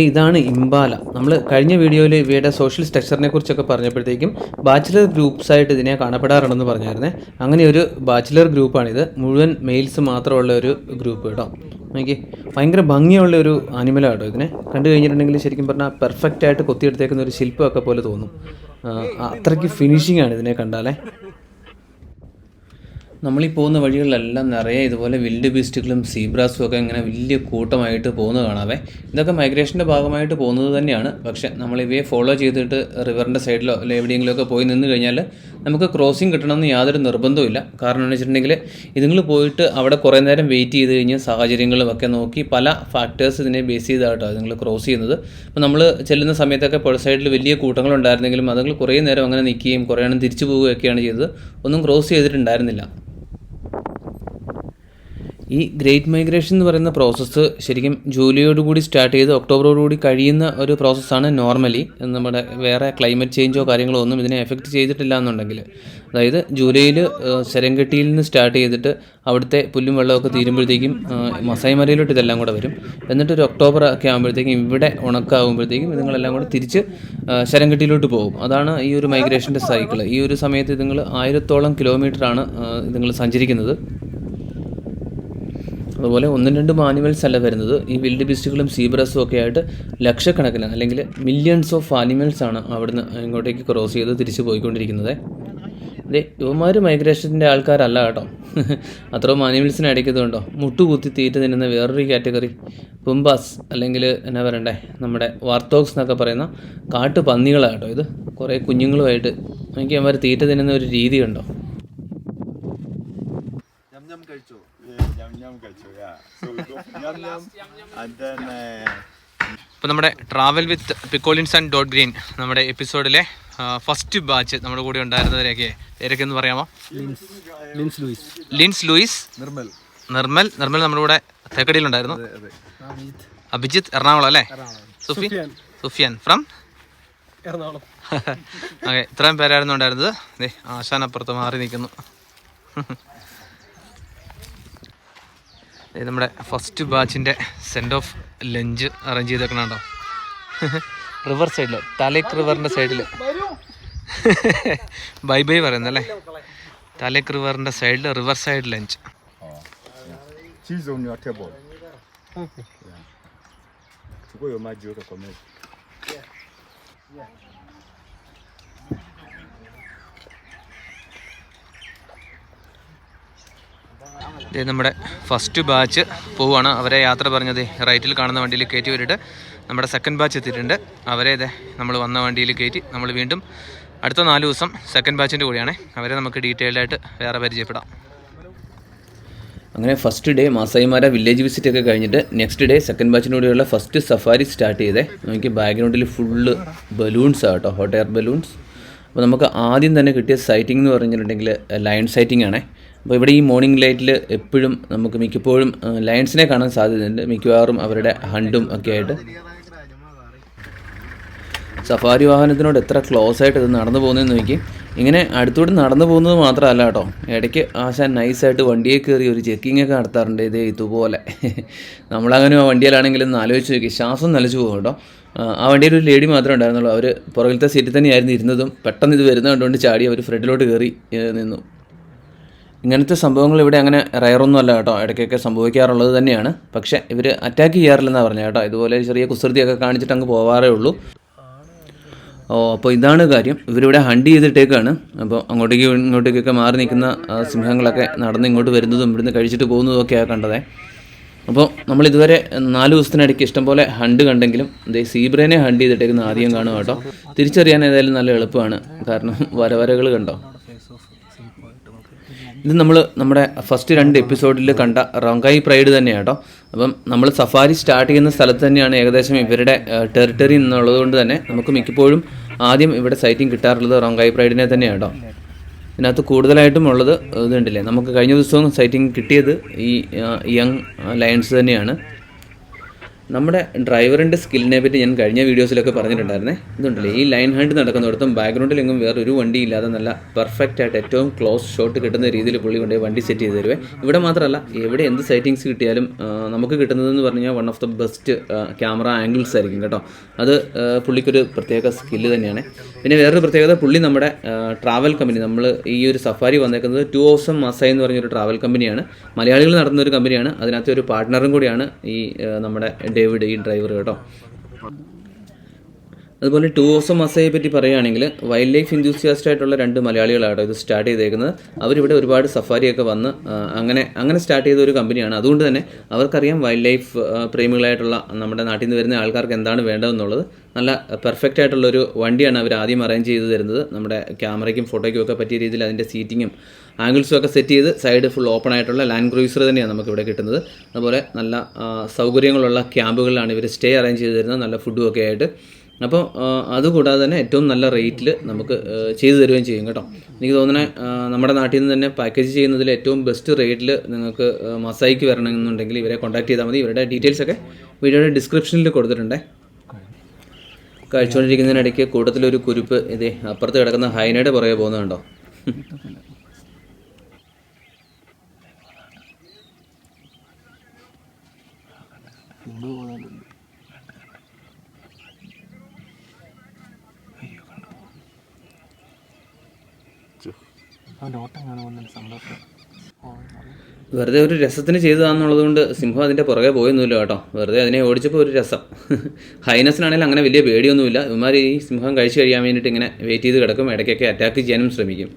ഇതാണ് ഇംബാല. നമ്മൾ കഴിഞ്ഞ വീഡിയോയിൽ ഇവയുടെ സോഷ്യൽ സ്ട്രക്ചറിനെ കുറിച്ചൊക്കെ പറഞ്ഞപ്പോഴത്തേക്കും ബാച്ചിലർ ഗ്രൂപ്പ്സായിട്ട് ഇതിനെ കാണപ്പെടാറുണ്ടെന്ന് പറഞ്ഞായിരുന്നേ. അങ്ങനെ ഒരു ബാച്ചിലർ ഗ്രൂപ്പാണിത്. മുഴുവൻ മെയിൽസ് മാത്രമുള്ള ഒരു ഗ്രൂപ്പ് കേട്ടോ. എനിക്ക് ഭയങ്കര ഭംഗിയുള്ള ഒരു ആനിമലാണ് കേട്ടോ. ഇതിനെ കണ്ടു കഴിഞ്ഞിട്ടുണ്ടെങ്കിൽ ശരിക്കും പറഞ്ഞാൽ പെർഫെക്റ്റ് ആയിട്ട് കൊത്തിയെടുത്തേക്കുന്ന ഒരു ശില്പമൊക്കെ പോലെ തോന്നും. അത്രയ്ക്ക് ഫിനിഷിംഗ് ആണ് ഇതിനെ കണ്ടാലേ. നമ്മളീ പോകുന്ന വഴികളിലെല്ലാം നിറയെ ഇതുപോലെ വിൽഡ് ബീസ്റ്റുകളും സീബ്രാസും ഒക്കെ ഇങ്ങനെ വലിയ കൂട്ടമായിട്ട് പോകുന്നത് കാണാവേ. ഇതൊക്കെ മൈഗ്രേഷൻ്റെ ഭാഗമായിട്ട് പോകുന്നത് തന്നെയാണ്. പക്ഷേ നമ്മളിവയെ ഫോളോ ചെയ്തിട്ട് റിവറിൻ്റെ സൈഡിലോ അല്ലെങ്കിൽ എവിടെയെങ്കിലുമൊക്കെ പോയി നിന്ന് കഴിഞ്ഞാൽ നമുക്ക് ക്രോസിങ് കിട്ടണമെന്ന് യാതൊരു നിർബന്ധവുമില്ല. കാരണം എന്ന് വെച്ചിട്ടുണ്ടെങ്കിൽ ഇതുങ്ങൾ പോയിട്ട് അവിടെ കുറേ നേരം വെയിറ്റ് ചെയ്ത് കഴിഞ്ഞ് സാഹചര്യങ്ങളും ഒക്കെ നോക്കി പല ഫാക്ടേഴ്സ് ഇതിനെ ബേസ് ചെയ്തായിട്ടോ നിങ്ങൾ ക്രോസ് ചെയ്യുന്നത്. അപ്പോൾ നമ്മൾ ചെല്ലുന്ന സമയത്തൊക്കെ പുഴ സൈഡിൽ വലിയ കൂട്ടങ്ങളുണ്ടായിരുന്നെങ്കിലും അതുങ്ങൾ കുറേ നേരം അങ്ങനെ നിൽക്കുകയും കുറേ എണ്ണം തിരിച്ചു പോവുകയൊക്കെയാണ് ചെയ്തത്. ഒന്നും ക്രോസ് ചെയ്തിട്ടുണ്ടായിരുന്നില്ല. ഈ ഗ്രേറ്റ് മൈഗ്രേഷൻ എന്ന് പറയുന്ന പ്രോസസ്സ് ശരിക്കും ജൂലൈയോടുകൂടി സ്റ്റാർട്ട് ചെയ്ത് ഒക്ടോബറോടുകൂടി കഴിയുന്ന ഒരു പ്രോസസ്സാണ് നോർമലി. നമ്മുടെ വേറെ ക്ലൈമറ്റ് ചേഞ്ചോ കാര്യങ്ങളോ ഒന്നും ഇതിനെ എഫക്റ്റ് ചെയ്തിട്ടില്ല എന്നുണ്ടെങ്കിൽ, അതായത് ജൂലൈയിൽ സെരംഗട്ടിയിൽ നിന്ന് സ്റ്റാർട്ട് ചെയ്തിട്ട് അവിടുത്തെ പുല്ലും വെള്ളമൊക്കെ തീരുമ്പോഴത്തേക്കും മസായി മലയിലോട്ട് ഇതെല്ലാം കൂടെ വരും. എന്നിട്ടൊരു ഒക്ടോബർ ഒക്കെ ആകുമ്പോഴത്തേക്കും ഇവിടെ ഉണക്കാകുമ്പോഴത്തേക്കും ഇതുങ്ങളെല്ലാം കൂടെ തിരിച്ച് സെരംഗട്ടിയിലോട്ട് പോകും. അതാണ് ഈ ഒരു മൈഗ്രേഷൻ്റെ സൈക്കിൾ. ഈ ഒരു സമയത്ത് ഇതുങ്ങൾ 1000ഓളം കിലോമീറ്ററാണ് ഇതുങ്ങൾ സഞ്ചരിക്കുന്നത്. അതുപോലെ 1-2 ആനിമൽസ് അല്ല വരുന്നത്. ഈ വിൽഡ് ബീസ്റ്റുകളും സീബ്രസും ഒക്കെ ആയിട്ട് ലക്ഷക്കണക്കിന് അല്ലെങ്കിൽ മില്യൺസ് ഓഫ് ആനിമൽസാണ് അവിടുന്ന് ഇങ്ങോട്ടേക്ക് ക്രോസ് ചെയ്ത് തിരിച്ചു പോയിക്കൊണ്ടിരിക്കുന്നത്. ഇവന്മാർ മൈഗ്രേഷൻ്റെ ആൾക്കാരല്ല കേട്ടോ. അത്രയും ആനിമൽസിനെ അടിക്കുന്നതുണ്ടോ. മുട്ടുകുത്തി തീറ്റ തിന്നുന്ന വേറൊരു കാറ്റഗറി പുംബാസ് അല്ലെങ്കിൽ എന്നാ പറയണ്ടേ, നമ്മുടെ വാർത്തോക്സ് എന്നൊക്കെ പറയുന്ന കാട്ടുപന്നികളാണ് കേട്ടോ. ഇത് കുറേ കുഞ്ഞുങ്ങളുമായിട്ട് എനിക്ക് അവന്മാർ തീറ്റ തിന്നുന്ന ഒരു രീതി ഉണ്ടോ. ഇപ്പോൾ നമ്മുടെ travel with Piccolins and dot green നമ്മുടെ എപ്പിസോഡിലെ ഫസ്റ്റ് ബാച്ച് നമ്മുടെ കൂടെ ഉണ്ടായിരുന്നവരൊക്കെ പേരൊക്കെ ഒന്ന് പറയാമോ? ലിൻസ് ലൂയിസ്, നിർമ്മൽ നമ്മുടെ കൂടെ തേക്കടിയിലുണ്ടായിരുന്നു. അഭിജിത്ത് എറണാകുളം അല്ലേ? സുഫിയാൻ ഫ്രം എറണാകുളം. ഓക്കെ, ഇത്രയും പേരായിരുന്നു ഉണ്ടായിരുന്നത്. ആശാനപ്പുറത്ത് മാറി നിൽക്കുന്നു. നമ്മുടെ ഫസ്റ്റ് ബാച്ചിൻ്റെ സെൻഡ് ഓഫ് ലഞ്ച് അറേഞ്ച് ചെയ്തേക്കണുണ്ടോ. റിവർ സൈഡിൽ, താലേക്ക് റിവറിൻ്റെ സൈഡിൽ ബൈ ബൈ പറയുന്നല്ലേ. താലേക്ക് റിവറിൻ്റെ സൈഡിൽ റിവർ സൈഡ് ലഞ്ച്. ഇത് നമ്മുടെ ഫസ്റ്റ് ബാച്ച് പോവുകയാണ്. അവരെ യാത്ര പറഞ്ഞത് റൈറ്റിൽ കാണുന്ന വണ്ടിയിൽ കയറ്റി വിട്ടിട്ട് നമ്മുടെ സെക്കൻഡ് ബാച്ച് എത്തിയിട്ടുണ്ട്. അവരെ നമ്മൾ വന്ന വണ്ടിയിൽ കയറ്റി നമ്മൾ വീണ്ടും അടുത്ത 4 ദിവസം സെക്കൻഡ് ബാച്ചിൻ്റെ കൂടെയാണ്. അവരെ നമുക്ക് ഡീറ്റെയിൽഡായിട്ട് വേറെ പരിചയപ്പെടാം. അങ്ങനെ ഫസ്റ്റ് ഡേ മാസായിമാര വില്ലേജ് വിസിറ്റ് ഒക്കെ കഴിഞ്ഞിട്ട് നെക്സ്റ്റ് ഡേ സെക്കൻഡ് ബാച്ചിൻ്റെ കൂടെയുള്ള ഫസ്റ്റ് സഫാരി സ്റ്റാർട്ട് ചെയ്തേ. നമുക്ക് ബാക്ക്ഗ്രൗണ്ടിൽ ഫുള്ള് ബലൂൺസ് ആട്ടോ, ഹോട്ട് എയർ ബലൂൺസ്. അപ്പോൾ നമുക്ക് ആദ്യം തന്നെ കിട്ടിയ സൈറ്റിംഗ് എന്ന് പറഞ്ഞിട്ടുണ്ടെങ്കിൽ ലയൺ സൈറ്റിംഗ് ആണ്. അപ്പോൾ ഇവിടെ ഈ മോർണിംഗ് ലൈറ്റിൽ എപ്പോഴും നമുക്ക് മിക്കപ്പോഴും ലയൺസിനെ കാണാൻ സാധ്യതയുണ്ട്, മിക്കവാറും അവരുടെ ഹണ്ടും ഒക്കെ ആയിട്ട്. സഫാരി വാഹനത്തിനോട് എത്ര ക്ലോസ് ആയിട്ട് ഇത് നടന്നു പോകുന്നതെന്ന് നോക്കി. ഇങ്ങനെ അടുത്തോട്ട് നടന്നു പോകുന്നത് മാത്രമല്ല കേട്ടോ, ഇടയ്ക്ക് ആശാൻ നൈസായിട്ട് വണ്ടിയെ കയറി ഒരു ചെക്കിംഗ് ഒക്കെ നടത്താറുണ്ട്. ഇതുപോലെ നമ്മളങ്ങനെ ആ വണ്ടിയിലാണെങ്കിലും ഒന്ന് ആലോചിച്ച് നോക്കി, ശ്വാസം നിലച്ചു പോകും കേട്ടോ. ആ വണ്ടിയിൽ ഒരു ലേഡി മാത്രമേ ഉണ്ടായിരുന്നുള്ളൂ. അവർ പുറകിലത്തെ സീറ്റിൽ തന്നെയായിരുന്നു ഇരുന്നതും. പെട്ടെന്ന് ഇത് വരുന്നത് കണ്ടുകൊണ്ട് ചാടി അവർ ഫ്രണ്ടിലോട്ട് കയറി നിന്നു. ഇങ്ങനത്തെ സംഭവങ്ങൾ ഇവിടെ അങ്ങനെ റയറൊന്നും അല്ല കേട്ടോ, ഇടയ്ക്കൊക്കെ സംഭവിക്കാറുള്ളത് തന്നെയാണ്. പക്ഷേ ഇവർ അറ്റാക്ക് ചെയ്യാറില്ലെന്നാണ് പറഞ്ഞത് കേട്ടോ. ഇതുപോലെ ചെറിയ കുസൃതിയൊക്കെ കാണിച്ചിട്ട് അങ്ങ് പോവാറേ ഉള്ളൂ. അപ്പോൾ ഇതാണ് കാര്യം. ഇവരിവിടെ ഹണ്ട് ചെയ്തിട്ടേക്കാണ്. അപ്പോൾ ഇങ്ങോട്ടേക്കൊക്കെ മാറി നിൽക്കുന്ന സിംഹങ്ങളൊക്കെ നടന്ന് ഇങ്ങോട്ട് വരുന്നതും ഇവിടുന്ന് കഴിച്ചിട്ട് പോകുന്നതും ഒക്കെയാണ് കണ്ടതേ. അപ്പോൾ നമ്മളിതുവരെ 4 ദിവസത്തിനിടയ്ക്ക് ഇഷ്ടംപോലെ ഹണ്ട് കണ്ടെങ്കിലും സീബ്രേനെ ഹണ്ട് ചെയ്തിട്ടേക്കുന്ന ആദ്യം കാണുക കേട്ടോ. തിരിച്ചറിയാൻ ഏതായാലും നല്ല എളുപ്പമാണ്, കാരണം വരകൾ കണ്ടോ. ഇത് നമ്മുടെ ഫസ്റ്റ് 2 എപ്പിസോഡിൽ കണ്ട റോങ്കായി പ്രൈഡ് തന്നെയാണ് കേട്ടോ. അപ്പം നമ്മൾ സഫാരി സ്റ്റാർട്ട് ചെയ്യുന്ന സ്ഥലത്ത് തന്നെയാണ് ഏകദേശം ഇവരുടെ ടെറിട്ടറി എന്നുള്ളത് കൊണ്ട് തന്നെ നമുക്ക് മിക്കപ്പോഴും ആദ്യം ഇവിടെ സൈറ്റിംഗ് കിട്ടാറുള്ളത് റോങ്കായി പ്രൈഡിനെ തന്നെയാണ് കേട്ടോ. ഇതിനകത്ത് കൂടുതലായിട്ടും ഉള്ളത് ഇതുണ്ടല്ലേ, നമുക്ക് കഴിഞ്ഞ ദിവസവും സൈറ്റിംഗ് കിട്ടിയത് ഈ യങ് ലയൺസ് തന്നെയാണ്. നമ്മുടെ ഡ്രൈവറിൻ്റെ സ്കില്ലിനെ പറ്റി ഞാൻ കഴിഞ്ഞ വീഡിയോസിലൊക്കെ പറഞ്ഞിട്ടുണ്ടായിരുന്നേ. ഇതുണ്ടല്ലേ, ഈ ലൈൻ ഹണ്ട് നടക്കുന്നിടത്തും ബാക്ക്ഗ്രൗണ്ടിലെങ്ങും വേറൊരു വണ്ടി ഇല്ലാതെ നല്ല പെർഫെക്റ്റ് ആയിട്ട് ഏറ്റവും ക്ലോസ് ഷോട്ട് കിട്ടുന്ന രീതിയിൽ പുള്ളി കൊണ്ടുപോയി വണ്ടി സെറ്റ് ചെയ്ത് തരുവേ. ഇവിടെ മാത്രമല്ല, എവിടെ എന്ത് സൈറ്റിങ്സ് കിട്ടിയാലും നമുക്ക് കിട്ടുന്നതെന്ന് പറഞ്ഞാൽ one of the best camera angles ആയിരിക്കും കേട്ടോ. അത് പുള്ളിക്കൊരു പ്രത്യേക സ്കില്ല് തന്നെയാണ്. പിന്നെ വേറൊരു പ്രത്യേകത, പുള്ളി നമ്മുടെ ട്രാവൽ കമ്പനി, നമ്മൾ ഈ ഒരു സഫാരി വന്നേക്കുന്നത് 2 Awesome മസായി എന്ന് പറഞ്ഞൊരു ട്രാവൽ കമ്പനിയാണ്. മലയാളികൾ നടത്തുന്ന ഒരു കമ്പനിയാണ്. അതിനകത്ത് ഒരു പാർട്ട്ണറും കൂടിയാണ് ഈ നമ്മുടെ ഡേവിഡ്, ഈ ഡ്രൈവർ കേട്ടോ. അതുപോലെ 2 Awesome മസായിയെ പറ്റി പറയുകയാണെങ്കിൽ വൈൽഡ് ലൈഫ് ഇൻഡ്യൂസിയാസ്റ്റ് ആയിട്ടുള്ള 2 മലയാളികളാട്ടോ ഇത് സ്റ്റാർട്ട് ചെയ്തേക്കുന്നത്. അവരിവിടെ ഒരുപാട് സഫാരിയൊക്കെ വന്ന് അങ്ങനെ സ്റ്റാർട്ട് ചെയ്ത ഒരു കമ്പനിയാണ്. അതുകൊണ്ട് തന്നെ അവർക്കറിയാം വൈൽഡ് ലൈഫ് പ്രേമികളായിട്ടുള്ള നമ്മുടെ നാട്ടിൽ നിന്ന് വരുന്ന ആൾക്കാർക്ക് എന്താണ് വേണ്ടതെന്നുള്ളത്. നല്ല പെർഫെക്റ്റ് ആയിട്ടുള്ളൊരു വണ്ടിയാണ് അവർ ആദ്യം അറേഞ്ച് ചെയ്ത് തരുന്നത്. നമ്മുടെ ക്യാമറയ്ക്കും ഫോട്ടോയ്ക്കും ഒക്കെ പറ്റിയ രീതിയിൽ അതിൻ്റെ സീറ്റിങ്ങും ആംഗിൾസും ഒക്കെ സെറ്റ് ചെയ്ത് സൈഡ് ഫുൾ ഓപ്പൺ ആയിട്ടുള്ള ലാൻഡ് ക്രൂയിസർ തന്നെയാണ് നമുക്കിവിടെ കിട്ടുന്നത്. അതുപോലെ നല്ല സൗകര്യങ്ങളുള്ള ക്യാമ്പുകളിലാണ് ഇവർ സ്റ്റേ അറേഞ്ച് ചെയ്ത് തരുന്നത്, നല്ല ഫുഡും ഒക്കെ ആയിട്ട്. അപ്പോൾ അതുകൂടാതെ തന്നെ ഏറ്റവും നല്ല റേറ്റിൽ നമുക്ക് ചെയ്തു തരുകയും ചെയ്യും കേട്ടോ. എനിക്ക് തോന്നുന്നത് നമ്മുടെ നാട്ടിൽ നിന്ന് തന്നെ പാക്കേജ് ചെയ്യുന്നതിൽ ഏറ്റവും ബെസ്റ്റ് റേറ്റിൽ നിങ്ങൾക്ക് മസായിക്ക് വരണമെന്നുണ്ടെങ്കിൽ ഇവരെ കോൺടാക്ട് ചെയ്താൽ മതി. ഇവരുടെ ഡീറ്റെയിൽസൊക്കെ വീഡിയോയുടെ ഡിസ്ക്രിപ്ഷനിൽ കൊടുത്തിട്ടുണ്ട്. കഴിച്ചുകൊണ്ടിരിക്കുന്നതിനിടയ്ക്ക് കൂട്ടത്തിലൊരു കുരുപ്പ് ഇതേ അപ്പുറത്ത് കിടക്കുന്ന ഹൈനയുടെ പുറകെ പോകുന്നുണ്ടോ. വെറുതെ ഒരു രസത്തിന് ചെയ്തതാണെന്നുള്ളത് കൊണ്ട് സിംഹം അതിൻ്റെ പുറകെ പോയൊന്നുമില്ല കേട്ടോ. വെറുതെ അതിനെ ഓടിച്ചപ്പോൾ ഒരു രസം. ഹൈനസിനാണെങ്കിലും അങ്ങനെ വലിയ പേടിയൊന്നുമില്ല. ഇവന്മാർ ഈ സിംഹം കഴിച്ച് കഴിയാൻ വേണ്ടിയിട്ട് ഇങ്ങനെ വെയിറ്റ് ചെയ്ത് കിടക്കും. ഇടയ്ക്കൊക്കെ അറ്റാക്ക് ചെയ്യാനും ശ്രമിക്കും.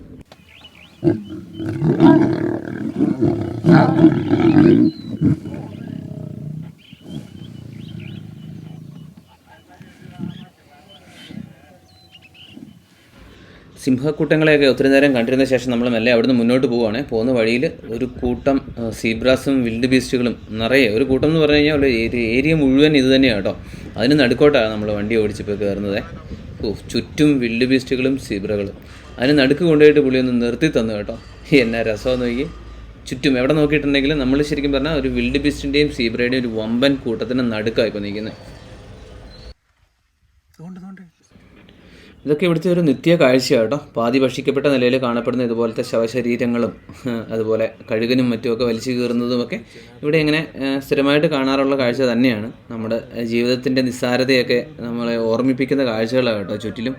സിംഹക്കൂട്ടങ്ങളെയൊക്കെ ഒത്തിരി നേരം കണ്ടിരുന്ന ശേഷം നമ്മൾ മെല്ലെ അവിടുന്ന് മുന്നോട്ട് പോവുകയാണ്. പോകുന്ന വഴിയിൽ ഒരു കൂട്ടം സീബ്രാസും വിൽഡ് ബീസ്റ്റുകളും നിറയെ, ഒരു കൂട്ടം എന്ന് പറഞ്ഞു കഴിഞ്ഞാൽ ഒരു ഏരിയ മുഴുവൻ ഇത് തന്നെയാണ് കേട്ടോ. അതിന് നടുക്കോട്ടാണ് നമ്മൾ വണ്ടി ഓടിച്ചിപ്പോൾ കയറുന്നത്. ചുറ്റും വിൽഡ് ബീസ്റ്റുകളും സീബ്രകളും. അതിന് നടുക്ക് കൊണ്ടുപോയിട്ട് പുള്ളി ഒന്ന് നിർത്തി തന്നു കേട്ടോ. എന്നാ രസമെന്ന് നോക്കി. ചുറ്റും എവിടെ നോക്കിയിട്ടുണ്ടെങ്കിലും നമ്മൾ ശരിക്കും പറഞ്ഞാൽ ഒരു വിൽഡ് ബീസ്റ്റിൻ്റെയും സീബ്രയുടെയും ഒരു വമ്പൻ കൂട്ടത്തിന് നടുക്കാണ് ഇപ്പോൾ നിൽക്കുന്നത്. ഇതൊക്കെ ഇവിടുത്തെ ഒരു നിത്യ കാഴ്ചയാണ് കേട്ടോ. പാതി ഭക്ഷിക്കപ്പെട്ട നിലയിൽ കാണപ്പെടുന്ന ഇതുപോലത്തെ ശവശരീരങ്ങളും അതുപോലെ കഴുകനും മറ്റുമൊക്കെ വലിച്ചു കീറുന്നതുമൊക്കെ ഇവിടെ ഇങ്ങനെ സ്ഥിരമായിട്ട് കാണാറുള്ള കാഴ്ച തന്നെയാണ്. നമ്മുടെ ജീവിതത്തിൻ്റെ നിസ്സാരതയൊക്കെ നമ്മളെ ഓർമ്മിപ്പിക്കുന്ന കാഴ്ചകളാണ് കേട്ടോ ചുറ്റിലും.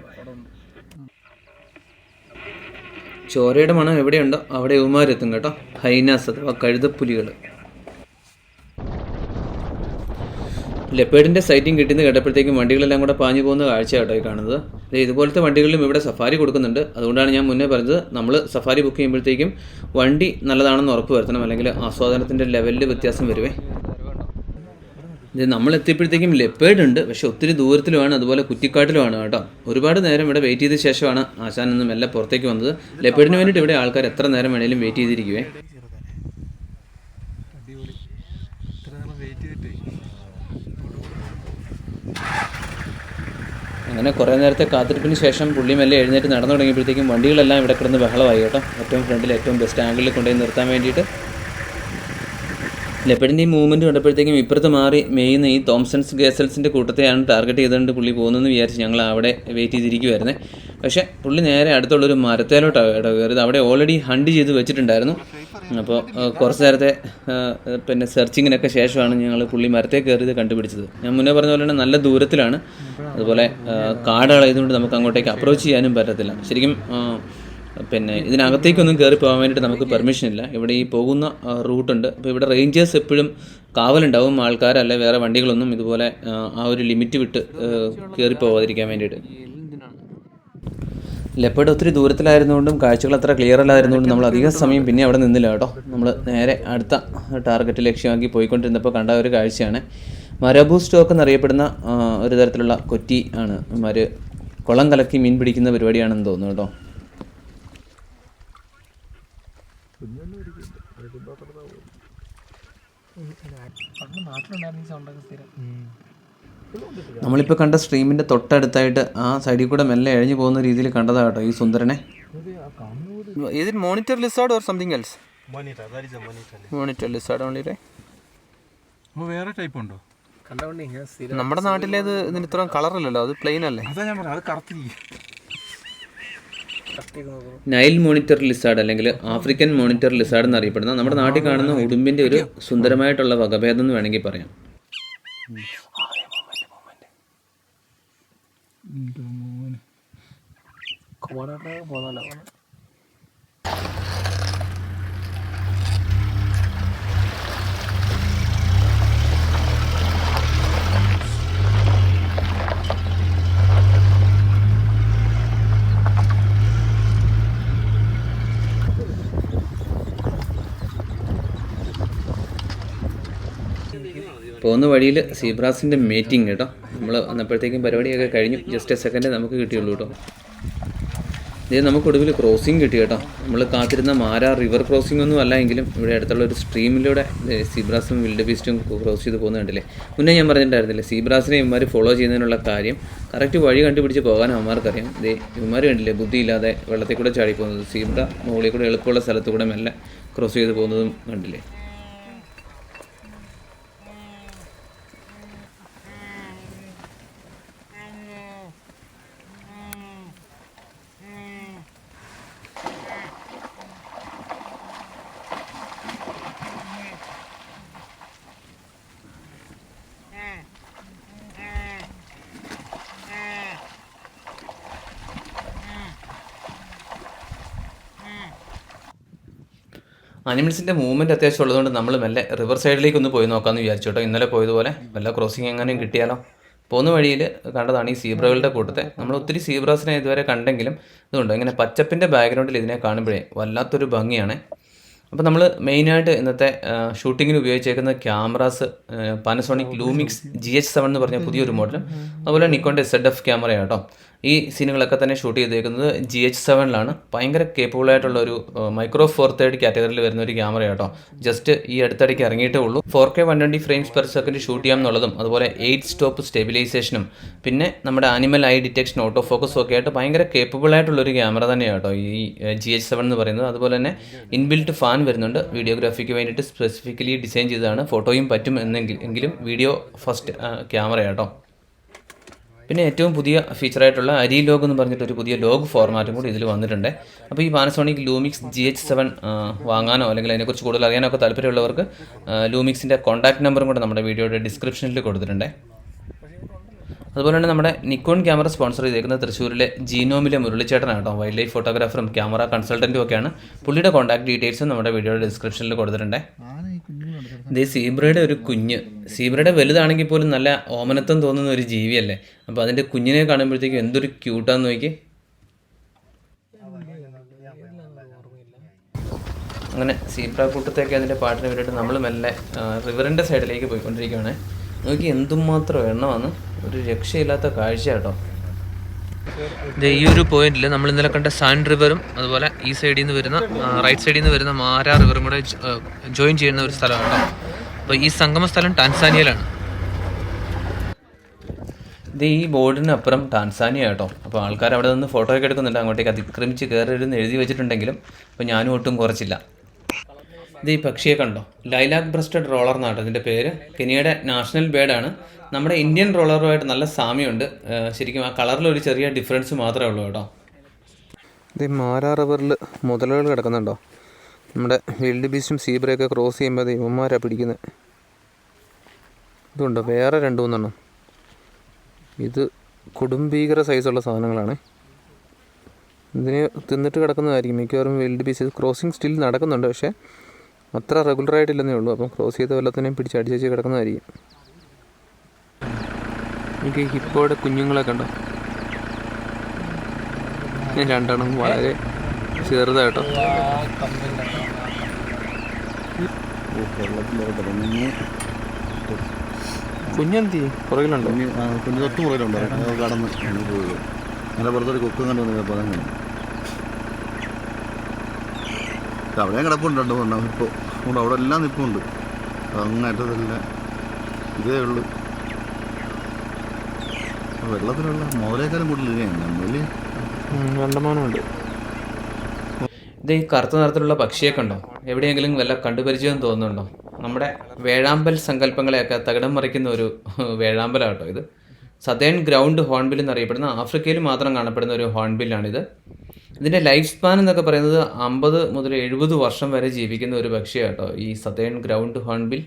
ചോരയുടെ മണം എവിടെയുണ്ടോ അവിടെ ഇവന്മാരെത്തും കേട്ടോ. ഹൈനാസ് അഥവാ കഴുതപ്പുലികൾ. ലെപ്പേഡിൻ്റെ സൈറ്റിംഗ് കിട്ടിയെന്ന് കേട്ടപ്പോഴത്തേക്കും വണ്ടികളെല്ലാം കൂടെ പാഞ്ഞു പോകുന്ന കാഴ്ച കേട്ടോ ഈ കാണുന്നത്. ഇതുപോലത്തെ വണ്ടികളിലും ഇവിടെ സഫാരി കൊടുക്കുന്നുണ്ട്. അതുകൊണ്ടാണ് ഞാൻ മുന്നേ പറഞ്ഞത് നമ്മൾ സഫാരി ബുക്ക് ചെയ്യുമ്പോഴത്തേക്കും വണ്ടി നല്ലതാണെന്ന് ഉറപ്പ് വരുത്തണം, അല്ലെങ്കിൽ ആസ്വാദനത്തിൻ്റെ ലെവലിൽ വ്യത്യാസം വരുവേ. ഇത് നമ്മൾ എത്തിയപ്പോഴത്തേക്കും ലെപ്പേർഡ് ഉണ്ട്, പക്ഷെ ഒത്തിരി ദൂരത്തിലുമാണ്, അതുപോലെ കുറ്റിക്കാട്ടിലുമാണ് കേട്ടോ. ഒരുപാട് നേരം ഇവിടെ വെയിറ്റ് ചെയ്ത ശേഷമാണ് ആശാൻ നിന്ന് മെല്ലെ പുറത്തേക്ക് വന്നത്. ലെപ്പേർഡിന് വേണ്ടിയിട്ട് ഇവിടെ ആൾക്കാർ എത്ര നേരം വേണേലും വെയിറ്റ് ചെയ്തിരിക്കുവേ. അങ്ങനെ കുറേ നേരത്തെ കാത്തിരിപ്പിന് ശേഷം പുള്ളി മെല്ലെ എഴുന്നേറ്റ് നടന്നു തുടങ്ങിയപ്പോഴത്തേക്കും വണ്ടികളെല്ലാം ഇവിടെ കിടന്ന് ബഹളമായി കേട്ടോ. ഏറ്റവും ഫ്രണ്ടിൽ ഏറ്റവും ബെസ്റ്റ് ആംഗിളിൽ കൊണ്ടുപോയി നിർത്താൻ വേണ്ടിയിട്ട്. ലെപ്പേഡിൻ്റെ ഈ മൂവ്മെൻറ്റ് കണ്ടപ്പോഴത്തേക്കും ഇപ്പുറത്ത് മാറി മെയ്യുന്ന ഈ തോംസൺസ് ഗേസൽസിൻ്റെ കൂട്ടത്തെയാണ് ടാർഗറ്റ് ചെയ്തുകൊണ്ട് പുള്ളി പോകുന്നതെന്ന് വിചാരിച്ച് ഞങ്ങൾ അവിടെ വെയിറ്റ് ചെയ്തിരിക്കുമായിരുന്നേ. പക്ഷേ പുള്ളി നേരെ അടുത്തുള്ളൊരു മരത്തേലോട്ടാണ് കേട്ടോ കയറിയത്. അവിടെ ഓൾറെഡി ഹണ്ട് ചെയ്ത് വെച്ചിട്ടുണ്ടായിരുന്നു. അപ്പോൾ കുറച്ച് നേരത്തെ പിന്നെ സെർച്ചിങ്ങിനൊക്കെ ശേഷമാണ് ഞങ്ങൾ പുള്ളി മരത്തെ കയറിയത് കണ്ടുപിടിച്ചത്. ഞാൻ മുന്നേ പറഞ്ഞ പോലെ തന്നെ നല്ല ദൂരത്തിലാണ്, അതുപോലെ കാടുകളായതുകൊണ്ട് നമുക്ക് അങ്ങോട്ടേക്ക് അപ്രോച്ച് ചെയ്യാനും പറ്റത്തില്ല. ശരിക്കും പിന്നെ ഇതിനകത്തേക്കൊന്നും കയറി പോകാൻ വേണ്ടിയിട്ട് നമുക്ക് പെർമിഷൻ ഇല്ല. ഇവിടെ ഈ പോകുന്ന റൂട്ടുണ്ട്. അപ്പോൾ ഇവിടെ റേഞ്ചേഴ്സ് എപ്പോഴും കാവലുണ്ടാവും, ആൾക്കാരല്ല വേറെ വണ്ടികളൊന്നും ഇതുപോലെ ആ ഒരു ലിമിറ്റ് വിട്ട് കയറി പോകാതിരിക്കാൻ വേണ്ടിയിട്ട്. ലെപ്പേർഡ് ഒത്തിരി ദൂരത്തിലായിരുന്നുകൊണ്ടും കാഴ്ചകൾ അത്ര ക്ലിയർ അല്ലായിരുന്നുകൊണ്ടും നമ്മൾ അധികം സമയം പിന്നെ അവിടെ നിന്നില്ല കേട്ടോ. നമ്മൾ നേരെ അടുത്ത ടാർഗറ്റ് ലക്ഷ്യമാക്കി പോയിക്കൊണ്ടിരുന്നപ്പോൾ കണ്ട ഒരു കാഴ്ചയാണ് മരബൂ സ്റ്റോക്ക് എന്നറിയപ്പെടുന്ന ഒരു തരത്തിലുള്ള കൊറ്റി ആണ്. കുളം കലക്കി മീൻ പിടിക്കുന്ന പരിപാടിയാണെന്ന് തോന്നുന്നു കേട്ടോ. നമ്മളിപ്പോൾ കണ്ട സ്ട്രീമിൻ്റെ തൊട്ടടുത്തായിട്ട് ആ സൈഡിൽ കൂടെ മെല്ലെ എഴഞ്ഞു പോകുന്ന രീതിയിൽ കണ്ടതാണ് കേട്ടോ ഈ സുന്ദരനെ. Is it monitor lizard or something else? Monitor, that is a monitor. Monitor lizard only, right? വേറെ ടൈപ്പ് ഉണ്ടോ? നമ്മുടെ നാട്ടിലേത് ഇതിന് ഇത്രയും കളറില്ലല്ലോ, അത് പ്ലെയിൻ അല്ലേ? അതാ ഞാൻ പറഞ്ഞത്, അത് കറുത്തിരിക്കും. നൈൽ മോണിറ്റർ ലിസാർഡ് അല്ലെങ്കിൽ ആഫ്രിക്കൻ മോണിറ്റർ ലിസാർഡ് എന്നറിയപ്പെടുന്ന നമ്മുടെ നാട്ടിൽ കാണുന്ന ഉടുമ്പിൻ്റെ ഒരു സുന്ദരമായിട്ടുള്ള വകഭേദം എന്ന് വേണമെങ്കിൽ പറയാം. പോകുന്ന വഴിയിൽ സീബ്രാസിൻ്റെ മീറ്റിംഗ് കേട്ടോ. നമ്മൾ വന്നപ്പോഴത്തേക്കും പരിപാടിയൊക്കെ കഴിഞ്ഞു. ജസ്റ്റ് എ സെക്കൻഡ് നമുക്ക് കിട്ടിയുള്ളൂ കേട്ടോ. ഇത് നമുക്ക് ഒടുവിൽ ക്രോസിങ് കിട്ടി കേട്ടോ. നമ്മൾ കാത്തിരുന്ന മാര റിവർ ക്രോസിംഗ് ഒന്നും അല്ല എങ്കിലും ഇവിടെ അടുത്തുള്ള ഒരു സ്ട്രീമിലൂടെ സീബ്രാസും വിൽഡ് ബീസ്റ്റും ക്രോസ് ചെയ്ത് പോകുന്നത് കണ്ടില്ലേ. മുന്നേ ഞാൻ പറഞ്ഞിട്ടുണ്ടായിരുന്നില്ലേ സീബ്രാസിനെ ഇവന്മാർ ഫോളോ ചെയ്യുന്നതിനുള്ള കാര്യം കറക്റ്റ് വഴി കണ്ടുപിടിച്ച് പോകാൻ അവന്മാർക്കറിയാം. ഇവന്മാർ കണ്ടില്ലേ ബുദ്ധിയില്ലാതെ വെള്ളത്തിൽ കൂടെ ചാടി പോകുന്നത്. സീബ്ര മുകളിൽ കൂടെ എളുപ്പമുള്ള സ്ഥലത്തു കൂടെ മെല്ലെ ക്രോസ് ചെയ്ത് പോകുന്നതും കണ്ടില്ലേ. അനിമൽസിൻ്റെ മൂവ്മെൻറ്റ് അത്യാവശ്യം ഉള്ളതുകൊണ്ട് നമ്മൾ മെല്ലെ റിവർ സൈഡിലേക്ക് ഒന്ന് പോയി നോക്കാമെന്ന് വിചാരിച്ചു കേട്ടോ. ഇന്നലെ പോയതുപോലെ വല്ല ക്രോസിങ് എങ്ങനെയും കിട്ടിയാലോ. പോകുന്ന വഴിയിൽ കണ്ടതാണ് ഈ സീബ്രകളുടെ കൂട്ടത്തെ. നമ്മൾ ഒത്തിരി സീബ്രാസിനെ ഇതുവരെ കണ്ടെങ്കിലും ഇതുണ്ട് ഇങ്ങനെ പച്ചപ്പിൻ്റെ ബാക്ക്ഗ്രൗണ്ടിൽ ഇതിനെ കാണുമ്പോഴേ വല്ലാത്തൊരു ഭംഗിയാണ്. അപ്പോൾ നമ്മൾ മെയിനായിട്ട് ഇന്നത്തെ ഷൂട്ടിങ്ങിന് ഉപയോഗിച്ചേക്കുന്ന ക്യാമറാസ് പാനസോണിക് ലൂമിക്സ് GH7 എന്ന് പറഞ്ഞ പുതിയൊരു മോഡലും അതുപോലെ നിക്കോണിൻ്റെ ZF ക്യാമറയാണ് കേട്ടോ. ഈ സീനുകളൊക്കെ തന്നെ ഷൂട്ട് ചെയ്തേക്കുന്നത് GH7ലാണ്. ഭയങ്കര കേപ്പബിളായിട്ടുള്ള ഒരു മൈക്രോ ഫോർ തേർഡ് കാറ്റഗറിയിൽ വരുന്ന ഒരു ക്യാമറ കേട്ടോ. ജസ്റ്റ് ഈ അടുത്തിടയ്ക്ക് ഇറങ്ങിയിട്ടേ ഉള്ളൂ. 4K 120 frames per second shoot ചെയ്യാം എന്നുള്ളതും അതുപോലെ 8 സ്റ്റോപ്പ് സ്റ്റെബിലൈസേഷനും പിന്നെ നമ്മുടെ ആനിമൽ ഐ ഡിറ്റക്ഷൻ ഓട്ടോ ഫോക്കസും ഒക്കെ ആയിട്ട് ഭയങ്കര കേപ്പബിളായിട്ടുള്ളൊരു ക്യാമറ തന്നെയാണ് കേട്ടോ ഈ GH7 എന്ന് പറയുന്നത്. അതുപോലെ തന്നെ ഇൻബിൽറ്റ് ഫാൻ വരുന്നുണ്ട്. വീഡിയോഗ്രാഫിക്ക് വേണ്ടിയിട്ട് സ്പെസിഫിക്കലി ഡിസൈൻ ചെയ്തതാണ്. ഫോട്ടോയും പറ്റും എങ്കിലും വീഡിയോ ഫസ്റ്റ് ക്യാമറ കേട്ടോ. പിന്നെ ഏറ്റവും പുതിയ ഫീച്ചറായിട്ടുള്ള അരി ലോഗ് എന്ന് പറഞ്ഞിട്ടൊരു പുതിയ ലോഗ് ഫോർമാറ്റും കൂടി ഇതിൽ വന്നിട്ടുണ്ട്. അപ്പോൾ ഈ പാനസോണിക് ലൂമിക്സ് GH7 വാങ്ങാനോ അല്ലെങ്കിൽ അതിനെക്കുറിച്ച് കൂടുതൽ അറിയാനോ ഒക്കെ താല്പര്യമുള്ളവർക്ക് ലൂമിക്സിൻ്റെ കോൺടാക്ട് നമ്പറും കൂടെ നമ്മുടെ വീഡിയോയുടെ ഡിസ്ക്രിപ്ഷനിൽ കൊടുത്തിട്ടുണ്ട്. അതുപോലെ തന്നെ നമ്മുടെ നിക്കോൺ ക്യാമറ സ്പോൺസർ ചെയ്തേക്കുന്നത് തൃശ്ശൂരിലെ ജീനോമിലെ മുരളിച്ചേട്ടനാണ് കേട്ടോ. വൈൽഡ് ലൈഫ് ഫോട്ടോഗ്രാഫറും ക്യാമറ കൺസൾട്ടൻറ്റും ഒക്കെയാണ്. പുള്ളിയുടെ കോൺടാക്ട് ഡീറ്റെയിൽസും നമ്മുടെ വീഡിയോയുടെ ഡിസ്ക്രിപ്ഷനിൽ കൊടുത്തിട്ടുണ്ട്. ഇത് സീബ്രയുടെ ഒരു കുഞ്ഞ്. സീബ്രയുടെ വലുതാണെങ്കിൽ പോലും നല്ല ഓമനത്വം തോന്നുന്ന ഒരു ജീവിയല്ലേ. അപ്പോൾ അതിൻ്റെ കുഞ്ഞിനെ കാണുമ്പോഴത്തേക്കും എന്തൊരു ക്യൂട്ടാന്ന് നോക്കി. അങ്ങനെ സീബ്ര കൂട്ടത്തേക്ക് അതിൻ്റെ പാട്ടിന് വേണ്ടിയിട്ട് നമ്മൾ മെല്ലെ റിവറിൻ്റെ സൈഡിലേക്ക് പോയിക്കൊണ്ടിരിക്കുകയാണ്. നോക്കി എന്തുമാത്രം എണ്ണമാണ്, ഒരു രക്ഷയില്ലാത്ത കാഴ്ച കേട്ടോ. ഈ ഒരു പോയിന്റിൽ നമ്മൾ ഇന്നലെ കണ്ട സാൻ റിവറും അതുപോലെ ഈ സൈഡിൽ നിന്ന് വരുന്ന റൈറ്റ് സൈഡിൽ നിന്ന് വരുന്ന മാരാ റിവറും കൂടെ ജോയിൻ ചെയ്യുന്ന ഒരു സ്ഥലമാണ് കേട്ടോ. അപ്പോൾ ഈ സംഗമ സ്ഥലം ടാൻസാനിയയിലാണ്. ഇത് ഈ ബോർഡിനപ്പുറം ടാൻസാനിയ കേട്ടോ. അപ്പോൾ ആൾക്കാർ അവിടെ നിന്ന് ഫോട്ടോ ഒക്കെ എടുക്കുന്നുണ്ട്. അങ്ങോട്ടേക്ക് അതിക്രമിച്ച് കയറരുതെന്ന് എഴുതി വെച്ചിട്ടുണ്ടെങ്കിലും അപ്പോൾ ഞാനും ഒട്ടും കുറച്ചില്ല. ഇത് ഈ പക്ഷിയെ കണ്ടോ, ലൈലാക് ബ്രസ്റ്റഡ് റോളർ എന്നാട്ടോ ഇതിൻ്റെ പേര്. കെനിയയുടെ നാഷണൽ ബേർഡാണ്. നമ്മുടെ ഇന്ത്യൻ റോളറുമായിട്ട് നല്ല സാമ്യമുണ്ട്. ശരിക്കും ആ കളറിലൊരു ചെറിയ ഡിഫറൻസ് മാത്രമേ ഉള്ളൂ കേട്ടോ. ഇത് മാരാ റിവറിൽ മുതലുകൾ കിടക്കുന്നുണ്ടോ. നമ്മുടെ വിൽഡ് ബീസ്റ്റും സീബ്രയൊക്കെ ക്രോസ് ചെയ്യുമ്പോൾ ഇവന്മാരാണ് പിടിക്കുന്നത്. ഇതുണ്ടോ, വേറെ 2-3 ഇത് കൊടുംഭീകര സൈസുള്ള സാധനങ്ങളാണ്. ഇതിന് തിന്നിട്ട് കിടക്കുന്നതായിരിക്കും മിക്കവാറും വിൽഡ് ബീസ്റ്റ്. ക്രോസിങ് സ്റ്റിൽ നടക്കുന്നുണ്ട്, പക്ഷേ അത്ര റെഗുലറായിട്ടില്ലെന്നേ ഉള്ളൂ. അപ്പം ക്രോസ് ചെയ്ത വല്ലത്തിനെയും പിടിച്ചടിച്ച് കിടക്കുന്നതായിരിക്കും. എനിക്ക് ഹിപ്പോയുടെ കുഞ്ഞുങ്ങളൊക്കെ ഉണ്ടോ, 2 വളരെ ചെറുതായിട്ടോ. കുഞ്ഞെന്തി പുറകിലുണ്ടോ? കുഞ്ഞ് തൊട്ട് പുറകിലുണ്ടോ, കടന്ന് പോയത്. അങ്ങനെ പുറത്തൊരു കൊക്കും കണ്ടു പദം കണ്ടു. അവിടെയും കിടപ്പുണ്ട് 2 ഇപ്പോൾ ഉണ്ട്. അവിടെ എല്ലാം നിൽപ്പുണ്ട്. അങ്ങേറ്റതെല്ലാം ഇതേ ഉള്ളു. വെള്ളത്തിലുള്ള മോലേക്കാരും കൂടുതൽ വലിയ കണ്ടമാനമുണ്ട്. ഇത് ഈ കറുത്ത നിറത്തിലുള്ള പക്ഷിയൊക്കെ ഉണ്ടോ, എവിടെയെങ്കിലും വല്ല കണ്ടുപരിചയം തോന്നുന്നുണ്ടോ? നമ്മുടെ വേഴാമ്പൽ സങ്കല്പങ്ങളെയൊക്കെ തകിടം മറിക്കുന്ന ഒരു വേഴാമ്പലാട്ടോ ഇത്. സതേൺ ഗ്രൗണ്ട് ഹോൺബിൽ എന്നറിയപ്പെടുന്ന ആഫ്രിക്കയിൽ മാത്രം കാണപ്പെടുന്ന ഒരു ഹോൺബില്ലാണിത്. ഇതിൻ്റെ ലൈഫ് സ്പാൻ എന്നൊക്കെ പറയുന്നത് 50 മുതൽ 70 വർഷം വരെ ജീവിക്കുന്ന ഒരു പക്ഷിയാട്ടോ ഈ സതേൺ ഗ്രൗണ്ട് ഹോൺബിൽ.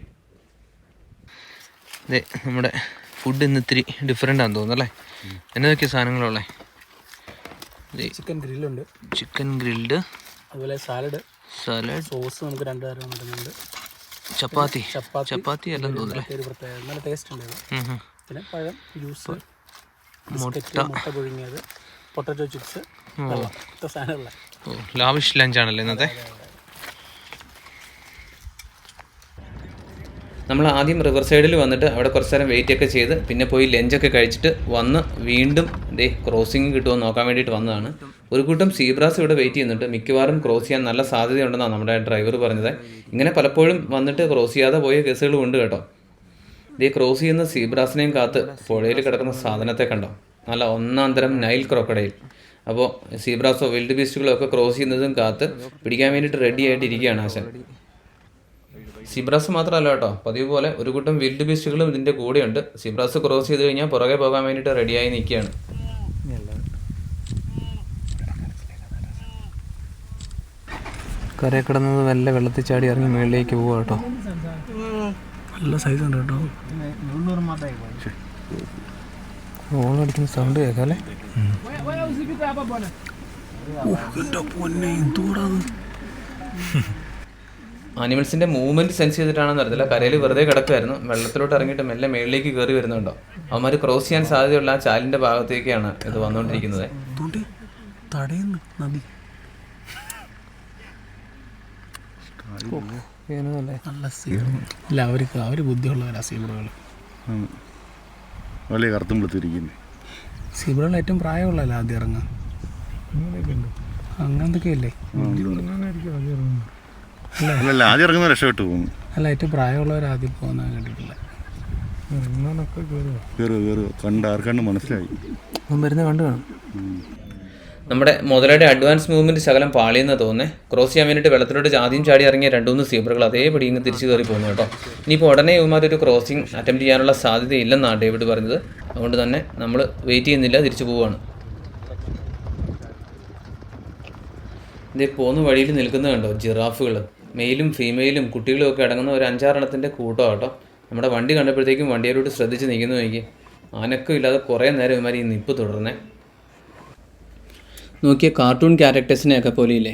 അതെ, നമ്മുടെ ഫുഡ് ഇന്ന് ഇത്തിരി ഡിഫറെൻ്റ് ആണെന്ന് തോന്നുന്നു അല്ലേ. എന്നതൊക്കെ സാധനങ്ങളുള്ളേ? ചിക്കൻ ഗ്രില്ലുണ്ട്, ചിക്കൻ ഗ്രിൽഡ്, അതുപോലെ സാലഡ്, സോസ് നമുക്ക് 2 തരം കിട്ടുന്നുണ്ട്. ചപ്പാത്തി എല്ലാം തോന്നുന്നു. ഒരു പ്രത്യേക നല്ല ടേസ്റ്റ് ഉണ്ട്. പിന്നെ പഴം, ജ്യൂസ്, മുട്ട പുഴുങ്ങിയത്, പൊട്ടറ്റോ ചിപ്സ്, സാധനമുള്ള ലാവിഷ് ലഞ്ചാണല്ലോ ഇന്നത്തെ. നമ്മൾ ആദ്യം റിവർ സൈഡിൽ വന്നിട്ട് അവിടെ കുറച്ച് നേരം വെയിറ്റ് ഒക്കെ ചെയ്ത് പിന്നെ പോയി ലഞ്ചൊക്കെ കഴിച്ചിട്ട് വന്ന് വീണ്ടും ക്രോസിങ് കിട്ടുമോ നോക്കാൻ വേണ്ടിയിട്ട് വന്നതാണ്. ഒരു കൂട്ടം സീബ്രാസ് ഇവിടെ വെയിറ്റ് ചെയ്യുന്നുണ്ട്. മിക്കവാറും ക്രോസ് ചെയ്യാൻ നല്ല സാധ്യതയുണ്ടെന്നാണ് നമ്മുടെ ഡ്രൈവർ പറഞ്ഞത്. ഇങ്ങനെ പലപ്പോഴും വന്നിട്ട് ക്രോസ് ചെയ്യാതെ പോയ കേസുകളും ഉണ്ട് കേട്ടോ. ക്രോസ് ചെയ്യുന്ന സീബ്രാസിനെയും കാത്ത് പുഴയിൽ കിടക്കുന്ന സാധനത്തെ കണ്ടോ, നല്ല 1-ാം തരം നൈൽ ക്രോക്കഡൈൽ. അപ്പോൾ സീബ്രാസോ വിൽഡ് ബീസ്റ്റുകളോ ഒക്കെ ക്രോസ് ചെയ്യുന്നതും കാത്ത് പിടിക്കാൻ വേണ്ടിയിട്ട് റെഡി ആയിട്ടിരിക്കുകയാണ് ആശാൻ. സീബ്രാസ് മാത്രമല്ല കേട്ടോ, പതിവ് പോലെ ഒരു കൂട്ടം വിൽഡ് ബീസ്റ്റുകളും ഇതിൻ്റെ കൂടെയുണ്ട്. സീബ്രാസ് ക്രോസ് ചെയ്ത് കഴിഞ്ഞാൽ പുറകെ പോകാൻ വേണ്ടിയിട്ട് റെഡിയായി നിൽക്കുകയാണ്. കരയിൽ കിടന്നത് വല്ല വെള്ളത്തിൽ ചാടി ഇറങ്ങി മുകളിലേക്ക് പോവാ കേട്ടോ. നല്ല സൈസ് ഉണ്ട് കേട്ടോ. ഓളടിക്കുന്ന സൗണ്ട് കേൾക്കാം അല്ലേ. ആനിമൽസിൻ്റെ മൂവ്മെൻറ്റ് സെൻസ് ചെയ്തിട്ടാണെന്ന് അറിയത്തില്ല, കരയിൽ വെറുതെ കിടക്കുമായിരുന്നു. വെള്ളത്തിലോട്ട് ഇറങ്ങിയിട്ട് മെല്ലെ മേളിലേക്ക് കയറി വരുന്നുണ്ടോ. അവന്മാർ ക്രോസ് ചെയ്യാൻ സാധ്യതയുള്ള ആ ചാലിൻ്റെ ഭാഗത്തേക്കാണ് ഇത് വന്നുകൊണ്ടിരിക്കുന്നത്. അല്ല, അവർ ബുദ്ധിയുള്ളവരാ സീബ്രകൾ. വലിയ കറുത്തും വെളുത്തിരിക്കുന്നത് സീബ്രകൾ ഏറ്റവും പ്രായമുള്ളതല്ല ആദ്യം ഇറങ്ങാൻ. അങ്ങനത്തൊക്കെയല്ലേ? അല്ല, ആദ്യം ഇറങ്ങുന്ന രക്ഷപ്പെട്ടു പോകുന്നു. അല്ല, ഏറ്റവും പ്രായമുള്ളവർ ആദ്യം പോകുന്ന കണ്ടിട്ടില്ല. കണ്ട് ആർക്കണ്ട് മനസ്സിലായി വരുന്ന കണ്ടു കാണും. നമ്മുടെ മുതലയുടെ അഡ്വാൻസ് മൂവ്മെൻറ്റ് ശകലം പാളിയെന്ന് തോന്നുന്നത്. ക്രോസ് ചെയ്യാൻ വേണ്ടിയിട്ട് വെള്ളത്തിലോട്ട് ആദ്യം ചാടി ഇറങ്ങിയ 2-3 സീബ്രകൾ അതേപടി ഇങ്ങ് തിരിച്ചു കയറി പോകുന്നു കേട്ടോ. ഇനിയിപ്പോൾ ഉടനെ ഇവന്മാരൊരു ക്രോസിങ് അറ്റംപ്റ്റ് ചെയ്യാനുള്ള സാധ്യതയില്ലെന്നാണ് ഡേവിഡ് പറഞ്ഞത്. അതുകൊണ്ട് തന്നെ നമ്മൾ വെയിറ്റ് ചെയ്യുന്നില്ല, തിരിച്ചു പോവുകയാണ്. ഇതേ പോകുന്ന വഴിയിൽ നിൽക്കുന്നത് കണ്ടോ ജിറാഫുകൾ. മെയിലും ഫീമെയിലും കുട്ടികളും ഒക്കെ അടങ്ങുന്ന ഒരു 5-6 എണ്ണത്തിൻ്റെ കൂട്ടം കേട്ടോ. നമ്മുടെ വണ്ടി കണ്ടപ്പോഴത്തേക്കും വണ്ടിയിലോട്ട് ശ്രദ്ധിച്ച് നിൽക്കുന്നു. എനിക്ക് അനക്കം ഇല്ലാതെ കുറേ നേരം ഇവന്മാർ ഈ നിപ്പ് തുടർന്നേ. നോക്കിയ കാർട്ടൂൺ ക്യാരക്ടേഴ്സിനെയൊക്കെ പോലെയില്ലേ.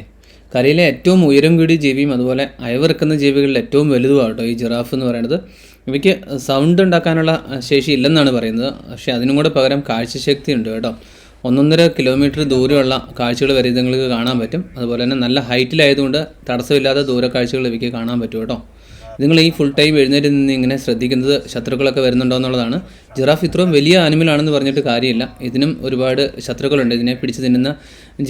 കരയിലെ ഏറ്റവും ഉയരം കൂടിയ ജീവിയും അതുപോലെ അയവിറക്കുന്ന ജീവികളിൽ ഏറ്റവും വലുതുമാണ് കേട്ടോ ഈ ജിറാഫ് എന്ന് പറയുന്നത്. ഇവയ്ക്ക് സൗണ്ട് ഉണ്ടാക്കാനുള്ള ശേഷി ഇല്ലെന്നാണ് പറയുന്നത്. പക്ഷേ അതിനും കൂടെ പകരം കാഴ്ചശക്തി ഉണ്ട് കേട്ടോ. 1.5 കിലോമീറ്റർ ദൂരമുള്ള കാഴ്ചകൾ വരെ ഇതുങ്ങൾക്ക് കാണാൻ പറ്റും. അതുപോലെ തന്നെ നല്ല ഹൈറ്റിലായതുകൊണ്ട് തടസ്സമില്ലാത്ത ദൂരക്കാഴ്ചകൾ ഇവയ്ക്ക് കാണാൻ പറ്റും കേട്ടോ. നിങ്ങൾ ഈ ഫുൾ ടൈം എഴുന്നേറ്റ് നിന്ന് ഇങ്ങനെ ശ്രദ്ധിക്കുന്നത് ശത്രുക്കളൊക്കെ വരുന്നുണ്ടോ എന്നുള്ളതാണ്. ജിറാഫ് ഇത്രയും വലിയ ആനിമലാണെന്ന് പറഞ്ഞിട്ട് കാര്യമില്ല. ഇതിനും ഒരുപാട് ശത്രുക്കളുണ്ട്. ഇതിനെ പിടിച്ച് തിന്നുന്ന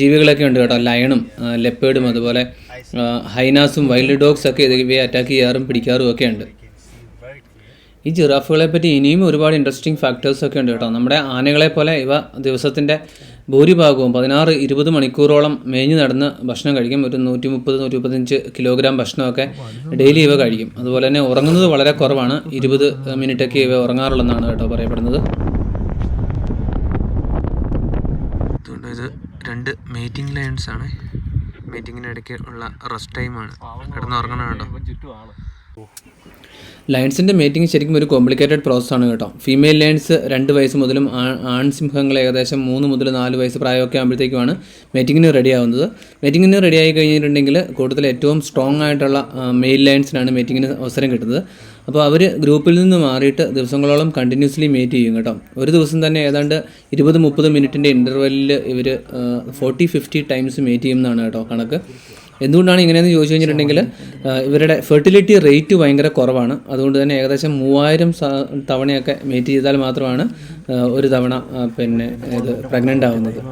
ജീവികളൊക്കെ ഉണ്ട് കേട്ടോ. ലയണും ലെപ്പേർഡും അതുപോലെ ഹൈനാസും വൈൽഡ് ഡോഗ്സ് ഒക്കെ ഇവയെ അറ്റാക്ക് ചെയ്യാറും പിടിക്കാറും ഒക്കെ ഉണ്ട്. ഈ ജിറാഫുകളെ പറ്റി ഇനിയും ഒരുപാട് ഇൻട്രസ്റ്റിംഗ് ഫാക്ടേഴ്സൊക്കെ ഉണ്ട് കേട്ടോ. നമ്മുടെ ആനകളെ പോലെ ഇവ ദിവസത്തിൻ്റെ ഭൂരിഭാഗവും 16-20 മണിക്കൂറോളം മേഞ്ഞ് നടന്ന് ഭക്ഷണം കഴിക്കും. ഒരു 130-135 കിലോഗ്രാം ഭക്ഷണമൊക്കെ ഡെയിലി ഇവ കഴിക്കും. അതുപോലെ തന്നെ ഉറങ്ങുന്നത് വളരെ കുറവാണ്. 20 മിനിറ്റൊക്കെ ഇവ ഉറങ്ങാറുള്ളതാണ് കേട്ടോ പറയപ്പെടുന്നത്. അതുകൊണ്ട് ഇത് 2 മീറ്റിംഗ് ലയൺസ് ആണ്. മീറ്റിങ്ങിനിടയ്ക്ക് ഉള്ള റെസ്റ്റ് ടൈമാണ്. കിടന്നുറങ്ങണം കേട്ടോ. ലയൺസിൻ്റെ മീറ്റിംഗ് ശരിക്കും ഒരു കോംപ്ലിക്കേറ്റഡ് പ്രോസസ്സാണ് കേട്ടോ. ഫീമെയിൽ ലയൺസ് 2 വയസ്സ് മുതലും ആൺസിംഹങ്ങൾ ഏകദേശം 3 മുതൽ 4 വയസ്സ് പ്രായമൊക്കെ ആകുമ്പോഴത്തേക്കുമാണ് മീറ്റിങ്ങിന് റെഡി ആവുന്നത്. മീറ്റിങ്ങിന് റെഡി ആയി കഴിഞ്ഞിട്ടുണ്ടെങ്കിൽ കൂടുതൽ ഏറ്റവും സ്ട്രോങ് ആയിട്ടുള്ള മെയിൽ ലയൺസിനാണ് മീറ്റിങ്ങിന് അവസരം കിട്ടുന്നത്. അപ്പോൾ അവർ ഗ്രൂപ്പിൽ നിന്ന് മാറിയിട്ട് ദിവസങ്ങളോളം കണ്ടിന്യൂസ്ലി മീറ്റ് ചെയ്യും കേട്ടോ. ഒരു ദിവസം തന്നെ ഏതാണ്ട് 20-30 മിനിറ്റിൻ്റെ ഇൻ്റർവെല്ലിൽ ഇവർ 40-50 ടൈംസ് മീറ്റ് ചെയ്യുന്നതാണ് കേട്ടോ കണക്ക്. എന്തുകൊണ്ടാണ് ഇങ്ങനെയെന്ന് ചോദിച്ചു കഴിഞ്ഞിട്ടുണ്ടെങ്കിൽ ഇവരുടെ ഫെർട്ടിലിറ്റി റേറ്റ് ഭയങ്കര കുറവാണ്. അതുകൊണ്ട് തന്നെ ഏകദേശം 3000 തവണയൊക്കെ മീറ്റ് ചെയ്താൽ മാത്രമാണ് ഒരു തവണ ഇത് പ്രഗ്നൻ്റ് ആവുന്നത്.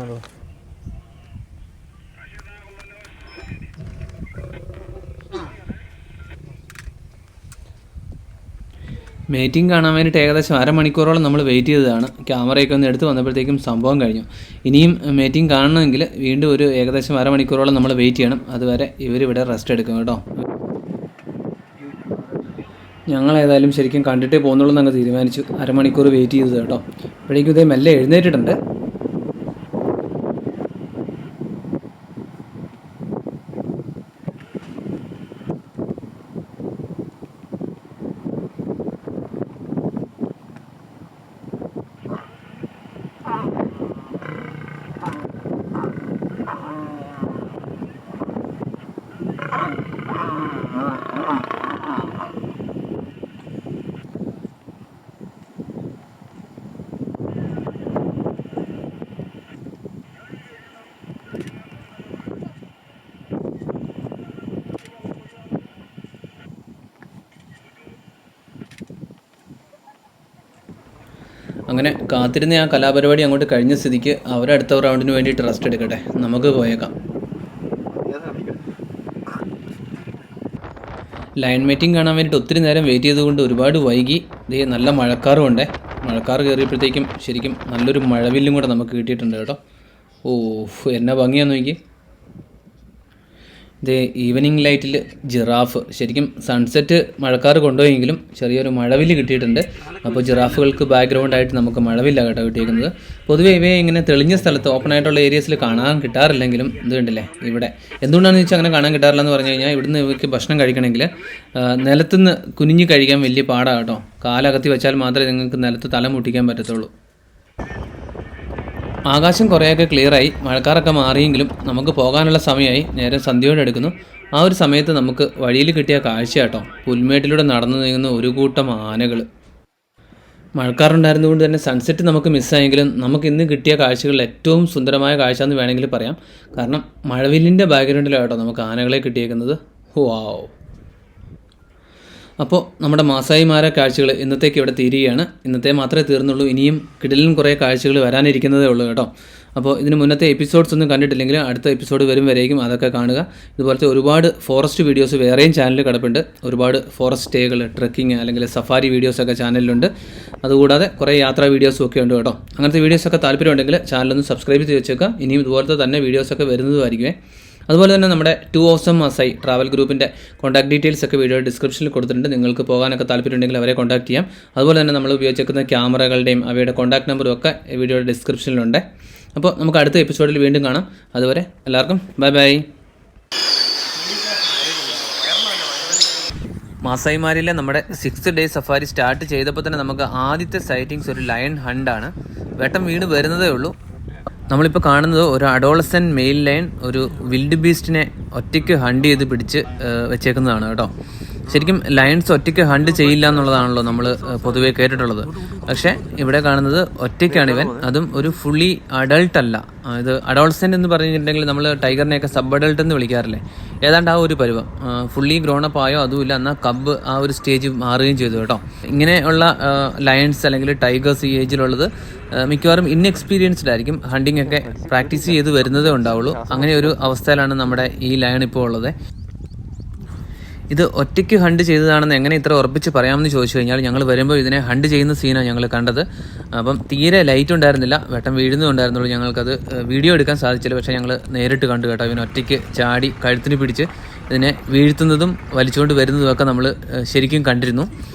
മീറ്റിംഗ് കാണാൻ വേണ്ടിയിട്ട് ഏകദേശം അരമണിക്കൂറോളം നമ്മൾ വെയിറ്റ് ചെയ്തതാണ്. ക്യാമറയൊക്കെ ഒന്ന് എടുത്ത് വന്നപ്പോഴത്തേക്കും സംഭവം കഴിഞ്ഞു. ഇനിയും മീറ്റിംഗ് കാണണമെങ്കിൽ വീണ്ടും ഒരു ഏകദേശം അരമണിക്കൂറോളം നമ്മൾ വെയിറ്റ് ചെയ്യണം. അതുവരെ ഇവരിവിടെ റെസ്റ്റ് എടുക്കും കേട്ടോ. ഞങ്ങളേതായാലും ശരിക്കും കണ്ടിട്ടേ പോകുന്നുള്ളൂ എന്നങ്ങ് തീരുമാനിച്ചു. അരമണിക്കൂർ വെയിറ്റ് ചെയ്തത് കേട്ടോ. അപ്പോഴേക്കും ഇതേ മെല്ലെ എഴുന്നേറ്റിട്ടുണ്ട്. അങ്ങനെ കാത്തിരുന്ന ആ കലാപരിപാടി അങ്ങോട്ട് കഴിഞ്ഞ സ്ഥിതിക്ക് അവരടുത്ത റൗണ്ടിന് വേണ്ടിയിട്ട് റെസ്റ്റ് എടുക്കട്ടെ. നമുക്ക് പോയേക്കാം. ലയൺ മീറ്റിംഗ് കാണാൻ വേണ്ടിയിട്ട് ഒത്തിരി നേരം വെയിറ്റ് ചെയ്തുകൊണ്ട് ഒരുപാട് വൈകി. ഇതേ നല്ല മഴക്കാറും ഉണ്ടേ. മഴക്കാർ കയറിയപ്പോഴത്തേക്കും ശരിക്കും നല്ലൊരു മഴവില്ലും കൂടെ നമുക്ക് കിട്ടിയിട്ടുണ്ട് കേട്ടോ. ഓ എന്നാ ഭംഗിയാന്ന് നോക്കി. ഇതേ ഈവനിങ് ലൈറ്റിൽ ജിറാഫ്. ശരിക്കും സൺസെറ്റ് മഴക്കാർ കൊണ്ടുപോയെങ്കിലും ചെറിയൊരു മഴവില്ല് കിട്ടിയിട്ടുണ്ട്. അപ്പോൾ ജിറാഫുകൾക്ക് ബാക്ക്ഗ്രൗണ്ടായിട്ട് നമുക്ക് മഴവില്ല കേട്ടോ കിട്ടിയിരിക്കുന്നത്. പൊതുവേ ഇവയെ ഇങ്ങനെ തെളിഞ്ഞ സ്ഥലത്ത് ഓപ്പൺ ആയിട്ടുള്ള ഏരിയസിൽ കാണാൻ കിട്ടാറില്ലെങ്കിലും ഇത് കണ്ടില്ലേ ഇവിടെ. എന്തുകൊണ്ടാണെന്ന് വെച്ചാൽ അങ്ങനെ കാണാൻ കിട്ടാറില്ല എന്ന് പറഞ്ഞു കഴിഞ്ഞാൽ ഇവിടുന്ന് ഇവയ്ക്ക് ഭക്ഷണം കഴിക്കണമെങ്കിൽ നിലത്തുനിന്ന് കുനിഞ്ഞ് കഴിക്കാൻ വലിയ പാടാണ് കേട്ടോ. കാലകത്തി വെച്ചാൽ മാത്രമേ നിങ്ങൾക്ക് നിലത്ത് തല മുട്ടിക്കാൻ പറ്റത്തുള്ളൂ. ആകാശം കുറേയൊക്കെ ക്ലിയറായി. മഴക്കാറൊക്കെ മാറിയെങ്കിലും നമുക്ക് പോകാനുള്ള സമയമായി. നേരെ സന്ധ്യയോടെ എടുക്കുന്നു. ആ ഒരു സമയത്ത് നമുക്ക് വഴിയിൽ കിട്ടിയ കാഴ്ച കേട്ടോ. പുൽമേട്ടിലൂടെ നടന്നു നീങ്ങുന്ന ഒരു കൂട്ടം ആനകൾ. മഴക്കാറുണ്ടായിരുന്നുകൊണ്ട് തന്നെ സൺസെറ്റ് നമുക്ക് മിസ്സായെങ്കിലും നമുക്ക് ഇന്ന് കിട്ടിയ കാഴ്ചകളിൽ ഏറ്റവും സുന്ദരമായ കാഴ്ച എന്ന് വേണമെങ്കിൽ പറയാം. കാരണം മഴവില്ലിൻ്റെ ബാക്ക്ഗ്രൗണ്ടിലാണ് കേട്ടോ നമുക്ക് ആനകളെ കിട്ടിയേക്കുന്നത്. വാവ്. അപ്പോൾ നമ്മുടെ മാസായി മാര കാഴ്ചകൾ ഇന്നത്തേക്ക് ഇവിടെ തീരുകയാണ്. ഇന്നത്തെ മാത്രമേ തീർന്നുള്ളൂ. ഇനിയും കിടിലും കുറേ കാഴ്ചകൾ വരാനിരിക്കുന്നതേ ഉള്ളൂ കേട്ടോ. അപ്പോൾ ഇതിന് മുന്നത്തെ എപ്പിസോഡ്സ് ഒന്നും കണ്ടിട്ടില്ലെങ്കിൽ അടുത്ത എപ്പിസോഡ് വരും വരേക്കും അതൊക്കെ കാണുക. ഇതുപോലത്തെ ഒരുപാട് ഫോറസ്റ്റ് വീഡിയോസ് വേറെയും ചാനലിൽ കിടപ്പുണ്ട്. ഒരുപാട് ഫോറസ്റ്റ് സ്റ്റേകൾ, ട്രക്കിങ് അല്ലെങ്കിൽ സഫാരി വീഡിയോസൊക്കെ ചാനലിലുണ്ട്. അതുകൂടാതെ കുറേ യാത്രാ വീഡിയോസും ഒക്കെ ഉണ്ട് കേട്ടോ. അങ്ങനത്തെ വീഡിയോസൊക്കെ താല്പര്യമുണ്ടെങ്കിൽ ചാനലൊന്ന് സബ്സ്ക്രൈബ് ചെയ്ത് വെച്ചേക്കുക. ഇനിയും ഇതുപോലത്തെ തന്നെ വീഡിയോസൊക്കെ വരുന്നതുമായിരിക്കുമേ. അതുപോലെ തന്നെ നമ്മുടെ 2 Awesome മാസായി ട്രാവൽ ഗ്രൂപ്പിൻ്റെ കോൺടാക്ട് ഡീറ്റെയിൽസ് ഒക്കെ വീഡിയോ ഡിസ്ക്രിപ്ഷനിൽ കൊടുത്തിട്ടുണ്ട്. നിങ്ങൾക്ക് പോകാനൊക്കെ താല്പര്യമുണ്ടെങ്കിൽ അവരെ കോൺടാക്ട് ചെയ്യാം. അതുപോലെ തന്നെ നമ്മൾ ഉപയോഗിച്ചിരിക്കുന്ന ക്യാമറകളുടെയും അവയുടെ കോൺടാക്ട് നമ്പറും ഒക്കെ വീഡിയോയുടെ ഡിസ്ക്രിപ്ഷനിലുണ്ട്. അപ്പോൾ നമുക്ക് അടുത്ത എപ്പിസോഡിൽ വീണ്ടും കാണാം. അതുവരെ എല്ലാവർക്കും ബൈ ബൈ. മാസായിമാരിലെ നമ്മുടെ 6th ഡേ സഫാരി സ്റ്റാർട്ട് ചെയ്തപ്പോൾ തന്നെ നമുക്ക് ആദ്യത്തെ സൈറ്റിങ്സ് ഒരു ലയൺ ഹണ്ടാണ്. വേട്ടം വീണ് വരുന്നതേ ഉള്ളൂ. നമ്മളിപ്പോൾ കാണുന്നത് ഒരു അഡോളസൻ മെയിൽ ലയൺ ഒരു വിൽഡ് ബീസ്റ്റിനെ ഒറ്റയ്ക്ക് ഹണ്ട് ചെയ്ത് പിടിച്ച് വെച്ചേക്കുന്നതാണ് കേട്ടോ. ശരിക്കും ലയൺസ് ഒറ്റയ്ക്ക് ഹണ്ട് ചെയ്യില്ല എന്നുള്ളതാണല്ലോ നമ്മൾ പൊതുവേ കേട്ടിട്ടുള്ളത്. പക്ഷേ ഇവിടെ കാണുന്നത് ഒറ്റയ്ക്കാണ് ഇവൻ, അതും ഒരു ഫുള്ളി അഡൾട്ട് അല്ല. ഇത് അഡോൾസെൻ്റ് എന്ന് പറഞ്ഞിട്ടുണ്ടെങ്കിൽ നമ്മൾ ടൈഗറിനെയൊക്കെ സബ് അഡൾട്ട് എന്ന് വിളിക്കാറില്ലേ, ഏതാണ്ട് ആ ഒരു പരുവം. ഫുള്ളി ഗ്രോണപ്പ് ആയോ അതുമില്ല, എന്നാൽ കബ്ബ് ആ ഒരു സ്റ്റേജ് മാറുകയും ചെയ്തു കേട്ടോ. ഇങ്ങനെയുള്ള ലയൺസ് അല്ലെങ്കിൽ ടൈഗേഴ്സ് ഈ ഏജിലുള്ളത് മിക്കവാറും ഇൻഎക്സ്പീരിയൻസ്ഡ് ആയിരിക്കും, ഹണ്ടിങ് ഒക്കെ പ്രാക്ടീസ് ചെയ്ത് വരുന്നതേ ഉണ്ടാവുള്ളൂ. അങ്ങനെ ഒരു അവസ്ഥയിലാണ് നമ്മുടെ ഈ ലയൺ ഇപ്പോൾ ഉള്ളത്. ഇത് ഒറ്റയ്ക്ക് ഹണ്ട് ചെയ്തതാണെന്ന് എങ്ങനെ ഇത്ര ഉറപ്പിച്ച് പറയാമെന്ന് ചോദിച്ചു കഴിഞ്ഞാൽ, ഞങ്ങൾ വരുമ്പോൾ ഇതിനെ ഹണ്ട് ചെയ്യുന്ന സീനാണ് ഞങ്ങൾ കണ്ടത്. അപ്പം തീരെ ലൈറ്റ് ഉണ്ടായിരുന്നില്ല, വെട്ടം വീഴുന്നുണ്ടായിരുന്നുള്ളൂ. ഞങ്ങൾക്കത് വീഡിയോ എടുക്കാൻ സാധിച്ചില്ല. പക്ഷേ ഞങ്ങൾ നേരിട്ട് കണ്ടു കേട്ടോ. ഇവൻ ഒറ്റയ്ക്ക് ചാടി കഴുത്തിന് പിടിച്ച് ഇതിനെ വീഴ്ത്തുന്നതും വലിച്ചുകൊണ്ട് വരുന്നതുമൊക്കെ നമ്മൾ ശരിക്കും കണ്ടിരുന്നു.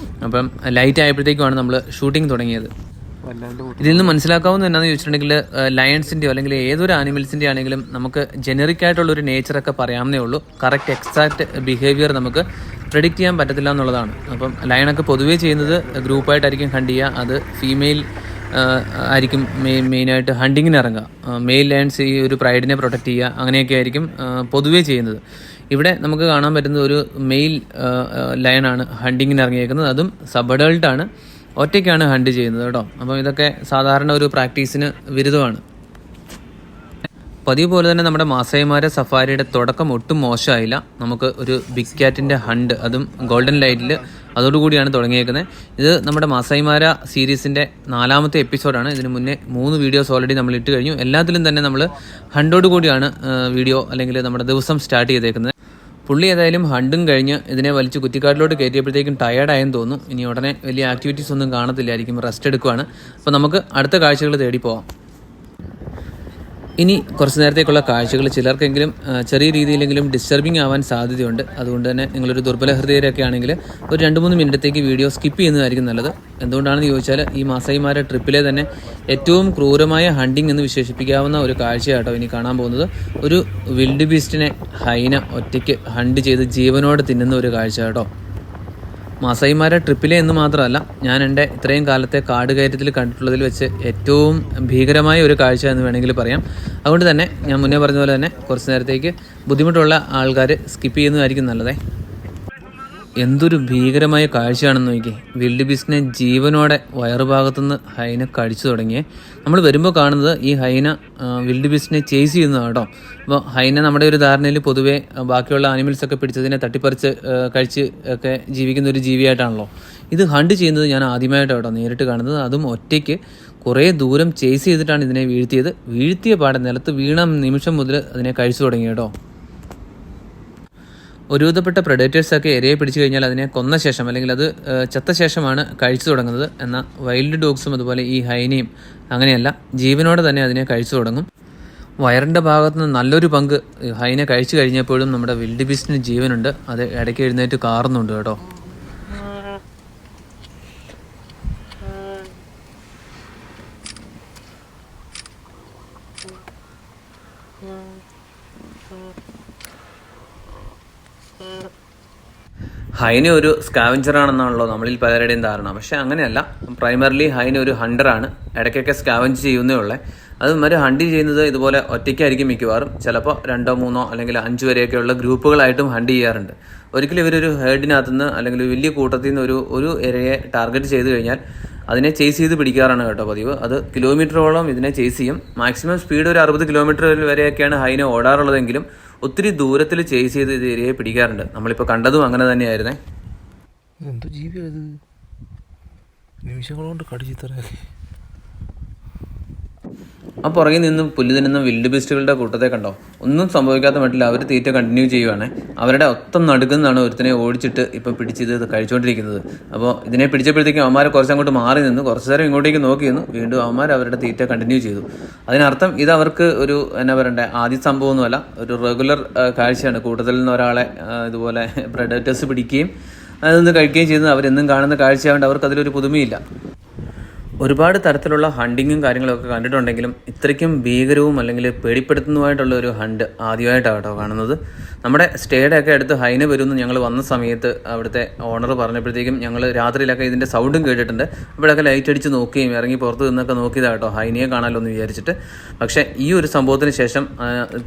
അപ്പം ലൈറ്റ് ആയപ്പോഴത്തേക്കുമാണ് നമ്മൾ ഷൂട്ടിംഗ് തുടങ്ങിയത്. ഇതിൽ നിന്ന് മനസ്സിലാക്കാവുന്ന എന്നാന്ന് ചോദിച്ചിട്ടുണ്ടെങ്കിൽ, ലയൺസിൻ്റെയോ അല്ലെങ്കിൽ ഏതൊരു ആനിമൽസിൻ്റെ ആണെങ്കിലും നമുക്ക് ജനറിക് ആയിട്ടുള്ളൊരു നേച്ചറൊക്കെ പറയാവുന്നേ ഉള്ളൂ. കറക്റ്റ് എക്സാക്റ്റ് ബിഹേവിയർ നമുക്ക് പ്രെഡിക്റ്റ് ചെയ്യാൻ പറ്റത്തില്ല എന്നുള്ളതാണ്. അപ്പം ലയണൊക്കെ പൊതുവേ ചെയ്യുന്നത് ഗ്രൂപ്പായിട്ടായിരിക്കും ഹണ്ട് ചെയ്യുക. അത് ഫീമെയിൽ ആയിരിക്കും മെയിനായിട്ട് ഹണ്ടിങ്ങിന് ഇറങ്ങുക. മെയിൽ ലയൺസ് ഈ ഒരു പ്രൈഡിനെ പ്രൊട്ടക്റ്റ് ചെയ്യുക, അങ്ങനെയൊക്കെ ആയിരിക്കും പൊതുവേ ചെയ്യുന്നത്. ഇവിടെ നമുക്ക് കാണാൻ പറ്റുന്നത് ഒരു മെയിൽ ലയണാണ് ഹണ്ടിങ്ങിന് ഇറങ്ങിയേക്കുന്നത്. അതും സബ് അഡൾട്ടാണ്, ഒറ്റയ്ക്കാണ് ഹണ്ട് ചെയ്യുന്നത് കേട്ടോ. അപ്പം ഇതൊക്കെ സാധാരണ ഒരു പ്രാക്ടീസിന് വിരുദ്ധമാണ്. പതിവ് പോലെ തന്നെ നമ്മുടെ മാസായിമാരെ സഫാരിയുടെ തുടക്കം ഒട്ടും മോശമായില്ല. നമുക്ക് ഒരു ബിഗ് ക്യാറ്റിൻ്റെ ഹണ്ട്, അതും ഗോൾഡൻ ലൈറ്റിൽ അതോടുകൂടിയാണ് തുടങ്ങിയേക്കുന്നത്. ഇത് നമ്മുടെ മാസായിമാര സീരീസിൻ്റെ 4ാമത്തെ എപ്പിസോഡാണ്. ഇതിന് മുന്നേ 3 വീഡിയോസ് ഓൾറെഡി നമ്മൾ ഇട്ട് കഴിഞ്ഞു. എല്ലാത്തിലും തന്നെ നമ്മൾ ഹണ്ടോട് കൂടിയാണ് വീഡിയോ അല്ലെങ്കിൽ നമ്മുടെ ദിവസം സ്റ്റാർട്ട് ചെയ്തേക്കുന്നത്. പുള്ളി ഏതായാലും ഹണ്ടും കഴിഞ്ഞ് ഇതിനെ വലിച്ച് കുറ്റിക്കാട്ടിലോട്ട് കയറ്റിയപ്പോഴത്തേക്കും ടയേർഡായെന്ന് തോന്നുന്നു. ഇനി ഉടനെ വലിയ ആക്ടിവിറ്റീസ് ഒന്നും കാണത്തില്ലായിരിക്കും, റെസ്റ്റ് എടുക്കുവാണ്. അപ്പോൾ നമുക്ക് അടുത്ത കാഴ്ചകൾ തേടി പോവാം. ഇനി കുറച്ച് നേരത്തേക്കുള്ള കാഴ്ചകൾ ചിലർക്കെങ്കിലും ചെറിയ രീതിയിലെങ്കിലും ഡിസ്റ്റർബിങ് ആവാൻ സാധ്യതയുണ്ട്. അതുകൊണ്ട് തന്നെ നിങ്ങളൊരു ദുർബല ഹൃദയരൊക്കെ ആണെങ്കിൽ ഒരു 2-3 മിനിറ്റത്തേക്ക് വീഡിയോ സ്കിപ്പ് ചെയ്യുന്നതായിരിക്കും നല്ലത്. എന്തുകൊണ്ടാണെന്ന് ചോദിച്ചാൽ, ഈ മാസായിമാരെ ട്രിപ്പിലെ തന്നെ ഏറ്റവും ക്രൂരമായ ഹണ്ടിങ് എന്ന് വിശേഷിപ്പിക്കാവുന്ന ഒരു കാഴ്ചയാട്ടോ ഇനി കാണാൻ പോകുന്നത്. ഒരു വിൽഡ് ബീസ്റ്റിനെ ഹൈന ഒറ്റയ്ക്ക് ഹണ്ട് ചെയ്ത് ജീവനോടെ തിന്നുന്ന ഒരു കാഴ്ച കേട്ടോ. മാസായിമാരെ ട്രിപ്പിലെ എന്ന് മാത്രമല്ല, ഞാൻ എൻ്റെ ഇത്രയും കാലത്തെ കാട് കയറ്റത്തിൽ കണ്ടിട്ടുള്ളതിൽ വെച്ച് ഏറ്റവും ഭീകരമായ ഒരു കാഴ്ച എന്ന് വേണമെങ്കിൽ പറയാം. അതുകൊണ്ട് തന്നെ ഞാൻ മുന്നേ പറഞ്ഞ പോലെ തന്നെ കുറച്ച് നേരത്തേക്ക് ബുദ്ധിമുട്ടുള്ള ആൾക്കാർ സ്കിപ്പ് ചെയ്യുന്നതായിരിക്കും നല്ലതേ. എന്തൊരു ഭീകരമായ കാഴ്ചയാണെന്ന് നോക്കി. വിൽഡ് ബീസ്റ്റിനെ ജീവനോടെ വയറുഭാഗത്തുനിന്ന് ഹൈന കഴിച്ചു തുടങ്ങിയേ. നമ്മൾ വരുമ്പോൾ കാണുന്നത് ഈ ഹൈന വിൽഡ് ബീസ്റ്റിനെ ചേസ് ചെയ്യുന്നതാണ് കേട്ടോ. അപ്പോൾ ഹൈന നമ്മുടെ ഒരു ധാരണയിൽ പൊതുവേ ബാക്കിയുള്ള ആനിമൽസൊക്കെ പിടിച്ചതിനെ തട്ടിപ്പറിച്ച് കഴിച്ച് ഒക്കെ ജീവിക്കുന്ന ഒരു ജീവിയായിട്ടാണല്ലോ. ഇത് ഹണ്ട് ചെയ്യുന്നത് ഞാൻ ആദ്യമായിട്ടാണ് കേട്ടോ നേരിട്ട് കാണുന്നത്. അതും ഒറ്റയ്ക്ക് കുറേ ദൂരം ചേസ് ചെയ്തിട്ടാണ് ഇതിനെ വീഴ്ത്തിയത്. വീഴ്ത്തിയ പാടെ നിലത്ത് വീണ നിമിഷം മുതൽ അതിനെ കഴിച്ചു തുടങ്ങി കേട്ടോ. ഒരുവിധപ്പെട്ട പ്രഡേറ്റേഴ്സൊക്കെ ഇരയെ പിടിച്ചു കഴിഞ്ഞാൽ അതിനെ കൊന്ന ശേഷം അല്ലെങ്കിൽ അത് ചത്ത ശേഷമാണ് കഴിച്ചു തുടങ്ങുന്നത്. എന്നാൽ വൈൽഡ് ഡോഗ്സും അതുപോലെ ഈ ഹൈനയും അങ്ങനെയല്ല, ജീവനോടെ തന്നെ അതിനെ കഴിച്ചു തുടങ്ങും. വയറിൻ്റെ ഭാഗത്തുനിന്ന് നല്ലൊരു പങ്ക് ഹൈന കഴിച്ചു കഴിഞ്ഞപ്പോഴും നമ്മുടെ വിൽഡ് ബീസ്റ്റിന് ജീവനുണ്ട്. അത് ഇടയ്ക്ക് എഴുന്നേറ്റ് കാറുന്നുണ്ട് കേട്ടോ. ഹൈന ഒരു സ്കാവഞ്ചറാണെന്നാണല്ലോ നമ്മളിൽ പലരുടെയും ധാരണ. പക്ഷേ അങ്ങനെയല്ല. പ്രൈമറിലി ഹൈന ഒരു ഹണ്ടറാണ്. ഇടയ്ക്കൊക്കെ സ്കാവഞ്ച് ചെയ്യുന്നേ ഉള്ളേ. അത് മറ്റേ ഹണ്ട് ചെയ്യുന്നത് ഇതുപോലെ ഒറ്റയ്ക്കായിരിക്കും മിക്കവാറും. ചിലപ്പോൾ 2, 3 അല്ലെങ്കിൽ 5 വരെയൊക്കെയുള്ള ഗ്രൂപ്പുകളായിട്ടും ഹണ്ട് ചെയ്യാറുണ്ട്. ഒരിക്കലും ഇവരൊരു ഹേർഡിനകത്തുനിന്ന് അല്ലെങ്കിൽ വലിയ കൂട്ടത്തിൽ നിന്ന് ഒരു ഇരയെ ടാർഗറ്റ് ചെയ്ത് കഴിഞ്ഞാൽ അതിനെ ചേസ് ചെയ്ത് പിടിക്കാറാണ് കേട്ടോ പതിവ്. അത് കിലോമീറ്ററോളം ഇതിനെ ചേസ് ചെയ്യും. മാക്സിമം സ്പീഡ് ഒരു 60 കിലോമീറ്റർ വരെയൊക്കെയാണ് ഹൈന ഓടാറുള്ളതെങ്കിലും ഒത്തിരി ദൂരത്തിൽ ചേസ് ചെയ്ത് ഇത് ഇരയെ പിടിക്കാറുണ്ട്. നമ്മളിപ്പോൾ കണ്ടതും അങ്ങനെ തന്നെയായിരുന്നേ. എന്തോ ജീവിയത് നിമിഷങ്ങൾ കൊണ്ട് കടിച്ചു തരാ. ആ പുറകിൽ നിന്നും പുല്ല് തിന്നുന്ന വിൽഡ് ബീസ്റ്റുകളുടെ കൂട്ടത്തെ കണ്ടോ? ഒന്നും സംഭവിക്കാത്ത മട്ടില്ല അവർ തീറ്റ കണ്ടിന്യൂ ചെയ്യുവാണ്. അവരുടെ ഒത്തം നടുക്കുന്നാണ് ഒരുത്തിനെ ഓടിച്ചിട്ട് ഇപ്പം പിടിച്ചിത് കഴിച്ചുകൊണ്ടിരിക്കുന്നത്. അപ്പോൾ ഇതിനെ പിടിച്ചപ്പോഴത്തേക്കും അവന്മാരെ കുറച്ചങ്ങോട്ട് മാറി നിന്ന് കുറച്ച് നേരം ഇങ്ങോട്ടേക്ക് നോക്കി നിന്നു. വീണ്ടും അവന്മാർ അവരുടെ തീറ്റ കണ്ടിന്യൂ ചെയ്തു. അതിനർത്ഥം ഇത് അവർക്ക് ഒരു എന്നാ പറയണ്ടേ, ആദ്യ സംഭവമൊന്നുമല്ല, ഒരു റെഗുലർ കാഴ്ചയാണ്. കൂട്ടത്തിൽ നിന്ന് ഒരാളെ ഇതുപോലെ പ്രെഡേറ്റേഴ്സ് പിടിക്കുകയും അതൊന്ന് കഴിക്കുകയും ചെയ്യുന്നത് അവരെന്നും കാണുന്ന കാഴ്ചയായതുകൊണ്ട് അവർക്ക് അതിലൊരു പുതുമയില്ല. ഒരുപാട് തരത്തിലുള്ള ഹണ്ടിങ്ങും കാര്യങ്ങളൊക്കെ കണ്ടിട്ടുണ്ടെങ്കിലും ഇത്രയ്ക്കും ഭീകരവും അല്ലെങ്കിൽ പേടിപ്പെടുത്തുന്നതുമായിട്ടുള്ള ഒരു ഹണ്ട് ആദ്യമായിട്ടാണ് കേട്ടോ കാണുന്നത്. നമ്മുടെ സ്റ്റേയുടെ ഒക്കെ അടുത്ത് ഹൈന വരുമെന്ന് ഞങ്ങൾ വന്ന സമയത്ത് അവിടുത്തെ ഓണർ പറഞ്ഞപ്പോഴത്തേക്കും ഞങ്ങൾ രാത്രിയിലൊക്കെ ഇതിൻ്റെ സൗണ്ടും കേട്ടിട്ടുണ്ട്. ഇവിടെയൊക്കെ ലൈറ്റ് അടിച്ച് നോക്കുകയും ഇറങ്ങി പുറത്ത് നിന്നൊക്കെ നോക്കിയതാണ് കേട്ടോ ഹൈനയെ കാണാമല്ലോ എന്ന് വിചാരിച്ചിട്ട്. പക്ഷേ ഈ ഒരു സംഭവത്തിന് ശേഷം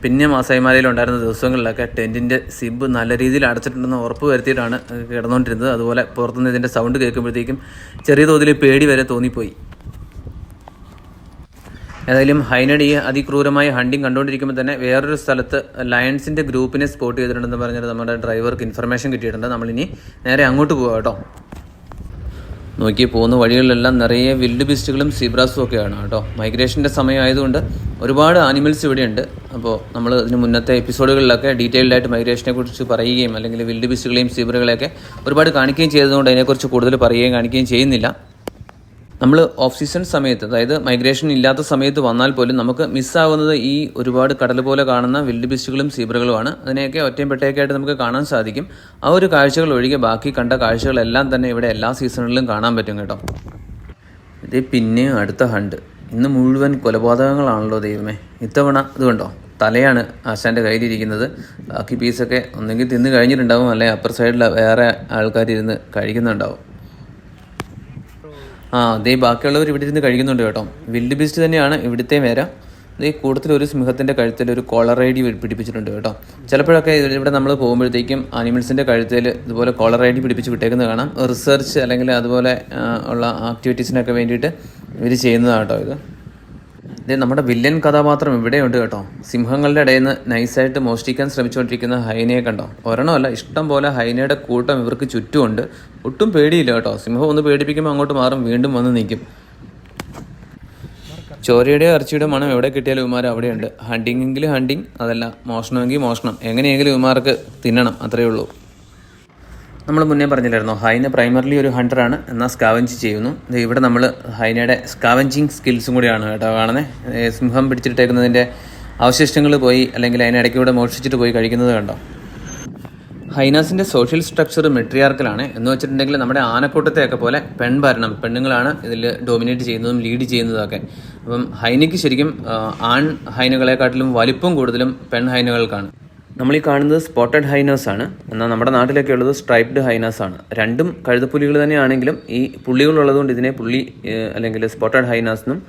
പിന്നെ മാസായിമാരയിലുണ്ടായിരുന്ന ദിവസങ്ങളിലൊക്കെ ടെൻറ്റിൻ്റെ സിബ് നല്ല രീതിയിൽ അടച്ചിട്ടുണ്ടെന്ന് ഉറപ്പ് വരുത്തിയിട്ടാണ് കിടന്നുകൊണ്ടിരുന്നത്. അതുപോലെ പുറത്തുനിന്ന് ഇതിൻ്റെ സൗണ്ട് കേൾക്കുമ്പോഴത്തേക്കും ചെറിയ തോതിൽ പേടി വരെ തോന്നിപ്പോയി. ഏതായാലും ഹൈനയുടെ ഈ അതിക്രൂരമായ ഹണ്ടിങ് കണ്ടുകൊണ്ടിരിക്കുമ്പോൾ തന്നെ വേറൊരു സ്ഥലത്ത് ലയൺസിൻ്റെ ഗ്രൂപ്പിനെ സ്പോട്ട് ചെയ്തിട്ടുണ്ടെന്ന് പറഞ്ഞിട്ട് നമ്മുടെ ഡ്രൈവർക്ക് ഇൻഫർമേഷൻ കിട്ടിയിട്ടുണ്ട്. നമ്മളിനി നേരെ അങ്ങോട്ട് പോകാം കേട്ടോ. നോക്കി പോകുന്ന വഴികളിലെല്ലാം നിറയെ വിൽഡ് ബീസ്റ്റുകളും സീബ്രാസും ഒക്കെയാണ് കേട്ടോ. മൈഗ്രേഷൻ്റെ സമയമായതുകൊണ്ട് ഒരുപാട് ആനിമൽസ് ഇവിടെയുണ്ട്. അപ്പോൾ നമ്മൾ ഇതിന് മുന്നത്തെ എപ്പിസോഡുകളിലൊക്കെ ഡീറ്റെയിൽഡായിട്ട് മൈഗ്രേഷനെ കുറിച്ച് പറയുകയും അല്ലെങ്കിൽ വിൽഡ് ബീസ്റ്റുകളെയും സീബ്രകളെയൊക്കെ ഒരുപാട് കാണിക്കുകയും ചെയ്തതുകൊണ്ട് അതിനെക്കുറിച്ച് കൂടുതൽ പറയുകയും കാണിക്കുകയും ചെയ്യുന്നില്ല. നമ്മൾ ഓഫ് സീസൺ സമയത്ത്, അതായത് മൈഗ്രേഷൻ ഇല്ലാത്ത സമയത്ത് വന്നാൽ പോലും നമുക്ക് മിസ്സാകുന്നത് ഈ ഒരുപാട് കടൽ പോലെ കാണുന്ന വിൽഡ് ബീസ്റ്റുകളും സീബ്രകളുമാണ്. അതിനെയൊക്കെ ഒറ്റയും പെട്ടയൊക്കെയായിട്ട് നമുക്ക് കാണാൻ സാധിക്കും. ആ ഒരു കാഴ്ചകൾ ഒഴികെ ബാക്കി കണ്ട കാഴ്ചകളെല്ലാം തന്നെ ഇവിടെ എല്ലാ സീസണുകളിലും കാണാൻ പറ്റും കേട്ടോ. ഇത് പിന്നെ അടുത്ത ഹണ്ട്. ഇന്ന് മുഴുവൻ കൊലപാതകങ്ങളാണല്ലോ ദൈവമേ. ഇത്തവണ ഇത് കണ്ടോ, തലയാണ് ആശാൻ്റെ കയ്യിലിരിക്കുന്നത്. ബാക്കി പീസൊക്കെ ഒന്നെങ്കിൽ തിന്ന് കഴിഞ്ഞിട്ടുണ്ടാവും, അല്ലെങ്കിൽ അപ്പർ സൈഡിൽ വേറെ ആൾക്കാരിരുന്ന് കഴിക്കുന്നുണ്ടാവും. അതേ ബാക്കിയുള്ളവർ ഇവിടെ ഇരുന്ന് കഴിക്കുന്നുണ്ട് കേട്ടോ. വിൽഡ് ബീസ്റ്റ് തന്നെയാണ് ഇവിടുത്തെ വേര. ഈ കൂട്ടത്തിൽ ഒരു സിംഹത്തിൻ്റെ കഴുത്തിൽ ഒരു കോളർ ഐ ഡി പിടിപ്പിച്ചിട്ടുണ്ട് കേട്ടോ. ചിലപ്പോഴൊക്കെ ഇവിടെ നമ്മൾ പോകുമ്പോഴത്തേക്കും ആനിമൽസിൻ്റെ കഴുത്തിൽ ഇതുപോലെ കോളർ ഐ ഡി പിടിപ്പിച്ച് വിട്ടേക്കുന്നത് കാണാം. റിസർച്ച് അല്ലെങ്കിൽ അതുപോലെ ഉള്ള ആക്ടിവിറ്റീസിനൊക്കെ വേണ്ടിയിട്ട് ഇവർ ചെയ്യുന്നതാണ് കേട്ടോ ഇത്. നമ്മുടെ വില്ലൻ കഥാപാത്രം ഇവിടെയുണ്ട് കേട്ടോ. സിംഹങ്ങളുടെ ഇടയിൽ നിന്ന് നൈസായിട്ട് മോഷ്ടിക്കാൻ ശ്രമിച്ചുകൊണ്ടിരിക്കുന്ന ഹൈനയെ കണ്ടോ. ഒരെണ്ണമല്ല, ഇഷ്ടം പോലെ ഹൈനയുടെ കൂട്ടം ഇവർക്ക് ചുറ്റുമുണ്ട്. ഒട്ടും പേടിയില്ല കേട്ടോ. സിംഹം ഒന്ന് പേടിപ്പിക്കുമ്പോൾ അങ്ങോട്ട് മാറും, വീണ്ടും വന്ന് നിൽക്കും. ചോരയുടെ ഇറച്ചിയുടെ മണം എവിടെ കിട്ടിയാലും ഇവന്മാർ അവിടെയുണ്ട്. ഹണ്ടിങ്ങെങ്കിൽ ഹണ്ടിങ്, അതല്ല മോഷണമെങ്കിൽ മോഷണം. എങ്ങനെയെങ്കിലും ഇവന്മാർക്ക് തിന്നണം, അത്രയേ ഉള്ളൂ. നമ്മൾ മുന്നേ പറഞ്ഞില്ലായിരുന്നോ, ഹൈന പ്രൈമറിലി ഒരു ഹണ്ടറാണ്, എന്നാൽ സ്കാവഞ്ച് ചെയ്യുന്നു. ഇവിടെ നമ്മൾ ഹൈനയുടെ സ്കാവഞ്ചിങ് സ്കിൽസും കൂടിയാണ് കേട്ടോ കാണുന്നത്. സിംഹം പിടിച്ചിട്ടേക്കുന്നതിൻ്റെ അവശിഷ്ടങ്ങൾ പോയി അല്ലെങ്കിൽ അതിനിടയ്ക്കൂടെ മോഷിച്ചിട്ട് പോയി കഴിക്കുന്നത് കണ്ടോ. ഹൈനാസിൻ്റെ സോഷ്യൽ സ്ട്രക്ചർ മെട്രിയാർക്കലാണ്. എന്ന് വെച്ചിട്ടുണ്ടെങ്കിൽ നമ്മുടെ ആനക്കൂട്ടത്തെയൊക്കെ പോലെ പെൺഭരണം, പെണ്ണുങ്ങളാണ് ഇതിൽ ഡോമിനേറ്റ് ചെയ്യുന്നതും ലീഡ് ചെയ്യുന്നതൊക്കെ. അപ്പം ഹൈനയ്ക്ക് ശരിക്കും ആൺ ഹൈനകളെക്കാട്ടിലും വലിപ്പം കൂടുതലും പെൺ ഹൈനകൾക്കാണ്. നമ്മളീ കാണുന്നത് സ്പോട്ടഡ് ഹൈനാസ് ആണ്. എന്നാൽ നമ്മുടെ നാട്ടിലൊക്കെ ഉള്ളത് സ്ട്രൈപ്ഡ് ഹൈനാസ് ആണ്. രണ്ടും കഴുതപ്പുലികൾ തന്നെയാണെങ്കിലും ഈ പുള്ളികളുള്ളതുകൊണ്ട് ഇതിനെ പുള്ളി അല്ലെങ്കിൽ സ്പോട്ടഡ് ഹൈനാസ് എന്നും,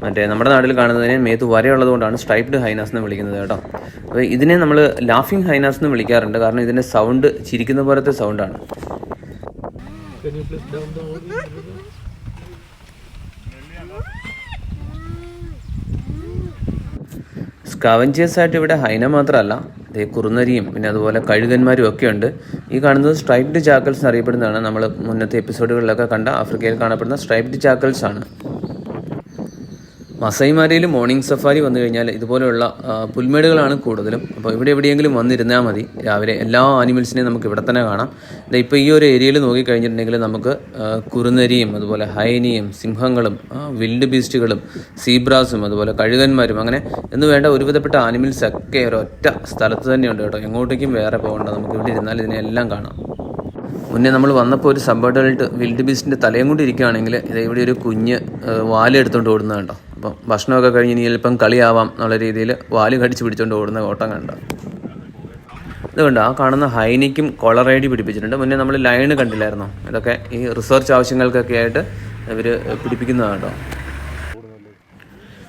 മറ്റേ നമ്മുടെ നാട്ടിൽ കാണുന്നതിനെ മേത്ത് വരയുള്ളതുകൊണ്ടാണ് സ്ട്രൈപ്ഡ് ഹൈനാസ് എന്ന് വിളിക്കുന്നത് കേട്ടോ. അപ്പോൾ ഇതിനെ നമ്മൾ ലാഫിംഗ് ഹൈനാസ് എന്ന് വിളിക്കാറുണ്ട്. കാരണം ഇതിൻ്റെ സൗണ്ട് ചിരിക്കുന്ന പോലത്തെ സൗണ്ടാണ്. സ്കാവഞ്ചേഴ്സായിട്ട് ഇവിടെ ഹൈന മാത്രമല്ല, കുറുനരിയും പിന്നെ അതുപോലെ കഴുകന്മാരും ഒക്കെ ഉണ്ട്. ഈ കാണുന്നത് സ്ട്രൈപ്ഡ് ജാക്കൽസ് എന്നറിയപ്പെടുന്നതാണ്. നമ്മൾ മുന്നത്തെ എപ്പിസോഡുകളിലൊക്കെ കണ്ട ആഫ്രിക്കയിൽ കാണപ്പെടുന്ന സ്ട്രൈപ്ഡ് ജാക്കൽസ് ആണ്. മസൈമാരയിൽ മോർണിംഗ് സഫാരി വന്നു കഴിഞ്ഞാൽ ഇതുപോലെയുള്ള പുൽമേടുകളാണ് കൂടുതലും. അപ്പോൾ ഇവിടെ എവിടെയെങ്കിലും വന്നിരുന്നാൽ മതി. രാവിലെ എല്ലാ ആനിമൽസിനെയും നമുക്ക് ഇവിടെ തന്നെ കാണാം. ഇപ്പോൾ ഈ ഒരു ഏരിയയിൽ നോക്കിക്കഴിഞ്ഞിട്ടുണ്ടെങ്കിൽ നമുക്ക് കുറുനരിയും അതുപോലെ ഹൈനിയും സിംഹങ്ങളും വിൽഡ് ബീസ്റ്റുകളും സീബ്രാസും അതുപോലെ കഴുകന്മാരും അങ്ങനെ എന്ന് വേണ്ട ഒരുവിധപ്പെട്ട ആനിമൽസ് ഒക്കെ ഒരൊറ്റ സ്ഥലത്ത് തന്നെയുണ്ട് കേട്ടോ. എങ്ങോട്ടേക്കും വേറെ പോകണ്ട, നമുക്ക് ഇവിടെ ഇരുന്നാൽ ഇതിനെല്ലാം കാണാം. മുന്നേ നമ്മൾ വന്നപ്പോൾ ഒരു സബർഡൽട്ട് വിൽഡ് ബീസ്റ്റിൻ്റെ തലയും കൊണ്ട് ഇരിക്കുകയാണെങ്കിൽ ഇവിടെ ഒരു കുഞ്ഞ് വാലെടുത്തുകൊണ്ട് ഓടുന്നത് കണ്ടോ. അപ്പം ഭക്ഷണമൊക്കെ കഴിഞ്ഞ് ഇനി ചിലപ്പം കളിയാവാം എന്നുള്ള രീതിയിൽ വാല് കടിച്ച് പിടിച്ചുകൊണ്ട് ഓടുന്ന ഓട്ടം കണ്ടോ. ഇതുകൊണ്ട് ആ കാണുന്ന ഹൈനിക്കും കോളർ ഐ ഡി പിടിപ്പിച്ചിട്ടുണ്ട്. മുന്നേ നമ്മൾ ലയണ് കണ്ടില്ലായിരുന്നോ. ഇതൊക്കെ ഈ റിസർച്ച് ആവശ്യങ്ങൾക്കൊക്കെ ആയിട്ട് ഇവർ പിടിപ്പിക്കുന്നതാണ് കേട്ടോ.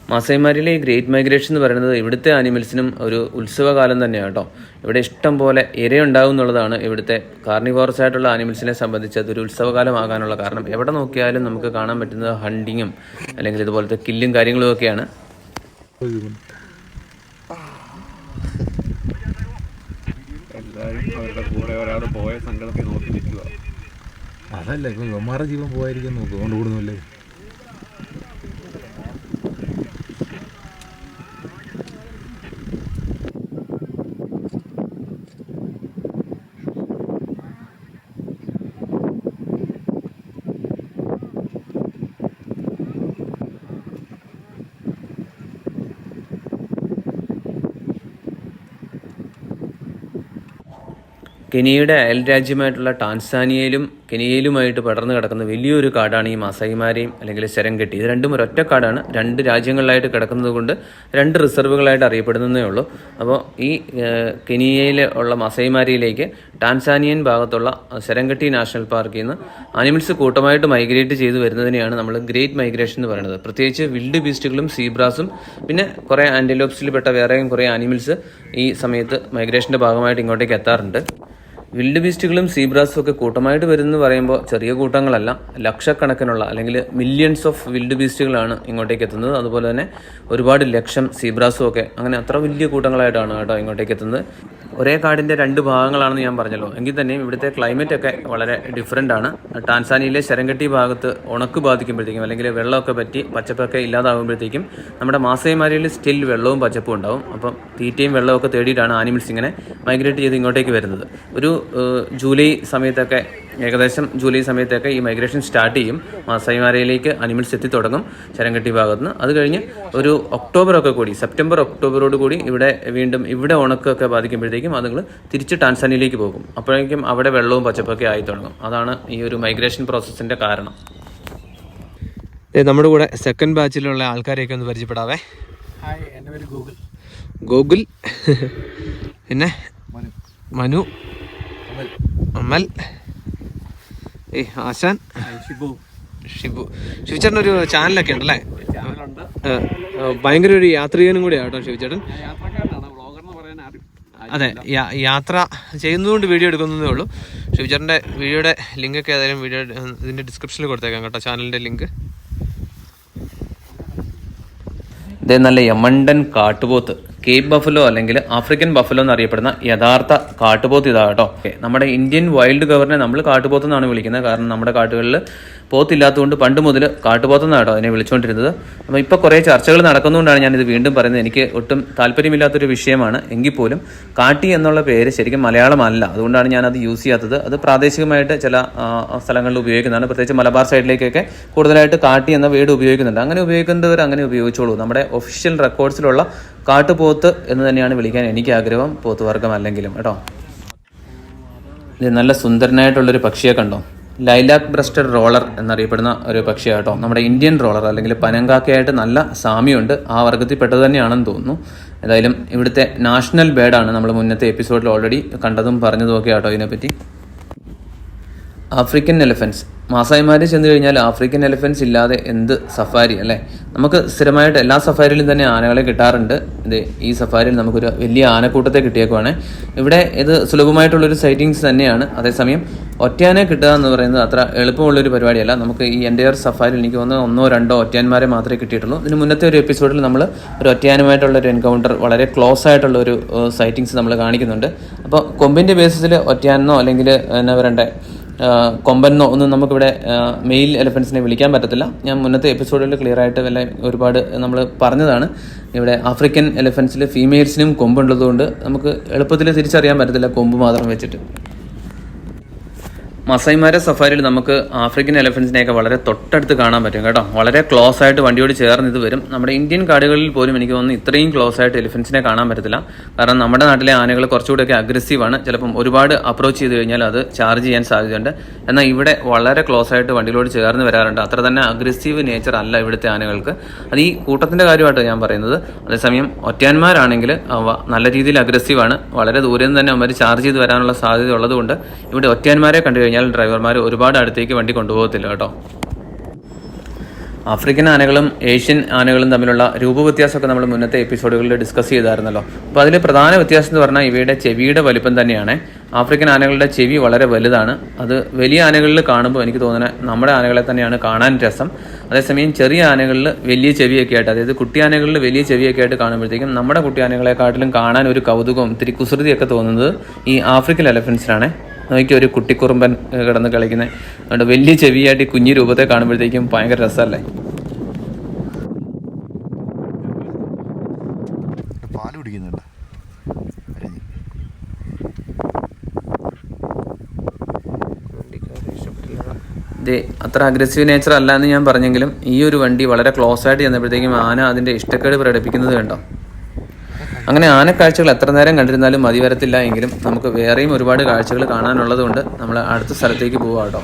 മാസൈമാരിലെ ഈ ഗ്രേറ്റ് മൈഗ്രേഷൻ എന്ന് പറയുന്നത് ഇവിടുത്തെ ആനിമൽസിനും ഒരു ഉത്സവകാലം തന്നെയാണ് കേട്ടോ. ഇവിടെ ഇഷ്ടം പോലെ ഇരയുണ്ടാവും എന്നുള്ളതാണ് ഇവിടുത്തെ കാർണിവോറസ് ആയിട്ടുള്ള ആനിമൽസിനെ സംബന്ധിച്ച് അതൊരു ഉത്സവകാലമാകാനുള്ള കാരണം. എവിടെ നോക്കിയാലും നമുക്ക് കാണാൻ പറ്റുന്നത് ഹണ്ടിങ്ങും അല്ലെങ്കിൽ ഇതുപോലത്തെ കില്ലും കാര്യങ്ങളും ഒക്കെയാണ്. എല്ലാവരും അവരുടെ കൂടെ ഒരാൾ പോയ സങ്കടത്തിൽ നോക്കി നിൽക്കുക. അതല്ല ഇപ്പം ഇവന്മാരുടെ ജീവൻ പോയിരിക്കും നോക്കുക, കൊണ്ട് കൂടുന്നില്ലേ. കെനിയയുടെ അയൽ രാജ്യമായിട്ടുള്ള ടാൻസാനിയയിലും കെനിയയിലുമായിട്ട് പടർന്നു കിടക്കുന്ന വലിയൊരു കാടാണ് ഈ മസായിമാരയും അല്ലെങ്കിൽ സെരംഗട്ടി. ഇത് രണ്ടും ഒരൊറ്റ കാടാണ്, 2 രാജ്യങ്ങളിലായിട്ട് കിടക്കുന്നത് കൊണ്ട് 2 റിസർവുകളായിട്ട് അറിയപ്പെടുന്നതേ ഉള്ളൂ. അപ്പോൾ ഈ കെനിയയിൽ ഉള്ള മസായിമാരയിലേക്ക് ടാൻസാനിയൻ ഭാഗത്തുള്ള സെരംഗട്ടി നാഷണൽ പാർക്കിൽ നിന്ന് ആനിമൽസ് കൂട്ടമായിട്ട് മൈഗ്രേറ്റ് ചെയ്ത് വരുന്നതിനെയാണ് നമ്മൾ ഗ്രേറ്റ് മൈഗ്രേഷൻ എന്ന് പറയുന്നത്. പ്രത്യേകിച്ച് വിൽഡ് ബീസ്റ്റുകളും സീബ്രാസും പിന്നെ കുറേ ആൻറ്റിലോപ്സിൽ പെട്ട വേറെയും കുറേ ആനിമൽസ് ഈ സമയത്ത് മൈഗ്രേഷൻ്റെ ഭാഗമായിട്ട് ഇങ്ങോട്ടേക്ക് എത്താറുണ്ട്. വിൽഡ് ബീസ്റ്റുകളും സീബ്രാസും ഒക്കെ കൂട്ടമായിട്ട് വരുമെന്ന് പറയുമ്പോൾ ചെറിയ കൂട്ടങ്ങളല്ല, ലക്ഷക്കണക്കിനുള്ള അല്ലെങ്കിൽ മില്യൺസ് ഓഫ് വിൽഡ് ബീസ്റ്റുകളാണ് ഇങ്ങോട്ടേക്ക് എത്തുന്നത്. അതുപോലെ തന്നെ ഒരുപാട് ലക്ഷം സീബ്രാസും ഒക്കെ അങ്ങനെ അത്ര വലിയ കൂട്ടങ്ങളായിട്ടാണ് കേട്ടോ ഇങ്ങോട്ടേക്ക് എത്തുന്നത്. ഒരേ കാടിൻ്റെ 2 ഭാഗങ്ങളാണെന്ന് ഞാൻ പറഞ്ഞല്ലോ. എങ്കിൽ തന്നെയും ഇവിടുത്തെ ക്ലൈമറ്റ് ഒക്കെ വളരെ ഡിഫറെൻ്റ് ആണ്. ടാൻസാനിയയിലെ സെരംഗട്ടി ഭാഗത്ത് ഉണക്ക് ബാധിക്കുമ്പോഴത്തേക്കും അല്ലെങ്കിൽ വെള്ളമൊക്കെ പറ്റി പച്ചപ്പൊക്കെ ഇല്ലാതാകുമ്പോഴത്തേക്കും നമ്മുടെ മാസായിമാരയിൽ സ്റ്റിൽ വെള്ളവും പച്ചപ്പും ഉണ്ടാവും. അപ്പം തീറ്റയും വെള്ളമൊക്കെ തേടിയിട്ടാണ് ആനിമൽസ് ഇങ്ങനെ മൈഗ്രേറ്റ് ചെയ്ത് ഇങ്ങോട്ടേക്ക് വരുന്നത്. ഒരു ജൂലൈ സമയത്തൊക്കെ ഏകദേശം ജൂലൈ സമയത്തൊക്കെ ഈ മൈഗ്രേഷൻ സ്റ്റാർട്ട് ചെയ്യും. മാസായിമാരയിലേക്ക് അനിമൽസ് എത്തി തുടങ്ങും സെരംഗട്ടി ഭാഗത്ത് നിന്ന്. അത് കഴിഞ്ഞ് ഒരു ഒക്ടോബറൊക്കെ കൂടി, സെപ്റ്റംബർ ഒക്ടോബറോട് കൂടി ഇവിടെ വീണ്ടും ഇവിടെ ഉണക്കൊക്കെ ബാധിക്കുമ്പോഴത്തേക്കും അതുങ്ങൾ തിരിച്ച് ടാൻസാനിയയിലേക്ക് പോകും. അപ്പോഴേക്കും അവിടെ വെള്ളവും പച്ചപ്പൊക്കെ ആയി തുടങ്ങും. അതാണ് ഈ ഒരു മൈഗ്രേഷൻ പ്രോസസ്സിൻ്റെ കാരണം. നമ്മുടെ കൂടെ സെക്കൻഡ് ബാച്ചിലുള്ള ആൾക്കാരെയൊക്കെ ഒന്ന് പരിചയപ്പെടാവേ. ഹായ്, എൻ്റെ പേര് ഗൂഗിൾ, പിന്നെ മനു, അമൽ, ആശാൻ, ശിവചേട്ടൻ ഒരു ചാനലൊക്കെ ഉണ്ടല്ലേ? ഭയങ്കര ഒരു യാത്രികനും കൂടിയാണ് കേട്ടോ ശിവചേട്ടൻ. അതെ, യാത്ര ചെയ്യുന്നതുകൊണ്ട് വീഡിയോ എടുക്കുന്നതേ ഉള്ളൂ. ശിവചേട്ടൻ്റെ വീഡിയോയുടെ ലിങ്കൊക്കെ ഏതായാലും വീഡിയോ ഇതിൻ്റെ ഡിസ്ക്രിപ്ഷനിൽ കൊടുത്തേക്കാം കേട്ടോ, ചാനലിൻ്റെ ലിങ്ക്. ഇതേ നല്ല യമണ്ടൻ കാട്ടുപോത്ത്, കേപ്പ് ബഫലോ അല്ലെങ്കിൽ ആഫ്രിക്കൻ ബഫലോ എന്നറിയപ്പെടുന്ന യഥാർത്ഥ കാട്ടുപോത്ത് ഇതാ കേട്ടോ. നമ്മുടെ ഇന്ത്യൻ വൈൽഡ് ഗവർണറെ നമ്മൾ കാട്ടുപോത്തെന്നാണ് വിളിക്കുന്നത്. കാരണം നമ്മുടെ കാട്ടുകളിൽ പോത്തില്ലാത്തതുകൊണ്ട് പണ്ട് മുതൽ കാട്ടുപോത്തെന്നാണ് കേട്ടോ അതിനെ വിളിച്ചുകൊണ്ടിരുന്നത്. അപ്പോൾ ഇപ്പോൾ കുറേ ചർച്ചകൾ നടക്കുന്നതുകൊണ്ടാണ് ഞാനിത് വീണ്ടും പറയുന്നത്. എനിക്ക് ഒട്ടും താല്പര്യമില്ലാത്തൊരു വിഷയമാണ്. എങ്കിൽ പോലും കാട്ടി എന്നുള്ള പേര് ശരിക്കും മലയാളമല്ല, അതുകൊണ്ടാണ് ഞാനത് യൂസ് ചെയ്യാത്തത്. അത് പ്രാദേശികമായിട്ട് ചില സ്ഥലങ്ങളിൽ ഉപയോഗിക്കുന്നതാണ്. പ്രത്യേകിച്ച് മലബാർ സൈഡിലേക്കൊക്കെ കൂടുതലായിട്ട് കാട്ടി എന്ന വേർഡ് ഉപയോഗിക്കുന്നുണ്ട്. അങ്ങനെ ഉപയോഗിക്കുന്നവർ അങ്ങനെ ഉപയോഗിച്ചോളൂ. നമ്മുടെ ഒഫീഷ്യൽ റെക്കോർഡ്സിലുള്ള കാട്ടുപോത്ത് എന്ന് തന്നെയാണ് വിളിക്കാൻ എനിക്ക് ആഗ്രഹം, പോത്ത് വർഗ്ഗം അല്ലെങ്കിലും കേട്ടോ. ഇത് നല്ല സുന്ദരനായിട്ടുള്ളൊരു പക്ഷിയെ കണ്ടോ, ലൈലാക്ക് ബ്രസ്റ്റഡ് റോളർ എന്നറിയപ്പെടുന്ന ഒരു പക്ഷിയാണ് കേട്ടോ. നമ്മുടെ ഇന്ത്യൻ റോളർ അല്ലെങ്കിൽ പനങ്കാക്കയായിട്ട് നല്ല സാമ്യമുണ്ട്. ആ വർഗ്ഗത്തിൽപ്പെട്ടത് തന്നെയാണെന്ന് തോന്നുന്നു. ഏതായാലും ഇവിടുത്തെ നാഷണൽ ബേർഡാണ്. നമ്മൾ മുന്നത്തെ എപ്പിസോഡിൽ ഓൾറെഡി കണ്ടതും പറഞ്ഞതും ഒക്കെ കേട്ടോ ഇതിനെപ്പറ്റി. ആഫ്രിക്കൻ എലിഫൻസ്, മാസായിമാർ ചെന്ന് കഴിഞ്ഞാൽ ആഫ്രിക്കൻ എലിഫൻസ് ഇല്ലാതെ എന്ത് സഫാരി അല്ലേ. നമുക്ക് സ്ഥിരമായിട്ട് എല്ലാ സഫാരിയിലും തന്നെ ആനകളെ കിട്ടാറുണ്ട്. ഇത് ഈ സഫാരിയിൽ നമുക്കൊരു വലിയ ആനക്കൂട്ടത്തെ കിട്ടിയേക്കുവാണ്. ഇവിടെ ഇത് സുലഭമായിട്ടുള്ളൊരു സൈറ്റിങ്സ് തന്നെയാണ്. അതേസമയം ഒറ്റയാനെ കിട്ടുക എന്ന് പറയുന്നത് അത്ര എളുപ്പമുള്ളൊരു പരിപാടിയല്ല. നമുക്ക് ഈ എൻ്റയർ സഫാരിയിൽ എനിക്ക് തോന്നുന്നു 1-2 ഒറ്റയാന്മാരെ മാത്രമേ കിട്ടിയിട്ടുള്ളൂ. ഇതിന് മുന്നത്തെ ഒരു എപ്പിസോഡിൽ നമ്മൾ ഒരു ഒറ്റയാനുമായിട്ടുള്ളൊരു എൻകൗണ്ടർ, വളരെ ക്ലോസ് ആയിട്ടുള്ളൊരു സൈറ്റിങ്സ് നമ്മൾ കാണിക്കുന്നുണ്ട്. അപ്പോൾ കൊമ്പിൻ്റെ ബേസിസിൽ ഒറ്റയാനെന്നോ അല്ലെങ്കിൽ എന്നാ പറയണ്ടേ കൊമ്പനോ ഒന്നും നമുക്കിവിടെ മെയിൽ എലിഫൻസിനെ വിളിക്കാൻ പറ്റത്തില്ല. ഞാൻ മുന്നത്തെ എപ്പിസോഡിൽ ക്ലിയർ ആയിട്ട് ഒരുപാട് നമ്മൾ പറഞ്ഞതാണ്. ഇവിടെ ആഫ്രിക്കൻ എലിഫൻസിൽ ഫീമെയിൽസിനും കൊമ്പുള്ളതുകൊണ്ട് നമുക്ക് എളുപ്പത്തിൽ തിരിച്ചറിയാൻ പറ്റത്തില്ല കൊമ്പ് മാത്രം വെച്ചിട്ട്. മസായിമാരെ സഫാരിയിൽ നമുക്ക് ആഫ്രിക്കൻ എലിഫൻസിനെയൊക്കെ വളരെ തൊട്ടടുത്ത് കാണാൻ പറ്റും കേട്ടോ. വളരെ ക്ലോസ് ആയിട്ട് വണ്ടിയോട് ചേർന്ന് ഇത് വരും. നമ്മുടെ ഇന്ത്യൻ കാടുകളിൽ പോലും എനിക്ക് തോന്നുന്നു ഇത്രയും ക്ലോസ് ആയിട്ട് എലിഫൻസിനെ കാണാൻ പറ്റത്തില്ല. കാരണം നമ്മുടെ നാട്ടിലെ ആനകൾ കുറച്ചുകൂടെയൊക്കെ അഗ്രസീവാണ്. ചിലപ്പം ഒരുപാട് അപ്രോച്ച് ചെയ്ത് കഴിഞ്ഞാൽ അത് ചാർജ് ചെയ്യാൻ സാധ്യതയുണ്ട്. എന്നാൽ ഇവിടെ വളരെ ക്ലോസ് ആയിട്ട് വണ്ടിയോട് ചേർന്ന് വരാറുണ്ട്. അത്ര തന്നെ അഗ്രസീവ് നേച്ചർ അല്ല ഇവിടുത്തെ ആനകൾക്ക്. അത് ഈ കൂട്ടത്തിൻ്റെ കാര്യമായിട്ടാണ് ഞാൻ പറയുന്നത്. അതേസമയം ഒറ്റയാന്മാരാണെങ്കിൽ അവ നല്ല രീതിയിൽ അഗ്രസീവാണ്. വളരെ ദൂരെ നിന്ന് തന്നെ അവർ ചാർജ് ചെയ്ത് വരാനുള്ള സാധ്യത ഉള്ളതുകൊണ്ട് ഇവിടെ ഒറ്റയാന്മാരെ കണ്ടു കഴിഞ്ഞാൽ ഡ്രൈവർമാർ ഒരുപാട് അടുത്തേക്ക് വണ്ടി കൊണ്ടുപോകത്തില്ല കേട്ടോ. ആഫ്രിക്കൻ ആനകളും ഏഷ്യൻ ആനകളും തമ്മിലുള്ള രൂപവ്യത്യാസമൊക്കെ നമ്മൾ മുന്നത്തെ എപ്പിസോഡുകളിൽ ഡിസ്കസ് ചെയ്തായിരുന്നല്ലോ. അപ്പോൾ അതിൽ പ്രധാന വ്യത്യാസം എന്ന് പറഞ്ഞാൽ ഇവയുടെ ചെവിയുടെ വലിപ്പം തന്നെയാണ്. ആഫ്രിക്കൻ ആനകളുടെ ചെവി വളരെ വലുതാണ്. അത് വലിയ ആനകളിൽ കാണുമ്പോൾ എനിക്ക് തോന്നുന്നത് നമ്മുടെ ആനകളെ തന്നെയാണ് കാണാൻ രസം. അതേസമയം ചെറിയ ആനകളിൽ വലിയ ചെവിയൊക്കെ ആയിട്ട്, അതായത് കുട്ടി ആനകളിൽ വലിയ ചെവിയൊക്കെ ആയിട്ട് കാണുമ്പോഴത്തേക്കും നമ്മുടെ കുട്ടി ആനകളെക്കാട്ടിലും കാണാൻ ഒരു കൗതുകവും ഇത്തിരി കുസൃതിയൊക്കെ തോന്നുന്നത് ഈ ആഫ്രിക്കൻ എലിഫൻസിനാണ്. നോക്കി ഒരു കുട്ടിക്കുറുമ്പൻ കിടന്ന് കളിക്കുന്നത്. അതുകൊണ്ട് വലിയ ചെവിയായിട്ട് ഈ കുഞ്ഞു രൂപത്തെ കാണുമ്പോഴത്തേക്കും ഭയങ്കര രസമല്ലേ. പാല് കുടിക്കുന്നുണ്ട്. ഇത് അത്ര അഗ്രസീവ് നേച്ചർ അല്ല എന്ന് ഞാൻ പറഞ്ഞെങ്കിലും ഈ ഒരു വണ്ടി വളരെ ക്ലോസ് ആയിട്ട് ചെന്നപ്പോഴത്തേക്കും ആന അതിൻ്റെ ഇഷ്ടക്കേട് പ്രകടിപ്പിക്കുന്നത് കണ്ടോ. അങ്ങനെ ആനക്കാഴ്ചകൾ എത്ര നേരം കണ്ടിരുന്നാലും മതി വരത്തില്ല എങ്കിലും നമുക്ക് വേറെയും ഒരുപാട് കാഴ്ചകൾ കാണാനുള്ളത് കൊണ്ട് നമ്മൾ അടുത്ത സ്ഥലത്തേക്ക് പോവാം കേട്ടോ.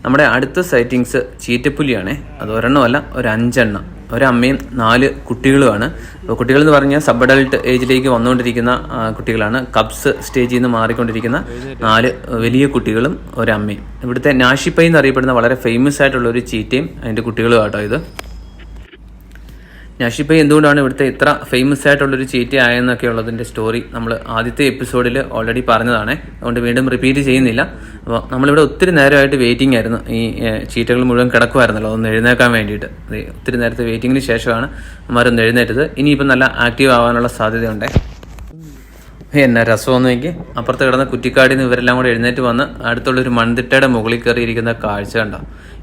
നമ്മുടെ അടുത്ത സൈറ്റിങ്സ് ചീറ്റപ്പുലിയാണ്. അത് ഒരെണ്ണമല്ല, ഒരു 5 എണ്ണം, ഒരമ്മയും 4 കുട്ടികളുമാണ്. അപ്പോൾ കുട്ടികളെന്ന് പറഞ്ഞാൽ സബ് അഡൾട്ട് ഏജിലേക്ക് വന്നുകൊണ്ടിരിക്കുന്ന കുട്ടികളാണ്. കബ്സ് സ്റ്റേജിൽ നിന്ന് മാറിക്കൊണ്ടിരിക്കുന്ന 4 വലിയ കുട്ടികളും ഒരമ്മയും. ഇവിടുത്തെ നാഷിപ്പൈ എന്നറിയപ്പെടുന്ന വളരെ ഫേമസ് ആയിട്ടുള്ള ഒരു ചീറ്റയും അതിൻ്റെ കുട്ടികളും ആട്ടോ ഇത്. നാഷിപ്പൈ എന്തുകൊണ്ടാണ് ഇവിടുത്തെ ഇത്ര ഫേമസ് ആയിട്ടുള്ളൊരു ചീറ്റ ആയെന്നൊക്കെ ഉള്ളതിൻ്റെ സ്റ്റോറി നമ്മൾ ആദ്യത്തെ എപ്പിസോഡിൽ ഓൾറെഡി പറഞ്ഞതാണ്. അതുകൊണ്ട് വീണ്ടും റിപ്പീറ്റ് ചെയ്യുന്നില്ല. അപ്പോൾ നമ്മളിവിടെ ഒത്തിരി നേരമായിട്ട് വെയിറ്റിംഗ് ആയിരുന്നു. ഈ ചീറ്റകൾ മുഴുവൻ കിടക്കുമായിരുന്നല്ലോ ഒന്ന് എഴുന്നേക്കാൻ വേണ്ടിയിട്ട്. ഒത്തിരി നേരത്തെ വെയിറ്റിങ്ങിന് ശേഷമാണ് അവരൊന്ന് എഴുന്നേറ്റത്. ഇനിയിപ്പം നല്ല ആക്റ്റീവ് ആവാനുള്ള സാധ്യതയുണ്ട്. എന്നാ രസമെന്ന് നോക്കി, അപ്പുറത്ത് കിടന്ന കുറ്റിക്കാടിൽ നിന്ന് ഇവരെല്ലാം കൂടെ എഴുന്നേറ്റ് വന്ന് അടുത്തുള്ളൊരു മൺതിട്ടയുടെ മുകളിൽ കയറിയിരിക്കുന്ന കാഴ്ച കണ്ടോ.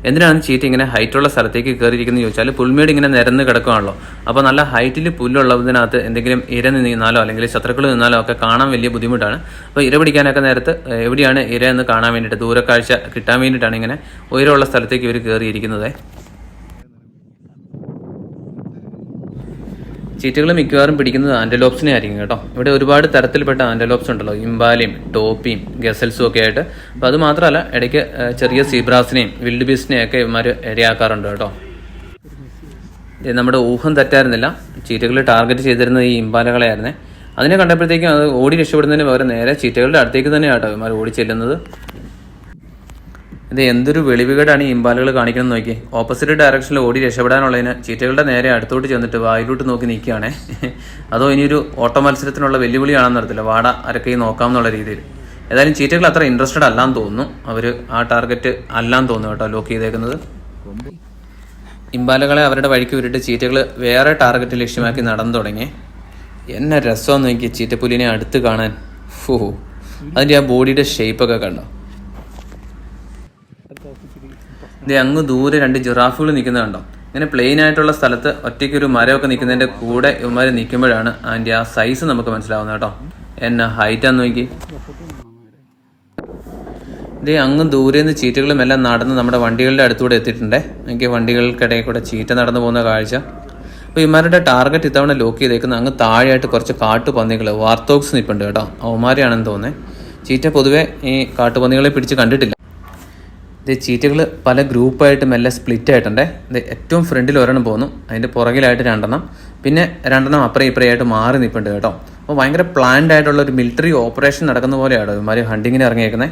എന്തിനാണ് ചീറ്റ ഇങ്ങനെ ഹൈറ്റുള്ള സ്ഥലത്തേക്ക് കയറിയിരിക്കുന്നത് ചോദിച്ചാൽ, പുൽമേട് ഇങ്ങനെ നിരന്ന് കിടക്കുകയാണല്ലോ. അപ്പോൾ നല്ല ഹൈറ്റിൽ പുല്ലുള്ളതിനകത്ത് എന്തെങ്കിലും ഇര നിന്നാലോ അല്ലെങ്കിൽ ശത്രുക്കൾ നിന്നാലോ ഒക്കെ കാണാൻ വലിയ ബുദ്ധിമുട്ടാണ്. അപ്പോൾ ഇര പിടിക്കാനൊക്കെ നേരത്ത് എവിടെയാണ് ഇര എന്ന് കാണാൻ വേണ്ടിയിട്ട്, ദൂരക്കാഴ്ച കിട്ടാൻ വേണ്ടിയിട്ടാണ് ഇങ്ങനെ ഉയരമുള്ള സ്ഥലത്തേക്ക് ഇവർ കയറിയിരിക്കുന്നത്. ചീറ്റകൾ മിക്കവാറും പിടിക്കുന്നത് ആൻറ്റലോപ്സിനെ ആയിരിക്കും കേട്ടോ. ഇവിടെ ഒരുപാട് തരത്തിൽപ്പെട്ട ആൻറ്റലോപ്സ് ഉണ്ടല്ലോ, ഇംബാലയും ടോപ്പിയും ഗസൽസും ഒക്കെ ആയിട്ട്. അപ്പോൾ അത് മാത്രമല്ല, ഇടയ്ക്ക് ചെറിയ സീബ്രാസിനെയും വിൽഡ് ബീസ്റ്റിനെയും ഒക്കെ ഇവന്മാർ ഇരയാക്കാറുണ്ട് കേട്ടോ. നമ്മുടെ ഊഹം തെറ്റായിരുന്നില്ല, ചീറ്റകൾ ടാർഗറ്റ് ചെയ്തിരുന്നത് ഈ ഇംബാലകളെയായിരുന്നേ. അതിനെ കണ്ടപ്പോഴത്തേക്കും അത് ഓടി രക്ഷപ്പെടുന്നതിന് പകരം നേരെ ചീറ്റകളുടെ അടുത്തേക്ക് തന്നെയാണ് കേട്ടോ ഇവന്മാർ ഓടി ചെല്ലുന്നത്. ഇത് എന്തൊരു വെളിവുകേടാണ് ഈ ഇംബാലുകൾ കാണിക്കണം നോക്കി. ഓപ്പോസിറ്റ് ഡയറക്ഷനിൽ ഓടി രക്ഷപ്പെടാനുള്ളതിന് ചീറ്റകളുടെ നേരെ അടുത്തോട്ട് ചെന്നിട്ട് വായിലോട്ട് നോക്കി നിൽക്കുകയാണേ. അതോ ഇനിയൊരു ഓട്ട മത്സരത്തിനുള്ള വെല്ലുവിളിയാണെന്ന് അറിയത്തില്ല, വാട അരക്കൈ നോക്കാം എന്നുള്ള രീതിയിൽ. ഏതായാലും ചീറ്റകൾ അത്ര ഇൻട്രസ്റ്റഡ് അല്ലാന്ന് തോന്നുന്നു. അവർ ആ ടാർഗറ്റ് അല്ലാന്ന് തോന്നുന്നു കേട്ടോ ലോക്ക് ചെയ്തേക്കുന്നത്. ഇംബാലകളെ അവരുടെ വഴിക്ക് വിട്ടിട്ട് ചീറ്റകൾ വേറെ ടാർഗറ്റ് ലക്ഷ്യമാക്കി നടന്നു തുടങ്ങി. എന്നെ രസമെന്ന് നോക്കി ചീറ്റപ്പുലിനെ അടുത്ത് കാണാൻ. അതിൻ്റെ ആ ബോഡിയുടെ ഷേപ്പൊക്കെ കണ്ടോ. ഇത് അങ്ങ് ദൂരെ 2 ജിറാഫുകൾ നിൽക്കുന്നത് കണ്ടോ. ഇങ്ങനെ പ്ലെയിൻ ആയിട്ടുള്ള സ്ഥലത്ത് ഒറ്റയ്ക്കൊരു മരമൊക്കെ നിൽക്കുന്നതിൻ്റെ കൂടെ ഇവന്മാർ നിൽക്കുമ്പോഴാണ് അതിൻ്റെ ആ സൈസ് നമുക്ക് മനസ്സിലാവുന്നത് കേട്ടോ. എന്നാ ഹൈറ്റാന്ന് നോക്കി. ഇത് അങ്ങ് ദൂരെ നിന്ന് ചീറ്റകളും എല്ലാം നടന്ന് നമ്മുടെ വണ്ടികളുടെ അടുത്തൂടെ എത്തിയിട്ടുണ്ട്. എനിക്ക് വണ്ടികൾക്കിടയിൽ കൂടെ ചീറ്റ നടന്നു പോകുന്ന കാഴ്ച. അപ്പോൾ ഇവന്മാരുടെ ടാർഗറ്റ് ഇത്തവണ ലോക്ക് ചെയ്തേക്കുന്നത് അങ്ങ് താഴെയായിട്ട് കുറച്ച് കാട്ടുപന്നികൾ, വാർത്തോക്സ് നിൽപ്പുണ്ട് കേട്ടോ. അവന്മാരെയാണെന്ന് തോന്നുന്നത്. ചീറ്റ പൊതുവെ ഈ കാട്ടുപന്നികളെ പിടിച്ച് കണ്ടിട്ടില്ല. ഇത് ചീറ്റകൾ പല ഗ്രൂപ്പായിട്ട് മെല്ലെ സ്പ്ലിറ്റ് ആയിട്ടുണ്ട്. ഇത് ഏറ്റവും ഫ്രണ്ടിൽ ഒരെണ്ണം പോകുന്നു, അതിൻ്റെ പുറകിലായിട്ട് 2 എണ്ണം, പിന്നെ 2 എണ്ണം അപ്പുറം ഇപ്പുറയായിട്ട് മാറി നിൽപ്പുണ്ട് കേട്ടോ. അപ്പോൾ ഭയങ്കര പ്ലാൻഡ് ആയിട്ടുള്ള ഒരു മിലിറ്ററി ഓപ്പറേഷൻ നടക്കുന്ന പോലെയാണ് ഇവന്മാർ ഹണ്ടിങ്ങിന് ഇറങ്ങിയേക്കുന്നത്.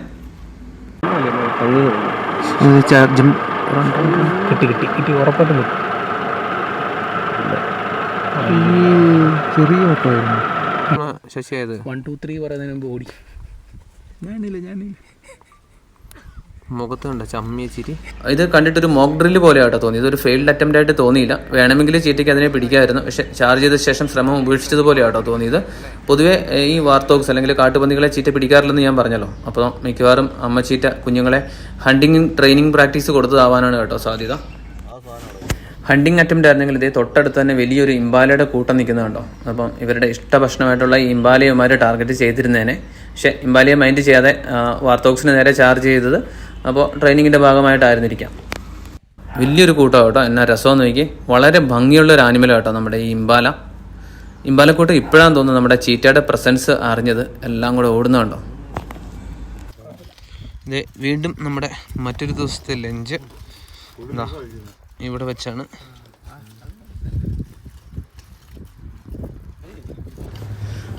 ശശിയായത് 1 2 3 പറയുന്നതിന് മുമ്പ് ഓടി. ഞാനില്ല മുഖത്തുണ്ട് ചമ്മിച്ചിരി. ഇത് കണ്ടിട്ടൊരു മോക്ക് ഡ്രില്ല് പോലെയാട്ടോ തോന്നി. ഇതൊരു ഫെയിൽഡ് അറ്റംപ്റ്റ് ആയിട്ട് തോന്നിയില്ല. വേണമെങ്കിൽ ചീറ്റയ്ക്ക് അതിനെ പിടിക്കാമായിരുന്നു, പക്ഷേ ചാർജ് ചെയ്ത ശേഷം ശ്രമം ഉപേക്ഷിച്ചതുപോലെയാട്ടോ തോന്നിയത്. പൊതുവേ ഈ വാർത്തോക്സ് അല്ലെങ്കിൽ കാട്ടുപന്നികളെ ചീറ്റ പിടിക്കാറില്ലെന്ന് ഞാൻ പറഞ്ഞല്ലോ. അപ്പോൾ മിക്കവാറും അമ്മ ചീറ്റ കുഞ്ഞുങ്ങളെ ഹണ്ടിങ് ട്രെയിനിങ് പ്രാക്ടീസ് കൊടുത്തതാവാനാണ് കേട്ടോ സാധ്യത. ഹണ്ടിങ് അറ്റംപ്റ്റ് ആയിരുന്നെങ്കിൽ ഇതേ തൊട്ടടുത്ത് തന്നെ വലിയൊരു ഇംബാലയുടെ കൂട്ടം നിൽക്കുന്നുണ്ടോ. അപ്പം ഇവരുടെ ഇഷ്ടഭക്ഷണമായിട്ടുള്ള ഈ ഇംബാലയന്മാർ ടാർഗറ്റ് ചെയ്തിരുന്നേനെ. പക്ഷേ ഇംബാലയെ മൈൻഡ് ചെയ്യാതെ വാർത്തോക്സിന് നേരെ ചാർജ് ചെയ്തത് അപ്പോൾ ട്രെയിനിങ്ങിൻ്റെ ഭാഗമായിട്ടായിരുന്നിരിക്കാം. വലിയൊരു കൂട്ടം കേട്ടോ. എന്നാ രസമെന്ന് നോക്കി. വളരെ ഭംഗിയുള്ളൊരു ആനിമൽ കേട്ടോ നമ്മുടെ ഈ ഇംബാല. ഇംബാലക്കൂട്ടം ഇപ്പോഴാണ് തോന്നുന്നത് നമ്മുടെ ചീറ്റയുടെ പ്രസൻസ് അറിഞ്ഞത്. എല്ലാം കൂടെ ഓടുന്നുണ്ടോ. ഇത് വീണ്ടും നമ്മുടെ മറ്റൊരു ദിവസത്തെ ലഞ്ച് ഇവിടെ വെച്ചാണ്.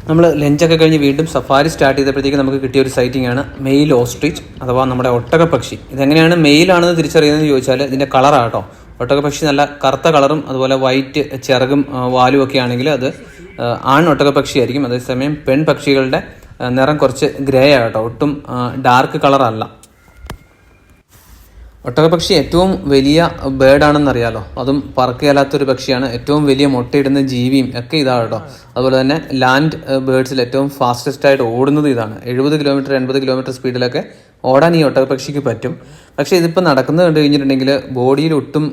നമ്മൾ ലഞ്ചൊക്കെ കഴിഞ്ഞ് വീണ്ടും സഫാരി സ്റ്റാർട്ട് ചെയ്തപ്പോഴത്തേക്ക് നമുക്ക് കിട്ടിയ ഒരു സൈറ്റിംഗ് ആണ് മെയിൽ ഓസ്ട്രിച്ച് അഥവാ നമ്മുടെ ഒട്ടകപ്പക്ഷി. ഇതെങ്ങനെയാണ് മെയിലാണെന്ന് തിരിച്ചറിയുന്നതെന്ന് ചോദിച്ചാൽ ഇതിൻ്റെ കളറാണ് കേട്ടോ. ഒട്ടകപ്പക്ഷി നല്ല കറുത്ത കളറും അതുപോലെ വൈറ്റ് ചിറകും വാലും ഒക്കെ ആണെങ്കിൽ അത് ആൺ ഒട്ടകപ്പക്ഷിയായിരിക്കും. അതേസമയം പെൺപക്ഷികളുടെ നിറം കുറച്ച് ഗ്രേ ആട്ടോ, ഒട്ടും ഡാർക്ക് കളറല്ല. ഒട്ടകപ്പക്ഷി ഏറ്റവും വലിയ ബേർഡാണെന്നറിയാലോ. അതും പറക്കുകയല്ലാത്തൊരു പക്ഷിയാണ്. ഏറ്റവും വലിയ മുട്ടയിടുന്ന ജീവിയും ഒക്കെ ഇതാണ് കേട്ടോ. അതുപോലെ തന്നെ ലാൻഡ് ബേർഡ്സിൽ ഏറ്റവും ഫാസ്റ്റസ്റ്റ് ആയിട്ട് ഓടുന്നത് ഇതാണ്. 70 കിലോമീറ്റർ 80 കിലോമീറ്റർ സ്പീഡിലൊക്കെ ഓടാൻ ഈ ഒട്ടകപ്പക്ഷിക്ക് പറ്റും. പക്ഷേ ഇതിപ്പോൾ നടക്കുന്നത് കണ്ടു കഴിഞ്ഞിട്ടുണ്ടെങ്കിൽ ബോഡിയിൽ ഒട്ടും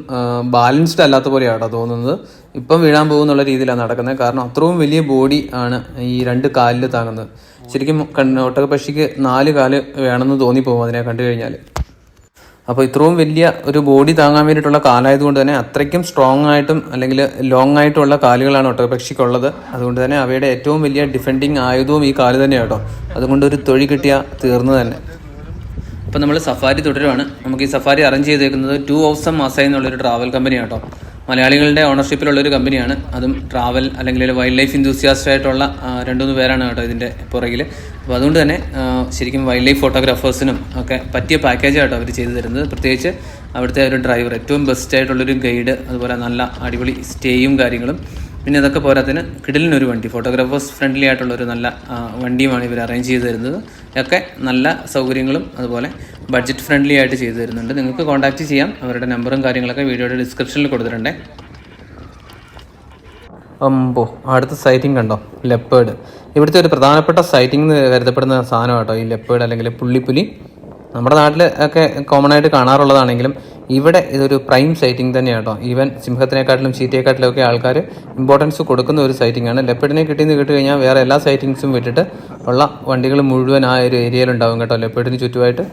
ബാലൻസ്ഡ് അല്ലാത്ത പോലെയാണോ തോന്നുന്നത്. ഇപ്പം വീഴാൻ പോകുന്നുള്ള രീതിയിലാണ് നടക്കുന്നത്. കാരണം അത്രയും വലിയ ബോഡി ആണ് ഈ 2 കാലിൽ താങ്ങുന്നത്. ശരിക്കും ഒട്ടകപ്പക്ഷിക്ക് 4 കാല് വേണമെന്ന് തോന്നിപ്പോകും അതിനെ കണ്ടു കഴിഞ്ഞാൽ. അപ്പോൾ ഇത്രയും വലിയ ഒരു ബോഡി താങ്ങാൻ വേണ്ടിയിട്ടുള്ള കാലായതുകൊണ്ട് തന്നെ അത്രയ്ക്കും സ്ട്രോങ് ആയിട്ടും അല്ലെങ്കിൽ ലോങ് ആയിട്ടുള്ള കാലുകളാണ് ഒട്ടകപ്പക്ഷിക്കുള്ളത്. അതുകൊണ്ട് തന്നെ അവയുടെ ഏറ്റവും വലിയ ഡിഫെൻഡിങ് ആയുധവും ഈ കാല് തന്നെയാണ് കേട്ടോ. അതുകൊണ്ട് ഒരു തൊഴി കിട്ടിയാൽ തീർന്നു തന്നെ. അപ്പോൾ നമ്മൾ സഫാരി തുടരുവാണ്. നമുക്ക് ഈ സഫാരി അറേഞ്ച് ചെയ്തേക്കുന്നത് 2 Awesome മാസായി എന്നുള്ളൊരു ട്രാവൽ കമ്പനിയാണ് കേട്ടോ. മലയാളികളുടെ ഓണർഷിപ്പിലുള്ളൊരു കമ്പനിയാണ്. അതും ട്രാവൽ അല്ലെങ്കിൽ വൈൽഡ് ലൈഫ് ഇൻതൂസിയാസ്റ്റ് ആയിട്ടുള്ള 2-3 പേരാണ് കേട്ടോ ഇതിൻ്റെ പുറകിൽ. അപ്പോൾ അതുകൊണ്ട് തന്നെ ശരിക്കും വൈൽഡ് ലൈഫ് ഫോട്ടോഗ്രാഫേഴ്സിനും ഒക്കെ പറ്റിയ പാക്കേജായിട്ടോ അവർ ചെയ്തു തരുന്നത്. പ്രത്യേകിച്ച് അവിടുത്തെ ഒരു ഡ്രൈവർ, ഏറ്റവും ബെസ്റ്റ് ആയിട്ടുള്ളൊരു ഗൈഡ്, അതുപോലെ നല്ല അടിപൊളി സ്റ്റേയും കാര്യങ്ങളും. പിന്നെ അതൊക്കെ പോരാത്തിന് കിടിലിനൊരു വണ്ടി, ഫോട്ടോഗ്രാഫേഴ്സ് ഫ്രണ്ട്ലി ആയിട്ടുള്ളൊരു നല്ല വണ്ടിയുമാണ് ഇവർ അറേഞ്ച് ചെയ്ത് തരുന്നത്. ഒക്കെ നല്ല സൗകര്യങ്ങളും അതുപോലെ ബഡ്ജറ്റ് ഫ്രണ്ട്ലി ആയിട്ട് ചെയ്തു തരുന്നുണ്ട്. നിങ്ങൾക്ക് കോൺടാക്റ്റ് ചെയ്യാം. അവരുടെ നമ്പറും കാര്യങ്ങളൊക്കെ വീഡിയോയുടെ ഡിസ്ക്രിപ്ഷനിൽ കൊടുത്തിട്ടുണ്ടേ. അടുത്ത സൈറ്റിംഗ് കണ്ടോ, ലെപ്പേർഡ്. ഇവിടുത്തെ ഒരു പ്രധാനപ്പെട്ട സൈറ്റിംഗ് എന്ന് കരുതപ്പെടുന്ന സാധനം കേട്ടോ ഈ ലെപ്പേർഡ് അല്ലെങ്കിൽ പുള്ളിപ്പുലി. നമ്മുടെ നാട്ടിൽ ഒക്കെ കോമൺ ആയിട്ട് കാണാറുള്ളതാണെങ്കിലും ഇവിടെ ഇതൊരു പ്രൈം സൈറ്റിംഗ് തന്നെയാണ് കേട്ടോ. ഈവൻ സിംഹത്തിനെക്കാട്ടിലും ചീറ്റയെക്കാട്ടിലും ഒക്കെ ആൾക്കാർ ഇമ്പോർട്ടൻസ് കൊടുക്കുന്ന ഒരു സൈറ്റിംഗ് ആണ്. ലെപ്പേർഡിനെ കിട്ടിയെന്ന് കേട്ട് കഴിഞ്ഞാൽ വേറെ എല്ലാ സൈറ്റിങ്സും വിട്ടിട്ട് ഉള്ള വണ്ടികൾ മുഴുവൻ ആ ഒരു ഏരിയയിലുണ്ടാവും കേട്ടോ, ലെപ്പേർഡിന് ചുറ്റുമായിട്ട്.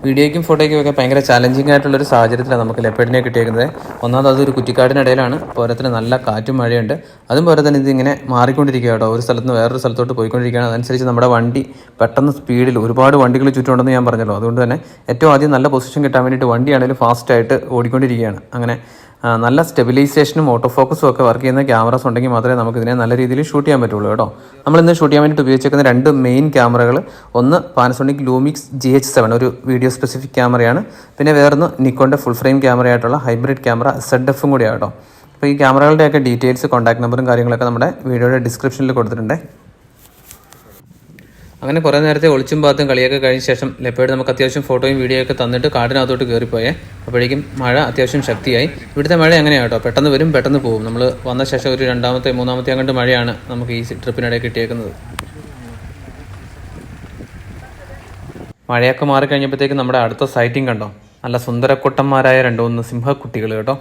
വീഡിയോയ്ക്കും ഫോട്ടോയ്ക്കും ഒക്കെ ഭയങ്കര ചാലഞ്ചിങ് ആയിട്ടുള്ളൊരു സാഹചര്യത്തിലാണ് നമുക്ക് ലെപ്പേർഡിനെ കിട്ടിയേക്കുന്നത്. ഒന്നാമത് അതൊരു കുറ്റിക്കാടിനിടയിലാണ്, പോരത്തിന് നല്ല കാറ്റും മഴയുണ്ട്. അതും പോലെ തന്നെ ഇതിങ്ങനെ മാറിക്കൊണ്ടിരിക്കുക കേട്ടോ, ഒരു സ്ഥലത്ത് നിന്ന് വേറൊരു സ്ഥലത്തോട്ട് പോയിക്കൊണ്ടിരിക്കുകയാണ്. അതനുസരിച്ച് നമ്മുടെ വണ്ടി പെട്ടെന്ന് സ്പീഡിൽ, ഒരുപാട് വണ്ടികൾ ചുറ്റുമുണ്ടെന്ന് ഞാൻ പറഞ്ഞല്ലോ. അതുകൊണ്ട് തന്നെ ഏറ്റവും ആദ്യം നല്ല പൊസിഷൻ കിട്ടാൻ വേണ്ടിയിട്ട് വണ്ടിയാണെങ്കിലും ഫാസ്റ്റായിട്ട് ഓടിക്കൊണ്ടിരിക്കുകയാണ്. അങ്ങനെ നല്ല സ്റ്റെബിലൈസേഷനും ഓട്ടോ ഫോക്കസും ഒക്കെ വർക്ക് ചെയ്യുന്ന ക്യാമറാസ് ഉണ്ടെങ്കിൽ മാത്രമേ നമുക്ക് ഇതിനെ നല്ല രീതിയിൽ ഷൂട്ട് ചെയ്യാൻ പറ്റുള്ളൂ കേട്ടോ. നമ്മളിന്ന് ഷൂട്ട് ചെയ്യാൻ വേണ്ടിയിട്ട് ഉപയോഗിച്ചേക്കുന്ന 2 മെയിൻ ക്യാമറകൾ, ഒന്ന് പാനസോണിക് ലൂമിക്സ് GH7 ഒരു വീഡിയോ സ്പെസിഫിക് ക്യാമറയാണ്. പിന്നെ വേറൊന്ന് നിക്കോണിൻ്റെ ഫുൾ ഫ്രെയിം ക്യാമറയായിട്ടുള്ള ഹൈബ്രിഡ് ക്യാമറ ZF കൂടിയാണ് കേട്ടോ. അപ്പോൾ ഈ ക്യാമറകളുടെയൊക്കെ ഡീറ്റെയിൽസ്, കോൺടാക്ട് നമ്പറും കാര്യങ്ങളൊക്കെ നമ്മുടെ വീഡിയോയുടെ ഡിസ്ക്രിപ്ഷനിൽ കൊടുത്തിട്ടുണ്ട്. അങ്ങനെ കുറേ നേരത്തെ ഒളിച്ചും പാത്തും കളിയൊക്കെ കഴിഞ്ഞ ശേഷം ലെപ്പേർഡ് നമുക്ക് അത്യാവശ്യം ഫോട്ടോയും വീഡിയോ ഒക്കെ തന്നിട്ട് കാടിനകത്തോട്ട് കയറിപ്പോയേ. അപ്പോഴേക്കും മഴ അത്യാവശ്യം ശക്തിയായി. ഇവിടുത്തെ മഴ എങ്ങനെയാണ് കേട്ടോ, പെട്ടെന്ന് വരും പെട്ടെന്ന് പോകും. നമ്മൾ വന്ന ശേഷം ഒരു 2ാമത്തെ 3ാമത്തെ അങ്ങോട്ട് മഴയാണ് നമുക്ക് ഈ ട്രിപ്പിനിടെ കിട്ടിയേക്കുന്നത്. മഴയൊക്കെ മാറിക്കഴിഞ്ഞപ്പോഴത്തേക്കും നമ്മുടെ അടുത്ത സൈറ്റിംഗ് കണ്ടോ, നല്ല സുന്ദരക്കുട്ടന്മാരായ 2-3 സിംഹക്കുട്ടികൾ കേട്ടോ.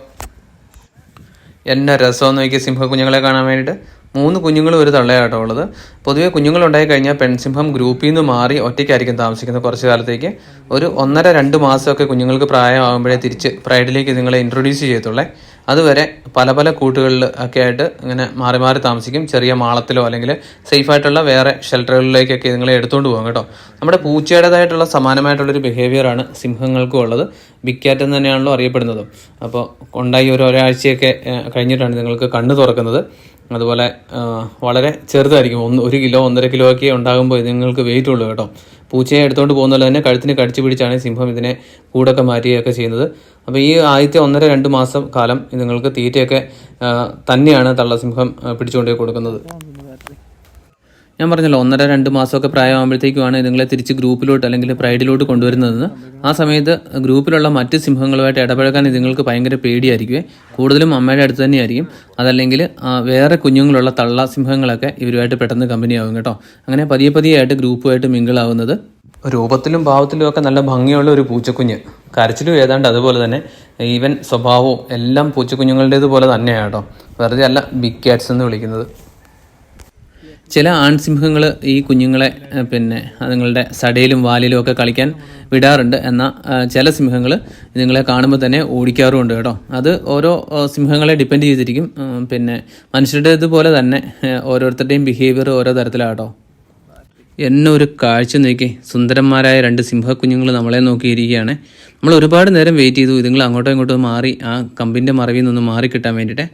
എന്നെ രസമെന്ന് നോക്കിയ സിംഹക്കുഞ്ഞുങ്ങളെ കാണാൻ വേണ്ടിയിട്ട്. 3 കുഞ്ഞുങ്ങളും ഒരു തള്ളയാട്ടോ ഉള്ളത്. പൊതുവേ കുഞ്ഞുങ്ങളുണ്ടായി കഴിഞ്ഞാൽ പെൺസിംഹം ഗ്രൂപ്പിൽ നിന്ന് മാറി ഒറ്റയ്ക്കായിരിക്കും താമസിക്കുന്നത് കുറച്ച് കാലത്തേക്ക്. ഒരു 1.5-2 മാസമൊക്കെ കുഞ്ഞുങ്ങൾക്ക് പ്രായമാകുമ്പോഴേ തിരിച്ച് പ്രൈഡിലേക്ക് നിങ്ങളെ ഇൻട്രൊഡ്യൂസ് ചെയ്യത്തുള്ളേ. അതുവരെ പല പല കൂട്ടുകളിൽ ഒക്കെ ആയിട്ട് ഇങ്ങനെ മാറി മാറി താമസിക്കും. ചെറിയ മാളത്തിലോ അല്ലെങ്കിൽ സേഫായിട്ടുള്ള വേറെ ഷെൽട്ടറുകളിലേക്കൊക്കെ നിങ്ങളെ എടുത്തുകൊണ്ട് പോകും കേട്ടോ. നമ്മുടെ പൂച്ചയുടേതായിട്ടുള്ള സമാനമായിട്ടുള്ളൊരു ബിഹേവിയറാണ് സിംഹങ്ങൾക്കും ഉള്ളത്. ബിഗ് ക്യാറ്റ് എന്ന് തന്നെയാണല്ലോ അറിയപ്പെടുന്നത്. അപ്പോൾ ഉണ്ടായി ഒരാഴ്ചയൊക്കെ കഴിഞ്ഞിട്ടാണ് നിങ്ങൾക്ക് കണ്ണ് തുറക്കുന്നത്. അതുപോലെ വളരെ ചെറുതായിരിക്കും, 1 കിലോ 1.5 കിലോ ഒക്കെ ഉണ്ടാകുമ്പോൾ നിങ്ങൾക്ക് വെയിറ്റ് ഉള്ളൂ കേട്ടോ. പൂച്ചയെ എടുത്തുകൊണ്ട് പോകുന്നതല്ല തന്നെ കഴുത്തിന് കടിച്ചു പിടിച്ചാണ് സിംഹം ഇതിനെ കൂടൊക്കെ മാറ്റുകയൊക്കെ ചെയ്യുന്നത്. അപ്പോൾ ഈ ആദ്യത്തെ 1.5-2 മാസം കാലം നിങ്ങൾക്ക് തീറ്റയൊക്കെ തന്നെയാണ് തള്ളസിംഹം പിടിച്ചുകൊണ്ടേ കൊടുക്കുന്നത്. ഞാൻ പറഞ്ഞല്ലോ 1.5-2 മാസമൊക്കെ പ്രായമാകുമ്പോഴത്തേക്കുമാണ് നിങ്ങളെ തിരിച്ച് ഗ്രൂപ്പിലോട്ട് അല്ലെങ്കിൽ പ്രൈഡിലോട്ട് കൊണ്ടുവരുന്നതെന്ന്. ആ സമയത്ത് ഗ്രൂപ്പിലുള്ള മറ്റ് സിംഹങ്ങളുമായിട്ട് ഇടപഴകാൻ നിങ്ങൾക്ക് ഭയങ്കര പേടിയായിരിക്കുമേ. കൂടുതലും അമ്മയുടെ അടുത്ത് തന്നെയായിരിക്കും. അതല്ലെങ്കിൽ വേറെ കുഞ്ഞുങ്ങളുള്ള തള്ള സിംഹങ്ങളൊക്കെ ഇവരുമായിട്ട് പെട്ടെന്ന് കമ്പനിയാവും കേട്ടോ. അങ്ങനെ പതിയെ ഗ്രൂപ്പുമായിട്ട് മിങ്കിളാവുന്നത്. രൂപത്തിലും ഭാവത്തിലും ഒക്കെ നല്ല ഭംഗിയുള്ള ഒരു പൂച്ചക്കുഞ്ഞ്, കരച്ചിലും ഏതാണ്ട് അതുപോലെ തന്നെ, ഈവൻ സ്വഭാവവും എല്ലാം പൂച്ചക്കുഞ്ഞുങ്ങളുടേതുപോലെ തന്നെയാണ് കേട്ടോ. വെറുതെ അല്ല ബിഗ് ക്യാറ്റ്സ് എന്ന് വിളിക്കുന്നത്. ചില ആൺസിംഹങ്ങൾ ഈ കുഞ്ഞുങ്ങളെ അതുങ്ങളുടെ സടയിലും വാലിലും ഒക്കെ കളിക്കാൻ വിടാറുണ്ട്. എന്നാൽ ചില സിംഹങ്ങൾ നിങ്ങളെ കാണുമ്പോൾ തന്നെ ഓടിക്കാറുമുണ്ട് കേട്ടോ. അത് ഓരോ സിംഹങ്ങളെ ഡിപ്പെൻഡ് ചെയ്തിരിക്കും. മനുഷ്യരുടേതുപോലെ തന്നെ ഓരോരുത്തരുടെയും ബിഹേവിയർ ഓരോ തരത്തിലാട്ടോ. എന്നെ ഒരു കാഴ്ച നോക്കി, സുന്ദരന്മാരായ 2 സിംഹക്കുഞ്ഞുങ്ങൾ നമ്മളെ നോക്കിയിരിക്കുകയാണ്. നമ്മൾ ഒരുപാട് നേരം വെയിറ്റ് ചെയ്തു ഇതുങ്ങൾ അങ്ങോട്ടോ ഇങ്ങോട്ടോ മാറി ആ കമ്പിൻ്റെ മറവിൽ നിന്ന് മാറി കിട്ടാൻ വേണ്ടിയിട്ട്.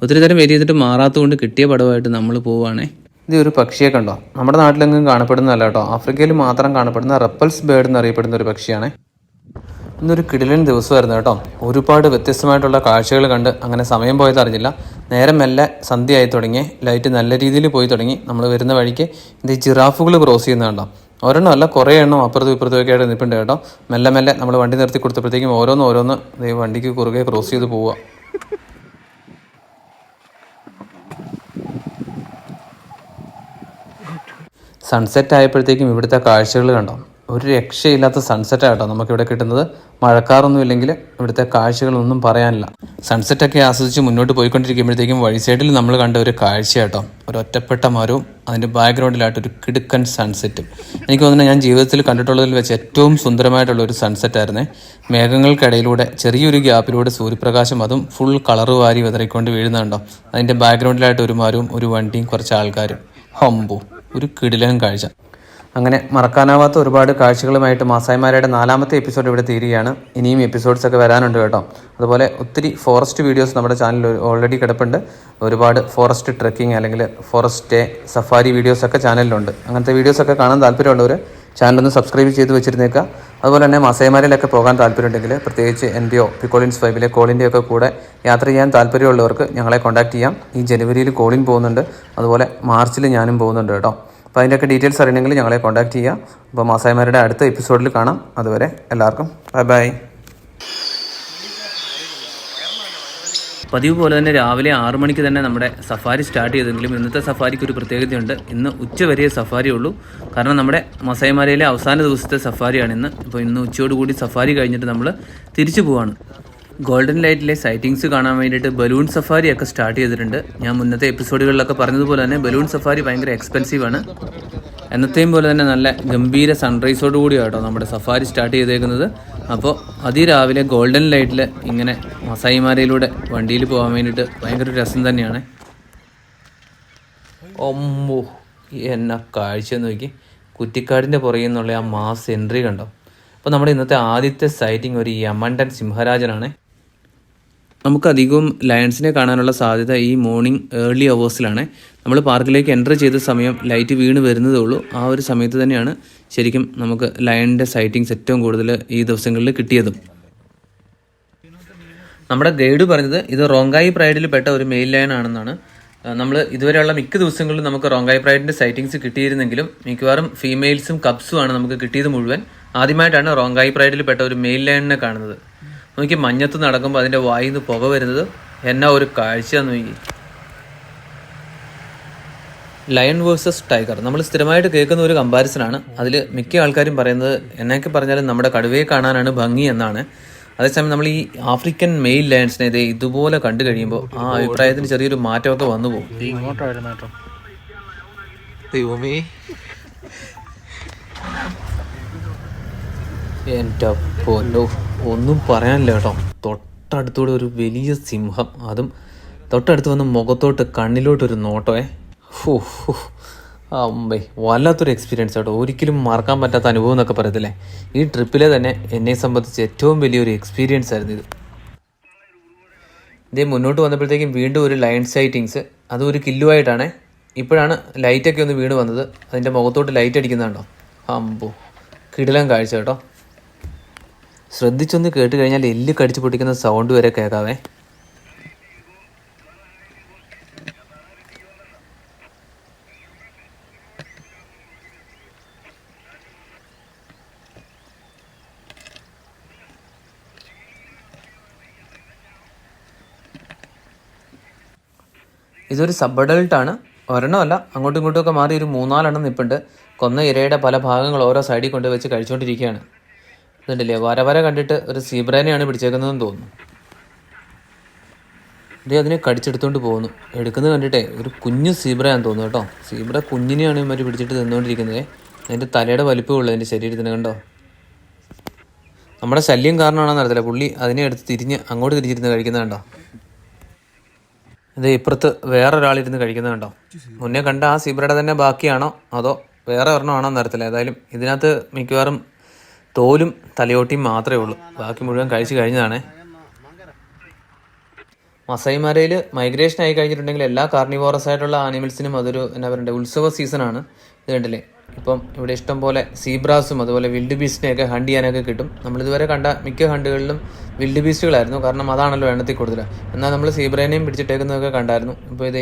ഒത്തിരി നേരം വെയിറ്റ് ചെയ്തിട്ട് മാറാത്തതുകൊണ്ട് കിട്ടിയ പടവായിട്ട് നമ്മൾ പോവുകയാണേ. ഇത് ഒരു പക്ഷിയെ കണ്ടോ, നമ്മുടെ നാട്ടിലെങ്ങും കാണപ്പെടുന്നതല്ല കേട്ടോ. ആഫ്രിക്കയിൽ മാത്രം കാണപ്പെടുന്ന റപ്പൽസ് ബേർഡ് എന്നറിയപ്പെടുന്ന ഒരു പക്ഷിയാണ്. ഇന്നൊരു കിടിലൻ ദിവസമായിരുന്നു കേട്ടോ. ഒരുപാട് വ്യത്യസ്തമായിട്ടുള്ള കാഴ്ചകൾ കണ്ട് അങ്ങനെ സമയം പോയത് അറിഞ്ഞില്ല. നേരം മെല്ലെ സന്ധ്യയായി തുടങ്ങി, ലൈറ്റ് നല്ല രീതിയിൽ പോയി തുടങ്ങി. നമ്മൾ വരുന്ന വഴിക്ക് ഇത് ജിറാഫുകൾ ക്രോസ് ചെയ്യുന്നത് കണ്ടോ. ഒരെണ്ണം അല്ല, കുറേ എണ്ണം അപ്പുറത്തും ഇപ്പുറത്തുമൊക്കെ ആയിട്ട് നിൽപ്പുണ്ട് കേട്ടോ. മെല്ലെ നമ്മൾ വണ്ടി നിർത്തി കൊടുത്തപ്പോഴത്തേക്കും ഓരോന്ന് വണ്ടിക്ക് കുറുകെ ക്രോസ് ചെയ്ത് പോവുക. സൺസെറ്റ് ആയപ്പോഴത്തേക്കും ഇവിടുത്തെ കാഴ്ചകൾ കണ്ടോ, ഒരു രക്ഷയില്ലാത്ത സൺസെറ്റാണ് കേട്ടോ നമുക്കിവിടെ കിട്ടുന്നത്. മഴക്കാറൊന്നും ഇല്ലെങ്കിൽ ഇവിടുത്തെ കാഴ്ചകളൊന്നും പറയാനില്ല. സൺസെറ്റൊക്കെ ആസ്വദിച്ച് മുന്നോട്ട് പോയിക്കൊണ്ടിരിക്കുമ്പോഴത്തേക്കും വഴി സൈഡിൽ നമ്മൾ കണ്ട ഒരു കാഴ്ച കേട്ടോ, ഒരു ഒറ്റപ്പെട്ട മരവും അതിൻ്റെ ബാക്ക്ഗ്രൗണ്ടിലായിട്ടൊരു കിടുക്കൻ സൺസെറ്റും. എനിക്ക് തോന്നുന്നു ഞാൻ ജീവിതത്തിൽ കണ്ടിട്ടുള്ളതിൽ വെച്ച് ഏറ്റവും സുന്ദരമായിട്ടുള്ള ഒരു സൺസെറ്റായിരുന്നേ. മേഘങ്ങൾക്കിടയിലൂടെ ചെറിയൊരു ഗ്യാപ്പിലൂടെ സൂര്യപ്രകാശം അതും ഫുൾ കളറ് വാരി വിതറിക്കൊണ്ട് വീഴുന്നുണ്ടോ. അതിൻ്റെ ബാക്ക്ഗ്രൗണ്ടിലായിട്ട് ഒരു മരവും ഒരു വണ്ടിയും കുറച്ച് ആൾക്കാരും. ഹംബോ, ഒരു കിടിലൻ കാഴ്ച. അങ്ങനെ മറക്കാനാവാത്ത ഒരുപാട് കാഴ്ചകളുമായിട്ട് മാസായിമാരയുടെ 4ാമത്തെ എപ്പിസോഡ് ഇവിടെ തീരുകയാണ്. ഇനിയും എപ്പിസോഡ്സ് ഒക്കെ വരാനുണ്ട് കേട്ടോ. അതുപോലെ ഒത്തിരി ഫോറസ്റ്റ് വീഡിയോസ് നമ്മുടെ ചാനലിൽ ഓൾറെഡി കിടപ്പുണ്ട്. ഒരുപാട് ഫോറസ്റ്റ് ട്രെക്കിംഗ് അല്ലെങ്കിൽ ഫോറസ്റ്റ് സ്റ്റേ സഫാരി വീഡിയോസൊക്കെ ചാനലിലുണ്ട്. അങ്ങനത്തെ വീഡിയോസൊക്കെ കാണാൻ താല്പര്യമുള്ളവർ ചാനലൊന്ന് സബ്സ്ക്രൈബ് ചെയ്ത് വെച്ചിരുന്നേക്കുക. അതുപോലെ തന്നെ മാസായിമാരിലൊക്കെ പോകാൻ താല്പര്യമുണ്ടെങ്കിൽ പ്രത്യേകിച്ച് എൻ്റെയോ പിക്കോളിൻസ് വൈബിലെ കോളിൻ്റെ ഒക്കെ കൂടെ യാത്ര ചെയ്യാൻ താല്പര്യമുള്ളവർക്ക് ഞങ്ങളെ കോൺടാക്ട് ചെയ്യാം. ഈ ജനുവരിയിൽ കോളിൻ പോകുന്നുണ്ട്, അതുപോലെ മാർച്ചിൽ ഞാനും പോകുന്നുണ്ട് കേട്ടോ. അപ്പോൾ അതിൻ്റെയൊക്കെ ഡീറ്റെയിൽസ് അറിയണമെങ്കിൽ ഞങ്ങളെ കോൺടാക്ട് ചെയ്യുക. അപ്പോൾ മാസായിമാരുടെ അടുത്ത എപ്പിസോഡിൽ കാണാം. അതുവരെ എല്ലാവർക്കും ബൈ ബൈ. പതിവ് പോലെ തന്നെ രാവിലെ 6 മണിക്ക് തന്നെ നമ്മുടെ സഫാരി സ്റ്റാർട്ട് ചെയ്തെങ്കിലും ഇന്നത്തെ സഫാരിക്ക് ഒരു പ്രത്യേകതയുണ്ട്. ഇന്ന് ഉച്ചവരെ സഫാരി ഉള്ളൂ. കാരണം നമ്മുടെ മസായിമാരയിലെ അവസാന ദിവസത്തെ സഫാരിയാണ് ഇന്ന്. അപ്പോൾ ഇന്ന് ഉച്ചയോടുകൂടി സഫാരി കഴിഞ്ഞിട്ട് നമ്മൾ തിരിച്ചു പോവാണ്. ഗോൾഡൻ ലൈറ്റിലെ സൈറ്റിങ്സ് കാണാൻ വേണ്ടിയിട്ട് ബലൂൺ സഫാരിയൊക്കെ സ്റ്റാർട്ട് ചെയ്തിട്ടുണ്ട്. ഞാൻ മുന്നത്തെ എപ്പിസോഡുകളിലൊക്കെ പറഞ്ഞതുപോലെ തന്നെ ബലൂൺ സഫാരി ഭയങ്കര എക്സ്പെൻസീവാണ്. എന്നത്തെയും പോലെ തന്നെ നല്ല ഗംഭീര സൺറൈസോട് കൂടിയാണ് കേട്ടോ നമ്മുടെ സഫാരി സ്റ്റാർട്ട് ചെയ്തേക്കുന്നത്. അപ്പോൾ അതിരാവിലെ ഗോൾഡൻ ലൈറ്റിൽ ഇങ്ങനെ മസായിമാരയിലൂടെ വണ്ടിയിൽ പോകാൻ വേണ്ടിയിട്ട് ഭയങ്കര രസം തന്നെയാണ്. ഒമ്പോ, എന്നാ കാഴ്ച നോക്കി. കുറ്റിക്കാടിൻ്റെ പുറകിൽ നിന്നുള്ള ആ മാസ് എൻട്രി കണ്ടോ. അപ്പോൾ നമ്മുടെ ഇന്നത്തെ ആദ്യത്തെ സൈറ്റിംഗ് ഒരു യമണ്ടൻ സിംഹരാജനാണ്. നമുക്കധികവും ലയൺസിനെ കാണാനുള്ള സാധ്യത ഈ മോർണിംഗ് ഏർലി അവേഴ്സിലാണ്. നമ്മൾ പാർക്കിലേക്ക് എൻ്റർ ചെയ്ത സമയം ലൈറ്റ് വീണ് വരുന്നതേ ഉള്ളൂ. ആ ഒരു സമയത്ത് തന്നെയാണ് ശരിക്കും നമുക്ക് ലയണിൻ്റെ സൈറ്റിങ്സ് ഏറ്റവും കൂടുതൽ ഈ ദിവസങ്ങളിൽ കിട്ടിയതും. നമ്മുടെ ഗൈഡ് പറഞ്ഞത് ഇത് റോങ്കായി പ്രൈഡിൽ പെട്ട ഒരു മെയിൽ ലയൺ ആണെന്നാണ്. നമ്മൾ ഇതുവരെയുള്ള മിക്ക ദിവസങ്ങളിലും നമുക്ക് റോങ്കായി പ്രൈഡിൻ്റെ സൈറ്റിങ്സ് കിട്ടിയിരുന്നെങ്കിലും മിക്കവാറും ഫീമെയിൽസും കപ്സും ആണ് നമുക്ക് കിട്ടിയത് മുഴുവൻ. ആദ്യമായിട്ടാണ് റോങ്കായി പ്രൈഡിൽ പെട്ട ഒരു മെയിൽ ലയണിനെ കാണുന്നത്. നോക്കി മഞ്ഞത്ത് നടക്കുമ്പോൾ അതിൻ്റെ വായിൽ നിന്ന് പുക വരുന്നത് എന്നാ ഒരു കാഴ്ചയാന്ന് നോക്കി. ലയൺ വേഴ്സസ് ടൈഗർ നമ്മൾ സ്ഥിരമായിട്ട് കേൾക്കുന്ന ഒരു കമ്പാരിസനാണ്. അതിൽ മിക്ക ആൾക്കാരും പറയുന്നത് എന്നൊക്കെ പറഞ്ഞാലും നമ്മുടെ കടുവയെ കാണാനാണ് ഭംഗി എന്നാണ്. അതേസമയം നമ്മൾ ഈ ആഫ്രിക്കൻ മെയിൽ ലയൺസിനെ ഇതുപോലെ കണ്ടു കഴിയുമ്പോൾ ആ അഭിപ്രായത്തിന് ചെറിയൊരു മാറ്റമൊക്കെ വന്നു പോകും. എൻ്റെ പൊന്നോ, ഒന്നും പറയാനില്ല കേട്ടോ. തൊട്ടടുത്തൂടെ ഒരു വലിയ സിംഹം, അതും തൊട്ടടുത്ത് വന്ന് മുഖത്തോട്ട് കണ്ണിലോട്ടൊരു നോട്ടമേ. അമ്പേ, വല്ലാത്തൊരു എക്സ്പീരിയൻസ് കേട്ടോ. ഒരിക്കലും മറക്കാൻ പറ്റാത്ത അനുഭവം എന്നൊക്കെ പറയത്തില്ലേ. ഈ ട്രിപ്പിലെ തന്നെ എന്നെ സംബന്ധിച്ച് ഏറ്റവും വലിയൊരു എക്സ്പീരിയൻസ് ആയിരുന്നു ഇത്. ഇതേ മുന്നോട്ട് വന്നപ്പോഴത്തേക്കും വീണ്ടും ഒരു ലയൺ സൈറ്റിങ്സ്, അതും ഒരു കില്ലുമായിട്ടാണ്. ഇപ്പോഴാണ് ലൈറ്റൊക്കെ ഒന്ന് വീണ് വന്നത്. അതിൻ്റെ മുഖത്തോട്ട് ലൈറ്റ് അടിക്കുന്നുണ്ടോ. അമ്പോ, കിടിലൻ കാഴ്ച കേട്ടോ. ശ്രദ്ധിച്ചൊന്ന് കേട്ട് കഴിഞ്ഞാൽ എല്ല് കടിച്ചു പൊട്ടിക്കുന്ന സൗണ്ട് വരെ കേൾക്കാവേ. ഇതൊരു സബ് അഡൾട്ടാണ്, ഒരെണ്ണമല്ല, അങ്ങോട്ടും ഇങ്ങോട്ടും ഒക്കെ മാറി ഒരു 3-4 നിൽപ്പുണ്ട്. കൊന്ന ഇരയുടെ പല ഭാഗങ്ങൾ ഓരോ സൈഡിൽ കൊണ്ട് വെച്ച് കഴിച്ചുകൊണ്ടിരിക്കുകയാണ്. ഇതുണ്ടല്ലേ, വര കണ്ടിട്ട് ഒരു സീബ്രേനെയാണ് പിടിച്ചേക്കുന്നതെന്ന് തോന്നുന്നു. ഇതേ അതിനെ കടിച്ചെടുത്തോണ്ട് പോകുന്നു. എടുക്കുന്നത് കണ്ടിട്ടേ ഒരു കുഞ്ഞു സീബ്രയാന്ന് തോന്നുന്നു കേട്ടോ. സീബ്ര കുഞ്ഞിനെയാണ് ഇവന്മാർ പിടിച്ചിട്ട് തിന്നുകൊണ്ടിരിക്കുന്നത്. അതിൻ്റെ തലയുടെ വലിപ്പമുള്ളൂ അതിൻ്റെ ശരീരത്തിന് കണ്ടോ. നമ്മുടെ ശല്യം കാരണമാണെന്ന് അറിയത്തില്ല, പുള്ളി അതിനെ എടുത്ത് തിരിഞ്ഞ് അങ്ങോട്ട് തിരിച്ചിരുന്ന് കഴിക്കുന്നത് കണ്ടോ. ഇത് ഇപ്പുറത്ത് വേറൊരാളിരുന്ന് കഴിക്കുന്നത് കണ്ടോ. മുന്നേ കണ്ട ആ സീബ്രയുടെ തന്നെ ബാക്കിയാണോ അതോ വേറെ ഒരെണ്ണമാണോ എന്നറിയത്തില്ല. ഏതായാലും ഇതിനകത്ത് മിക്കവാറും തോലും തലയോട്ടിയും മാത്രമേ ഉള്ളൂ, ബാക്കി മുഴുവൻ കഴിച്ച് കഴിഞ്ഞതാണ്. മസായിമാരയിൽ മൈഗ്രേഷൻ ആയി കഴിഞ്ഞിട്ടുണ്ടെങ്കിൽ എല്ലാ കാർണിവോറസ് ആയിട്ടുള്ള ആനിമൽസിനും അതൊരു എന്നാ പറയണ്ടേ ഉത്സവ സീസണാണ്. ഇത് കണ്ടില്ലേ, ഇപ്പം ഇവിടെ ഇഷ്ടം പോലെ സീബ്രാസും അതുപോലെ വിൽഡ് ബീസ്റ്റിനെയൊക്കെ ഹണ്ട് ചെയ്യാനൊക്കെ കിട്ടും. നമ്മളിതുവരെ കണ്ട മിക്ക ഹണ്ടുകളിലും വിൽഡ് ബീസ്റ്റുകളായിരുന്നു, കാരണം അതാണല്ലോ എണ്ണത്തിൽ കൂടുതൽ. എന്നാൽ നമ്മൾ സീബ്രേനെയും പിടിച്ചിട്ടേക്കുന്നതൊക്കെ കണ്ടായിരുന്നു.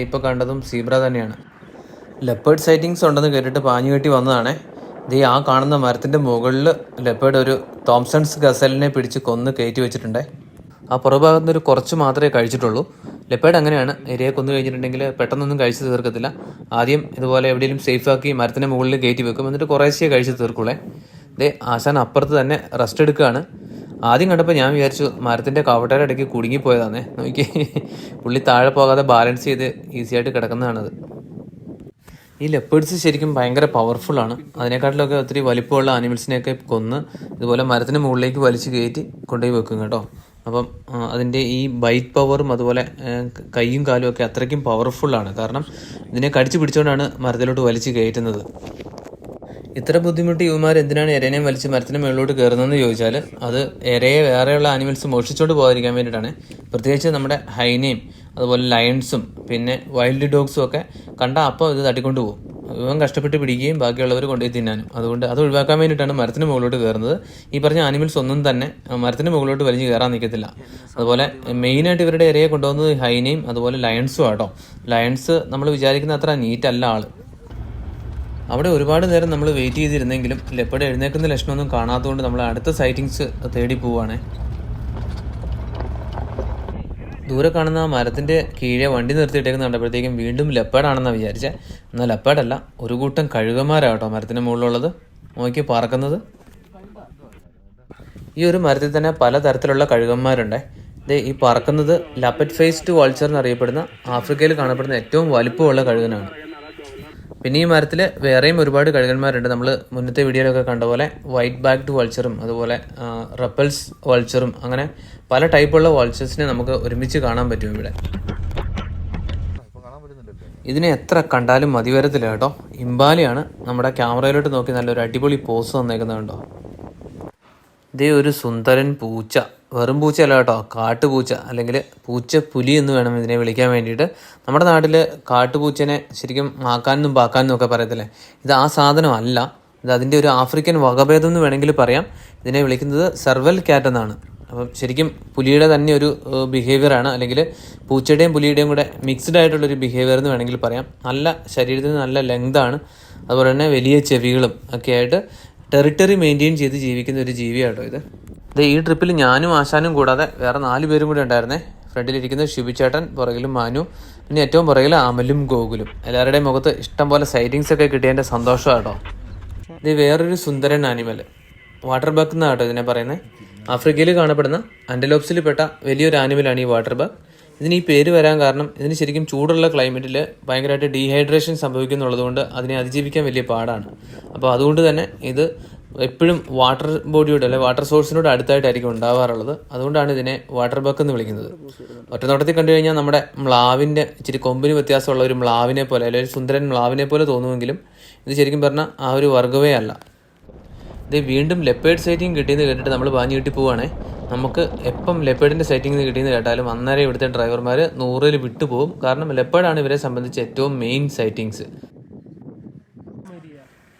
ഇപ്പോൾ കണ്ടതും സീബ്ര തന്നെയാണ്. ലെപ്പേർഡ് സൈറ്റിങ്സ് ഉണ്ടെന്ന് കേട്ടിട്ട് പാഞ്ഞു കെട്ടി വന്നതാണേ. ഇത് ആ കാണുന്ന മരത്തിൻ്റെ മുകളിൽ ലെപ്പേർഡ് ഒരു തോംസൺസ് ഗസലിനെ പിടിച്ച് കൊന്ന് കയറ്റി വെച്ചിട്ടുണ്ടേ. ആ പുറഭാഗത്ത് നിന്ന് ഒരു കുറച്ച് മാത്രമേ കഴിച്ചിട്ടുള്ളൂ. ലെപ്പേർഡ് അങ്ങനെയാണ്, ഇരയെ കൊന്നു കഴിഞ്ഞിട്ടുണ്ടെങ്കിൽ പെട്ടെന്നൊന്നും കഴിച്ച് തീർക്കത്തില്ല. ആദ്യം ഇതുപോലെ എവിടെയെങ്കിലും സേഫാക്കി മരത്തിൻ്റെ മുകളിൽ കയറ്റി വെക്കും, എന്നിട്ട് കുറേശ്ശേ കഴിച്ച് തീർക്കുള്ളേ. ഇതേ ആശാൻ അപ്പുറത്ത് തന്നെ റെസ്റ്റ് എടുക്കുകയാണ്. ആദ്യം കണ്ടപ്പോൾ ഞാൻ വിചാരിച്ചു മരത്തിൻ്റെ കവട്ടയുടെ ഇടയ്ക്ക് കുടുങ്ങിപ്പോയതാണേ. നോക്കി പുള്ളി താഴെ പോകാതെ ബാലൻസ് ചെയ്ത് ഈസി ആയിട്ട് കിടക്കുന്നതാണത്. ഈ ലെപ്പേഡ്സ് ശരിക്കും ഭയങ്കര പവർഫുള്ളാണ്. അതിനെക്കാട്ടിലൊക്കെ ഒത്തിരി വലിപ്പമുള്ള ആനിമൽസിനെയൊക്കെ കൊന്ന് ഇതുപോലെ മരത്തിന് മുകളിലേക്ക് വലിച്ചു കയറ്റി കൊണ്ടുപോയി വെക്കും കേട്ടോ. അപ്പം അതിൻ്റെ ഈ ബൈറ്റ് പവറും അതുപോലെ കൈയും കാലും ഒക്കെ അത്രയ്ക്കും പവർഫുള്ളാണ്. കാരണം ഇതിനെ കടിച്ചു പിടിച്ചുകൊണ്ടാണ് മരത്തിലോട്ട് വലിച്ചു കയറ്റുന്നത്. ഇത്ര ബുദ്ധിമുട്ട് ഇവന്മാർ എന്തിനാണ് ഇരേനെയും വലിച്ച് മരത്തിന് മുകളിലോട്ട് കയറുന്നതെന്ന് ചോദിച്ചാൽ അത് ഇരയെ വേറെയുള്ള ആനിമൽസ് മോഷ്ടിച്ചുകൊണ്ട് പോകാതിരിക്കാൻ വേണ്ടിയിട്ടാണ്. പ്രത്യേകിച്ച് നമ്മുടെ ഹൈനയും അതുപോലെ ലയൺസും പിന്നെ വൈൽഡ് ഡോഗ്സും ഒക്കെ കണ്ടാൽ അപ്പോൾ ഇത് തട്ടിക്കൊണ്ട് പോകും. ഇവൻ കഷ്ടപ്പെട്ട് പിടിക്കുകയും ബാക്കിയുള്ളവർ കൊണ്ടുപോയി തിന്നാനും. അതുകൊണ്ട് അത് ഒഴിവാക്കാൻ വേണ്ടിയിട്ടാണ് മരത്തിന് മുകളിലോട്ട് കയറുന്നത്. ഈ പറഞ്ഞ ആനിമൽസ് ഒന്നും തന്നെ മരത്തിന് മുകളിലോട്ട് വലിഞ്ഞ് കയറാൻ നിൽക്കത്തില്ല. അതുപോലെ മെയിനായിട്ട് ഇവരുടെ ഇരയെ കൊണ്ടുപോകുന്നത് ഹൈനയും അതുപോലെ ലയൺസും ആട്ടോ. ലയൺസ് നമ്മൾ വിചാരിക്കുന്ന അത്ര നീറ്റല്ല ആൾ. അവിടെ ഒരുപാട് നേരം നമ്മൾ വെയിറ്റ് ചെയ്തിരുന്നെങ്കിലും ലെപ്പേഡ് എഴുന്നേക്കുന്ന ലക്ഷണമൊന്നും കാണാത്തതുകൊണ്ട് നമ്മൾ അടുത്ത സൈറ്റിങ്സ് തേടി പോവുകയാണേ. ദൂരെ കാണുന്ന ആ മരത്തിൻ്റെ കീഴെ വണ്ടി നിർത്തിയിട്ടേക്കുന്ന കണ്ടപ്പോഴത്തേക്കും വീണ്ടും ലെപ്പേഡാണെന്നാണ് വിചാരിച്ചത്. എന്നാൽ ലെപ്പേഡല്ല, ഒരു കൂട്ടം കഴുകന്മാരാട്ടോ മരത്തിന് മുകളിലുള്ളത്. നോക്കി പറക്കുന്നത്. ഈ ഒരു മരത്തിൽ തന്നെ പലതരത്തിലുള്ള കഴുകന്മാരുണ്ട്. ഇത് ഈ പറക്കുന്നത് ലപ്പറ്റ് ഫേസ്ഡ് വൾച്ചർ എന്നറിയപ്പെടുന്ന ആഫ്രിക്കയിൽ കാണപ്പെടുന്ന ഏറ്റവും വലിപ്പമുള്ള കഴുകനാണ്. പിന്നെ ഈ മരത്തിൽ വേറെയും ഒരുപാട് കഴുകന്മാരുണ്ട്. നമ്മൾ മുന്നത്തെ വീഡിയോയിലൊക്കെ കണ്ട പോലെ വൈറ്റ് ബാക്ക്ഡ് വൾച്ചറും അതുപോലെ റപ്പൽസ് വൾച്ചറും അങ്ങനെ പല ടൈപ്പുള്ള വൾച്ചേഴ്സിനെ നമുക്ക് ഒരുമിച്ച് കാണാൻ പറ്റും ഇവിടെ. ഇതിനെ എത്ര കണ്ടാലും മതി വരത്തില്ല കേട്ടോ. ഇമ്പാലിയാണ്. നമ്മുടെ ക്യാമറയിലോട്ട് നോക്കി നല്ലൊരു അടിപൊളി പോസ് തന്നേക്കുന്നത് കണ്ടോ. ഇതേ ഒരു സുന്ദരൻ പൂച്ച. വെറും പൂച്ചയല്ല കേട്ടോ, കാട്ടുപൂച്ച അല്ലെങ്കിൽ പൂച്ചപ്പുലി എന്ന് വേണം ഇതിനെ വിളിക്കാൻ വേണ്ടിയിട്ട്. നമ്മുടെ നാട്ടിൽ കാട്ടുപൂച്ചനെ ശരിക്കും ആക്കാനും പാക്കാനും ഒക്കെ പറയത്തില്ലേ, ഇത് ആ സാധനം അല്ല. ഇത് അതിൻ്റെ ഒരു ആഫ്രിക്കൻ വകഭേദം എന്ന് വേണമെങ്കിൽ പറയാം. ഇതിനെ വിളിക്കുന്നത് സെർവൽ ക്യാറ്റ് എന്നാണ്. അപ്പം ശരിക്കും പുലിയുടെ തന്നെ ഒരു ബിഹേവിയറാണ്, അല്ലെങ്കിൽ പൂച്ചയുടെയും പുലിയുടെയും കൂടെ മിക്സ്ഡ് ആയിട്ടുള്ളൊരു ബിഹേവിയർ എന്ന് വേണമെങ്കിൽ പറയാം. നല്ല ശരീരത്തിന് നല്ല ലെങ്താണ്, അതുപോലെ തന്നെ വലിയ ചെവികളും ഒക്കെ ആയിട്ട് ടെറിട്ടറി മെയിൻറ്റെയിൻ ചെയ്ത് ജീവിക്കുന്ന ഒരു ജീവിയാട്ടോ ഇത്. ഈ ട്രിപ്പിൽ ഞാനും ആശാനും കൂടാതെ വേറെ 4 പേരും കൂടെ ഉണ്ടായിരുന്നേ. ഫ്രണ്ടിലിരിക്കുന്നത് ഷിബിച്ചേട്ടൻ, പുറകിലും മാനു, പിന്നെ ഏറ്റവും പുറകിൽ അമലും ഗോകുലും. എല്ലാവരുടെയും മുഖത്ത് ഇഷ്ടം പോലെ സൈറ്റിങ്സ് ഒക്കെ കിട്ടിയതിൻ്റെ സന്തോഷമാട്ടോ. ഇത് വേറൊരു സുന്ദരൻ ആനിമൽ, വാട്ടർ ബഗ് എന്നാട്ടോ ഇതിനെ പറയുന്നത്. ആഫ്രിക്കയിൽ കാണപ്പെടുന്ന ആൻറ്റലോപ്സിൽ പെട്ട വലിയൊരു ആനിമലാണ് ഈ വാട്ടർ ബഗ്. ഇതിന് ഈ പേര് വരാൻ കാരണം ഇതിന് ശരിക്കും ചൂടുള്ള ക്ലൈമറ്റിൽ ഭയങ്കരമായിട്ട് ഡീഹൈഡ്രേഷൻ സംഭവിക്കുന്നുള്ളതുകൊണ്ട് അതിനെ അതിജീവിക്കാൻ വലിയ പാടാണ്. അപ്പോൾ അതുകൊണ്ട് തന്നെ ഇത് എപ്പോഴും വാട്ടർ ബോഡിയോട് അല്ലെ വാട്ടർ സോഴ്സിനോട് അടുത്തായിട്ടായിരിക്കും ഉണ്ടാവാറുള്ളത്. അതുകൊണ്ടാണ് ഇതിനെ വാട്ടർ ബഗ് എന്ന് വിളിക്കുന്നത്. ഒറ്റ നോട്ടത്തിൽ കണ്ടു കഴിഞ്ഞാൽ നമ്മുടെ മ്ലാവിൻ്റെ ഇച്ചിരി കൊമ്പിന് വ്യത്യാസമുള്ള ഒരു മ്ലാവിനെ പോലെ അല്ലെങ്കിൽ സുന്ദരൻ മ്ലാവിനെ പോലെ തോന്നുമെങ്കിലും ഇത് ശരിക്കും പറഞ്ഞാൽ ആ ഒരു വർഗ്ഗമേ അല്ല. ഇത് വീണ്ടും ലെപ്പേഡ് സൈറ്റിംഗ് കിട്ടിയെന്ന് കേട്ടിട്ട് നമ്മൾ പാഞ്ഞു കിട്ടി പോവുകയാണേ. നമുക്ക് എപ്പം ലെപ്പേഡിൻ്റെ സൈറ്റിംഗ് കിട്ടിയെന്ന് കേട്ടാലും അന്നേരം ഇവിടുത്തെ ഡ്രൈവർമാർ 100-ൽ വിട്ടുപോകും. കാരണം ലെപ്പേഡാണ് ഇവരെ സംബന്ധിച്ച് ഏറ്റവും മെയിൻ സൈറ്റിങ്സ്.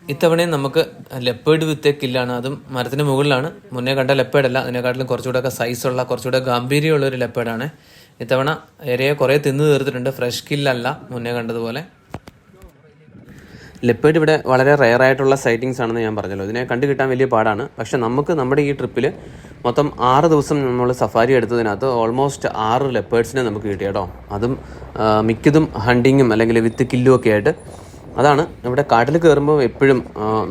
ഇത്തവണയും നമുക്ക് ലെപ്പേഡ് വിത്ത് എ കില്ലാണ്. അതും മരത്തിന് മുകളിലാണ്. മുന്നേ കണ്ട ലെപ്പേഡല്ല, അതിനെക്കാട്ടിലും കുറച്ചുകൂടെയൊക്കെ സൈസുള്ള കുറച്ചുകൂടെ ഗാംഭീര്യമുള്ള ഒരു ലെപ്പേഡാണ്. ഇത്തവണ ഇരയെ കുറേ തിന്നു തീർത്തിട്ടുണ്ട്. ഫ്രഷ് കില്ലല്ല മുന്നേ കണ്ടതുപോലെ. ലെപ്പേഡ് ഇവിടെ വളരെ റെയർ ആയിട്ടുള്ള സൈറ്റിങ്സ് ആണെന്ന് ഞാൻ പറഞ്ഞല്ലോ. ഇതിനെ കണ്ടു കിട്ടാൻ വലിയ പാടാണ്. പക്ഷെ നമുക്ക് നമ്മുടെ ഈ ട്രിപ്പിൽ മൊത്തം 6 ദിവസം നമ്മൾ സഫാരി എടുത്തതിനകത്ത് ഓൾമോസ്റ്റ് 6 ലെപ്പേഡ്സിനെ നമുക്ക് കിട്ടി കേട്ടോ. അതും മിക്കതും ഹണ്ടിങ്ങും അല്ലെങ്കിൽ വിത്ത് കില്ലും ഒക്കെ ആയിട്ട്. അതാണ് ഇവിടെ കാട്ടിൽ കയറുമ്പോൾ എപ്പോഴും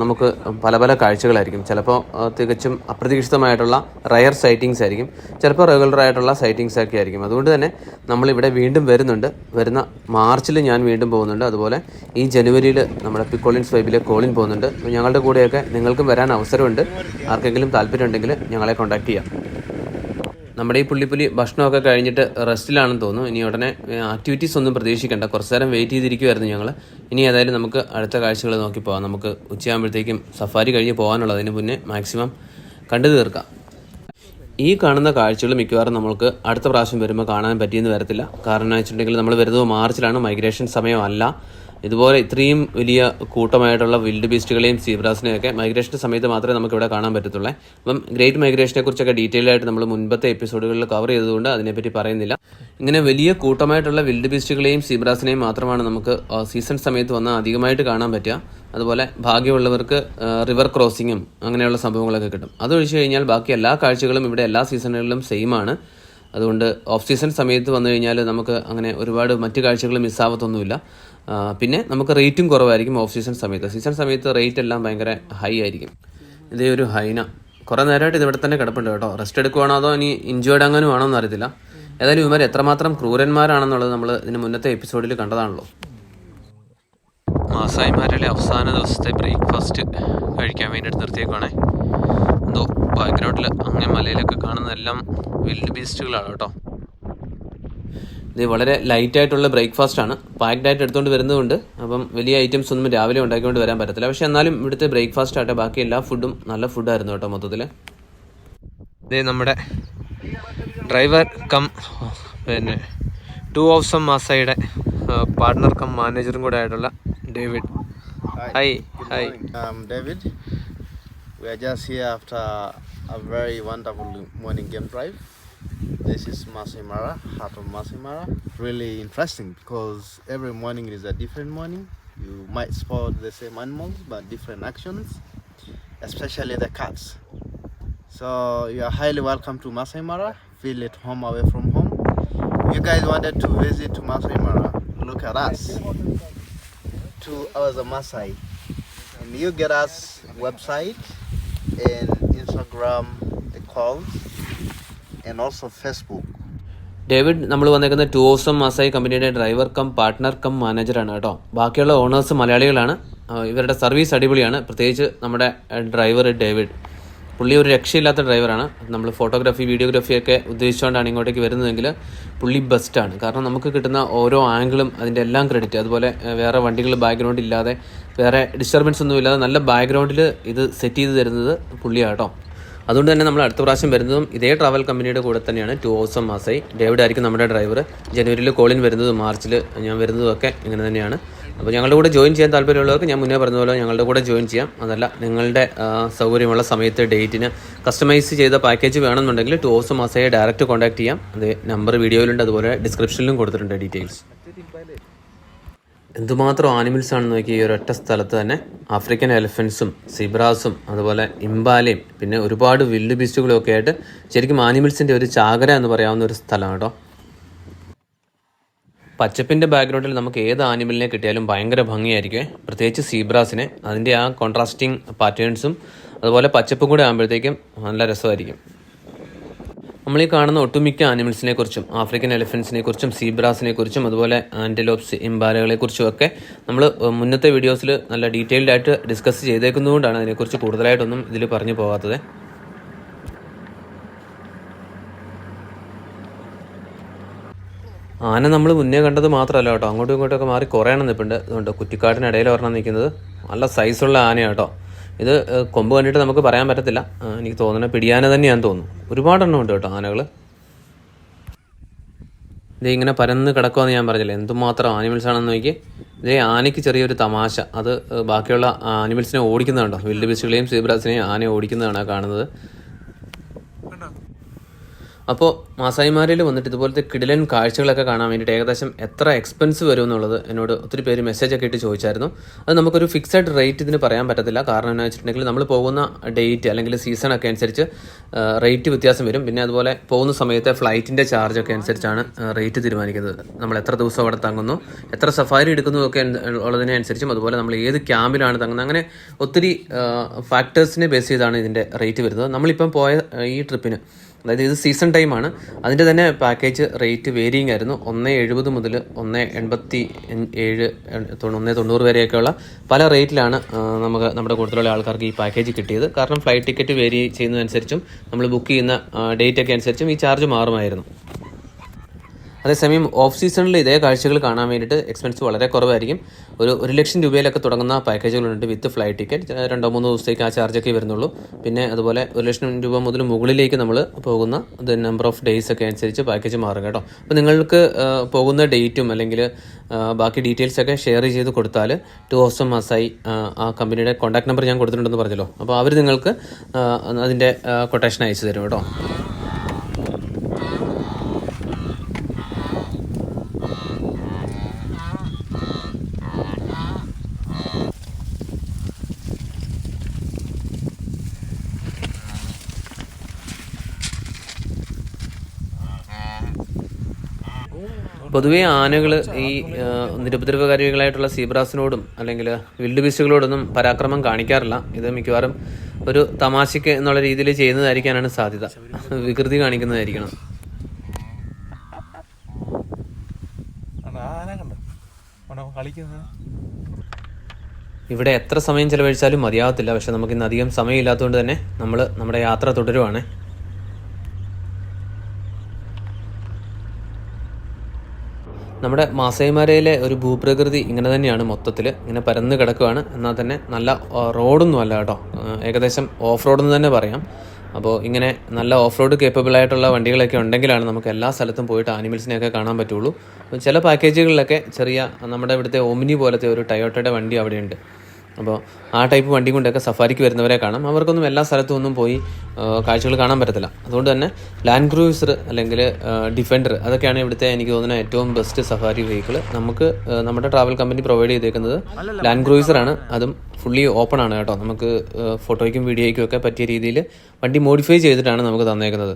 നമുക്ക് പല പല കാഴ്ചകളായിരിക്കും. ചിലപ്പോൾ തികച്ചും അപ്രതീക്ഷിതമായിട്ടുള്ള റയർ സൈറ്റിങ്സ് ആയിരിക്കും, ചിലപ്പോൾ റെഗുലറായിട്ടുള്ള സൈറ്റിങ്സ് ഒക്കെ ആയിരിക്കും. അതുകൊണ്ട് തന്നെ നമ്മളിവിടെ വീണ്ടും വരുന്നുണ്ട്. വരുന്ന മാർച്ചിൽ ഞാൻ വീണ്ടും പോകുന്നുണ്ട്. അതുപോലെ ഈ ജനുവരിയിൽ നമ്മുടെ പിക്കോളിൻസ് വൈബിലെ കോളിൻ പോകുന്നുണ്ട്. ഞങ്ങളുടെ കൂടെയൊക്കെ നിങ്ങൾക്കും വരാൻ അവസരമുണ്ട്. ആർക്കെങ്കിലും താല്പര്യമുണ്ടെങ്കിൽ ഞങ്ങളെ കോൺടാക്ട് ചെയ്യാം. നമ്മുടെ ഈ പുള്ളിപ്പുലി ഭക്ഷണമൊക്കെ കഴിഞ്ഞിട്ട് റെസ്റ്റിലാണെന്ന് തോന്നുന്നു. ഇനി ഉടനെ ആക്ടിവിറ്റീസ് ഒന്നും പ്രതീക്ഷിക്കേണ്ട. കുറച്ച് നേരം വെയിറ്റ് ചെയ്തിരിക്കുമായിരുന്നു ഞങ്ങൾ. ഇനി ഏതായാലും നമുക്ക് അടുത്ത കാഴ്ചകൾ നോക്കി പോകാം. നമുക്ക് ഉച്ചയാകുമ്പോഴത്തേക്കും സഫാരി കഴിഞ്ഞ് പോകാനുള്ളതിന് മുന്നേ മാക്സിമം കണ്ടു തീർക്കാം. ഈ കാണുന്ന കാഴ്ചകൾ മിക്കവാറും നമുക്ക് അടുത്ത പ്രാവശ്യം വരുമ്പോൾ കാണാൻ പറ്റിയെന്ന് വരത്തില്ല. കാരണം എന്ന് വെച്ചിട്ടുണ്ടെങ്കിൽ നമ്മൾ വരുന്നത് മാർച്ചിലാണ്, മൈഗ്രേഷൻ സമയമല്ല. ഇതുപോലെ ഇത്രയും വലിയ കൂട്ടമായിട്ടുള്ള വിൽഡ് ബീസ്റ്റുകളെയും സീബ്രാസിനെയൊക്കെ മൈഗ്രേഷൻ്റെ സമയത്ത് മാത്രമേ നമുക്കിവിടെ കാണാൻ പറ്റത്തുള്ളൂ. അപ്പം ഗ്രേറ്റ് മൈഗ്രേഷനെ കുറിച്ചൊക്കെ ഡീറ്റെയിൽ ആയിട്ട് നമ്മൾ മുൻപത്തെ എപ്പിസോഡുകളിൽ കവർ ചെയ്തതുകൊണ്ട് അതിനെപ്പറ്റി പറയുന്നില്ല. ഇങ്ങനെ വലിയ കൂട്ടമായിട്ടുള്ള വിൽഡ് ബീസ്റ്റുകളെയും സീബ്രാസിനെയും മാത്രമാണ് നമുക്ക് സീസൺ സമയത്ത് വന്നാൽ അധികമായിട്ട് കാണാൻ പറ്റുക. അതുപോലെ ഭാഗ്യമുള്ളവർക്ക് റിവർ ക്രോസിങ്ങും അങ്ങനെയുള്ള സംഭവങ്ങളൊക്കെ കിട്ടും. അതൊഴിച്ച് കഴിഞ്ഞാൽ ബാക്കി എല്ലാ കാഴ്ചകളും ഇവിടെ എല്ലാ സീസണുകളിലും സെയിം ആണ്. അതുകൊണ്ട് ഓഫ് സീസൺ സമയത്ത് വന്നു കഴിഞ്ഞാൽ നമുക്ക് അങ്ങനെ ഒരുപാട് മറ്റു കാഴ്ചകൾ മിസ്സാവത്തൊന്നുമില്ല. പിന്നെ നമുക്ക് റേറ്റും കുറവായിരിക്കും ഓഫ് സീസൺ സമയത്ത്. സീസൺ സമയത്ത് റേറ്റ് എല്ലാം ഭയങ്കര ഹൈ ആയിരിക്കും. ഇതേ ഒരു ഹൈന കുറേ നേരമായിട്ട് ഇതിവിടെ തന്നെ കിടപ്പുണ്ട് കേട്ടോ. റെസ്റ്റ് എടുക്കുവാണോ അതോ ഇനി ഇൻജോർഡ് അങ്ങനെ ആണോ എന്ന് അറിയത്തില്ല. ഏതായാലും ഇവർ എത്രമാത്രം ക്രൂരന്മാരാണെന്നുള്ളത് നമ്മൾ ഇതിന് മുന്നത്തെ എപ്പിസോഡിൽ കണ്ടതാണല്ലോ. മാസായിമാരിലെ അവസാന ദിവസത്തെ ബ്രേക്ക്ഫാസ്റ്റ് കഴിക്കാൻ വേണ്ടിയിട്ട് നിർത്തിയേക്കുവാണേ. എന്തോ ബാക്ക്ഗ്രൗണ്ടിൽ അങ്ങനെ മലയിലൊക്കെ കാണുന്നതെല്ലാം വിൽഡ് ബീസ്റ്റുകളാണ് കേട്ടോ. ഇത് വളരെ ലൈറ്റായിട്ടുള്ള ബ്രേക്ക്ഫാസ്റ്റാണ്. പാക്ഡായിട്ട് എടുത്തുകൊണ്ട് വരുന്നതുകൊണ്ട് അപ്പം വലിയ ഐറ്റംസ് ഒന്നും രാവിലെ ഉണ്ടാക്കിക്കൊണ്ട് വരാൻ പറ്റത്തില്ല. പക്ഷേ എന്നാലും ഇവിടുത്തെ ബ്രേക്ക്ഫാസ്റ്റ് ആട്ടെ ബാക്കി എല്ലാ ഫുഡും നല്ല ഫുഡായിരുന്നു കേട്ടോ മൊത്തത്തിൽ. ഇതേ നമ്മുടെ ഡ്രൈവർ കം പിന്നെ 2 Awesome മാസായിയുടെ പാർട്ട്ണർ കം മാനേജറും കൂടെ ആയിട്ടുള്ള David. Hi. David. We are just here after a very wonderful morning game drive. This is Masai Mara, heart of Masai Mara. Really interesting because every morning is a different morning. You might spot the same animals but different actions, especially the cats. So you are highly welcome to Masai Mara. Feel at home away from home. You guys wanted to visit to Masai Mara, look at us. 2 hours of Masai. And you get us website and Instagram, the calls, and also Facebook. David നമ്മൾ വന്നേക്കുന്ന 2 Awesome മാസായി കമ്പനിയുടെ driver cum partner come മാനേജറാണ് കേട്ടോ. ബാക്കിയുള്ള owners മലയാളികളാണ്. ഇവരുടെ service അടിപൊളിയാണ്. പ്രത്യേകിച്ച് നമ്മുടെ ഡ്രൈവർ ഡേവിഡ്, പുള്ളി ഒരു രക്ഷയില്ലാത്ത ഡ്രൈവറാണ്. നമ്മൾ ഫോട്ടോഗ്രാഫി വീഡിയോഗ്രാഫിയൊക്കെ ഉദ്ദേശിച്ചുകൊണ്ടാണ് ഇങ്ങോട്ടേക്ക് വരുന്നതെങ്കിൽ പുള്ളി ബെസ്റ്റാണ്. കാരണം നമുക്ക് കിട്ടുന്ന ഓരോ ആംഗിളും അതിൻ്റെ എല്ലാം ക്രെഡിറ്റ്, അതുപോലെ വേറെ വണ്ടികൾ ബാക്ക്ഗ്രൗണ്ട് ഇല്ലാതെ വേറെ ഡിസ്റ്റർബൻസ് ഒന്നും ഇല്ലാതെ നല്ല ബാക്ക്ഗ്രൗണ്ടിൽ ഇത് സെറ്റ് ചെയ്ത് തരുന്നത് പുള്ളിയാണ് കേട്ടോ. അതുകൊണ്ട് തന്നെ നമ്മൾ അടുത്ത പ്രാവശ്യം വരുന്നതും ഇതേ ട്രാവൽ കമ്പനിയുടെ കൂടെ തന്നെയാണ് 2 Awesome മാസായി. ഡേവിഡ് ആയിരിക്കും നമ്മുടെ ഡ്രൈവർ. ജനുവരിയിൽ കോളിൻ വരുന്നതും മാർച്ചിൽ ഞാൻ വരുന്നതും ഒക്കെ ഇങ്ങനെ തന്നെയാണ്. അപ്പോൾ ഞങ്ങളുടെ കൂടെ ജോയിൻ ചെയ്യാൻ താല്പര്യമുള്ളവർക്ക് ഞാൻ മുന്നേ പറഞ്ഞതുപോലെ ഞങ്ങളുടെ കൂടെ ജോയിൻ ചെയ്യാം. അതല്ല നിങ്ങളുടെ സൗകര്യമുള്ള സമയത്ത് ഡേറ്റിന് കസ്റ്റമൈസ് ചെയ്ത പാക്കേജ് വേണമെന്നുണ്ടെങ്കിൽ 2 Awesome മാസയെ ഡയറക്റ്റ് കോൺടാക്ട് ചെയ്യാം. അത് നമ്പർ വീഡിയോയിലുണ്ട്, അതുപോലെ ഡിസ്ക്രിപ്ഷനിലും കൊടുത്തിട്ടുണ്ട് ഡീറ്റെയിൽസ്. എന്തുമാത്രം ആനിമൽസ് ആണെന്ന് നോക്കി ഈ ഒരൊറ്റ സ്ഥലത്ത് തന്നെ ആഫ്രിക്കൻ എലിഫൻസും സിബ്രാസും അതുപോലെ ഇംബാലയും പിന്നെ ഒരുപാട് വിൽഡ് ബീസ്റ്റുകളും ഒക്കെ ആയിട്ട് ശരിക്കും ആനിമൽസിൻ്റെ ഒരു ചാകര എന്ന് പറയാവുന്ന ഒരു സ്ഥലമാണ് കേട്ടോ. പച്ചപ്പിൻ്റെ ബാക്ക്ഗ്രൗണ്ടിൽ നമുക്ക് ഏത് ആനിമലിനെ കിട്ടിയാലും ഭയങ്കര ഭംഗിയായിരിക്കും. പ്രത്യേകിച്ച് സീബ്രാസിനെ, അതിൻ്റെ ആ കോൺട്രാസ്റ്റിംഗ് പാറ്റേൺസും അതുപോലെ പച്ചപ്പും കൂടെ ആകുമ്പോഴത്തേക്കും നല്ല രസമായിരിക്കും. നമ്മൾ ഈ കാണുന്ന ഒട്ടുമിക്ക ആനിമൽസിനെ കുറിച്ചും ആഫ്രിക്കൻ എലിഫൻസിനെ കുറിച്ചും സീബ്രാസിനെ കുറിച്ചും അതുപോലെ ആൻറ്റലോപ്സ് ഇംബാലകളെ കുറിച്ചും ഒക്കെ നമ്മൾ മുന്നത്തെ വീഡിയോസിൽ നല്ല ഡീറ്റെയിൽഡ് ആയിട്ട് ഡിസ്കസ് ചെയ്തേക്കുന്നതുകൊണ്ടാണ് അതിനെക്കുറിച്ച് കൂടുതലായിട്ടൊന്നും ഇതിൽ പറഞ്ഞു പോകാത്തത്. ആന നമ്മൾ മുന്നേ കണ്ടത് മാത്രമല്ല കേട്ടോ, അങ്ങോട്ടും ഇങ്ങോട്ടൊക്കെ മാറി കുറേ എണ്ണം നിൽപ്പുണ്ട്. അതുകൊണ്ട് കുറ്റിക്കാട്ടിനിടയിൽ ഒരെണ്ണം നിൽക്കുന്നത് നല്ല സൈസുള്ള ആനയാണ് കേട്ടോ. ഇത് കൊമ്പ് കണ്ടിട്ട് നമുക്ക് പറയാൻ പറ്റത്തില്ല. എനിക്ക് തോന്നുന്നത് പിടിയാന തന്നെയാണെന്ന് തോന്നുന്നു. ഒരുപാടെണ്ണം ഉണ്ട് കേട്ടോ ആനകൾ. ഇത് ഇങ്ങനെ പരന്ന് കിടക്കുമെന്ന് ഞാൻ പറഞ്ഞില്ലേ, എന്തുമാത്രം ആനിമൽസ് ആണെന്ന് നോക്കി. ഇതേ ആനയ്ക്ക് ചെറിയൊരു തമാശ, അത് ബാക്കിയുള്ള ആനിമൽസിനെ ഓടിക്കുന്നതുണ്ടോ, വിൽഡ് ബീസ്റ്റുകളെയും സീബ്രാസിനെയും ആനയെ ഓടിക്കുന്നതാണ് കാണുന്നത്. അപ്പോൾ മാസായിമാരിൽ വന്നിട്ട് ഇതുപോലത്തെ കിടിലൻ കാഴ്ചകളൊക്കെ കാണാൻ വേണ്ടിയിട്ട് ഏകദേശം എത്ര എക്സ്പെൻസ് വരും എന്നുള്ളത് എന്നോട് ഒത്തിരി പേര് മെസ്സേജൊക്കെ ഇട്ട് ചോദിച്ചായിരുന്നു. അത് നമുക്കൊരു ഫിക്സഡ് റേറ്റ് ഇതിന് പറയാൻ പറ്റത്തില്ല. കാരണം എന്താണെന്ന് വെച്ചിട്ടുണ്ടെങ്കിൽ നമ്മൾ പോകുന്ന ഡേറ്റ് അല്ലെങ്കിൽ സീസണൊക്കെ അനുസരിച്ച് റേറ്റ് വ്യത്യാസം വരും. പിന്നെ അതുപോലെ പോകുന്ന സമയത്തെ ഫ്ലൈറ്റിൻ്റെ ചാർജൊക്കെ അനുസരിച്ചാണ് റേറ്റ് തീരുമാനിക്കുന്നത്. നമ്മൾ എത്ര ദിവസം അവിടെ തങ്ങുന്നു, എത്ര സഫാരി എടുക്കുന്നതൊക്കെ ഉള്ളതിനനുസരിച്ചും അതുപോലെ നമ്മൾ ഏത് ക്യാമ്പിലാണ് തങ്ങുന്നത്, അങ്ങനെ ഒത്തിരി ഫാക്ടേഴ്സിനെ ബേസ് ചെയ്താണ് ഇതിൻ്റെ റേറ്റ് വരുന്നത്. നമ്മളിപ്പം പോയ ഈ ട്രിപ്പിന്, അതായത് ഇത് സീസൺ ടൈമാണ്, അതിൻ്റെ തന്നെ പാക്കേജ് റേറ്റ് വേരിയിങ് ആയിരുന്നു. 170 മുതൽ 187, 190 വരെയൊക്കെയുള്ള പല റേറ്റിലാണ് നമുക്ക് നമ്മുടെ കൂടുതലുള്ള ആൾക്കാർക്ക് ഈ പാക്കേജ് കിട്ടിയത്. കാരണം ഫ്ലൈറ്റ് ടിക്കറ്റ് വേരി ചെയ്യുന്നതനുസരിച്ചും നമ്മൾ ബുക്ക് ചെയ്യുന്ന ഡേറ്റൊക്കെ അനുസരിച്ചും ഈ ചാർജ് മാറുമായിരുന്നു. അതേസമയം ഓഫ് സീസണിൽ ഇതേ കാഴ്ചകൾ കാണാൻ വേണ്ടിയിട്ട് എക്സ്പെൻസ് വളരെ കുറവായിരിക്കും. ഒരു 1 ലക്ഷം രൂപയിലൊക്കെ തുടങ്ങുന്ന പാക്കേജുകളുണ്ട് വിത്ത് ഫ്ലൈറ്റ് ടിക്കറ്റ്. 2-3 ദിവസത്തേക്ക് ആ ചാർജൊക്കെ വരുന്നുള്ളൂ. പിന്നെ അതുപോലെ 1 ലക്ഷം രൂപ മുതൽ മുകളിലേക്ക് നമ്മൾ പോകുന്ന നമ്പർ ഓഫ് ഡേയ്സ് ഒക്കെ അനുസരിച്ച് പാക്കേജ് മാറും കേട്ടോ. അപ്പോൾ നിങ്ങൾക്ക് പോകുന്ന ഡേറ്റും അല്ലെങ്കിൽ ബാക്കി ഡീറ്റെയിൽസൊക്കെ ഷെയർ ചെയ്ത് കൊടുത്താൽ 2 Awesome മാസായി ആ കമ്പനിയുടെ കോൺടാക്ട് നമ്പർ ഞാൻ കൊടുത്തിട്ടുണ്ടെന്ന് പറഞ്ഞല്ലോ. അപ്പോൾ അവർ നിങ്ങൾക്ക് അതിൻ്റെ കൊട്ടേഷൻ അയച്ചു തരും കേട്ടോ. പൊതുവേ ആനകൾ ഈ നിരുപദ്രവകാരികളായിട്ടുള്ള സീബ്രാസിനോടും അല്ലെങ്കിൽ വിൽഡ് ബീസ്റ്റുകളോടൊന്നും പരാക്രമം കാണിക്കാറില്ല. ഇത് മിക്കവാറും ഒരു തമാശയ്ക്ക് എന്നുള്ള രീതിയിൽ ചെയ്യുന്നതായിരിക്കാനാണ് സാധ്യത, വികൃതി കാണിക്കുന്നതായിരിക്കണം. ഇവിടെ എത്ര സമയം ചിലവഴിച്ചാലും മതിയാകത്തില്ല. പക്ഷെ നമുക്ക് ഇന്ന് അധികം സമയമില്ലാത്തതുകൊണ്ട് തന്നെ നമ്മൾ നമ്മുടെ യാത്ര തുടരുവാണ്. നമ്മുടെ മാസൈമാരയിലെ ഒരു ഭൂപ്രകൃതി ഇങ്ങനെ തന്നെയാണ്, മൊത്തത്തിൽ ഇങ്ങനെ പരന്ന് കിടക്കുകയാണ്. എന്നാൽ തന്നെ നല്ല റോഡൊന്നും അല്ല കേട്ടോ, ഏകദേശം ഓഫ് റോഡെന്ന് തന്നെ പറയാം. അപ്പോൾ ഇങ്ങനെ നല്ല ഓഫ് റോഡ് കേപ്പബിൾ ആയിട്ടുള്ള വണ്ടികളൊക്കെ ഉണ്ടെങ്കിലാണ് നമുക്ക് എല്ലാ സ്ഥലത്തും പോയിട്ട് ആനിമൽസിനെയൊക്കെ കാണാൻ പറ്റുള്ളൂ. ചില പാക്കേജുകളിലൊക്കെ ചെറിയ നമ്മുടെ ഇവിടുത്തെ ഓമിനി പോലത്തെ ഒരു ടൊയോട്ടയുടെ വണ്ടി അവിടെയുണ്ട്. അപ്പോൾ ആ ടൈപ്പ് വണ്ടി കൊണ്ടൊക്കെ സഫാരിക്ക് വരുന്നവരെ കാണാം. അവർക്കൊന്നും എല്ലാ സ്ഥലത്തും ഒന്നും പോയി കാഴ്ചകൾ കാണാൻ പറ്റത്തില്ല. അതുകൊണ്ട് തന്നെ ലാൻഡ് ക്രൂയിസർ അല്ലെങ്കിൽ ഡിഫൻഡർ അതൊക്കെയാണ് ഇവിടുത്തെ എനിക്ക് തോന്നുന്ന ഏറ്റവും ബെസ്റ്റ് സഫാരി വെഹിക്കിൾ. നമുക്ക് നമ്മുടെ ട്രാവൽ കമ്പനി പ്രൊവൈഡ് ചെയ്തേക്കുന്നത് ലാൻഡ് ക്രൂയിസറാണ്. അതും ഫുള്ളി ഓപ്പൺ ആണ് കേട്ടോ. നമുക്ക് ഫോട്ടോയ്ക്കും വീഡിയോയ്ക്കും ഒക്കെ പറ്റിയ രീതിയിൽ വണ്ടി മോഡിഫൈ ചെയ്തിട്ടാണ് നമുക്ക് തന്നേക്കുന്നത്.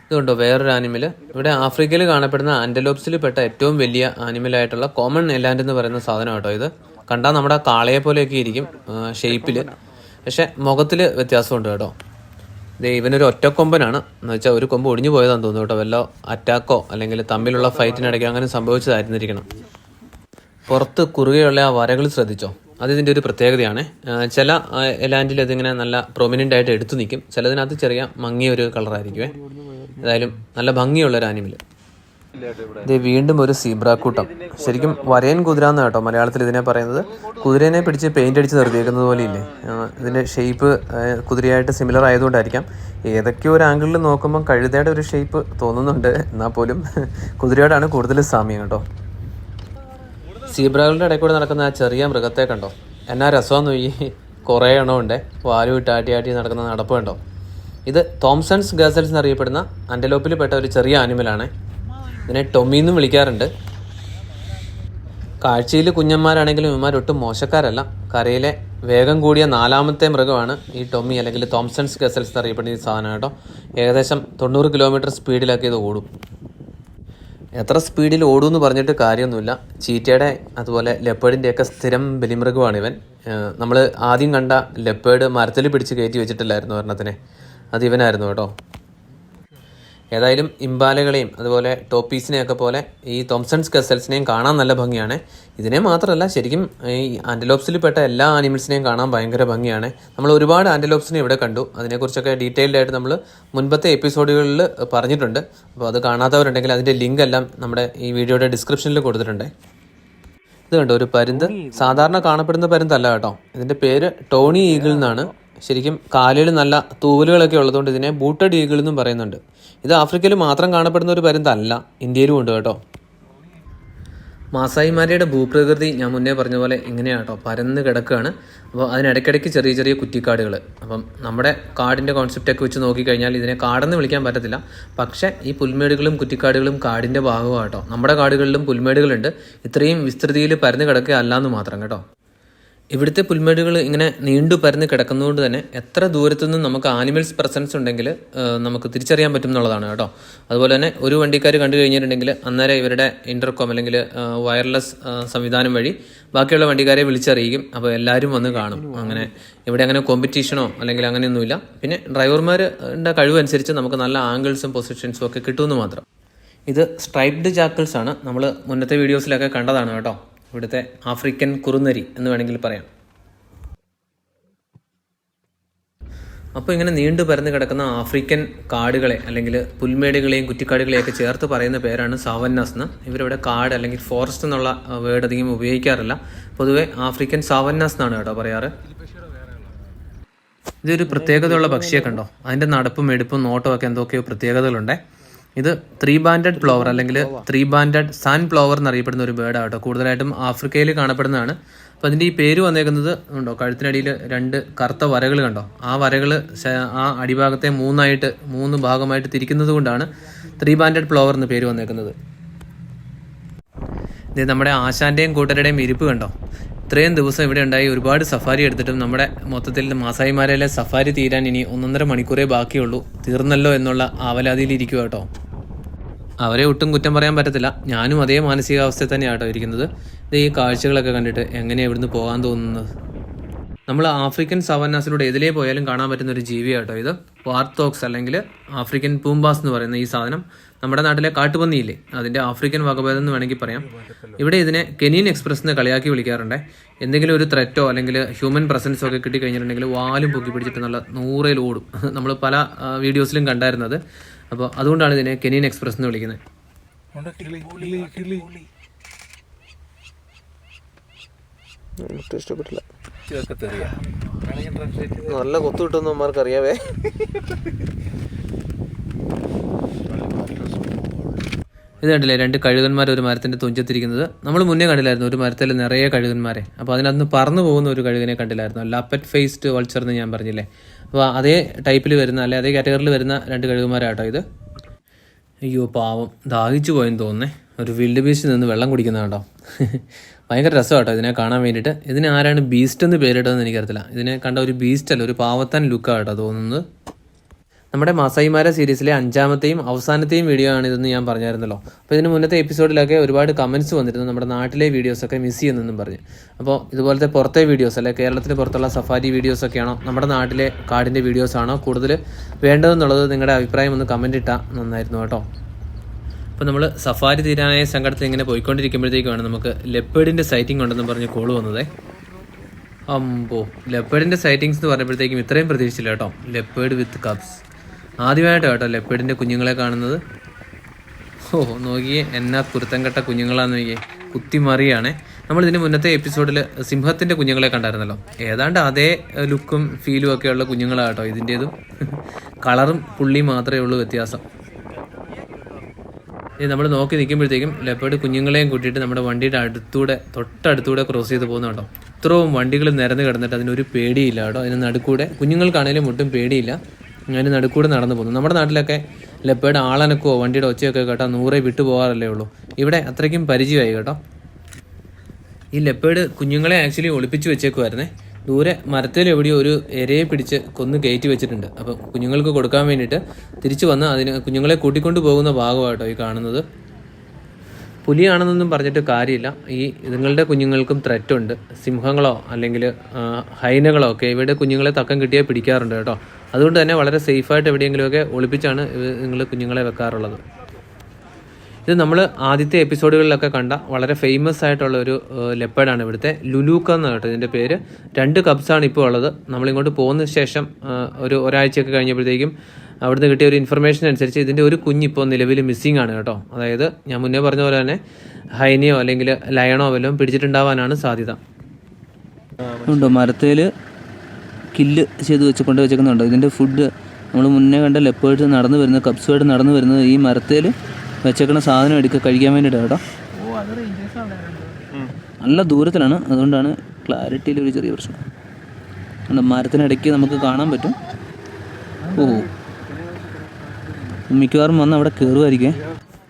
ഇതുകൊണ്ടോ വേറൊരു ആനിമൽ. ഇവിടെ ആഫ്രിക്കയിൽ കാണപ്പെടുന്ന ആൻറ്റലോപ്സിൽ പെട്ട ഏറ്റവും വലിയ ആനിമലായിട്ടുള്ള കോമൺ എലാൻഡ് എന്ന് പറയുന്ന സാധനം കേട്ടോ. ഇത് കണ്ടാൽ നമ്മുടെ കാളയെ പോലെയൊക്കെ ഇരിക്കും ഷേപ്പിൽ, പക്ഷെ മുഖത്തിൽ വ്യത്യാസമുണ്ട് കേട്ടോ. ഇവനൊരു ഒറ്റക്കൊമ്പനാണ്, എന്ന് വെച്ചാൽ ഒരു കൊമ്പ് ഒടിഞ്ഞു പോയതാണെന്ന് തോന്നുന്നു കേട്ടോ. വല്ല അറ്റാക്കോ അല്ലെങ്കിൽ തമ്മിലുള്ള ഫൈറ്റിനിടയ്ക്കോ അങ്ങനെ സംഭവിച്ചതായിരുന്നിരിക്കണം. പുറത്ത് കുറുകെയുള്ള ആ വരകൾ ശ്രദ്ധിച്ചോ, അതിതിൻ്റെ ഒരു പ്രത്യേകതയാണ്. ചില എലാൻഡിൽ അതിങ്ങനെ നല്ല പ്രൊമിനൻ്റ് ആയിട്ട് എടുത്തു നിൽക്കും, ചിലതിനകത്ത് ചെറിയ മങ്ങിയ ഒരു കളറായിരിക്കുമേ. ഏതായാലും നല്ല ഭംഗിയുള്ളൊരു ആനിമൽ. ഇത് വീണ്ടും ഒരു സീബ്രാക്കൂട്ടം. ശരിക്കും വരയൻ കുതിര എന്ന് കേട്ടോ മലയാളത്തിൽ ഇതിനെ പറയുന്നത്. കുതിരേനെ പിടിച്ച് പെയിൻ്റ് അടിച്ച് നിർത്തിയേക്കുന്നത് പോലെ ഇല്ലേ, ഇതിൻ്റെ ഷേപ്പ് കുതിരയായിട്ട് സിമിലർ ആയതുകൊണ്ടായിരിക്കാം. ഏതൊക്കെയോ ഒരു ആംഗിളിൽ നോക്കുമ്പം കഴുതയുടെ ഒരു ഷേപ്പ് തോന്നുന്നുണ്ട്, എന്നാൽ പോലും കുതിരയോടാണ് കൂടുതൽ സാമ്യം കേട്ടോ. സീബ്രകളുടെ ഇടയിൽ കൂടെ നടക്കുന്ന ആ ചെറിയ മൃഗത്തെ കണ്ടോ, എന്നാ രസമാണെന്ന് നോക്കി. കുറേ എണ്ണമുണ്ട്, വാലും ഇട്ട് ആട്ടി നടക്കുന്ന നടപ്പ് കണ്ടോ. ഇത് തോംസൺസ് ഗസൽസ് എന്നറിയപ്പെടുന്ന ആൻറ്റലോപ്പിൽ പെട്ട ഒരു ചെറിയ ആനിമലാണ്. ഇതിനെ ടൊമ്മി എന്നും വിളിക്കാറുണ്ട്. കാഴ്ചയിൽ കുഞ്ഞന്മാരാണെങ്കിലും ഇവന്മാരൊട്ടും മോശക്കാരല്ല. കരയിലെ വേഗം കൂടിയ 4ാമത്തെ മൃഗമാണ് ഈ ടൊമ്മി അല്ലെങ്കിൽ തോംസൺസ് ഗസൽസ് എന്നറിയപ്പെടുന്ന ഈ സാധനം കേട്ടോ. ഏകദേശം 90 കിലോമീറ്റർ സ്പീഡിലൊക്കെ ഇത് ഓടും. എത്ര സ്പീഡിൽ ഓടുമെന്ന് പറഞ്ഞിട്ട് കാര്യമൊന്നുമില്ല. ചീറ്റയുടെ അതുപോലെ ലെപ്പേഡിൻ്റെയൊക്കെ സ്ഥിരം ബലിമൃഗമാണ് ഇവൻ. നമ്മൾ ആദ്യം കണ്ട ലെപ്പേഡ് മരത്തിൽ പിടിച്ച് കയറ്റി വെച്ചിട്ടില്ലായിരുന്നു ഒരെണ്ണത്തിനെ, അത് ഇവനായിരുന്നു കേട്ടോ. ഏതായാലും ഇംബാലകളെയും അതുപോലെ ടോപ്പീസിനെയൊക്കെ പോലെ ഈ തോംസൺസ് ഗസൽസിനെയും കാണാൻ നല്ല ഭംഗിയാണ്. ഇതിനെ മാത്രമല്ല, ശരിക്കും ഈ ആൻറ്റലോപ്സിൽ പെട്ട എല്ലാ ആനിമൽസിനെയും കാണാൻ ഭയങ്കര ഭംഗിയാണ്. നമ്മൾ ഒരുപാട് ആൻറ്റലോപ്സിനെ ഇവിടെ കണ്ടു. അതിനെക്കുറിച്ചൊക്കെ ഡീറ്റെയിൽഡ് ആയിട്ട് നമ്മൾ മുൻപത്തെ എപ്പിസോഡുകളിൽ പറഞ്ഞിട്ടുണ്ട്. അപ്പോൾ അത് കാണാത്തവരുണ്ടെങ്കിൽ അതിൻ്റെ ലിങ്ക് എല്ലാം നമ്മുടെ ഈ വീഡിയോയുടെ ഡിസ്ക്രിപ്ഷനിൽ കൊടുത്തിട്ടുണ്ട്. ഇത് കണ്ടോ, ഒരു പരുന്ത്. സാധാരണ കാണപ്പെടുന്ന പരുന്തല്ല കേട്ടോ. ഇതിൻ്റെ പേര് ടോണി ഈഗിൾ എന്നാണ്. ശരിക്കും കാലിൽ നല്ല തൂവലുകളൊക്കെ ഉള്ളതുകൊണ്ട് ഇതിനെ ബൂട്ടഡ് ഈഗിൾ എന്നും പറയുന്നുണ്ട്. ഇത് ആഫ്രിക്കയിൽ മാത്രം കാണപ്പെടുന്ന ഒരു പരുന്തല്ല, ഇന്ത്യയിലും ഉണ്ട് കേട്ടോ. മാസായിമാരയുടെ ഭൂപ്രകൃതി ഞാൻ മുന്നേ പറഞ്ഞ പോലെ ഇങ്ങനെയാണ് കേട്ടോ, പരന്ന് കിടക്കുകയാണ്. അപ്പോൾ അതിനിടയ്ക്കിടയ്ക്ക് ചെറിയ ചെറിയ കുറ്റിക്കാടുകൾ. അപ്പം നമ്മുടെ കാടിൻ്റെ കോൺസെപ്റ്റൊക്കെ വെച്ച് നോക്കിക്കഴിഞ്ഞാൽ ഇതിനെ കാടെന്ന് വിളിക്കാൻ പറ്റത്തില്ല. പക്ഷേ ഈ പുൽമേടുകളും കുറ്റിക്കാടുകളും കാടിൻ്റെ ഭാഗമാണ് കേട്ടോ. നമ്മുടെ കാടുകളിലും പുൽമേടുകളുണ്ട്. ഇത്രയും വിസ്തൃതിയിൽ പരന്ന് കിടക്കുക അല്ലാന്ന് മാത്രം കേട്ടോ. ഇവിടുത്തെ പുൽമേടുകൾ ഇങ്ങനെ നീണ്ടു പരന്ന് കിടക്കുന്നതുകൊണ്ട് തന്നെ എത്ര ദൂരത്തു നിന്നും നമുക്ക് ആനിമൽസ് പ്രസൻസ് ഉണ്ടെങ്കിൽ നമുക്ക് തിരിച്ചറിയാൻ പറ്റും എന്നുള്ളതാണ് കേട്ടോ. അതുപോലെ തന്നെ ഒരു വണ്ടിക്കാർ കണ്ടു കഴിഞ്ഞിട്ടുണ്ടെങ്കിൽ അന്നേരം ഇവരുടെ ഇൻ്റർകോം അല്ലെങ്കിൽ വയർലെസ് സംവിധാനം വഴി ബാക്കിയുള്ള വണ്ടിക്കാരെ വിളിച്ചറിയിക്കും. അപ്പോൾ എല്ലാവരും വന്ന് കാണും. അങ്ങനെ ഇവിടെ അങ്ങനെ കോമ്പറ്റീഷനോ അല്ലെങ്കിൽ അങ്ങനെയൊന്നുമില്ല. പിന്നെ ഡ്രൈവർമാരുടെ കഴിവനുസരിച്ച് നമുക്ക് നല്ല ആംഗിൾസും പൊസിഷൻസും ഒക്കെ കിട്ടുമെന്ന് മാത്രം. ഇത് സ്ട്രൈപ്ഡ് ജാക്കിൾസ് ആണ്. നമ്മൾ മുന്നത്തെ വീഡിയോസിലൊക്കെ കണ്ടതാണ് കേട്ടോ. ഇവിടുത്തെ ആഫ്രിക്കൻ കുറുനരി എന്ന് വേണമെങ്കിൽ പറയാം. അപ്പോൾ ഇങ്ങനെ നീണ്ടു പരന്ന് കിടക്കുന്ന ആഫ്രിക്കൻ കാടുകളെ അല്ലെങ്കിൽ പുൽമേടുകളെയും കുറ്റിക്കാടുകളെയൊക്കെ ചേർത്ത് പറയുന്ന പേരാണ് സാവന്നാസ് എന്ന്. ഇവരിവിടെ കാട് അല്ലെങ്കിൽ ഫോറസ്റ്റ് എന്നുള്ള വേർഡ് അധികം ഉപയോഗിക്കാറില്ല. പൊതുവെ ആഫ്രിക്കൻ സാവന്നാസ് എന്നാണ് കേട്ടോ പറയാറ്. ഇതൊരു പ്രത്യേകതയുള്ള പക്ഷിയെ കണ്ടോ, അതിൻ്റെ നടപ്പും എടുപ്പും നോട്ടവും ഒക്കെ എന്തൊക്കെയോ പ്രത്യേകതകളുണ്ട്. ഇത് 3 ബാൻഡഡ് പ്ലോവർ അല്ലെങ്കിൽ 3 ബാൻഡഡ് സാൻ പ്ലോവർ എന്നറിയപ്പെടുന്ന ഒരു ബേർഡാണ് കേട്ടോ. കൂടുതലായിട്ടും ആഫ്രിക്കയിൽ കാണപ്പെടുന്നതാണ്. അപ്പോൾ അതിൻ്റെ ഈ പേര് വന്നേക്കുന്നത് ഉണ്ടോ, കഴുത്തിനടിയിൽ 2 കറുത്ത വരകൾ കണ്ടോ. ആ വരകൾ ആ അടിഭാഗത്തെ 3 ഭാഗമായിട്ട് തിരിക്കുന്നത് കൊണ്ടാണ് 3 ബാൻഡഡ് പ്ലോവർ എന്ന് പേര് വന്നേക്കുന്നത്. ഇത് നമ്മുടെ ആശാൻ്റെയും കൂട്ടരുടെയും ഇരിപ്പ് കണ്ടോ. ഇത്രയും ദിവസം ഇവിടെ ഉണ്ടായി ഒരുപാട് സഫാരി എടുത്തിട്ടും നമ്മുടെ മൊത്തത്തിൽ മാസായിമാരയിലെ സഫാരി തീരാൻ ഇനി 1.5 മണിക്കൂറേ ബാക്കിയുള്ളൂ. തീർന്നല്ലോ എന്നുള്ള ആവലാതിയിലിരിക്കുക കേട്ടോ. അവരെ ഒട്ടും കുറ്റം പറയാൻ പറ്റത്തില്ല. ഞാനും അതേ മാനസികാവസ്ഥയിൽ തന്നെയാട്ടോ ഇരിക്കുന്നത്. ഇത് ഈ കാഴ്ചകളൊക്കെ കണ്ടിട്ട് എങ്ങനെയാണ് ഇവിടുന്ന് പോകാൻ തോന്നുന്നത്. നമ്മൾ ആഫ്രിക്കൻ സവന്നാസിലൂടെ എതിലേ പോയാലും കാണാൻ പറ്റുന്ന ഒരു ജീവിയാട്ടോ ഇത്. വാർത്തോക്സ് അല്ലെങ്കിൽ ആഫ്രിക്കൻ പൂമ്പാസ് എന്ന് പറയുന്ന ഈ സാധനം നമ്മുടെ നാട്ടിലെ കാട്ടുപന്നിയില്ലേ, അതിൻ്റെ ആഫ്രിക്കൻ വകഭേദം എന്ന് വേണമെങ്കിൽ പറയാം. ഇവിടെ ഇതിനെ കെനിയൻ എക്സ്പ്രസ് എന്ന് കളിയാക്കി വിളിക്കാറുണ്ട്. എന്തെങ്കിലും ഒരു ത്രെറ്റോ അല്ലെങ്കിൽ ഹ്യൂമൻ പ്രസൻസോ ഒക്കെ കിട്ടിക്കഴിഞ്ഞിട്ടുണ്ടെങ്കിൽ വാലും പൊക്കി പിടിച്ചിട്ട് നല്ല 100 ഓടും. നമ്മൾ പല വീഡിയോസിലും കണ്ടായിരുന്നത്. അപ്പോൾ അതുകൊണ്ടാണ് ഇതിനെ കെനിയൻ എക്സ്പ്രസ് എന്ന് വിളിക്കുന്നത്. ഇഷ്ടപ്പെട്ടില്ല. നല്ല കൊത്തു കിട്ടുമെന്ന് അമ്മമാർക്ക് അറിയാവേ. ഇത് കണ്ടില്ലേ, 2 കഴുകന്മാർ ഒരു മരത്തിൻ്റെ തുഞ്ചത്തിരിക്കുന്നത്. നമ്മൾ മുന്നേ കണ്ടില്ലായിരുന്നു ഒരു മരത്തിൽ നിറയെ കഴുകന്മാരെ. അപ്പോൾ അതിനകത്ത് പറന്നു പോകുന്ന ഒരു കഴുകനെ കണ്ടില്ലായിരുന്നു, ലാപ്പറ്റ് ഫേസ്ഡ് വൾച്ചർ എന്ന് ഞാൻ പറഞ്ഞില്ലേ. അപ്പോൾ അതേ ടൈപ്പിൽ വരുന്ന അല്ലെ അതേ കാറ്റഗറിയിൽ വരുന്ന 2 കഴുകന്മാരാട്ടോ ഇത്. അയ്യോ പാവം, ദാഹിച്ചു പോയെന്ന് തോന്നുന്നേ. ഒരു വിൽഡ് ബീസ്റ്റിൽ നിന്ന് വെള്ളം കുടിക്കുന്നതാണ്ടോ. ഭയങ്കര രസമാട്ടോ ഇതിനെ കാണാൻ വേണ്ടിയിട്ട്. ഇതിന് ആരാണ് ബീസ്റ്റ് എന്ന് പേരിട്ടതെന്ന് എനിക്കറിയത്തില്ല. ഇതിനെ കണ്ട ഒരു ബീസ്റ്റ് അല്ല, ഒരു പാവത്താൻ ലുക്കാട്ടോ തോന്നുന്നത്. നമ്മുടെ മസായിമാര സീരീസിലെ 5ാമത്തെയും അവസാനത്തെയും വീഡിയോ ആണ് ഇതെന്ന് ഞാൻ പറഞ്ഞായിരുന്നല്ലോ. അപ്പോൾ ഇതിന് മുന്നത്തെ എപ്പിസോഡിലൊക്കെ ഒരുപാട് കമൻറ്റ്സ് വന്നിരുന്നു, നമ്മുടെ നാട്ടിലെ വീഡിയോസൊക്കെ മിസ് ചെയ്യുന്നെന്നും പറഞ്ഞ്. അപ്പോൾ ഇതുപോലത്തെ പുറത്തെ വീഡിയോസ് അല്ലെ കേരളത്തിന് പുറത്തുള്ള സഫാരി വീഡിയോസൊക്കെയാണോ നമ്മുടെ നാട്ടിലെ കാടിൻ്റെ വീഡിയോസാണോ കൂടുതൽ വേണ്ടതെന്നുള്ളത് നിങ്ങളുടെ അഭിപ്രായം ഒന്ന് കമൻറ്റ് ഇട്ടാൽ നന്നായിരുന്നു കേട്ടോ. അപ്പോൾ നമ്മൾ സഫാരി തീരാനായ സങ്കടത്തിൽ ഇങ്ങനെ പോയിക്കൊണ്ടിരിക്കുമ്പോഴത്തേക്കുമാണ് നമുക്ക് ലെപ്പേഡിൻ്റെ സൈറ്റിംഗ് ഉണ്ടെന്ന് പറഞ്ഞ് കോൾ വന്നതേ. അമ്പോ, ലെപ്പേഡിൻ്റെ സൈറ്റിങ്സ് എന്ന് പറഞ്ഞപ്പോഴത്തേക്കും ഇത്രയും പ്രതീക്ഷിച്ചില്ല കേട്ടോ. ലെപ്പേഡ് വിത്ത് കബ്സ് ആദ്യമായിട്ടാണ് കേട്ടോ ലെപ്പേഡിൻ്റെ കുഞ്ഞുങ്ങളെ കാണുന്നത്. നോക്കിയേ, എന്നാ കുരുത്തം കെട്ട കുഞ്ഞുങ്ങളാന്ന് നോക്കിയേ, കുത്തിമറിയാണേ. നമ്മളിതിന് മുന്നത്തെ എപ്പിസോഡിൽ സിംഹത്തിൻ്റെ കുഞ്ഞുങ്ങളെ കണ്ടായിരുന്നല്ലോ. ഏതാണ്ട് അതേ ലുക്കും ഫീലും ഒക്കെയുള്ള കുഞ്ഞുങ്ങളാട്ടോ ഇതിൻ്റേതും. കളറും പുള്ളിയും മാത്രമേ ഉള്ളൂ വ്യത്യാസം. നമ്മൾ നോക്കി നിൽക്കുമ്പോഴത്തേക്കും ലെപ്പേഡ് കുഞ്ഞുങ്ങളെയും കൂട്ടിയിട്ട് നമ്മുടെ വണ്ടിയുടെ തൊട്ടടുത്തൂടെ ക്രോസ് ചെയ്ത് പോകുന്നുണ്ടോ. ഇത്രയും വണ്ടികൾ നിരന്ന് കിടന്നിട്ട് അതിനൊരു പേടിയില്ല കേട്ടോ. അതിന് നടുക്കൂടെ കുഞ്ഞുങ്ങൾക്കാണെങ്കിലും ഒട്ടും പേടിയില്ല, അതിന് നടുക്കൂടെ നടന്നു പോകുന്നു. നമ്മുടെ നാട്ടിലൊക്കെ ലെപ്പേഡ് ആളനക്കോ വണ്ടിയുടെ ഒച്ചയൊക്കെ കേട്ടോ 100 വിട്ടു പോകാറല്ലേ ഉള്ളൂ. ഇവിടെ അത്രയ്ക്കും പരിചയമായി കേട്ടോ. ഈ ലെപ്പേഡ് കുഞ്ഞുങ്ങളെ ആക്ച്വലി ഒളിപ്പിച്ച് വെച്ചേക്കുമായിരുന്നേ. ദൂരെ മരത്തിൽ എവിടെയോ ഒരു ഇരയെ പിടിച്ച് കൊന്ന് കയറ്റി വെച്ചിട്ടുണ്ട്. അപ്പം കുഞ്ഞുങ്ങൾക്ക് കൊടുക്കാൻ വേണ്ടിയിട്ട് തിരിച്ചു വന്ന് അതിന് കുഞ്ഞുങ്ങളെ കൂട്ടിക്കൊണ്ട് പോകുന്ന ഭാഗമായിട്ടോ ഈ കാണുന്നത്. പുലിയാണെന്നൊന്നും പറഞ്ഞിട്ട് കാര്യമില്ല. ഈ ഇതുങ്ങളുടെ കുഞ്ഞുങ്ങൾക്കും ത്രെറ്റുണ്ട്. സിംഹങ്ങളോ അല്ലെങ്കിൽ ഹൈനകളോ ഒക്കെ ഇവയുടെ കുഞ്ഞുങ്ങളെ തക്കം കിട്ടിയാൽ പിടിക്കാറുണ്ട് കേട്ടോ. അതുകൊണ്ട് തന്നെ വളരെ സേഫായിട്ട് എവിടെയെങ്കിലുമൊക്കെ ഒളിപ്പിച്ചാണ് നിങ്ങൾ കുഞ്ഞുങ്ങളെ വെക്കാറുള്ളത്. ഇത് നമ്മൾ ആദ്യത്തെ എപ്പിസോഡുകളിലൊക്കെ കണ്ട വളരെ ഫേമസ് ആയിട്ടുള്ള ഒരു ലെപ്പേഡാണ് ഇവിടുത്തെ. ലുലൂക്ക എന്ന് കേട്ടോ ഇതിൻ്റെ പേര്. 2 കബ്സാണ് ഇപ്പോൾ ഉള്ളത്. നമ്മളിങ്ങോട്ട് പോകുന്ന ശേഷം ഒരാഴ്ചയൊക്കെ കഴിഞ്ഞപ്പോഴത്തേക്കും അവിടുന്ന് കിട്ടിയ ഒരു ഇൻഫർമേഷൻ അനുസരിച്ച് ഇതിൻ്റെ ഒരു കുഞ്ഞിപ്പോൾ നിലവിൽ മിസ്സിംഗ് ആണ് കേട്ടോ. അതായത് ഞാൻ മുന്നേ പറഞ്ഞ പോലെ തന്നെ ഹൈനയോ അല്ലെങ്കിൽ ലയണോ വല്ലതും പിടിച്ചിട്ടുണ്ടാവാനാണ് സാധ്യത. ഉണ്ടോ മരത്തേൽ കില്ല് ചെയ്ത് കൊണ്ട് വെച്ചേക്കുന്നുണ്ടോ. ഇതിൻ്റെ ഫുഡ് നമ്മൾ മുന്നേ കണ്ട ലെപ്പേർഡ് നടന്നു വരുന്നത്, കബ്സുമായിട്ട് നടന്നു വരുന്നത് ഈ മരത്തേൽ വെച്ചേക്കുന്ന സാധനം കഴിക്കാൻ വേണ്ടിയിട്ടാണ് കേട്ടോ. നല്ല ദൂരത്തിലാണ്, അതുകൊണ്ടാണ് ക്ലാരിറ്റിയിൽ ഒരു ചെറിയ പ്രശ്നം. മരത്തിനിടയ്ക്ക് നമുക്ക് കാണാൻ പറ്റും. മിക്കവാറും വന്ന് അവിടെ കയറുമായിരിക്കേ.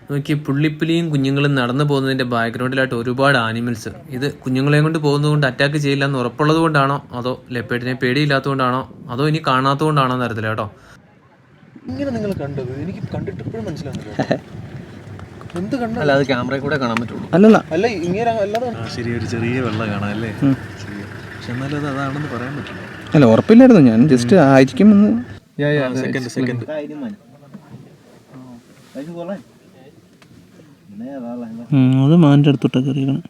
നോക്കി, പുള്ളിപ്പുലിയും കുഞ്ഞുങ്ങളും നടന്നു പോകുന്നതിൻ്റെ ബാക്ക്ഗ്രൗണ്ടിലായിട്ട് ഒരുപാട് ആനിമൽസ്. ഇത് കുഞ്ഞുങ്ങളെയും കൊണ്ട് പോകുന്നതുകൊണ്ട് അറ്റാക്ക് ചെയ്യില്ല എന്ന് ഉറപ്പുള്ളത് കൊണ്ടാണോ അതോ ലെപ്പേഡിനെ പേടിയില്ലാത്തതുകൊണ്ടാണോ അതോ ഇനി കാണാത്തതുകൊണ്ടാണോ എന്ന് അറിയത്തില്ല കേട്ടോ. ഇങ്ങനെ നിങ്ങൾ കണ്ടത് എനിക്ക് കണ്ടിട്ട് ഇപ്പോഴും മനസ്സിലാവുന്നില്ല. എന്ത് കണ്ടല്ല, അത് ക്യാമറയിൽ കൂടെ കാണാൻ പറ്റുള്ളൂ. അല്ല ഇങ്ങനെ അല്ലാതെ ശരി, ഒരു ചെറിയ വെള്ളം കാണാം അല്ലേ. പക്ഷെ എന്നാലും അത് അതാണെന്ന് പറയാൻ പറ്റില്ല. അല്ല ഉറപ്പില്ലായിരുന്നു, ഞാൻ ജസ്റ്റ് ആയിരിക്കുമെന്ന്. സെക്കൻഡ് അത് മാൻ്റെ അടുത്തോട്ടൊക്കെ കയറിയാണ്.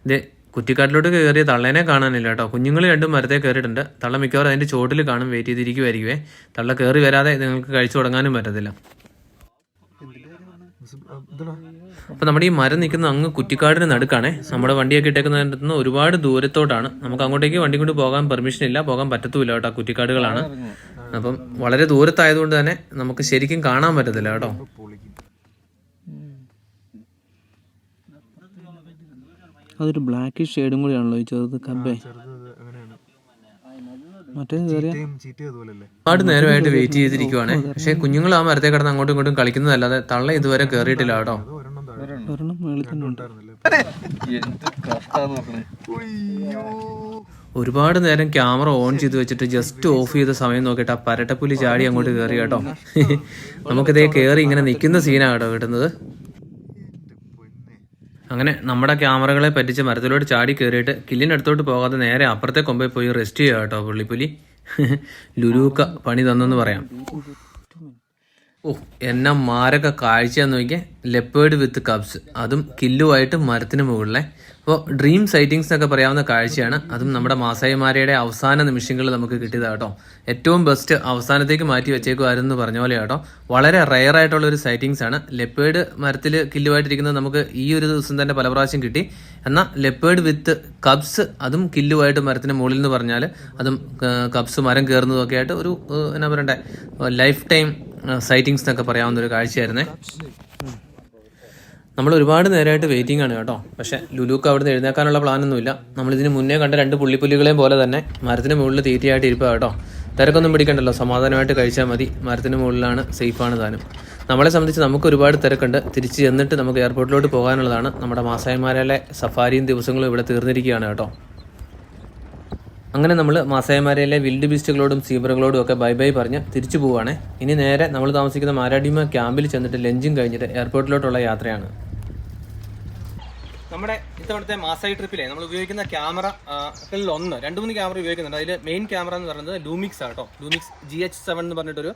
ഇത് കുറ്റിക്കാട്ടിലോട്ട് കയറിയ തള്ളേനെ കാണാനില്ല കേട്ടോ. കുഞ്ഞുങ്ങൾ 2 മരത്തെ കയറിയിട്ടുണ്ട്. തള്ള മിക്കവാറും അതിൻ്റെ ചോട്ടിൽ കാണും, വെയിറ്റ് ചെയ്തിരിക്കുമായിരിക്കുമേ. തള്ള കയറി വരാതെ നിങ്ങൾക്ക് കഴിച്ചു തുടങ്ങാനും പറ്റത്തില്ല. അപ്പോൾ നമ്മുടെ ഈ മരം നിൽക്കുന്ന അങ്ങ് കുറ്റിക്കാടിന് നടുക്കാണേ. നമ്മുടെ വണ്ടിയൊക്കെ ഇട്ടേക്കുന്നതിന് ഒരുപാട് ദൂരത്തോട്ടാണ്. നമുക്ക് അങ്ങോട്ടേക്ക് വണ്ടി കൊണ്ട് പോകാൻ പെർമിഷൻ ഇല്ല, പോകാൻ പറ്റത്തുമില്ല കേട്ടോ. കുറ്റിക്കാടുകളാണ്. അപ്പം വളരെ ദൂരത്തായതുകൊണ്ട് തന്നെ നമുക്ക് ശരിക്കും കാണാൻ പറ്റത്തില്ല കേട്ടോ. അതൊരു ബ്ലാക്ക് ഷെയ്ഡും കൂടിയാണല്ലോ ഈ ചെറുത് കബ്ബേ. ഒരുപാട് നേരമായിട്ട് വെയിറ്റ് ചെയ്തിരിക്കുവാണ്. പക്ഷെ കുഞ്ഞുങ്ങൾ ആ മരത്തെ കിടന്ന് അങ്ങോട്ടും ഇങ്ങോട്ടും കളിക്കുന്നതല്ലാതെ തള്ള ഇതുവരെ കയറിയിട്ടില്ല കേട്ടോ. ഒരുപാട് നേരം ക്യാമറ ഓൺ ചെയ്ത് വെച്ചിട്ട് ജസ്റ്റ് ഓഫ് ചെയ്ത സമയം നോക്കിയിട്ട് ആ പരട്ടപ്പുലി ചാടി അങ്ങോട്ട് കയറി കേട്ടോ. നമുക്കിതേ കയറി ഇങ്ങനെ നിൽക്കുന്ന സീനാണ് കേട്ടോ കിട്ടുന്നത്. അങ്ങനെ നമ്മുടെ ക്യാമറകളെ പറ്റിച്ച് മരത്തിലോട്ട് ചാടി കയറിയിട്ട് കില്ലിനടുത്തോട്ട് പോകാതെ നേരെ അപ്പുറത്തെ കൊമ്പേ പോയി റെസ്റ്റ് ചെയ്യുക കേട്ടോ പുള്ളിപ്പുലി. ലുലൂക്ക പണി തന്നെന്ന് പറയാം. എന്നെ മാരൊക്കെ കാഴ്ചയെന്ന് നോക്കിയാൽ ലെപ്പേർഡ് വിത്ത് കബ്സ്, അതും കില്ലുമായിട്ട് മരത്തിന് മുകളിലെ. അപ്പോൾ ഡ്രീം സൈറ്റിങ്സ് എന്നൊക്കെ പറയാവുന്ന കാഴ്ചയാണ്. അതും നമ്മുടെ മാസായിമാരയുടെ അവസാന നിമിഷങ്ങളിൽ നമുക്ക് കിട്ടിയതാണ് കേട്ടോ. ഏറ്റവും ബെസ്റ്റ് അവസാനത്തേക്ക് മാറ്റി വെച്ചേക്കുമായിരുന്നു പറഞ്ഞ പോലെ കേട്ടോ. വളരെ റെയർ ആയിട്ടുള്ള ഒരു സൈറ്റിങ്സ് ആണ്. ലെപ്പേർഡ് മരത്തിൽ കില്ലുമായിട്ടിരിക്കുന്നത് നമുക്ക് ഈ ഒരു ദിവസം തന്നെ പല പ്രാവശ്യം കിട്ടി. എന്നാൽ ലെപ്പേർഡ് വിത്ത് കബ്സ്, അതും കില്ലുമായിട്ട് മരത്തിന് മുകളിൽ എന്ന് പറഞ്ഞാൽ അതും കബ്സ് മരം കയറുന്നതൊക്കെ ആയിട്ട് ഒരു എന്നാ പറയണ്ടേ ലൈഫ് ടൈം സൈറ്റിങ്സ് എന്നൊക്കെ പറയാവുന്ന ഒരു കാഴ്ചയായിരുന്നേ. നമ്മൾ ഒരുപാട് നേരമായിട്ട് വെയിറ്റിംഗ് ആണ് കേട്ടോ. പക്ഷേ ലുലൂക്ക് അവിടുന്ന് എഴുന്നേക്കാനുള്ള പ്ലാനൊന്നുമില്ല. നമ്മളിതിന് മുന്നേ കണ്ട 2 പുള്ളിപ്പുലികളെയും പോലെ തന്നെ മരത്തിന് മുകളിൽ തീറ്റയായിട്ട് ഇരിക്കുക കേട്ടോ. തിരക്കൊന്നും പിടിക്കണ്ടല്ലോ, സമാധാനമായിട്ട് കഴിച്ചാൽ മതി. മരത്തിന് മുകളിലാണ്, സേഫാണ് താനും. നമ്മളെ സംബന്ധിച്ച് നമുക്ക് ഒരുപാട് തിരക്കുണ്ട്. തിരിച്ച് ചെന്നിട്ട് നമുക്ക് എയർപോർട്ടിലോട്ട് പോകാനുള്ളതാണ്. നമ്മുടെ മാസായിമാരിലെ സഫാരിയും ദിവസങ്ങളും ഇവിടെ തീർന്നിരിക്കുകയാണ് കേട്ടോ. അങ്ങനെ നമ്മൾ മാസായിമാരയിലെ വിൽഡ് ബീസ്റ്റുകളോടും സീബ്രകളോടും ഒക്കെ ബൈ ബൈ പറഞ്ഞ് തിരിച്ചു പോവുകയാണേ. ഇനി നേരെ നമ്മൾ താമസിക്കുന്ന മാരാഡിമ ക്യാമ്പിൽ ചെന്നിട്ട് ലഞ്ചും കഴിഞ്ഞിട്ട് എയർപോർട്ടിലോട്ടുള്ള യാത്രയാണ്. നമ്മുടെ ഇത്തവണത്തെ മാസായി ട്രിപ്പിലെ നമ്മൾ ഉപയോഗിക്കുന്ന ക്യാമറ 2-3 ക്യാമറ ഉപയോഗിക്കുന്നുണ്ട്. അതിൽ മെയിൻ ക്യാമറ എന്ന് പറയുന്നത് ലൂമിക്സ് ആട്ടോ. ലൂമിക്സ് GH7 എന്ന് പറഞ്ഞിട്ടൊരു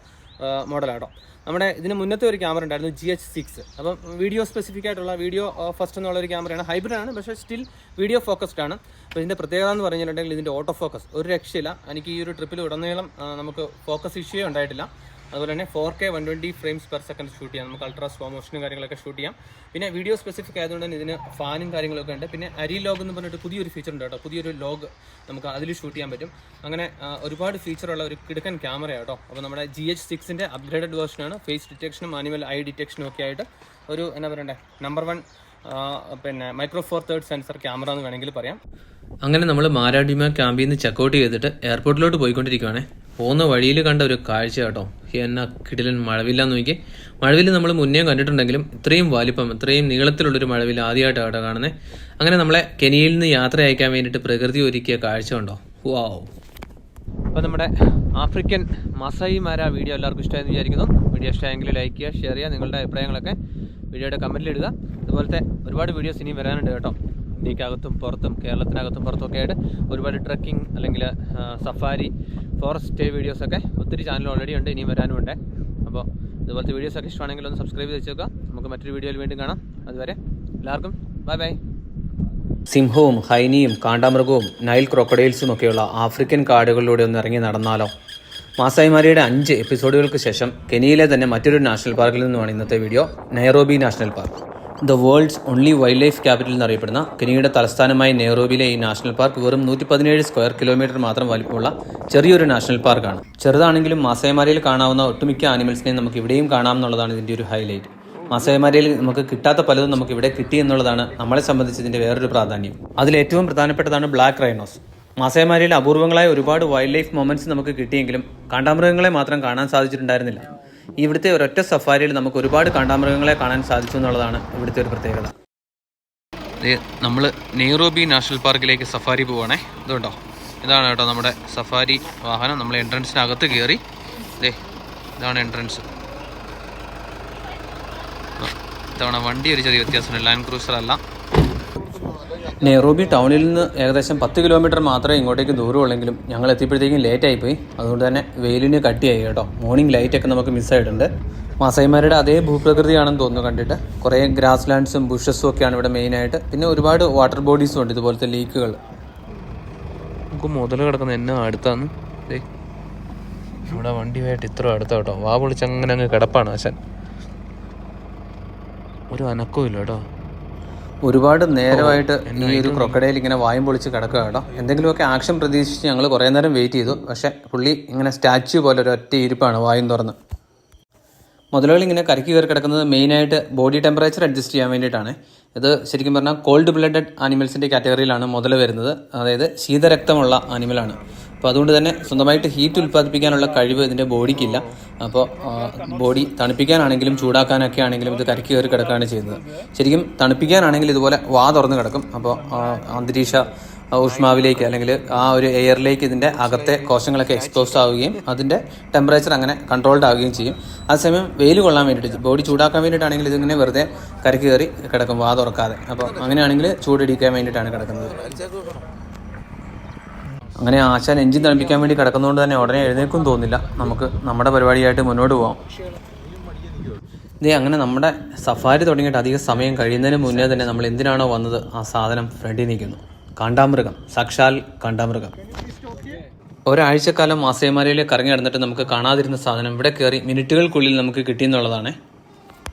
മോഡലാട്ടോ. നമ്മുടെ ഇതിന് മുന്നത്തെ ഒരു ക്യാമറ ഉണ്ടായിരുന്നു GH6. അപ്പം വീഡിയോ സ്പെസിഫിക് ആയിട്ടുള്ള വീഡിയോ ഫസ്റ്റ് എന്നുള്ളൊരു ക്യാമറയാണ്. ഹൈബ്രിഡാണ്, പക്ഷേ സ്റ്റിൽ വീഡിയോ ഫോക്കസ്ഡ് ആണ്. അപ്പോൾ ഇതിൻ്റെ പ്രത്യേകത എന്ന് പറഞ്ഞിട്ടുണ്ടെങ്കിൽ ഇതിൻ്റെ ഓട്ടോ ഫോക്കസ് ഒരു രക്ഷയില്ല. എനിക്ക് ഈ ഒരു ട്രിപ്പിൽ ഉടനീളം നമുക്ക് ഫോക്കസ് ഇഷ്യൂ ഉണ്ടായിട്ടില്ല. അതുപോലെ തന്നെ 4K 120 frames per second shoot ചെയ്യാം. നമുക്ക് അൾട്രാ സ്ലോ മോഷനും കാര്യങ്ങളൊക്കെ ഷൂട്ട് ചെയ്യാം. പിന്നെ വീഡിയോ സ്പെസിഫിക് ആയതുകൊണ്ട് തന്നെ ഇതിന് ഫാനും കാര്യങ്ങളൊക്കെ ഉണ്ട്. പിന്നെ അരി ലോഗ് എന്ന് പറഞ്ഞിട്ട് പുതിയൊരു ഫീച്ചർ ഉണ്ട് കേട്ടോ. പുതിയൊരു ലോഗ് നമുക്ക് അതിൽ ഷൂട്ട് ചെയ്യാൻ പറ്റും. അങ്ങനെ ഒരുപാട് ഫീച്ചറുള്ള ഒരു കിടക്കൻ ക്യാമറ കേട്ടോ. അപ്പോൾ നമ്മുടെ GH6-ൻ്റെ അപ്ഗ്രേഡഡ് വേർഷനാണ്. ഫേസ് ഡിറ്റക്ഷനും മാനുവൽ ഐ ഡിറ്റക്ഷനും ഒക്കെ ആയിട്ട് ഒരു എന്നാ പറയണ്ടേ നമ്പർ 1 പിന്നെ micro four third sensor camera എന്ന് വേണമെങ്കിൽ പറയാം. അങ്ങനെ നമ്മൾ മാരാഡിമ ക്യാമ്പിൽ നിന്ന് ചെക്കൗട്ട് ചെയ്തിട്ട് എയർപോർട്ടിലോട്ട് പോയിക്കൊണ്ടിരിക്കുകയാണേ. പോകുന്ന വഴിയിൽ കണ്ട ഒരു കാഴ്ച കേട്ടോ. എന്നാ കിടിലൻ മഴവില്ലാന്ന് നോക്കി. മഴവിൽ നമ്മൾ മുന്നേ കണ്ടിട്ടുണ്ടെങ്കിലും ഇത്രയും വലിപ്പം, ഇത്രയും നീളത്തിലുള്ളൊരു മഴവിൽ ആദ്യമായിട്ടാണ് കേട്ടോ കാണുന്നത്. അങ്ങനെ നമ്മളെ കെനിയയിൽ നിന്ന് യാത്ര അയക്കാൻ വേണ്ടിയിട്ട് പ്രകൃതി ഒരുക്കിയ കാഴ്ച ഉണ്ടോ. വാവ്. അപ്പോൾ നമ്മുടെ ആഫ്രിക്കൻ മാസായി മാര വീഡിയോ എല്ലാവർക്കും ഇഷ്ടമായെന്ന് വിചാരിക്കുന്നു. വീഡിയോ ഇഷ്ടമായെങ്കിൽ ലൈക്ക് ചെയ്യുക, ഷെയർ ചെയ്യുക. നിങ്ങളുടെ അഭിപ്രായങ്ങളൊക്കെ വീഡിയോയുടെ കമൻറ്റിലിടുക. അതുപോലത്തെ ഒരുപാട് വീഡിയോസ് ഇനിയും വരാനുണ്ട് കേട്ടോ. ഇന്ത്യക്കകത്തും പുറത്തും കേരളത്തിനകത്തും പുറത്തുമൊക്കെ ആയിട്ട് ഒരുപാട് ട്രക്കിംഗ് അല്ലെങ്കിൽ സഫാരി, ഫോറസ്റ്റ് സ്റ്റേ വീഡിയോസൊക്കെ ഒത്തിരി ചാനൽ ഓൾറെഡി ഉണ്ട്, ഇനിയും വരാനുമുണ്ട്. അപ്പോൾ ഇതുപോലത്തെ വീഡിയോസൊക്കെ ഇഷ്ടമാണെങ്കിൽ ഒന്ന് സബ്സ്ക്രൈബ് ചെയ്ത് വെച്ചേക്കുക. നമുക്ക് മറ്റൊരു വീഡിയോയിൽ വീണ്ടും കാണാം. അതുവരെ എല്ലാവർക്കും ബൈ ബൈ. സിംഹവും ഹൈനിയും കാണ്ടാമൃഗവും നൈൽ ക്രോക്കഡൈൽസും ഒക്കെയുള്ള ആഫ്രിക്കൻ കാടുകളിലൂടെ ഒന്ന് ഇറങ്ങി നടന്നാലോ. മാസായിമാരിയുടെ 5 എപ്പിസോഡുകൾക്ക് ശേഷം കെനിയയിലെ തന്നെ മറ്റൊരു നാഷണൽ പാർക്കിൽ നിന്നുമാണ് ഇന്നത്തെ video. Nairobi national park. The world's only wild life capital എന്നറിയപ്പെടുന്ന കെനിയയുടെ തലസ്ഥാനമായ നൈറോബിയിലെ ഈ നാഷണൽ പാർക്ക് വെറും 117 സ്ക്വയർ കിലോമീറ്റർ മാത്രം വലിപ്പമുള്ള ചെറിയൊരു നാഷണൽ പാർക്കാണ്. ചെറുതാണെങ്കിലും മാസായിമാരയിൽ കാണാവുന്ന ഒട്ടുമിക്ക ആനിമൽസിനെ നമുക്ക് ഇവിടെയും കാണാമെന്നുള്ളതാണ് ഇതിൻ്റെ ഒരു ഹൈലൈറ്റ്. മാസായിമാരയിൽ നമുക്ക് കിട്ടാത്ത പലതും നമുക്ക് ഇവിടെ കിട്ടി എന്നുള്ളതാണ് നമ്മളെ സംബന്ധിച്ച് ഇതിൻ്റെ വേറൊരു പ്രാധാന്യം. അതിലേറ്റവും പ്രധാനപ്പെട്ടതാണ് ബ്ലാക്ക് റൈനോസ്. മാസായിമാരയിൽ അപൂർവങ്ങളായ ഒരുപാട് വൈൽഡ് ലൈഫ് മൊമെന്റ്സ് നമുക്ക് കിട്ടിയെങ്കിലും കാണ്ടാമൃഗങ്ങളെ മാത്രം കാണാൻ സാധിച്ചിട്ടുണ്ടായിരുന്നില്ല. ഇവിടുത്തെ ഒരൊറ്റ സഫാരിയിൽ നമുക്ക് ഒരുപാട് കാണ്ടാമൃഗങ്ങളെ കാണാൻ സാധിച്ചു എന്നുള്ളതാണ് ഇവിടുത്തെ ഒരു പ്രത്യേകത. നമ്മൾ നൈറോബി നാഷണൽ പാർക്കിലേക്ക് സഫാരി പോവുകയാണേ. ഇതുണ്ടോ, ഇതാണ് കേട്ടോ നമ്മുടെ സഫാരി വാഹനം. നമ്മൾ എൻട്രൻസിനകത്ത് കയറി. ഇതാണ് എൻട്രൻസ്. ഇതവണ വണ്ടി ഒരു ചെറിയ വ്യത്യാസമുണ്ട്, ലാൻഡ് ക്രൂസർ അല്ല. നൈറോബി ടൗണിൽ നിന്ന് ഏകദേശം 10 കിലോമീറ്റർ മാത്രമേ ഇങ്ങോട്ടേക്ക് ദൂരമുള്ളെങ്കിലും ഞങ്ങൾ എത്തിയപ്പോഴത്തേക്കും ലേറ്റായിപ്പോയി. അതുകൊണ്ട് തന്നെ വെയിലിന് കട്ടിയായി കേട്ടോ. മോർണിംഗ് ലൈറ്റൊക്കെ നമുക്ക് മിസ്സായിട്ടുണ്ട്. മാസായിമാരുടെ അതേ ഭൂപ്രകൃതിയാണെന്ന് തോന്നുന്നു കണ്ടിട്ട്. കുറേ ഗ്രാസ് ലാൻഡ്സും ബുഷസും ഒക്കെയാണ് ഇവിടെ മെയിനായിട്ട്. പിന്നെ ഒരുപാട് വാട്ടർ ബോഡീസും ഉണ്ട്, ഇതുപോലത്തെ ലീക്കുകൾ. നമുക്ക് മുതൽ കിടക്കുന്ന എന്നാ അടുത്താന്ന്. ഇവിടെ വണ്ടിയായിട്ട് ഇത്ര അടുത്ത കേട്ടോ. വാ പൊളിച്ചങ്ങനെ അങ്ങ് കിടപ്പാണ് ആശാൻ. ഒരു അനക്കവും ഇല്ല കേട്ടോ. ഒരുപാട് നേരമായിട്ട് ഈ ഒരു ക്രൊക്കഡൈൽ ഇങ്ങനെ വായും പൊളിച്ച് കിടക്കുക കേട്ടോ. എന്തെങ്കിലുമൊക്കെ ആക്ഷൻ പ്രതീക്ഷിച്ച് ഞങ്ങൾ കുറേ നേരം വെയിറ്റ് ചെയ്തു. പക്ഷേ പുള്ളി ഇങ്ങനെ സ്റ്റാച്യു പോലെ ഒരു ഒറ്റ ഇരിപ്പാണ് വായും തുറന്ന്. മുതലുകൾ ഇങ്ങനെ കരക്കി കയറി കിടക്കുന്നത് മെയിനായിട്ട് ബോഡി ടെമ്പറേച്ചർ അഡ്ജസ്റ്റ് ചെയ്യാൻ വേണ്ടിയിട്ടാണ്. ഇത് ശരിക്കും പറഞ്ഞാൽ കോൾഡ് ബ്ലഡഡ് ആനിമൽസിൻ്റെ കാറ്റഗറിയിലാണ് മുതൽ വരുന്നത്. അതായത് ശീതരക്തമുള്ള ആനിമലാണ്. അപ്പോൾ അതുകൊണ്ട് തന്നെ സ്വന്തമായിട്ട് ഹീറ്റ് ഉൽപ്പാദിപ്പിക്കാനുള്ള കഴിവ് ഇതിൻ്റെ ബോഡിക്കില്ല. അപ്പോൾ ബോഡി തണുപ്പിക്കാനാണെങ്കിലും ചൂടാക്കാനൊക്കെ ആണെങ്കിലും ഇത് കരയ്ക്ക് കയറി കിടക്കുകയാണ് ചെയ്യുന്നത്. ശരിക്കും തണുപ്പിക്കാനാണെങ്കിൽ ഇതുപോലെ വാ തുറന്ന് കിടക്കും. അപ്പോൾ അന്തരീക്ഷ ഊഷ്മാവിലേക്ക് അല്ലെങ്കിൽ ആ ഒരു എയറിലേക്ക് ഇതിൻ്റെ അകത്തെ കോശങ്ങളൊക്കെ എക്സ്പോസ് ആവുകയും അതിൻ്റെ ടെമ്പറേച്ചർ അങ്ങനെ കൺട്രോൾഡ് ആവുകയും ചെയ്യും. അതേസമയം വെയിൽ കൊള്ളാൻ വേണ്ടിയിട്ട് ബോഡി ചൂടാക്കാൻ വേണ്ടിയിട്ടാണെങ്കിൽ ഇതിങ്ങനെ വെറുതെ കരയ്ക്ക് കയറി കിടക്കും വാ തുറക്കാതെ. അപ്പോൾ അങ്ങനെയാണെങ്കിൽ ചൂടിടിക്കാൻ വേണ്ടിയിട്ടാണ് കിടക്കുന്നത്. അങ്ങനെ ആശാൻ എഞ്ചിൻ തണുപ്പിക്കാൻ വേണ്ടി കിടക്കുന്നതുകൊണ്ട് തന്നെ ഉടനെ എഴുന്നേക്കും തോന്നില്ല. നമുക്ക് നമ്മുടെ പരിപാടിയായിട്ട് മുന്നോട്ട് പോകാം. ഇതേ അങ്ങനെ നമ്മുടെ സഫാരി തുടങ്ങിയിട്ട് അധികം സമയം കഴിയുന്നതിന് മുന്നേ തന്നെ നമ്മൾ എന്തിനാണോ വന്നത് ആ സാധനം ഫ്രണ്ടിൽ നിൽക്കുന്നു. കാണ്ടാമൃഗം, സാക്ഷാൽ കാണ്ടാമൃഗം. ഒരാഴ്ചക്കാലം മാസൈമാരയിൽ കറങ്ങി നടന്നിട്ട് നമുക്ക് കാണാതിരുന്ന സാധനം ഇവിടെ കയറി മിനിറ്റുകൾക്കുള്ളിൽ നമുക്ക് കിട്ടിയെന്നുള്ളതാണ്.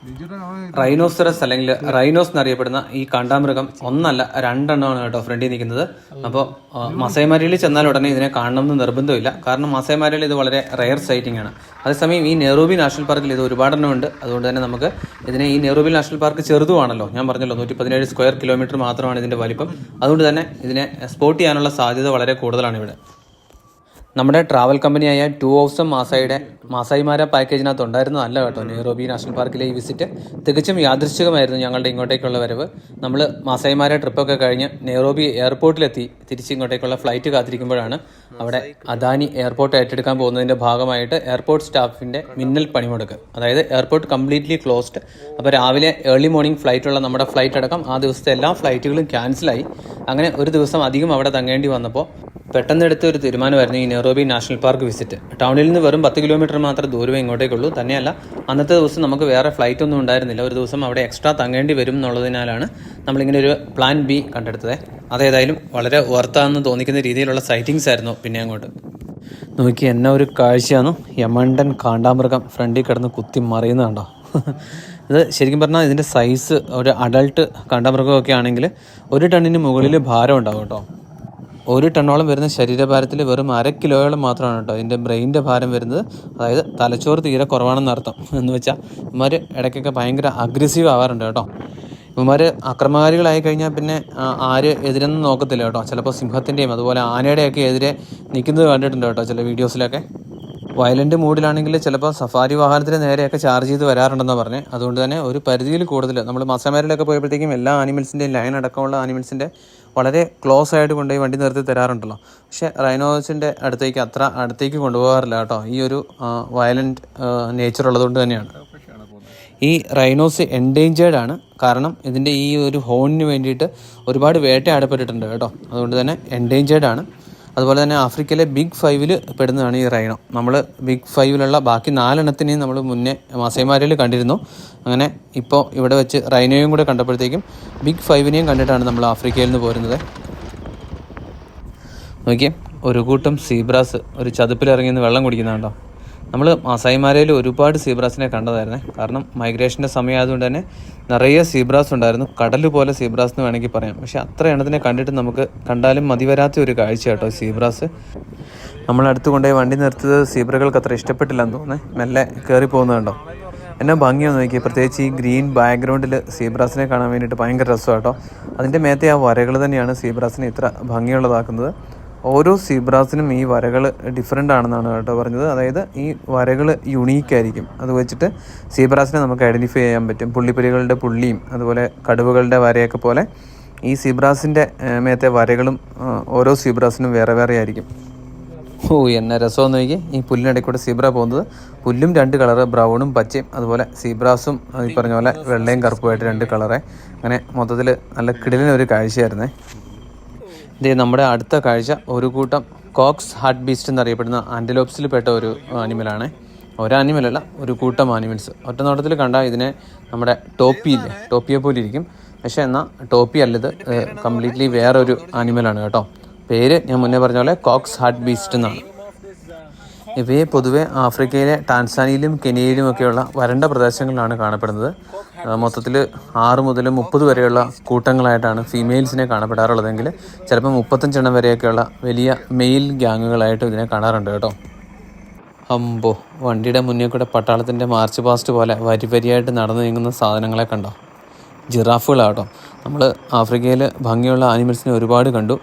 റൈനോസറസ് അല്ലെങ്കിൽ റൈനോസ് എന്നറിയപ്പെടുന്ന ഈ കാണ്ടാമൃഗം ഒന്നല്ല 2 എണ്ണമാണ് കേട്ടോ ഫ്രണ്ടിൽ നിൽക്കുന്നത്. അപ്പോൾ മസൈമാരിയിൽ ചെന്നാൽ ഉടനെ ഇതിനെ കാണണമെന്ന് നിർബന്ധമില്ല. കാരണം മസൈമാരിയിൽ ഇത് വളരെ റെയർ സൈറ്റിംഗ് ആണ്. അതേസമയം ഈ നെഹ്റൂബി നാഷണൽ പാർക്കിൽ ഇത് ഒരുപാടെണ്ണമുണ്ട്. അതുകൊണ്ട് തന്നെ നമുക്ക് ഇതിനെ ഈ നെഹ്റൂബി നാഷണൽ പാർക്ക് ചെറുതുമാണല്ലോ, ഞാൻ പറഞ്ഞല്ലോ 117 സ്ക്വയർ കിലോമീറ്റർ മാത്രമാണ് ഇതിൻ്റെ വലിപ്പം. അതുകൊണ്ട് തന്നെ ഇതിനെ സ്പോട്ട് ചെയ്യാനുള്ള സാധ്യത വളരെ കൂടുതലാണ് ഇവിടെ. നമ്മുടെ ട്രാവൽ കമ്പനിയായ 2000 മാസായിയുടെ മാസായിമാര പാക്കേജിനകത്ത് ഉണ്ടായിരുന്നതല്ല കേട്ടോ നെഹ്റോബി നാഷണൽ പാർക്കിലെ ഈ വിസിറ്റ്. തികച്ചും യാദൃശ്ചികമായിരുന്നു ഞങ്ങളുടെ ഇങ്ങോട്ടേക്കുള്ള വരവ്. നമ്മൾ മാസായിമാര ട്രിപ്പൊക്കെ കഴിഞ്ഞ് നെഹ്റോബി എയർപോർട്ടിലെത്തി തിരിച്ച് ഇങ്ങോട്ടേക്കുള്ള ഫ്ലൈറ്റ് കാത്തിരിക്കുമ്പോഴാണ് അവിടെ അദാനി എയർപോർട്ട് ഏറ്റെടുക്കാൻ പോകുന്നതിൻ്റെ ഭാഗമായിട്ട് എയർപോർട്ട് സ്റ്റാഫിൻ്റെ മിന്നൽ പണിമുടക്ക്. അതായത് എയർപോർട്ട് കംപ്ലീറ്റ്ലി ക്ലോസ്ഡ്. അപ്പോൾ രാവിലെ ഏർലി മോർണിംഗ് ഫ്ലൈറ്റുള്ള നമ്മുടെ ഫ്ലൈറ്റ് അടക്കം ആ ദിവസത്തെ എല്ലാ ഫ്ലൈറ്റുകളും ക്യാൻസലായി. അങ്ങനെ ഒരു ദിവസം അധികം അവിടെ തങ്ങേണ്ടി വന്നപ്പോൾ പെട്ടെന്ന് എടുത്ത ഒരു തീരുമാനമായിരുന്നു ഈ നെഹ്റോബി നാഷണൽ പാർക്ക് വിസിറ്റ്. ടൗണിൽ നിന്ന് വെറും 10 കിലോമീറ്റർ മാത്രം ദൂരമേ ഇങ്ങോട്ടേക്കുള്ളൂ. തന്നെയല്ല അന്നത്തെ ദിവസം നമുക്ക് വേറെ ഫ്ലൈറ്റ് ഒന്നും ഉണ്ടായിരുന്നില്ല. ഒരു ദിവസം അവിടെ എക്സ്ട്രാ തങ്ങേണ്ടി വരും എന്നുള്ളതിനാലാണ് നമ്മളിങ്ങനെ ഒരു പ്ലാൻ ബി കണ്ടെടുത്തത്. അതേതായാലും വളരെ വർത്താന്ന് തോന്നിക്കുന്ന രീതിയിലുള്ള സൈറ്റിങ്സ് ആയിരുന്നു. പിന്നെ അങ്ങോട്ട് നോക്കി എന്നെ ഒരു കാഴ്ചയാണ്. യമണ്ടൻ കാണ്ടാമൃഗം ഫ്രണ്ടിൽ കിടന്ന് കുത്തി മറിയുന്നതുണ്ടോ? ഇത് ശരിക്കും പറഞ്ഞാൽ ഇതിൻ്റെ സൈസ് ഒരു അഡൾട്ട് കാണ്ടാമൃഗമൊക്കെ ആണെങ്കിൽ 1 ടണ്ണിന് മുകളിൽ ഭാരം ഉണ്ടാവും കേട്ടോ. 1 ടണ്ണോളം വരുന്ന ശരീരഭാരത്തിൽ വെറും 1/2 കിലോയോളം മാത്രമാണ് കേട്ടോ ഇതിൻ്റെ ബ്രെയിനിൻ്റെ ഭാരം വരുന്നത്. അതായത് തലച്ചോറ് തീരെ കുറവാണെന്ന് അർത്ഥം. എന്ന് വെച്ചാൽ ഇവന്മാർ ഇടയ്ക്കൊക്കെ ഭയങ്കര അഗ്രസീവ് ആവാറുണ്ട് കേട്ടോ. ഇവന്മാർ അക്രമകാരികളായി കഴിഞ്ഞാൽ പിന്നെ ആര് എതിരെന്ന് നോക്കത്തില്ല കേട്ടോ. ചിലപ്പോൾ സിംഹത്തിൻ്റെയും അതുപോലെ ആനയുടെയൊക്കെ എതിരെ നിൽക്കുന്നത് കണ്ടിട്ടുണ്ട് കേട്ടോ ചില വീഡിയോസിലൊക്കെ. വയലൻ്റ് മൂഡിലാണെങ്കിൽ ചിലപ്പോൾ സഫാരി വാഹനത്തിന് നേരെയൊക്കെ ചാർജ് ചെയ്ത് വരാറുണ്ടെന്നാണ് പറഞ്ഞത്. അതുകൊണ്ട് തന്നെ ഒരു പരിധിയിൽ കൂടുതൽ നമ്മൾ മാസാമാരിലൊക്കെ പോയപ്പോഴത്തേക്കും എല്ലാ ആനിമൽസിൻ്റെയും ലൈൻ അടക്കമുള്ള ആനിമൽസിൻ്റെ വളരെ ക്ലോസ് ആയിട്ട് കൊണ്ടുപോയി വണ്ടി നിർത്തി തരാറുണ്ടല്ലോ. പക്ഷേ റൈനോസിൻ്റെ അടുത്തേക്ക് അത്ര അടുത്തേക്ക് കൊണ്ടുപോകാറില്ല കേട്ടോ. ഈ ഒരു വയലൻ്റ് നേച്ചർ ഉള്ളതുകൊണ്ട് തന്നെയാണ്. ഈ റൈനോസ് എൻഡേഞ്ചേർഡ് ആണ്. കാരണം ഇതിൻ്റെ ഈ ഒരു ഹോണിന് വേണ്ടിയിട്ട് ഒരുപാട് വേട്ടയാടപ്പെട്ടിട്ടുണ്ട് കേട്ടോ. അതുകൊണ്ട് തന്നെ എൻഡേഞ്ചേർഡ് ആണ്. അതുപോലെ തന്നെ ആഫ്രിക്കയിലെ ബിഗ് 5 പെടുന്നതാണ് ഈ റൈനോ. നമ്മൾ ബിഗ് 5 ബാക്കി 4 എണ്ണത്തിനെയും നമ്മൾ മുന്നേ മാസൈമാരയിൽ കണ്ടിരുന്നു. അങ്ങനെ ഇപ്പോൾ ഇവിടെ വെച്ച് റൈനോയും കൂടെ കണ്ടപ്പോഴത്തേക്കും ബിഗ് 5 കണ്ടിട്ടാണ് നമ്മൾ ആഫ്രിക്കയിൽ നിന്ന് പോരുന്നത്. നോക്കിയേ, ഒരു കൂട്ടം സീബ്രാസ് ഒരു ചതുപ്പിലിറങ്ങി നിന്ന് വെള്ളം കുടിക്കുന്നുണ്ടോ. നമ്മൾ മാസായിമാരയിൽ ഒരുപാട് സീബ്രാസിനെ കണ്ടതായിരുന്നേ. കാരണം മൈഗ്രേഷൻ്റെ സമയമായതുകൊണ്ട് തന്നെ നിറയെ സീബ്രാസ് ഉണ്ടായിരുന്നു. കടൽ പോലെ സീബ്രാസ് എന്ന് വേണമെങ്കിൽ പറയാം. പക്ഷേ അത്ര എണ്ണത്തിനെ കണ്ടിട്ട് നമുക്ക് കണ്ടാലും മതി വരാത്ത ഒരു കാഴ്ച കേട്ടോ സീബ്രാസ്. നമ്മളടുത്ത് കൊണ്ടുപോയി വണ്ടി നിർത്തിയത് സീബ്രകൾക്ക് അത്ര ഇഷ്ടപ്പെട്ടില്ലെന്ന് തോന്നുന്നത്. മെല്ലെ കയറി പോകുന്നതുണ്ടോ. എന്നാ ഭംഗിയാന്ന് നോക്കി. പ്രത്യേകിച്ച് ഈ ഗ്രീൻ ബാക്ക്ഗ്രൗണ്ടിൽ സീബ്രാസിനെ കാണാൻ വേണ്ടിയിട്ട് ഭയങ്കര രസമാണ് കേട്ടോ. അതിൻ്റെ മേത്തെ ആ വരകൾ തന്നെയാണ് സീബ്രാസിനെ ഇത്ര ഭംഗിയുള്ളതാക്കുന്നത്. ഓരോ സീബ്രാസിനും ഈ വരകൾ ഡിഫറെൻ്റ് ആണെന്നാണ് കേട്ടോ പറഞ്ഞത്. അതായത് ഈ വരകൾ യുണീക്കായിരിക്കും. അത് വെച്ചിട്ട് സീബ്രാസിനെ നമുക്ക് ഐഡൻറ്റിഫൈ ചെയ്യാൻ പറ്റും. പുള്ളിപ്പുലികളുടെ പുള്ളിയും അതുപോലെ കടുവകളുടെ വരയൊക്കെ പോലെ ഈ സീബ്രാസിൻ്റെ മേത്തെ വരകളും ഓരോ സീബ്രാസിനും വേറെ വേറെ ആയിരിക്കും. എന്നെ രസമെന്ന് നോക്കി. ഈ പുല്ലിനിടയിൽ കൂടെ സീബ്ര പോകുന്നത്. പുല്ലും 2 കളറ്, ബ്രൗണും പച്ചയും. അതുപോലെ സീബ്രാസും ഈ പറഞ്ഞ പോലെ വെള്ളയും കറുപ്പുമായിട്ട് 2 കളറ്. അങ്ങനെ മൊത്തത്തിൽ നല്ല കിടിലനൊരു കാഴ്ചയായിരുന്നേ. ഇതേ നമ്മുടെ അടുത്ത കാഴ്ച ഒരു കൂട്ടം കോക്സ് ഹാർട്ട് ബീസ്റ്റ് എന്നറിയപ്പെടുന്ന ആൻറ്റലോപ്സിൽ പെട്ട ഒരു ആനിമലാണ്. ഒരാനിമലല്ല, ഒരു കൂട്ടം ആനിമൽസ്. ഒറ്റ നോട്ടത്തിൽ കണ്ടാൽ ഇതിനെ നമ്മുടെ ടോപ്പിയെ പോലെ ഇരിക്കും. പക്ഷേ എന്നാൽ ടോപ്പി അല്ലത്, കംപ്ലീറ്റ്ലി വേറൊരു ആനിമലാണ് കേട്ടോ. പേര് ഞാൻ മുന്നേ പറഞ്ഞ പോലെ കോക്സ് ഹാർട്ട് ബീസ്റ്റ് എന്നാണ്. ഇവയെ പൊതുവെ ആഫ്രിക്കയിലെ ടാൻസാനിയയിലും കെനിയയിലുമൊക്കെയുള്ള വരണ്ട പ്രദേശങ്ങളിലാണ് കാണപ്പെടുന്നത്. മൊത്തത്തിൽ 6 മുതൽ 30 വരെയുള്ള കൂട്ടങ്ങളായിട്ടാണ് ഫീമെയിൽസിനെ കാണപ്പെടാറുള്ളതെങ്കിൽ ചിലപ്പോൾ 35 എണ്ണം വരെയൊക്കെയുള്ള വലിയ മെയിൽ ഗ്യാങ്ങുകളായിട്ട് ഇതിനെ കാണാറുണ്ട് കേട്ടോ. അമ്പോ, വണ്ടിയുടെ മുന്നിൽ കൂടെ പട്ടാളത്തിൻ്റെ മാർച്ച് പാസ്റ്റ് പോലെ വരിയായിട്ട് നടന്നു നീങ്ങുന്ന സാധനങ്ങളെ കണ്ടോ. ജിറാഫുകളാട്ടോ. നമ്മൾ ആഫ്രിക്കയിൽ ഭംഗിയുള്ള ആനിമൽസിനെ ഒരുപാട് കണ്ടു.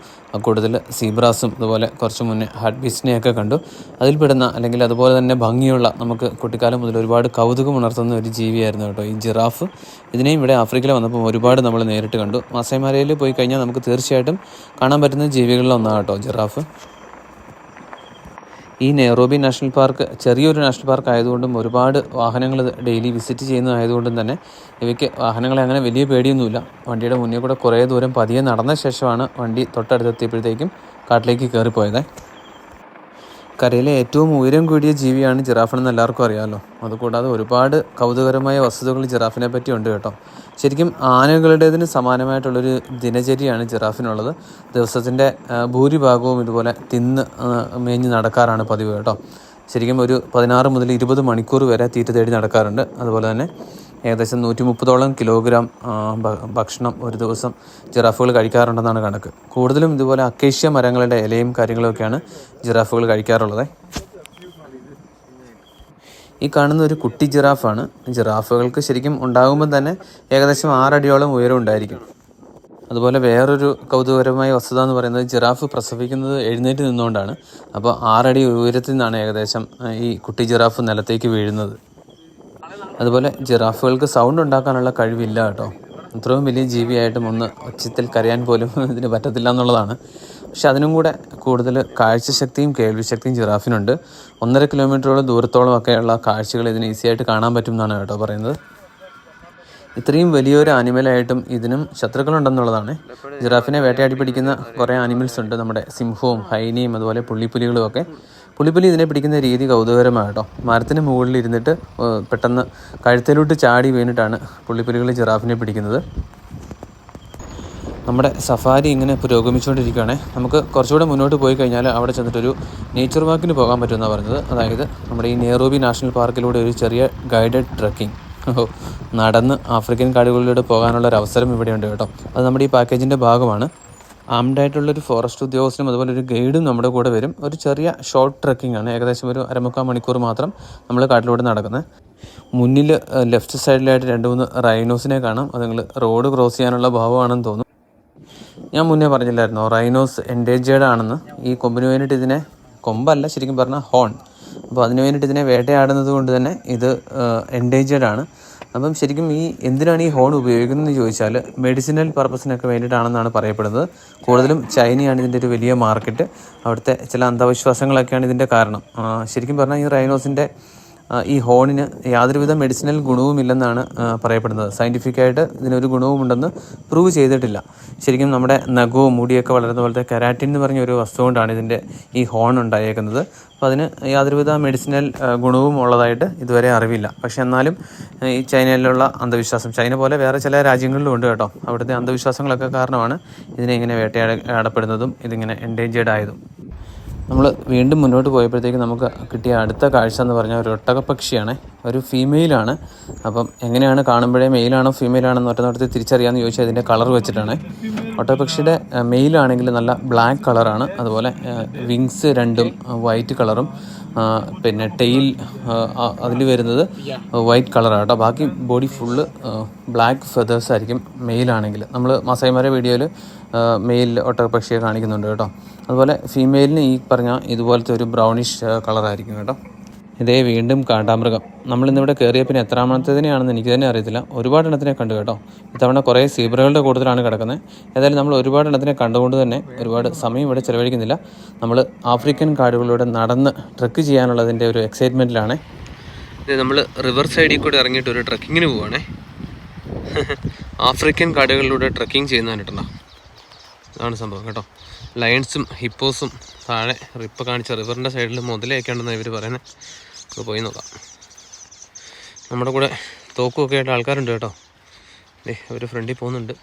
കൂടുതൽ സീബ്രാസും അതുപോലെ കുറച്ച് മുന്നേ ഹാർട്ട് ബീസ്റ്റിനെയൊക്കെ കണ്ടു. അതിൽപ്പെടുന്ന അല്ലെങ്കിൽ അതുപോലെ തന്നെ ഭംഗിയുള്ള നമുക്ക് കുട്ടിക്കാലം മുതൽ ഒരുപാട് കൗതുകം ഉണർത്തുന്ന ഒരു ജീവിയായിരുന്നു കേട്ടോ ഈ ജിറാഫ്. ഇതിനെയും ഇവിടെ ആഫ്രിക്കയിൽ വന്നപ്പോൾ ഒരുപാട് നമ്മൾ നേരിട്ട് കണ്ടു. മാസൈ മാരയിൽ പോയി കഴിഞ്ഞാൽ നമുക്ക് തീർച്ചയായിട്ടും കാണാൻ പറ്റുന്ന ജീവികളിലൊന്നാണ് കേട്ടോ ജിറാഫ്. ഈ നെയ്റോബി നാഷണൽ പാർക്ക് ചെറിയൊരു നാഷണൽ പാർക്ക് ആയതുകൊണ്ടും ഒരുപാട് വാഹനങ്ങൾ ഡെയിലി വിസിറ്റ് ചെയ്യുന്നതായതുകൊണ്ടും തന്നെ ഇവയ്ക്ക് വാഹനങ്ങളെ അങ്ങനെ വലിയ പേടിയൊന്നുമില്ല. വണ്ടിയുടെ മുന്നിൽ കൂടെ കുറേ ദൂരം പതിയെ നടന്ന ശേഷമാണ് വണ്ടി തൊട്ടടുത്തെത്തിയപ്പോഴത്തേക്കും കാട്ടിലേക്ക് കയറിപ്പോയത്. കരയിലെ ഏറ്റവും ഉയരം കൂടിയ ജീവിയാണ് ജിറാഫെന്ന് എല്ലാവർക്കും അറിയാമല്ലോ. അതുകൂടാതെ ഒരുപാട് കൗതുകരമായ വസ്തുതകൾ ജിറാഫിനെ പറ്റി ഉണ്ട് കേട്ടോ. ശരിക്കും ആനകളുടേതിന് സമാനമായിട്ടുള്ളൊരു ദിനചര്യയാണ് ജിറാഫിനുള്ളത്. ദിവസത്തിൻ്റെ ഭൂരിഭാഗവും ഇതുപോലെ തിന്ന് മേഞ്ഞ് നടക്കാറാണ് പതിവ് കേട്ടോ. ശരിക്കും ഒരു 16 മുതൽ 20 മണിക്കൂർ വരെ തീറ്റ തേടി നടക്കാറുണ്ട്. അതുപോലെ തന്നെ ഏകദേശം 130ഓളം കിലോഗ്രാം ഭക്ഷണം ഒരു ദിവസം ജിറാഫുകൾ കഴിക്കാറുണ്ടെന്നാണ് കണക്ക്. കൂടുതലും ഇതുപോലെ അക്കേഷ്യ മരങ്ങളുടെ ഇലയും കാര്യങ്ങളൊക്കെയാണ് ജിറാഫുകൾ കഴിക്കാറുള്ളത്. ഈ കാണുന്ന ഒരു കുട്ടി ജിറാഫാണ്. ജിറാഫുകൾക്ക് ശരിക്കും ഉണ്ടാകുമ്പോൾ തന്നെ ഏകദേശം 6 അടിയോളം ഉയരം ഉണ്ടായിരിക്കും. അതുപോലെ വേറൊരു കൗതുകകരമായ വസ്തുത എന്ന് പറയുന്നത് ജിറാഫ് പ്രസവിക്കുന്നത് എഴുന്നേറ്റ് നിന്നുകൊണ്ടാണ്. അപ്പോൾ 6 അടി ഉയരത്തിൽ നിന്നാണ് ഏകദേശം ഈ കുട്ടി ജിറാഫ് നിലത്തേക്ക് വീഴുന്നത്. അതുപോലെ ജിറാഫുകൾക്ക് സൗണ്ട് ഉണ്ടാക്കാനുള്ള കഴിവില്ല കേട്ടോ. ഇത്രയും വലിയ ജീവിയായിട്ടും ഒന്ന് ഒച്ചത്തിൽ കരയാൻ പോലും ഇതിന് പറ്റത്തില്ല എന്നുള്ളതാണ്. പക്ഷെ അതിനും കൂടെ കൂടുതൽ കാഴ്ചശക്തിയും കേൾവിശക്തിയും ജിറാഫിനുണ്ട്. 1.5 കിലോമീറ്ററോളം ദൂരത്തോളം ഒക്കെയുള്ള കാഴ്ചകൾ ഇതിന് ഈസിയായിട്ട് കാണാൻ പറ്റും എന്നാണ് കേട്ടോ പറയുന്നത്. ഇത്രയും വലിയൊരു ആനിമലായിട്ടും ഇതിനും ശത്രുക്കളുണ്ടെന്നുള്ളതാണ്. ജിറാഫിനെ വേട്ടയാടി പിടിക്കുന്ന കുറേ ആനിമൽസ് ഉണ്ട്. നമ്മുടെ സിംഹവും ഹൈനയും അതുപോലെ പുള്ളിപ്പുലികളും ഒക്കെ. പുള്ളിപ്പുലി ഇതിനെ പിടിക്കുന്ന രീതി കൗതുകകരമാണ് കേട്ടോ. മരത്തിന് മുകളിൽ ഇരുന്നിട്ട് പെട്ടെന്ന് കഴുത്തിലോട്ട് ചാടി വീണിട്ടാണ് പുള്ളിപ്പുലികൾ ജിറാഫിനെ പിടിക്കുന്നത്. നമ്മുടെ സഫാരി ഇങ്ങനെ പുരോഗമിച്ചുകൊണ്ടിരിക്കുകയാണ്. നമുക്ക് കുറച്ചുകൂടെ മുന്നോട്ട് പോയി കഴിഞ്ഞാൽ അവിടെ ചെന്നിട്ടൊരു നേച്ചർ വാക്കിന് പോകാൻ പറ്റുമെന്നാണ് പറഞ്ഞത്. അതായത് നമ്മുടെ ഈ നെയ്റോബി നാഷണൽ പാർക്കിലൂടെ ഒരു ചെറിയ ഗൈഡഡ് ട്രക്കിംഗ് നടന്ന് ആഫ്രിക്കൻ കാടുകളിലൂടെ പോകാനുള്ള ഒരു അവസരം ഇവിടെയുണ്ട് കേട്ടോ. അത് നമ്മുടെ ഈ പാക്കേജിൻ്റെ ഭാഗമാണ്. ആംഡായിട്ടുള്ളൊരു ഫോറസ്റ്റ് ഉദ്യോഗസ്ഥനും അതുപോലെ ഒരു ഗൈഡും നമ്മുടെ കൂടെ വരും. ഒരു ചെറിയ ഷോർട്ട് ട്രക്കിംഗ് ആണ്. ഏകദേശം ഒരു 1/4 മണിക്കൂർ മാത്രം നമ്മൾ കാട്ടിലൂടെ നടക്കുന്നത്. മുന്നിൽ ലെഫ്റ്റ് സൈഡിലായിട്ട് 2-3 റൈനോസിനെ കാണാം. അത് നിങ്ങൾ റോഡ് ക്രോസ് ചെയ്യാനുള്ള ഭാവമാണെന്ന് തോന്നുന്നു. ഞാൻ മുന്നേ പറഞ്ഞില്ലായിരുന്നോ റൈനോസ് എൻഡേഞ്ചേർഡ് ആണെന്ന്. ഈ കൊമ്പിന് വേണ്ടിയിട്ട് ഇതിനെ, കൊമ്പല്ല ശരിക്കും പറഞ്ഞാൽ ഹോൺ, അപ്പോൾ അതിന് വേണ്ടിയിട്ട് ഇതിനെ വേട്ടയാടുന്നത് കൊണ്ട് തന്നെ ഇത് എൻഡേഞ്ചേർഡ് ആണ്. അപ്പം ശരിക്കും എന്തിനാണ് ഈ ഹോൺ ഉപയോഗിക്കുന്നതെന്ന് ചോദിച്ചാൽ മെഡിസിനൽ പർപ്പസിനൊക്കെ വേണ്ടിയിട്ടാണെന്നാണ് പറയപ്പെടുന്നത്. കൂടുതലും ചൈനയാണ് ഇതിൻ്റെ ഒരു വലിയ മാർക്കറ്റ്. അവിടുത്തെ ചില അന്ധവിശ്വാസങ്ങളൊക്കെയാണ് ഇതിൻ്റെ കാരണം. ശരിക്കും പറഞ്ഞാൽ ഈ റൈനോസിൻ്റെ ഈ ഹോണിന് യാതൊരുവിധ മെഡിസിനൽ ഗുണവുമില്ലെന്നാണ് പറയപ്പെടുന്നത്. സയൻറ്റിഫിക്കായിട്ട് ഇതിനൊരു ഗുണവുമുണ്ടെന്ന് പ്രൂവ് ചെയ്തിട്ടില്ല. ശരിക്കും നമ്മുടെ നഖവും മുടിയൊക്കെ വളരുന്ന പോലത്തെ കെരാറ്റിൻ എന്ന് പറഞ്ഞ ഒരു വസ്തു കൊണ്ടാണ് ഇതിൻ്റെ ഈ ഹോൺ ഉണ്ടായേക്കുന്നത്. അപ്പോൾ അതിന് യാതൊരുവിധ മെഡിസിനൽ ഗുണവും ഉള്ളതായിട്ട് ഇതുവരെ അറിവില്ല. പക്ഷെ എന്നാലും ഈ ചൈനയിലുള്ള അന്ധവിശ്വാസം, ചൈന പോലെ വേറെ ചില രാജ്യങ്ങളിലും ഉണ്ട് കേട്ടോ. അവിടുത്തെ അന്ധവിശ്വാസങ്ങളൊക്കെ കാരണമാണ് ഇതിനെ ഇങ്ങനെ വേട്ടയാടപ്പെടുന്നതും ഇതിങ്ങനെ എൻഡേഞ്ചേർഡ് ആയതും. നമ്മൾ വീണ്ടും മുന്നോട്ട് പോയപ്പോഴത്തേക്ക് നമുക്ക് കിട്ടിയ അടുത്ത കാഴ്ച എന്ന് പറഞ്ഞാൽ ഒരു ഒട്ടകപ്പക്ഷിയാണ്. ഒരു ഫീമെയിലാണ്. അപ്പം എങ്ങനെയാണ് കാണുമ്പോഴേ മെയിലാണോ ഫീമെയിലാണെന്ന് ഒറ്റനോട്ടത്തിൽ തിരിച്ചറിയാമെന്ന് ചോദിച്ചാൽ അതിൻ്റെ കളർ വെച്ചിട്ടാണ്. ഒട്ടകപ്പക്ഷിയുടെ മെയിലാണെങ്കിൽ നല്ല ബ്ലാക്ക് കളറാണ്. അതുപോലെ വിങ്സ് രണ്ടും വൈറ്റ് കളറും, പിന്നെ ടെയിൽ അതിൽ വരുന്നത് വൈറ്റ് കളറാണ് കേട്ടോ. ബാക്കി ബോഡി ഫുള്ള് ബ്ലാക്ക് ഫെതേഴ്സ് ആയിരിക്കും മെയിലാണെങ്കിൽ. നമ്മൾ മസായിമാരെ വീഡിയോയിൽ മെയിൽ ഒട്ടകപ്പക്ഷിയെ കാണിക്കുന്നുണ്ട് കേട്ടോ. അതുപോലെ ഫീമെയിലിന് ഈ പറഞ്ഞ ഇതുപോലത്തെ ഒരു ബ്രൗണിഷ് കളറായിരിക്കും കേട്ടോ. ഇതേ വീണ്ടും കാണ്ടാമൃഗം. നമ്മളിന്നിവിടെ കയറിയ പിന്നെ എത്രാമത്തേതിനെയാണെന്ന് എനിക്ക് തന്നെ അറിയത്തില്ല. ഒരുപാട് എണ്ണത്തിനെ കണ്ടു കേട്ടോ. ഇത്തവണ കുറേ സീബ്രകളുടെ കൂടുതലാണ് കിടക്കുന്നത്. ഏതായാലും നമ്മൾ ഒരുപാട് എണ്ണത്തിനെ കണ്ടുകൊണ്ട് തന്നെ ഒരുപാട് സമയം ഇവിടെ ചിലവഴിക്കുന്നില്ല. നമ്മൾ ആഫ്രിക്കൻ കാടുകളിലൂടെ നടന്ന് ട്രെക്ക് ചെയ്യാനുള്ളതിൻ്റെ ഒരു എക്സൈറ്റ്മെൻറ്റിലാണ്. ഇത് നമ്മൾ റിവർ സൈഡിൽ കൂടെ ഇറങ്ങിയിട്ട് ഒരു ട്രക്കിങ്ങിന് പോവുകയാണേ. African കാടുകളിലൂടെ trekking ചെയ്യുന്നതിനിട്ടുണ്ടോ. അതാണ് സംഭവം കേട്ടോ. ലയൺസും ഹിപ്പോസും താഴെ ഇപ്പോൾ കാണിച്ച റിവറിൻ്റെ സൈഡിൽ മുതലയൊക്കെ ഉണ്ടെന്നാണ് ഇവർ പറയുന്നത്. നമുക്ക് പോയി നോക്കാം. നമ്മുടെ കൂടെ തോക്കുമൊക്കെ ആയിട്ട് ആൾക്കാരുണ്ട് കേട്ടോ. അവർ ഫ്രണ്ടിൽ പോകുന്നുണ്ട്.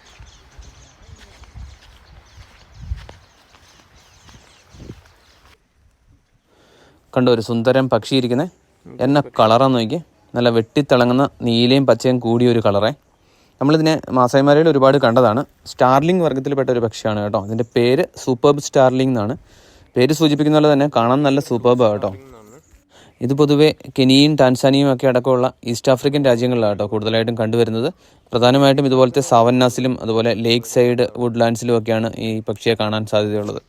കണ്ടോ ഒരു സുന്ദരം പക്ഷി ഇരിക്കുന്നത്. എന്നെ കളറാന്ന് നോക്കി. നല്ല വെട്ടിത്തിളങ്ങുന്ന നീലയും പച്ചയും കൂടിയൊരു കളറേ. നമ്മളിതിനെ മാസായിമാരയിൽ ഒരുപാട് കണ്ടതാണ്. സ്റ്റാർലിംഗ് വർഗ്ഗത്തിൽപ്പെട്ട ഒരു പക്ഷിയാണ് കേട്ടോ. ഇതിൻ്റെ പേര് സൂപ്പർബ് സ്റ്റാർലിംഗ് എന്നാണ്. പേര് സൂചിപ്പിക്കുന്ന പോലെ തന്നെ കാണാൻ നല്ല സൂപ്പർബാണ് കേട്ടോ. ഇത് പൊതുവെ കെനിയയും ടാൻസാനിയയും ഒക്കെ അടക്കമുള്ള ഈസ്റ്റ് ആഫ്രിക്കൻ രാജ്യങ്ങളിലാണ് കേട്ടോ കൂടുതലായിട്ടും കണ്ടുവരുന്നത്. പ്രധാനമായിട്ടും ഇതുപോലത്തെ സാവന്നാസിലും അതുപോലെ ലേക്ക് സൈഡ് വുഡ്ലാൻഡ്സിലും ഒക്കെയാണ് ഈ പക്ഷിയെ കാണാൻ സാധ്യതയുള്ളത്.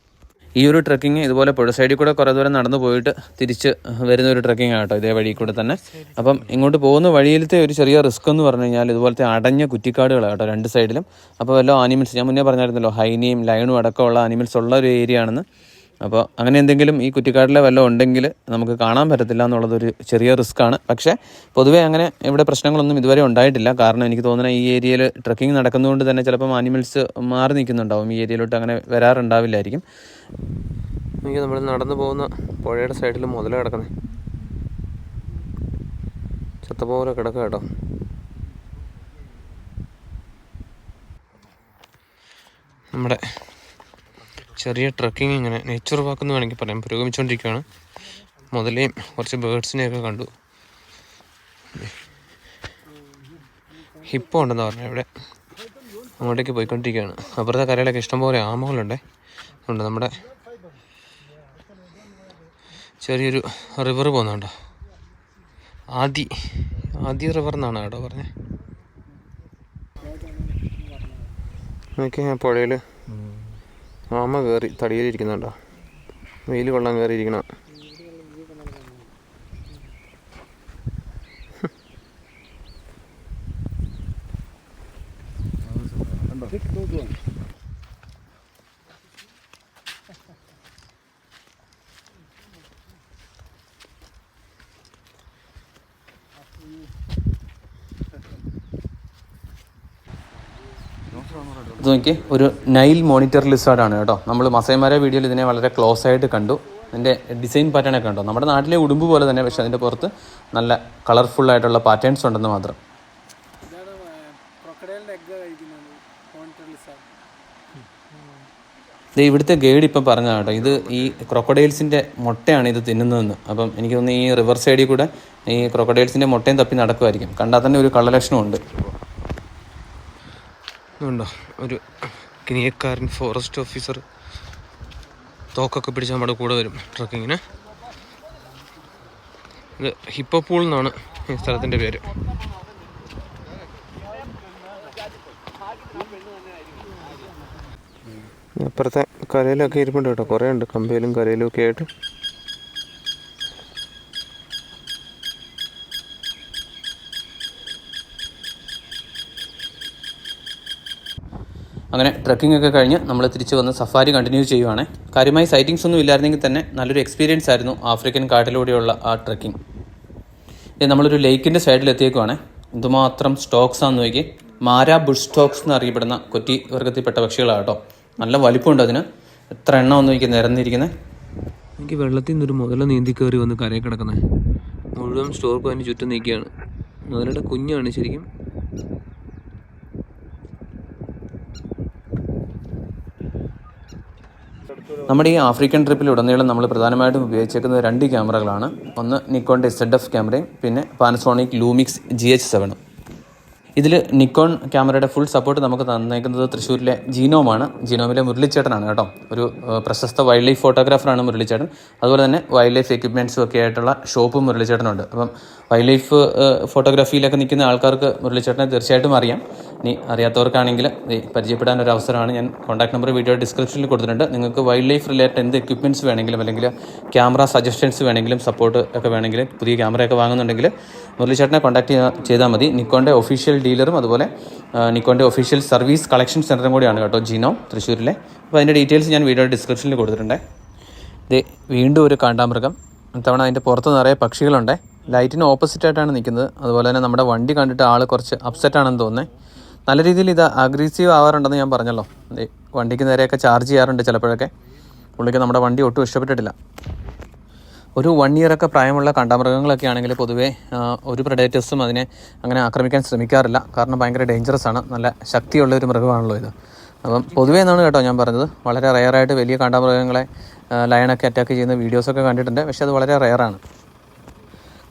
ഈ ഒരു ട്രക്കിങ് ഇതുപോലെ പുഴ സൈഡിൽ കൂടെ കുറേ ദൂരം നടന്നു പോയിട്ട് തിരിച്ച് വരുന്ന ഒരു ട്രക്കിംഗ് ആട്ടോ, ഇതേ വഴി കൂടെ തന്നെ. അപ്പം ഇങ്ങോട്ട് പോകുന്ന വഴിയിലത്തെ ഒരു ചെറിയ റിസ്ക് എന്ന് പറഞ്ഞു കഴിഞ്ഞാൽ ഇതുപോലത്തെ അടഞ്ഞ കുറ്റിക്കാടുകളാണ് കേട്ടോ രണ്ട് സൈഡിലും. അപ്പോൾ വല്ല ആനിമൽസ്, ഞാൻ മുന്നേ പറഞ്ഞായിരുന്നല്ലോ ഹൈനയും ലയണും അടക്കമുള്ള ആനിമൽസ് ഉള്ള ഒരു ഏരിയ ആണെന്ന്. അപ്പോൾ അങ്ങനെ എന്തെങ്കിലും ഈ കുറ്റിക്കാട്ടിലെ വല്ലതും ഉണ്ടെങ്കിൽ നമുക്ക് കാണാൻ പറ്റത്തില്ല എന്നുള്ളതൊരു ചെറിയ റിസ്ക്കാണ്. പക്ഷേ പൊതുവേ അങ്ങനെ ഇവിടെ പ്രശ്നങ്ങളൊന്നും ഇതുവരെ ഉണ്ടായിട്ടില്ല. കാരണം എനിക്ക് തോന്നുന്നത് ഈ ഏരിയയിൽ ട്രക്കിംഗ് നടക്കുന്നതുകൊണ്ട് തന്നെ ചിലപ്പം ആനിമൽസ് മാറി നിൽക്കുന്നുണ്ടാവും, ഈ ഏരിയയിലോട്ട് അങ്ങനെ വരാറുണ്ടാവില്ലായിരിക്കും. എനിക്ക് നമ്മൾ നടന്നു പോകുന്ന പുഴയുടെ സൈഡിൽ മുതല കിടക്കുന്നത് ചത്തപോലെ കിടക്കുക കേട്ടോ. നമ്മുടെ ചെറിയ ട്രക്കിങ് ഇങ്ങനെ നേച്ചർ വാക്ക് എന്ന് വേണമെങ്കിൽ പറയാം പുരോഗമിച്ചുകൊണ്ടിരിക്കുകയാണ്. മുതലേയും കുറച്ച് ബേർഡ്സിനെയൊക്കെ കണ്ടു. ഹിപ്പോ ഉണ്ടെന്ന് പറഞ്ഞാൽ ഇവിടെ അങ്ങോട്ടേക്ക് പോയിക്കൊണ്ടിരിക്കുകയാണ്. അപ്പുറത്തെ കരയിലൊക്കെ ഇഷ്ടംപോലെ ആമകളുണ്ടേ. ഉണ്ട് നമ്മുടെ ചെറിയൊരു റിവർ പോകുന്നുണ്ടോ, ആദി റിവർ എന്നാണ് കേട്ടോ പറഞ്ഞത്. നോക്കിയാൽ ഞാൻ പുഴയിൽ ആമ കയറി തടിയിലിരിക്കുന്നുണ്ടോ, വെയിൽ കൊള്ളാൻ കയറിയിരിക്കണ. ഇത് നോക്കി, ഒരു നൈൽ മോണിറ്റർ ലിസാർഡാണ് കേട്ടോ. നമ്മൾ മസൈമാര വീഡിയോയിൽ ഇതിനെ വളരെ ക്ലോസ് ആയിട്ട് കണ്ടു. ഇതിൻ്റെ ഡിസൈൻ പാറ്റേണൊക്കെ ഉണ്ടോ, നമ്മുടെ നാട്ടിലെ ഉടുമ്പ് പോലെ തന്നെ, പക്ഷേ അതിൻ്റെ പുറത്ത് നല്ല കളർഫുള്ളായിട്ടുള്ള പാറ്റേൺസ് ഉണ്ടെന്ന് മാത്രം. ഇത് ഇവിടുത്തെ ഗൈഡ് ഇപ്പം പറഞ്ഞതാണ് കേട്ടോ, ഇത് ഈ ക്രൊക്കഡൈൽസിൻ്റെ മുട്ടയാണ് ഇത് തിന്നുന്നതെന്ന്. അപ്പം എനിക്ക് തോന്നുന്നു ഈ റിവർ സൈഡിൽ കൂടെ ഈ ക്രൊക്കഡൈൽസിൻ്റെ മുട്ടയും തപ്പി നടക്കുമായിരിക്കും. കണ്ടാൽ തന്നെ ഒരു കള്ളലക്ഷണമുണ്ട്. ഉണ്ടോ ഒരു കെനിയക്കാരൻ ഫോറസ്റ്റ് ഓഫീസർ തോക്കൊക്കെ പിടിച്ച് നമ്മുടെ കൂടെ വരും ട്രക്കിങ്ങിന്. ഇത് ഹിപ്പോ പൂൾ എന്നാണ് ഈ സ്ഥലത്തിൻ്റെ പേര്. അപ്പുറത്തെ കരയിലൊക്കെ ഇരിപ്പുണ്ട് കേട്ടോ, കുറേ ഉണ്ട് കമ്പയിലും കരയിലും ഒക്കെ ആയിട്ട്. അങ്ങനെ ട്രക്കിംഗ് ഒക്കെ കഴിഞ്ഞ് നമ്മൾ തിരിച്ച് വന്ന് സഫാരി കണ്ടിന്യൂ ചെയ്യുവാണ്. കാര്യമായി സൈറ്റിങ്സ് ഒന്നും ഇല്ലായിരുന്നെങ്കിൽ തന്നെ നല്ലൊരു എക്സ്പീരിയൻസ് ആയിരുന്നു ആഫ്രിക്കൻ കാട്ടിലൂടെയുള്ള ആ ട്രക്കിംഗ്. ഇത് നമ്മളൊരു ലേക്കിൻ്റെ സൈഡിൽ എത്തിയേക്കുവാണ്. എന്തുമാത്രം സ്റ്റോക്സ് ആണെന്ന് നോക്കി, മാര ബുഷ് സ്റ്റോക്സ് എന്നറിയപ്പെടുന്ന കൊറ്റി വർഗത്തിൽപ്പെട്ട പക്ഷികളാണ് കേട്ടോ. നല്ല വലിപ്പമുണ്ട് അതിന്. എത്ര എണ്ണം ഒന്ന് നോക്കി നിരന്നിരിക്കുന്നത്. എനിക്ക് വെള്ളത്തിൽ നിന്നൊരു മുതല നീന്തി കയറി വന്ന് കരയിൽ കിടക്കുന്നത്. മുഴുവൻ സ്റ്റോർക്ക് അതിന് ചുറ്റും നീക്കുകയാണ്. മുതലയുടെ കുഞ്ഞാണ് ശരിക്കും. നമ്മുടെ ഈ ആഫ്രിക്കൻ ട്രിപ്പിലുടനീളം നമ്മൾ പ്രധാനമായിട്ടും ഉപയോഗിച്ചേക്കുന്നത് 2 ക്യാമറകളാണ്. ഒന്ന് നിക്കോണിൻ്റെ ZF ക്യാമറയും പിന്നെ പാനസോണിക് ലൂമിക്സ് GH7. ഇതിൽ നിക്കോൺ ക്യാമറയുടെ ഫുൾ സപ്പോർട്ട് നമുക്ക് തന്നേക്കുന്നത് തൃശ്ശൂരിലെ ജീനോമാണ്. ജീനോമിലെ മുരളിച്ചേട്ടനാണ് കേട്ടോ. ഒരു പ്രശസ്ത വൈൽഡ് ലൈഫ് ഫോട്ടോഗ്രാഫറാണ് മുരളിച്ചേട്ടൻ. അതുപോലെ തന്നെ വൈൽഡ് ലൈഫ് എക്യുപ്മെൻറ്റ്സും ഒക്കെ ആയിട്ടുള്ള ഷോപ്പും മുരളിച്ചേട്ടനുണ്ട്. അപ്പം വൈൽഡ് ലൈഫ് ഫോട്ടോഗ്രാഫിയിലൊക്കെ നിൽക്കുന്ന ആൾക്കാർക്ക് മുരളിച്ചേട്ടനെ തീർച്ചയായിട്ടും അറിയാം. ഇനി അറിയാത്തവർക്കാണെങ്കിൽ പരിചയപ്പെടാൻ ഒരു അവസരമാണ്. ഞാൻ കോൺടാക്ട് നമ്പർ വീഡിയോ ഡിസ്ക്രിപ്ഷനിൽ കൊടുത്തിട്ടുണ്ട്. നിങ്ങൾക്ക് വൈൽഡ് ലൈഫ് റിലേറ്റഡ് എന്ത് എക്യുപ്മെൻറ്റ്സ് വേണമെങ്കിലും അല്ലെങ്കിൽ ക്യാമറ സജഷൻസ് വേണമെങ്കിലും സപ്പോർട്ട് ഒക്കെ വേണമെങ്കിൽ പുതിയ ക്യാമറയൊക്കെ വാങ്ങുന്നുണ്ടെങ്കിൽ മുരളിച്ചേട്ടനെ കോൺടാക്ട് ചെയ്താൽ മതി. നിക്കോണിൻ്റെ ഒഫീഷ്യൽ ഡീലറും അതുപോലെ നിക്കോണിൻ്റെ ഒഫീഷ്യൽ സർവീസ് കളക്ഷൻ സെൻറ്ററും കൂടിയാണ് കേട്ടോ ജീനോ തൃശ്ശൂരിലെ. അപ്പോൾ അതിൻ്റെ ഡീറ്റെയിൽസ് ഞാൻ വീഡിയോ ഡിസ്ക്രിപ്ഷനിൽ കൊടുത്തിട്ടുണ്ട്. ഇത് വീണ്ടും ഒരു കാണ്ടാമൃഗം. ഇത്തവണ അതിൻ്റെ പുറത്ത് നിറയെ പക്ഷികളുണ്ട്. ലൈറ്റിന് ഓപ്പോസിറ്റായിട്ടാണ് നിൽക്കുന്നത്. അതുപോലെ തന്നെ നമ്മുടെ വണ്ടി കണ്ടിട്ട് ആൾ കുറച്ച് അപ്സെറ്റാണെന്ന് തോന്നുന്നത്. നല്ല രീതിയിൽ ഇത് അഗ്രസീവ് ആവാറുണ്ടെന്ന് ഞാൻ പറഞ്ഞല്ലോ. വണ്ടിക്ക് നേരെയൊക്കെ ചാർജ് ചെയ്യാറുണ്ട് ചിലപ്പോഴൊക്കെ. പുള്ളിക്ക് നമ്മുടെ വണ്ടി ഒട്ടും ഇഷ്ടപ്പെട്ടിട്ടില്ല. ഒരു 1 ഇയറൊക്കെ പ്രായമുള്ള കാണ്ടാമൃഗങ്ങളൊക്കെ ആണെങ്കിൽ പൊതുവേ ഒരു പ്രഡേറ്റേഴ്സും അതിനെ അങ്ങനെ ആക്രമിക്കാൻ ശ്രമിക്കാറില്ല. കാരണം ഭയങ്കര ഡേഞ്ചറസ് ആണ്. നല്ല ശക്തിയുള്ള ഒരു മൃഗമാണല്ലോ ഇത്. അപ്പം പൊതുവേ എന്നാണ് കേട്ടോ ഞാൻ പറഞ്ഞത്. വളരെ റെയറായിട്ട് വലിയ കാണ്ടാമൃഗങ്ങളെ ലയണൊക്കെ അറ്റാക്ക് ചെയ്യുന്ന വീഡിയോസൊക്കെ കണ്ടിട്ടുണ്ട്. പക്ഷേ അത് വളരെ റെയറാണ്.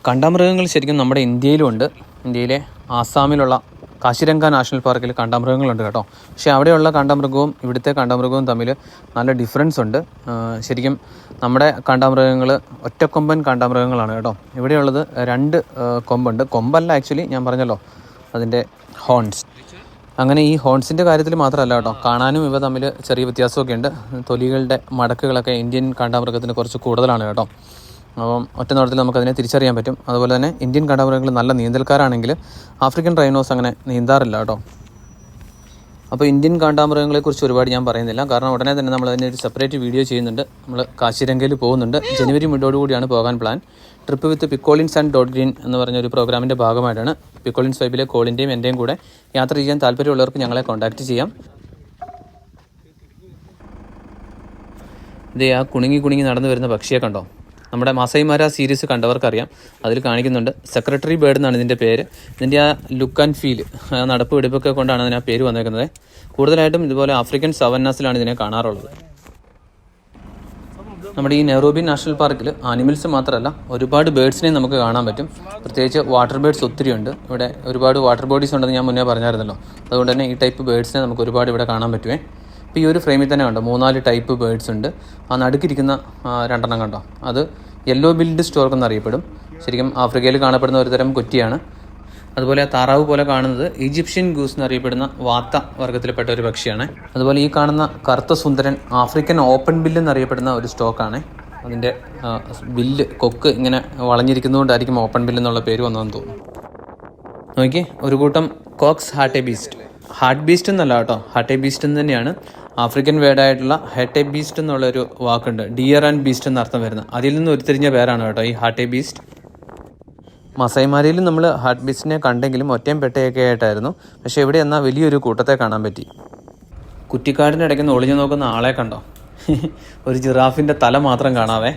കാണ്ടാമൃഗങ്ങൾ ശരിക്കും നമ്മുടെ ഇന്ത്യയിലുമുണ്ട്. ഇന്ത്യയിലെ ആസാമിലുള്ള കാശിരംഗ നാഷണൽ പാർക്കിൽ കാണ്ടാമൃഗങ്ങളുണ്ട് കേട്ടോ. പക്ഷേ അവിടെയുള്ള കാണ്ടാമൃഗവും ഇവിടുത്തെ കാണ്ടാമൃഗവും തമ്മിൽ നല്ല ഡിഫറൻസ് ഉണ്ട്. ശരിക്കും നമ്മുടെ കാണ്ടാമൃഗങ്ങൾ ഒറ്റക്കൊമ്പൻ കാണ്ടാമൃഗങ്ങളാണ് കേട്ടോ. ഇവിടെയുള്ളത് 2 കൊമ്പുണ്ട്. കൊമ്പല്ല ആക്ച്വലി, ഞാൻ പറഞ്ഞല്ലോ അതിൻ്റെ ഹോൺസ്. അങ്ങനെ ഈ ഹോൺസിൻ്റെ കാര്യത്തിൽ മാത്രമല്ല കേട്ടോ, കാണാനും ഇവ തമ്മിൽ ചെറിയ വ്യത്യാസമൊക്കെ ഉണ്ട്. തൊലികളുടെ മടക്കുകളൊക്കെ ഇന്ത്യൻ കാണ്ടാമൃഗത്തിന് കുറച്ച് കൂടുതലാണ് കേട്ടോ. അപ്പം ഒറ്റ നോട്ടത്തിൽ നമുക്കതിനെ തിരിച്ചറിയാൻ പറ്റും. അതുപോലെ തന്നെ ഇന്ത്യൻ കാണ്ടാമൃഗങ്ങൾ നല്ല നീന്തൽക്കാരാണെങ്കിൽ ആഫ്രിക്കൻ റൈനോസ് അങ്ങനെ നീന്താറില്ല കേട്ടോ. അപ്പോൾ ഇന്ത്യൻ കാണ്ടാമൃഗങ്ങളെക്കുറിച്ച് ഒരുപാട് ഞാൻ പറയുന്നില്ല, കാരണം ഉടനെ തന്നെ നമ്മൾ അതിൻ്റെ ഒരു സെപ്പറേറ്റ് വീഡിയോ ചെയ്യുന്നുണ്ട്. നമ്മൾ കാശിരംഗയിൽ പോകുന്നുണ്ട്. ജനുവരി മിഡോടുകൂടിയാണ് പോകാൻ plan. Trip with Piccolins and dot green എന്ന് പറഞ്ഞ ഒരു പ്രോഗ്രാമിൻ്റെ ഭാഗമായിട്ടാണ്. പിക്കോളിൻസ് വൈബിലെ കോളിൻ്റെയും എൻ്റെയും കൂടെ യാത്ര ചെയ്യാൻ താല്പര്യമുള്ളവർക്ക് ഞങ്ങളെ കോൺടാക്റ്റ് ചെയ്യാം. ഇത് ആ കുണുങ്ങി നടന്നു വരുന്ന പക്ഷിയെ കണ്ടോ? നമ്മുടെ മാസൈ മാര സീരീസ് കണ്ടവർക്കറിയാം, അതിൽ കാണിക്കുന്നുണ്ട്. സെക്രട്ടറി ബേർഡ് എന്നാണ് ഇതിൻ്റെ പേര്. ഇതിൻ്റെ ആ ലുക്ക് ആൻഡ് ഫീൽ, നടപ്പ് വെടിപ്പൊക്കെ കൊണ്ടാണ് അതിന് ആ പേര് വന്നേക്കുന്നത്. കൂടുതലായിട്ടും ഇതുപോലെ ആഫ്രിക്കൻ സവന്നാസിലാണ് ഇതിനെ കാണാറുള്ളത്. നമ്മുടെ ഈ നെയ്റോബി നാഷണൽ പാർക്കിൽ ആനിമൽസ് മാത്രമല്ല ഒരുപാട് ബേഡ്സിനെ നമുക്ക് കാണാൻ പറ്റും. പ്രത്യേകിച്ച് വാട്ടർ ബേഡ്സ് ഒത്തിരിയുണ്ട്. ഇവിടെ ഒരുപാട് വാട്ടർ ബോഡീസ് ഉണ്ടെന്ന് ഞാൻ മുന്നേ പറഞ്ഞായിരുന്നല്ലോ. അതുകൊണ്ട് തന്നെ ഈ ടൈപ്പ് ബേഡ്സിനെ നമുക്ക് ഒരുപാട് ഇവിടെ കാണാൻ പറ്റുമേ. ഇപ്പോൾ ഈ ഒരു ഫ്രെയിമിൽ തന്നെ കണ്ടോ 3-4 ടൈപ്പ് ബേഡ്സ് ഉണ്ട്. ആ നടുക്കിരിക്കുന്ന 2 കണ്ടോ, അത് യെല്ലോ ബിൽഡ് സ്റ്റോർക്ക് എന്നറിയപ്പെടും. ശരിക്കും ആഫ്രിക്കയിൽ കാണപ്പെടുന്ന ഒരു തരം കൊറ്റിയാണ്. അതുപോലെ താറാവ് പോലെ കാണുന്നത് ഈജിപ്ഷ്യൻ ഗൂസ് എന്നറിയപ്പെടുന്ന വാത്ത വർഗ്ഗത്തിൽപ്പെട്ട ഒരു പക്ഷിയാണ്. അതുപോലെ ഈ കാണുന്ന കറുത്ത സുന്ദരൻ ആഫ്രിക്കൻ ഓപ്പൺ ബില്ല് എന്നറിയപ്പെടുന്ന ഒരു സ്റ്റോക്കാണ്. അതിൻ്റെ ബില്ല് കൊക്ക് ഇങ്ങനെ വളഞ്ഞിരിക്കുന്നതുകൊണ്ടായിരിക്കും ഓപ്പൺ ബില്ല് എന്നുള്ള പേര് വന്നതെന്ന് തോന്നുന്നു. നോക്കിയേ, ഒരു കൂട്ടം കോക്സ് ഹാർട്ടെ ബീസ്റ്റ്. ഹാർട്ട് ബീസ്റ്റ് എന്നല്ല കേട്ടോ, ഹാർട്ടെ ബീസ്റ്റ് എന്ന് തന്നെയാണ്. ആഫ്രിക്കൻ വേർഡായിട്ടുള്ള ഹാർട്ടെ ബീസ്റ്റ് എന്നുള്ളൊരു വാക്കുണ്ട്. ഡിയർ ആൻഡ് ബീസ്റ്റ് എന്നർത്ഥം വരുന്നത്. അതിൽ നിന്ന് ഉരുത്തിരിഞ്ഞ പേരാണ് കേട്ടോ ഈ ഹാർട്ടെ ബീസ്റ്റ്. മസൈമാരിയിലും നമ്മൾ ഹാർട്ട് ബീസ്റ്റിനെ കണ്ടെങ്കിലും ഒറ്റയും പെട്ടയൊക്കെ ആയിട്ടായിരുന്നു. പക്ഷേ ഇവിടെ എന്നാൽ വലിയൊരു കൂട്ടത്തെ കാണാൻ പറ്റി. കുറ്റിക്കാടിനിടയ്ക്ക് നിന്ന് ഒളിഞ്ഞു നോക്കുന്ന ആളെ കണ്ടോ? ഒരു ജിറാഫിൻ്റെ തല മാത്രം കാണാവേ.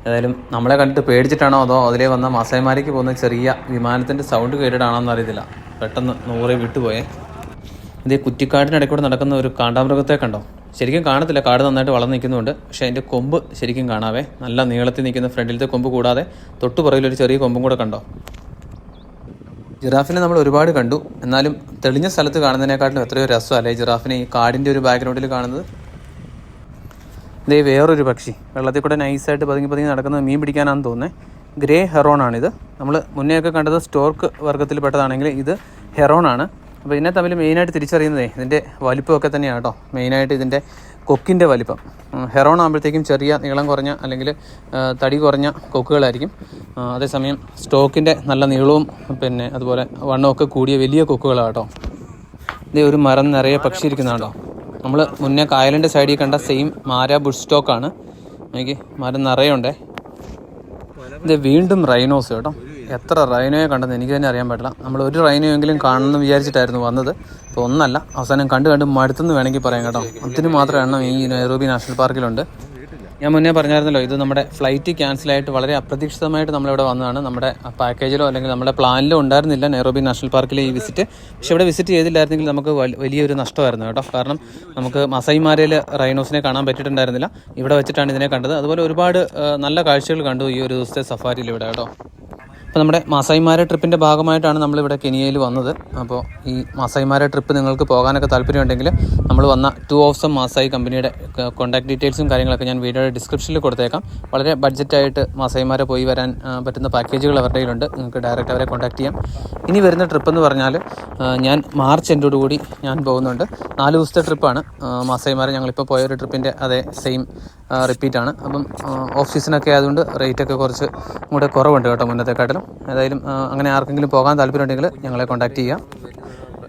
ഏതായാലും നമ്മളെ കണ്ടിട്ട് പേടിച്ചിട്ടാണോ അതോ അതിലേ വന്ന മസൈമാരിക്ക് പോകുന്ന ചെറിയ വിമാനത്തിൻ്റെ സൗണ്ട് കേട്ടിട്ടാണോ എന്നറിയത്തില്ല, പെട്ടെന്ന് 100 വിട്ടുപോയേ. ഇതേ കുറ്റിക്കാടിനിടയ്ക്കൂടെ നടക്കുന്ന ഒരു കാണ്ടാമൃഗത്തെ കണ്ടോ? ശരിക്കും കാണത്തില്ല, കാട് നന്നായിട്ട് വളർന്ന് നിൽക്കുന്നുണ്ട്. പക്ഷേ അതിൻ്റെ കൊമ്പ് ശരിക്കും കാണാവേ. നല്ല നീളത്തിൽ നിൽക്കുന്ന ഫ്രണ്ടിലത്തെ കൊമ്പ് കൂടാതെ തൊട്ടു പുറകിലൊരു ചെറിയ കൊമ്പും കൂടെ കണ്ടോ? ജിറാഫിനെ നമ്മൾ ഒരുപാട് കണ്ടു. എന്നാലും തെളിഞ്ഞ സ്ഥലത്ത് കാണുന്നതിനെക്കാട്ടിലും എത്രയോ രസമല്ലേ ജിറാഫിനെ ഈ കാടിൻ്റെ ഒരു ബാക്ക്ഗ്രൗണ്ടിൽ കാണുന്നത്. ഇതേ വേറൊരു പക്ഷി വെള്ളത്തിൽ കൂടെ നൈസായിട്ട് പതുങ്ങി നടക്കുന്നത് മീൻ പിടിക്കാനാണെന്ന് തോന്നുന്നത്. ഗ്രേ ഹെറോണാണിത്. നമ്മൾ മുന്നേയൊക്കെ കണ്ടത് സ്റ്റോർക്ക് വർഗ്ഗത്തിൽപ്പെട്ടതാണെങ്കിൽ ഇത് ഹെറോണാണ്. അപ്പോൾ ഇതിനെ തമ്മിൽ മെയിനായിട്ട് തിരിച്ചറിയുന്നതേ ഇതിൻ്റെ വലിപ്പമൊക്കെ തന്നെയാണ് കേട്ടോ. മെയിനായിട്ട് ഇതിൻ്റെ കൊക്കിൻ്റെ വലിപ്പം. ഹെറോൺ ആകുമ്പോഴത്തേക്കും ചെറിയ നീളം കുറഞ്ഞ അല്ലെങ്കിൽ തടി കുറഞ്ഞ കൊക്കുകളായിരിക്കും. അതേസമയം സ്റ്റോക്കിൻ്റെ നല്ല നീളവും പിന്നെ അതുപോലെ വണ്ണമൊക്കെ കൂടിയ വലിയ കൊക്കുകളാണ് കേട്ടോ. ഇത് ഒരു മരം നിറയെ പക്ഷി ഇരിക്കുന്നതാണോ? നമ്മൾ മുന്നേ കായലിൻ്റെ സൈഡിൽ കണ്ട സെയിം മാര ബുഷ് സ്റ്റോക്കാണ്. എനിക്ക് മരം നിറയുണ്ടേ. ഇത് വീണ്ടും റൈനോസ് കേട്ടോ. എത്ര റൈനോയെ കണ്ടെന്ന് എനിക്ക് തന്നെ അറിയാൻ പറ്റില്ല. നമ്മൾ ഒരു റൈനോയെങ്കിലും കാണണമെന്ന് വിചാരിച്ചിട്ടായിരുന്നു വന്നത്. അപ്പോൾ ഒന്നല്ല, അവസാനം കണ്ട് മടുത്തെന്ന് വേണമെങ്കിൽ പറയാം കേട്ടോ. അതിന് മാത്രം എണ്ണം ഈ നെയ്റോബി നാഷണൽ പാർക്കിലുണ്ട്. ഞാൻ മുന്നേ പറഞ്ഞായിരുന്നല്ലോ, ഇത് നമ്മുടെ ഫ്ലൈറ്റ് ക്യാൻസലായിട്ട് വളരെ അപ്രതീക്ഷിതമായിട്ട് നമ്മളിവിടെ വന്നതാണ്. നമ്മുടെ പാക്കേജിലോ അല്ലെങ്കിൽ നമ്മുടെ പ്ലാനിലോ ഉണ്ടായിരുന്നില്ല നെയ്റോബി നാഷണൽ പാർക്കിലെ ഈ വിസിറ്റ്. പക്ഷേ ഇവിടെ വിസിറ്റ് ചെയ്തില്ലായിരുന്നെങ്കിൽ നമുക്ക് വലിയൊരു നഷ്ടമായിരുന്നു കേട്ടോ. കാരണം നമുക്ക് മസൈമാരയിൽ റൈനോസിനെ കാണാൻ പറ്റിയിട്ടുണ്ടായിരുന്നില്ല. ഇവിടെ വെച്ചിട്ടാണ് ഇതിനെ കണ്ടത്. അതുപോലെ ഒരുപാട് നല്ല കാഴ്ചകൾ കണ്ടു ഈ ഒരു ദിവസത്തെ സഫാരിയിൽ ഇവിടെ കേട്ടോ. അപ്പോൾ നമ്മുടെ മാസൈമാര ട്രിപ്പിൻ്റെ ഭാഗമായിട്ടാണ് നമ്മളിവിടെ കെനിയയിൽ വന്നത്. അപ്പോൾ ഈ മാസൈമാര ട്രിപ്പ് നിങ്ങൾക്ക് പോകാനൊക്കെ താല്പര്യമുണ്ടെങ്കിൽ നമ്മൾ വന്ന 2 Awesome മാസായി കമ്പനിയുടെ കോൺടാക്ട് ഡീറ്റെയിൽസും കാര്യങ്ങളൊക്കെ ഞാൻ വീഡിയോയുടെ ഡിസ്ക്രിപ്ഷനിൽ കൊടുത്തേക്കാം. വളരെ ബഡ്ജറ്റായിട്ട് മാസൈമാര പോയി വരാൻ പറ്റുന്ന പാക്കേജുകൾ അവരുടെ കയ്യിലുണ്ട്. നിങ്ങൾക്ക് ഡയറക്റ്റ് അവരെ കോൺടാക്ട് ചെയ്യാം. ഇനി വരുന്ന ട്രിപ്പ് എന്ന് പറഞ്ഞാൽ ഞാൻ മാർച്ച് എൻഡോടുകൂടി ഞാൻ പോകുന്നുണ്ട്. 4 ദിവസത്തെ ട്രിപ്പാണ് മാസൈമാര. ഞങ്ങളിപ്പോൾ പോയൊരു ട്രിപ്പിൻ്റെ അതേ സെയിം റിപ്പീറ്റാണ്. അപ്പം ഓഫ് സീസണൊക്കെ ആയതുകൊണ്ട് റേറ്റൊക്കെ കുറച്ച് കൂടെ കുറവുണ്ട് കേട്ടോ മുന്നത്തെക്കാട്ടിലും. ഏതായാലും അങ്ങനെ ആർക്കെങ്കിലും പോകാൻ താല്പര്യമുണ്ടെങ്കിൽ ഞങ്ങളെ കോൺടാക്ട് ചെയ്യാം.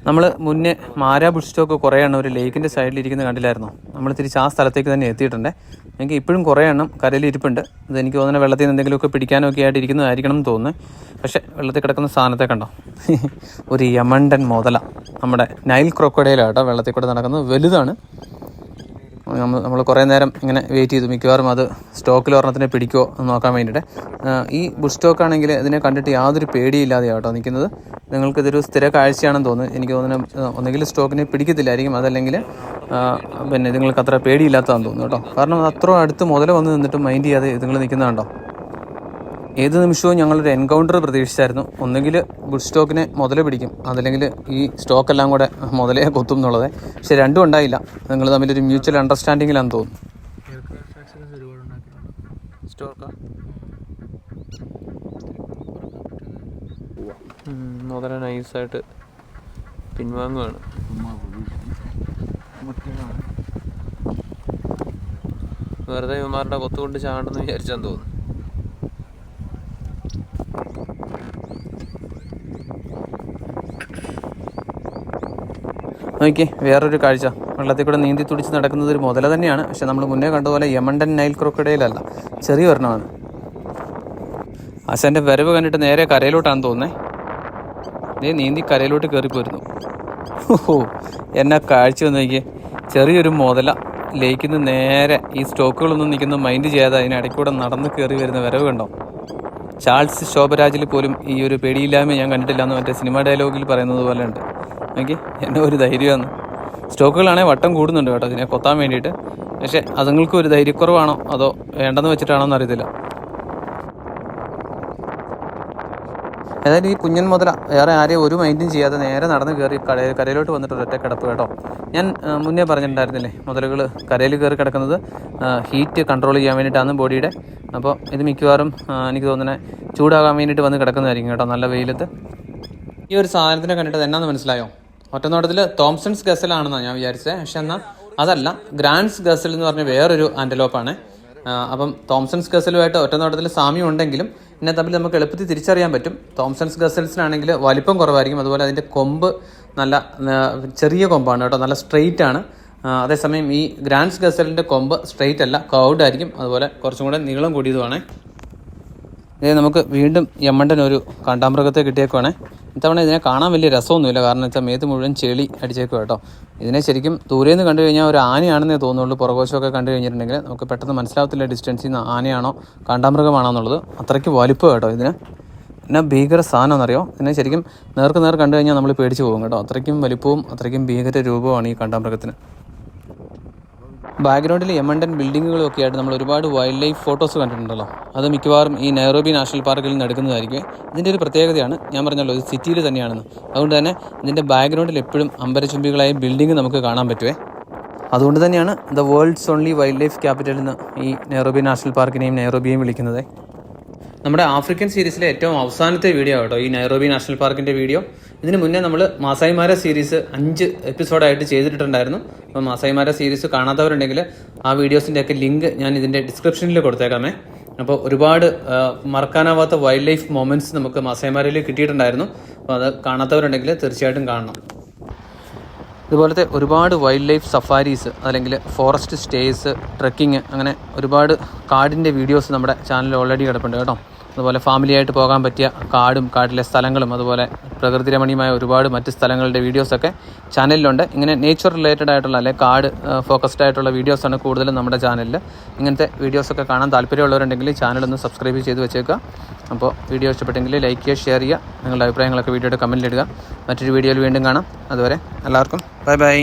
നമ്മൾ മുന്നേ മാര ബുഷ് സ്റ്റോക്ക് കുറേ എണ്ണം ഒരു ലേക്കിൻ്റെ സൈഡിലിരിക്കുന്നത് കണ്ടില്ലായിരുന്നു. നമ്മൾ തിരിച്ച് ആ സ്ഥലത്തേക്ക് തന്നെ എത്തിയിട്ടുണ്ട്. എനിക്ക് ഇപ്പോഴും കുറേ എണ്ണം കരയിൽ ഇരിപ്പുണ്ട്. ഇതെനിക്ക് തോന്നുന്ന വെള്ളത്തിൽ നിന്ന് എന്തെങ്കിലുമൊക്കെ പിടിക്കാനൊക്കെ ആയിട്ട് ഇരിക്കുന്നതായിരിക്കണം എന്ന് തോന്നുന്നത്. പക്ഷേ വെള്ളത്തിൽ കിടക്കുന്ന സാധനത്തെ കണ്ടോ? ഒരു യമണ്ടൻ മുതല, നമ്മുടെ നൈൽ ക്രോക്കോഡൈലാണ് കേട്ടോ വെള്ളത്തിൽ കൂടെ നടക്കുന്നത്. വലുതാണ്. നമ്മൾ കുറേ നേരം ഇങ്ങനെ വെയിറ്റ് ചെയ്തു. മിക്കവാറും അത് സ്റ്റോക്കിൽ ഒരെണ്ണത്തിനെ പിടിക്കുമോ എന്ന് നോക്കാൻ വേണ്ടിയിട്ട്. ഈ ബുഷ് സ്റ്റോക്കാണെങ്കിൽ ഇതിനെ കണ്ടിട്ട് യാതൊരു പേടിയില്ലാതെയാണ് കേട്ടോ നിൽക്കുന്നത്. നിങ്ങൾക്കിതൊരു സ്ഥിര കാഴ്ചയാണെന്ന് തോന്നുന്നു. എനിക്ക് തോന്നുന്നു ഒന്നുകിൽ സ്റ്റോക്കിനെ പിടിക്കത്തില്ലായിരിക്കും, അതല്ലെങ്കിൽ പിന്നെ നിങ്ങൾക്ക് അത്ര പേടിയില്ലാത്തതാണെന്ന് തോന്നുന്നു കേട്ടോ. കാരണം അത്ര അടുത്ത് മുതൽ വന്ന് നിന്നിട്ട് മൈൻഡ് ചെയ്യാതെ നിങ്ങൾ നിൽക്കുന്നതുണ്ടോ. ഏത് നിമിഷവും ഞങ്ങളൊരു എൻകൗണ്ടർ പ്രതീക്ഷിച്ചായിരുന്നു. ഒന്നുകിൽ ബുഷ് സ്റ്റോക്കിനെ മുതല പിടിക്കും, അതല്ലെങ്കിൽ ഈ സ്റ്റോക്കെല്ലാം കൂടെ മുതലയെ കൊത്തും എന്നുള്ളത്. പക്ഷെ രണ്ടും ഉണ്ടായില്ല. നിങ്ങൾ തമ്മിലൊരു മ്യൂച്വൽ അണ്ടർസ്റ്റാൻഡിങ്ങിലാണെന്ന് തോന്നുന്നു. മുതല നൈസായിട്ട് പിൻവാങ്ങുകയാണ്. വെറുതെ ഇവന്മാരുടെ കൊത്തുകൊണ്ട് ചാണ്ടെന്ന് വിചാരിച്ചാന്ന് തോന്നുന്നു. നോക്കി വേറൊരു കാഴ്ച. വെള്ളത്തിൽ കൂടെ നീന്തി തുടിച്ച് നടക്കുന്നത് ഒരു മുതല തന്നെയാണ്. പക്ഷെ നമ്മൾ മുന്നേ കണ്ടതുപോലെ യമണ്ടൻ നൈൽ ക്രൊക്കഡൈലല്ല, ചെറിയ ഒരെണ്ണമാണ്. ആശാൻ്റെ വരവ് കണ്ടിട്ട് നേരെ കരയിലോട്ടാണെന്ന് തോന്നുന്നേ. ഇതേ നീന്തി കരയിലോട്ട് കയറിപ്പോയിരുന്നു. ഓഹോ, എന്നാ കാഴ്ച വന്ന് നോക്കിയേ. ചെറിയൊരു മുതല ലേക്കിൽ നിന്ന് നേരെ ഈ സ്റ്റോക്കുകളൊന്നും നിൽക്കുന്ന മൈൻഡ് ചെയ്യാതെ അതിനിടയ്ക്കൂടെ നടന്ന് കയറി വരുന്ന വരവ് കണ്ടോ. ചാൾസ് ശോഭരാജിൽ പോലും ഈ ഒരു പേടിയില്ലായ്മ ഞാൻ കണ്ടിട്ടില്ല എന്ന് മറ്റേ സിനിമ ഡയലോഗിൽ പറയുന്നത് പോലെ ഉണ്ട്. നോക്കി എന്നെ ഒരു ധൈര്യമാണ്. സ്റ്റോക്കുകളാണെങ്കിൽ വട്ടം കൂടുന്നുണ്ട് കേട്ടോ ഇതിനെ കൊത്താൻ വേണ്ടിയിട്ട്. പക്ഷേ അതുങ്ങൾക്ക് ഒരു ധൈര്യക്കുറവാണോ അതോ വേണ്ടെന്ന് വെച്ചിട്ടാണോ എന്നറിയത്തില്ല. ഏതായാലും ഈ കുഞ്ഞൻ മുതല വേറെ ആരെയും ഒരു മൈൻഡും ചെയ്യാതെ നേരെ നടന്ന് കയറി കരയിലോട്ട് വന്നിട്ട് ഒരൊറ്റ കിടപ്പ് കേട്ടോ. ഞാൻ മുന്നേ പറഞ്ഞിട്ടുണ്ടായിരുന്നില്ലേ, മുതലുകൾ കരയിൽ കയറി കിടക്കുന്നത് ഹീറ്റ് കൺട്രോൾ ചെയ്യാൻ വേണ്ടിയിട്ടാണ് ബോഡിയുടെ. അപ്പോൾ ഇത് മിക്കവാറും എനിക്ക് തോന്നുന്നത് ചൂടാകാൻ വേണ്ടിയിട്ട് വന്ന് കിടക്കുന്നതായിരിക്കും കേട്ടോ, നല്ല വെയിലത്ത്. ഈ ഒരു സാധനത്തിനെ കണ്ടിട്ട് എന്നാന്ന് മനസ്സിലായോ? ഒറ്റനോട്ടത്തിൽ തോംസൺസ് ഗസലാണെന്നാണ് ഞാൻ വിചാരിച്ചത്. പക്ഷെ എന്നാൽ അതല്ല, ഗ്രാൻഡ്സ് ഗസൽ എന്ന് പറഞ്ഞ വേറൊരു ആൻറ്റലോപ്പാണ്. അപ്പം തോംസൺസ് ഗസലുമായിട്ട് ഒറ്റനോട്ടത്തിൽ സാമ്യം ഉണ്ടെങ്കിലും ഇതിനെ തമ്മിൽ നമുക്ക് എളുപ്പത്തിൽ തിരിച്ചറിയാൻ പറ്റും. തോംസൺസ് ഗസൽസിനാണെങ്കിൽ വലിപ്പം കുറവായിരിക്കും, അതുപോലെ അതിൻ്റെ കൊമ്പ് നല്ല ചെറിയ കൊമ്പാണ് കേട്ടോ, നല്ല സ്ട്രെയിറ്റ് ആണ്. അതേസമയം ഈ ഗ്രാൻഡ്സ് ഗസലിൻ്റെ കൊമ്പ് സ്ട്രെയിറ്റ് അല്ല, കൗഡ് ആയിരിക്കും, അതുപോലെ കുറച്ചും കൂടെ നീളം കൂടിയതുമാണ്. ഇതേ നമുക്ക് വീണ്ടും യമണ്ടൻ ഒരു കാണ്ടാമൃഗത്തെ കിട്ടിയേക്കുവാണേ. ഇത്തവണ ഇതിനെ കാണാൻ വലിയ രസമൊന്നുമില്ല, കാരണം വെച്ചാൽ മേത്ത് മുഴുവൻ ചെളി അടിച്ചേക്കും കേട്ടോ. ഇതിനെ ശരിക്കും ദൂരെ നിന്ന് കണ്ടു കഴിഞ്ഞാൽ ഒരു ആനയാണെന്നേ തോന്നുള്ളൂ. പുറകോശമൊക്കെ കണ്ടു കഴിഞ്ഞിട്ടുണ്ടെങ്കിൽ നമുക്ക് പെട്ടെന്ന് മനസ്സിലാവത്തില്ല ഡിസ്റ്റൻസിൽ നിന്ന് ആനയാണോ കാണ്ടാമൃഗമാണോ എന്നുള്ളത്. അത്രയ്ക്ക് വലിപ്പം കേട്ടോ ഇതിന്. പിന്നെ ഭീകര സാധനമെന്നറിയോ, ഇതിനെ ശരിക്കും നേർക്ക് നേർ കണ്ടു കഴിഞ്ഞാൽ നമ്മൾ പേടിച്ച് പോകും കേട്ടോ. അത്രയ്ക്കും വലിപ്പവും അത്രയ്ക്കും ഭീകര രൂപമാണ് ഈ കാണ്ടാമൃഗത്തിന്. ബാക്ക്ഗ്രൗണ്ടിൽ യമണ്ടൻ ബിൽഡിങ്ങുകളും ഒക്കെ ആയിട്ട് നമ്മൾ ഒരുപാട് വൈൽഡ് ലൈഫ് ഫോട്ടോസ് കണ്ടിട്ടുണ്ടല്ലോ. അത് മിക്കവാറും ഈ നൈറോബി നാഷണൽ പാർക്കിൽ നിന്ന് എടുക്കുന്നതായിരിക്കും. ഇതിൻ്റെ ഒരു പ്രത്യേകതയാണ്, ഞാൻ പറഞ്ഞല്ലോ ഇത് സിറ്റിയിൽ തന്നെയാണെന്ന്. അതുകൊണ്ട് തന്നെ ഇതിൻ്റെ ബാക്ക്ഗ്രൗണ്ടിൽ എപ്പോഴും അമ്പരചുംബികളായ ബിൽഡിംഗ് നമുക്ക് കാണാൻ പറ്റുമേ. അതുകൊണ്ട് തന്നെയാണ് the world's only wild life capital എന്ന് ഈ നൈറോബി നാഷണൽ പാർക്കിനെയും നൈറോബിയെയും വിളിക്കുന്നത്. നമ്മുടെ ആഫ്രിക്കൻ സീരീസിലെ ഏറ്റവും അവസാനത്തെ വീഡിയോ കേട്ടോ ഈ നൈറോബി നാഷണൽ പാർക്കിൻ്റെ വീഡിയോ. ഇതിന് മുന്നേ നമ്മൾ മാസായി മാര സീരീസ് 5 എപ്പിസോഡായിട്ട് ചെയ്തിട്ടുണ്ടായിരുന്നു. അപ്പോൾ മാസായി മാര സീരീസ് കാണാത്തവരുണ്ടെങ്കിൽ ആ വീഡിയോസിൻ്റെയൊക്കെ ലിങ്ക് ഞാൻ ഇതിൻ്റെ ഡിസ്ക്രിപ്ഷനിൽ കൊടുത്തേക്കാമേ. അപ്പോൾ ഒരുപാട് മറക്കാനാവാത്ത വൈൽഡ് ലൈഫ് മൊമെൻറ്റ്സ് നമുക്ക് മാസായി മാരയിൽ കിട്ടിയിട്ടുണ്ടായിരുന്നു. അപ്പോൾ അത് കാണാത്തവരുണ്ടെങ്കിൽ തീർച്ചയായിട്ടും കാണണം. ഇതുപോലത്തെ ഒരുപാട് വൈൽഡ് ലൈഫ് സഫാരീസ് അല്ലെങ്കിൽ ഫോറസ്റ്റ് സ്റ്റേസ്, ട്രെക്കിങ്, അങ്ങനെ ഒരുപാട് കാടിൻ്റെ വീഡിയോസ് നമ്മുടെ ചാനലിൽ ഓൾറെഡി കിടപ്പുണ്ട് കേട്ടോ. അതുപോലെ ഫാമിലിയായിട്ട് പോകാൻ പറ്റിയ കാടും കാട്ടിലെ സ്ഥലങ്ങളും അതുപോലെ പ്രകൃതി രമണീയമായ ഒരുപാട് മറ്റ് സ്ഥലങ്ങളുടെ വീഡിയോസൊക്കെ ചാനലിലുണ്ട്. ഇങ്ങനെ നേച്ചർ റിലേറ്റഡ് ആയിട്ടുള്ള അല്ലെങ്കിൽ കാട് ഫോക്കസ്ഡ് ആയിട്ടുള്ള വീഡിയോസാണ് കൂടുതലും നമ്മുടെ ചാനലിൽ. ഇങ്ങനത്തെ വീഡിയോസൊക്കെ കാണാൻ താല്പര്യമുള്ളവരുണ്ടെങ്കിൽ ചാനലൊന്ന് സബ്സ്ക്രൈബ് ചെയ്ത് വെച്ചേക്കുക. അപ്പോൾ വീഡിയോ ഇഷ്ടപ്പെട്ടെങ്കിൽ ലൈക്ക് ചെയ്യുക, ഷെയർ ചെയ്യുക, നിങ്ങളുടെ അഭിപ്രായങ്ങളൊക്കെ വീഡിയോയുടെ കമൻറ്റിലിടുക. മറ്റൊരു വീഡിയോയിൽ വീണ്ടും കാണാം. അതുവരെ എല്ലാവർക്കും ബൈ ബൈ.